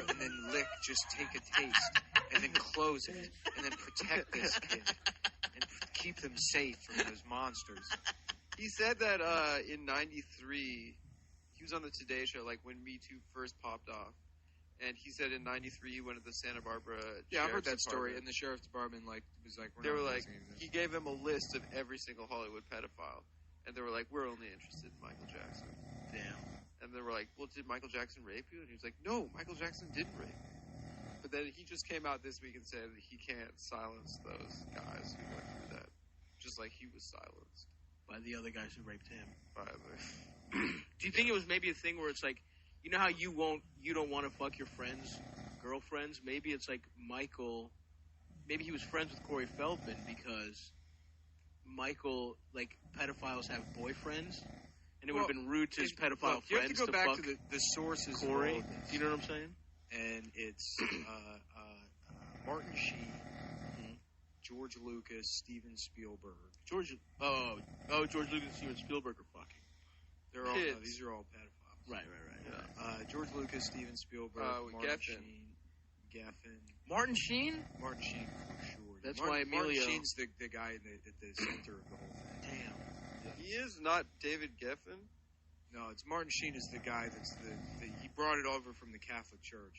and then lick, just take a taste, and then close it, and then protect this kid, and keep them safe from those monsters. He said that in '93, he was on the Today Show, like when Me Too first popped off, and he said in '93 he went to the Santa Barbara. Yeah, I've heard that Sheriff's story, Department. and the sheriff's department was like, They were like, he gave them a list of every single Hollywood pedophile, and they were like, we're only interested in Michael Jackson. Damn. And they were like, well, did Michael Jackson rape you? And he was like, no, Michael Jackson didn't rape. But then he just came out this week and said that he can't silence those guys who went through that, just like he was silenced By the other guys who raped him. by the. Do you think it was maybe a thing where it's like, you know how you don't want to fuck your friends, girlfriends? Maybe it's like Michael. Maybe he was friends with Corey Feldman because Michael, like, pedophiles have boyfriends, and it would have been rude to his pedophile look, you have friends to go back fuck to the sources. Corey. Of all of this. Do you know what I'm saying? And it's Martin Sheen, George Lucas, Steven Spielberg. George Lucas and Steven Spielberg are fucking. They're all Kids. these are all pedophiles. Right. George Lucas, Steven Spielberg, Martin Geffen. Sheen, Geffen. Martin Sheen? Martin Sheen for sure. That's Martin why Emilio. Sheen's the guy at the center of the whole thing. Damn. He is not David Geffen. No, it's Martin Sheen is the guy that's he brought it over from the Catholic Church.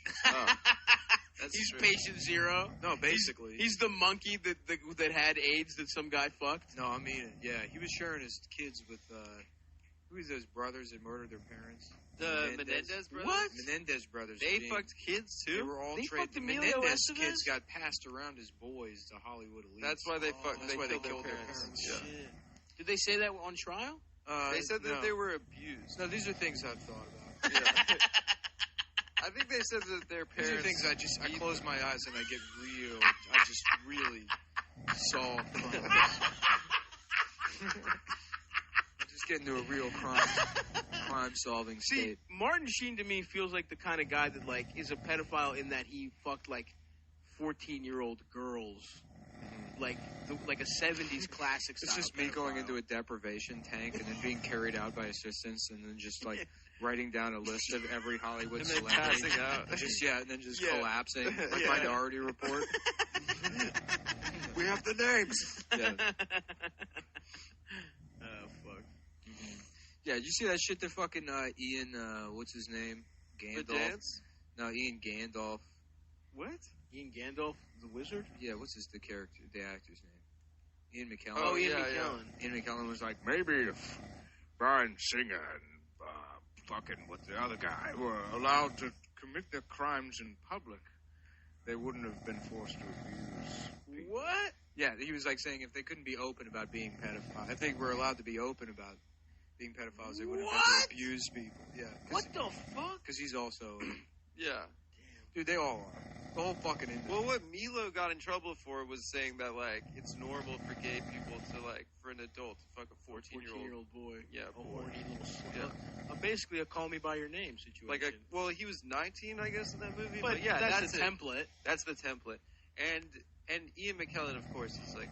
He's patient zero. No, basically. He's the monkey that had AIDS that some guy fucked. No, I mean it. Yeah, he was sharing his kids with who are those brothers that murdered their parents? The Menendez brothers? What? Menendez brothers. They being- fucked kids too? They were all They trained. fucked The Emilio Menendez Estevez? kids got passed around as boys to Hollywood elites. That's why they fucked. That's they why they killed their killed their parents. parents. Yeah. Shit. Did they say that on trial? They said that no. they were abused. No, these are things I've thought about. Yeah. I think they said that their These parents. are things I close my eyes and I get real. I just really solve crimes. I just get into a real crime solving See, state. Martin Sheen to me feels like the kind of guy that like is a pedophile in that he fucked like 14-year-old girls, like a 70s classic. It's style just me going pedophile. into a deprivation tank and then being carried out by assistants and then just like writing down a list of every Hollywood And then celebrity. passing out. And then just Yeah. collapsing. Like Yeah. Minority Report. We have the names. Yeah. Oh fuck. Yeah, did you see that shit that fucking Ian, what's his name? The Gandalf? dance? No, Ian Gandalf. What? Ian Gandalf, the wizard. Yeah, what's the actor's name? Ian McKellen. Oh, Ian yeah, McKellen. Ian McKellen was like, maybe if Bryan Singer and fucking with the other guy were allowed to commit their crimes in public, they wouldn't have been forced to abuse people. What? Yeah, he was like saying if they couldn't be open about being pedophiles, if they were allowed to be open about being pedophiles, they wouldn't have had to abuse people. Yeah. What the fuck? Because he's also, Yeah. dude, they all are. The whole fucking industry. Well, what Milo got in trouble for was saying that like it's normal for gay people to like for an adult to fuck a 14-year-old. boy. Yeah, A boy. horny little Yeah. basically a call me by your name situation. Like well, he was 19, I guess, in that movie. but yeah, that's it. the template. That's the template. And Ian McKellen, of course, is an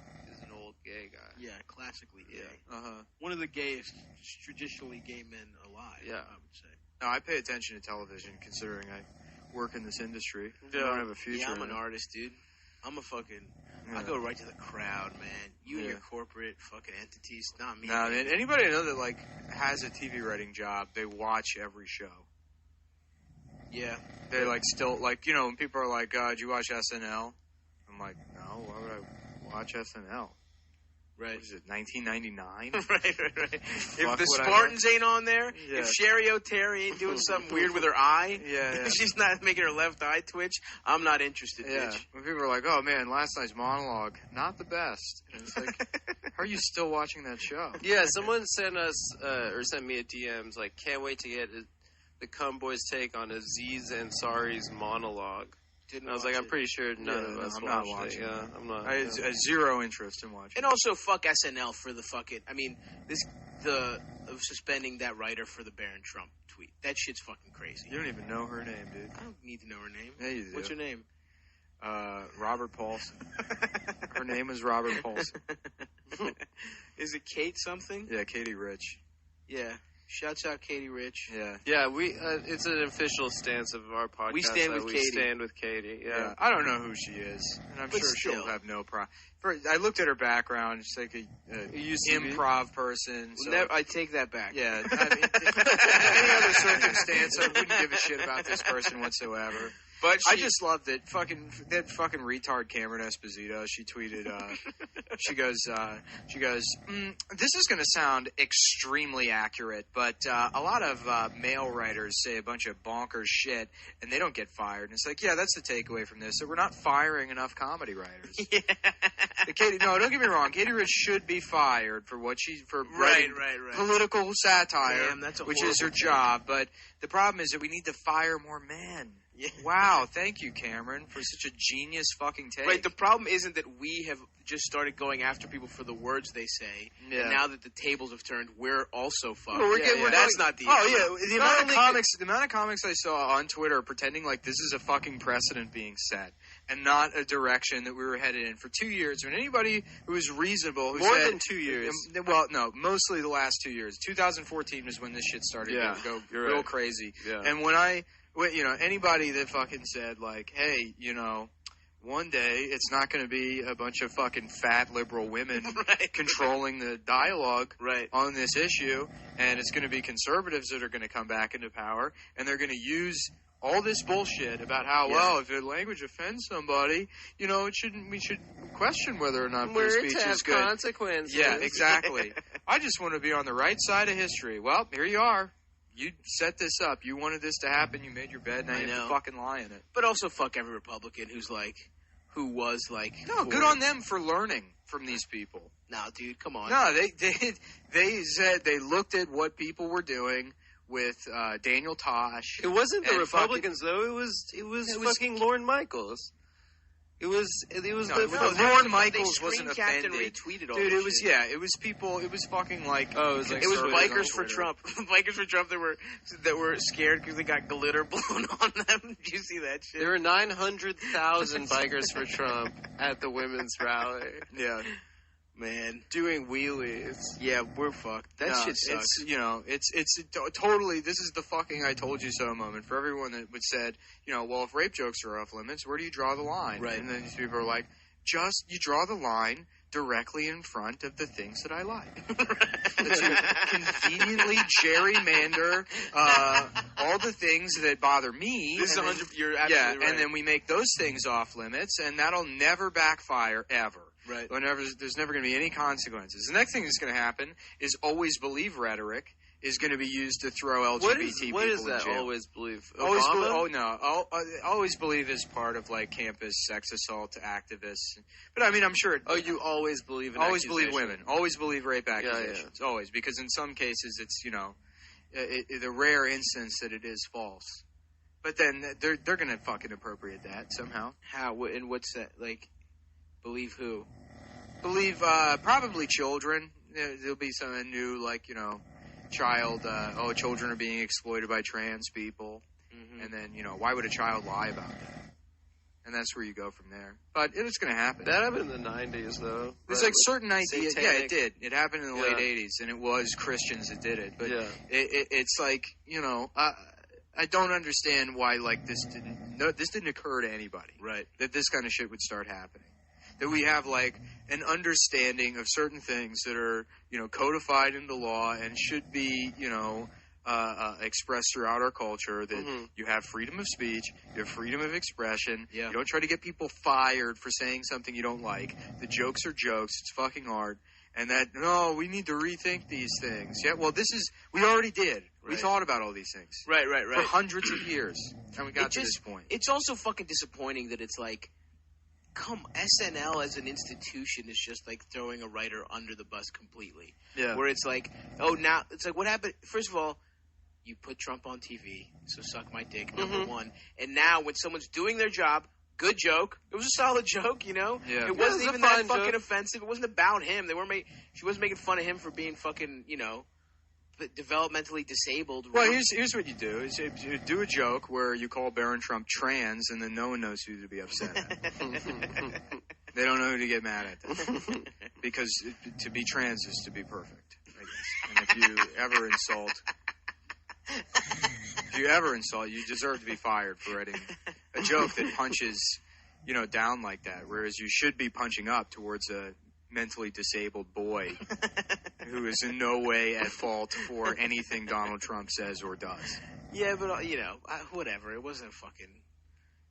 old gay guy. Yeah, classically gay. Uh-huh. One of the gayest, traditionally gay men alive. Yeah. I would say. No, I pay attention to television considering I work in this industry. I Yeah. don't have a future. Yeah, I'm in an it. artist, dude. I'm a fucking. I Yeah. go right to the crowd, man. You and Yeah. your corporate fucking entities, not me. Nah, man. man, anybody I know that like has a TV writing job, they watch every show. Yeah. They like still like when people are like, "Do you watch SNL?" I'm like, "No, why would I watch SNL?" Right. What is it, 1999? right. If Fuck the would I Spartans ain't on there, Yeah. if Sherry O'Terry ain't doing something weird with her eye, Yeah. if she's not making her left eye twitch, I'm not interested, Yeah. bitch. When people are like, "Oh man, last night's monologue, not the best," and it's like, "How are you still watching that show?" Yeah, someone sent us or sent me a DMs like, can't wait to get the Cum Boys' take on Aziz Ansari's monologue. And I was like, I'm pretty sure none of us I'm not watched watching it. it. Yeah, I'm not. I had zero interest in watching. And also, fuck SNL for the fucking. I mean, of suspending that writer for the Barron Trump tweet. That shit's fucking crazy. You don't even know her name, dude. I don't need to know her name. Yeah, you do. What's her name? Robert Paulson. Her name is Robert Paulson. Is it Kate something? Yeah, Katie Rich. Yeah. Shouts out Katie Rich. Yeah. Yeah, it's an official stance of our podcast. We stand that with we Katie. stand with Katie. Yeah. I don't know who she is, and I'm But sure still. she'll have no problem. I looked at her background. She's like a used to be. improv person. So, I take that back. yeah. I mean, any other circumstance, I wouldn't give a shit about this person whatsoever. But I just love that fucking retard Cameron Esposito. She tweeted, she goes, this is going to sound extremely accurate, but a lot of male writers say a bunch of bonkers shit, and they don't get fired. And it's like, yeah, that's the takeaway from this. So we're not firing enough comedy writers. No, don't get me wrong. Katie Rich should be fired for writing political satire, Damn, that's a which is her horrible job. But the problem is that we need to fire more men. Yeah. Wow, thank you, Cameron, for such a genius fucking take. Right, the problem isn't that we have just started going after people for the words they say, Yeah. and now that the tables have turned, we're also fucked. Well, That's not the issue. The amount of comics I saw on Twitter pretending like this is a fucking precedent being set and not a direction that we were headed in for 2 years. When anybody who was reasonable, who More said, than 2 years. Well, no, mostly the last 2 years. 2014 was when this shit started to go you're real right. crazy. Yeah. And anybody that fucking said like, hey, one day it's not going to be a bunch of fucking fat liberal women controlling the dialogue on this issue, and it's going to be conservatives that are going to come back into power, and they're going to use all this bullshit about how, well, if the language offends somebody, we should question whether or not free speech is good. Consequences. Yeah, exactly. I just want to be on the right side of history. Well, here you are. You set this up. You wanted this to happen. You made your bed. Now you have to fucking lie in it. But also fuck every Republican who was like... No, good on them for learning from these people. No, dude, come on. No, they said they looked at what people were doing with Daniel Tosh. It wasn't the and Republicans though. It was fucking Lorne Michaels. It was Lorne Michaels wasn't offended. Retweeted all Dude, this it was shit. it was people. It was fucking like it was bikers for Trump. Bikers for Trump that were scared because they got glitter blown on them. Did you see that shit? There were 900,000 bikers for Trump at the women's rally. Yeah. Man, doing wheelies. Yeah, we're fucked. That shit sucks. It's totally. This is the fucking "I told you so" moment for everyone that would said, well, if rape jokes are off limits, where do you draw the line? Right. And then these people are like, you draw the line directly in front of the things that I like. That you conveniently gerrymander all the things that bother me. This is 100. You're absolutely right. And then we make those things off limits, and that'll never backfire ever. Right. There's never going to be any consequences. The next thing that's going to happen is always believe rhetoric is going to be used to throw LGBT people what is in that? jail. Always believe. Always Obama? believe. Oh no. Always believe is part of like campus sex assault activists. But I mean, I'm sure. You always believe in always believe accusation. women. Always believe rape accusations. Yeah. Always, because in some cases it's the rare instance that it is false. But then they're going to fucking appropriate that somehow. How? And what's that like? Believe who? Believe probably children. There'll be some new child. Children are being exploited by trans people, and then why would a child lie about that? And that's where you go from there. But it's going to happen. That happened in the 90s, though. There's like certain ideas. Satanic. Yeah, it did. It happened in the late 80s, and it was Christians that did it. But it's like I don't understand why this didn't occur to anybody. Right. That this kind of shit would start happening. That we have an understanding of certain things that are codified into law and should be expressed throughout our culture. That you have freedom of speech, you have freedom of expression. Yeah. You don't try to get people fired for saying something you don't like. The jokes are jokes. It's fucking art. And we need to rethink these things. Yeah, well, we already did. Right. We thought about all these things. Right. For hundreds of years. And we got to this point. It's also fucking disappointing that it's like, SNL as an institution is just like throwing a writer under the bus completely. Yeah. Where it's like, now, it's like, what happened? First of all, You put Trump on TV, so suck my dick, number one. And now when someone's doing their job, good joke. It was a solid joke, you know? Yeah. It wasn't Yeah, it was even a that fine fucking joke. offensive. It wasn't about him. She wasn't making fun of him for being fucking, you know, developmentally disabled. Well, here's what you do: is you do a joke where you call Barron Trump trans, and then no one knows who to be upset at. They don't know who to get mad at, then. Because to be trans is to be perfect, I guess. And if you ever insult, you deserve to be fired for writing a joke that punches, you know, down like that. Whereas you should be punching up towards a mentally disabled boy who is in no way at fault for anything Donald Trump says or does. Yeah, but, you know, whatever. It wasn't a fucking...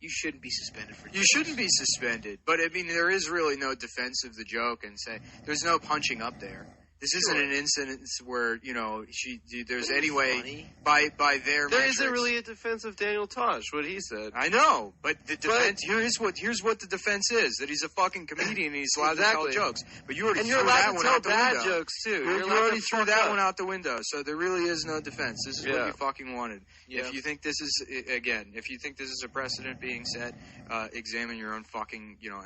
You shouldn't be suspended for You jokes. shouldn't be suspended, but I mean, there is really no defense of the joke, and there's no punching up there. This isn't an incident where, you know, there's any way by their There metrics. isn't really a defense of Daniel Tosh, what he said. I know, but the defense here's what the defense is: that he's a fucking comedian and he's allowed to tell jokes. But you already And threw you're allowed that to one tell out the bad window. jokes, too. You You're allowed already to threw fuck that up. one out the window, so there really is no defense. This is what Yeah. you fucking wanted. Yeah. If you think this is if you think this is a precedent being set, examine your own fucking, you know.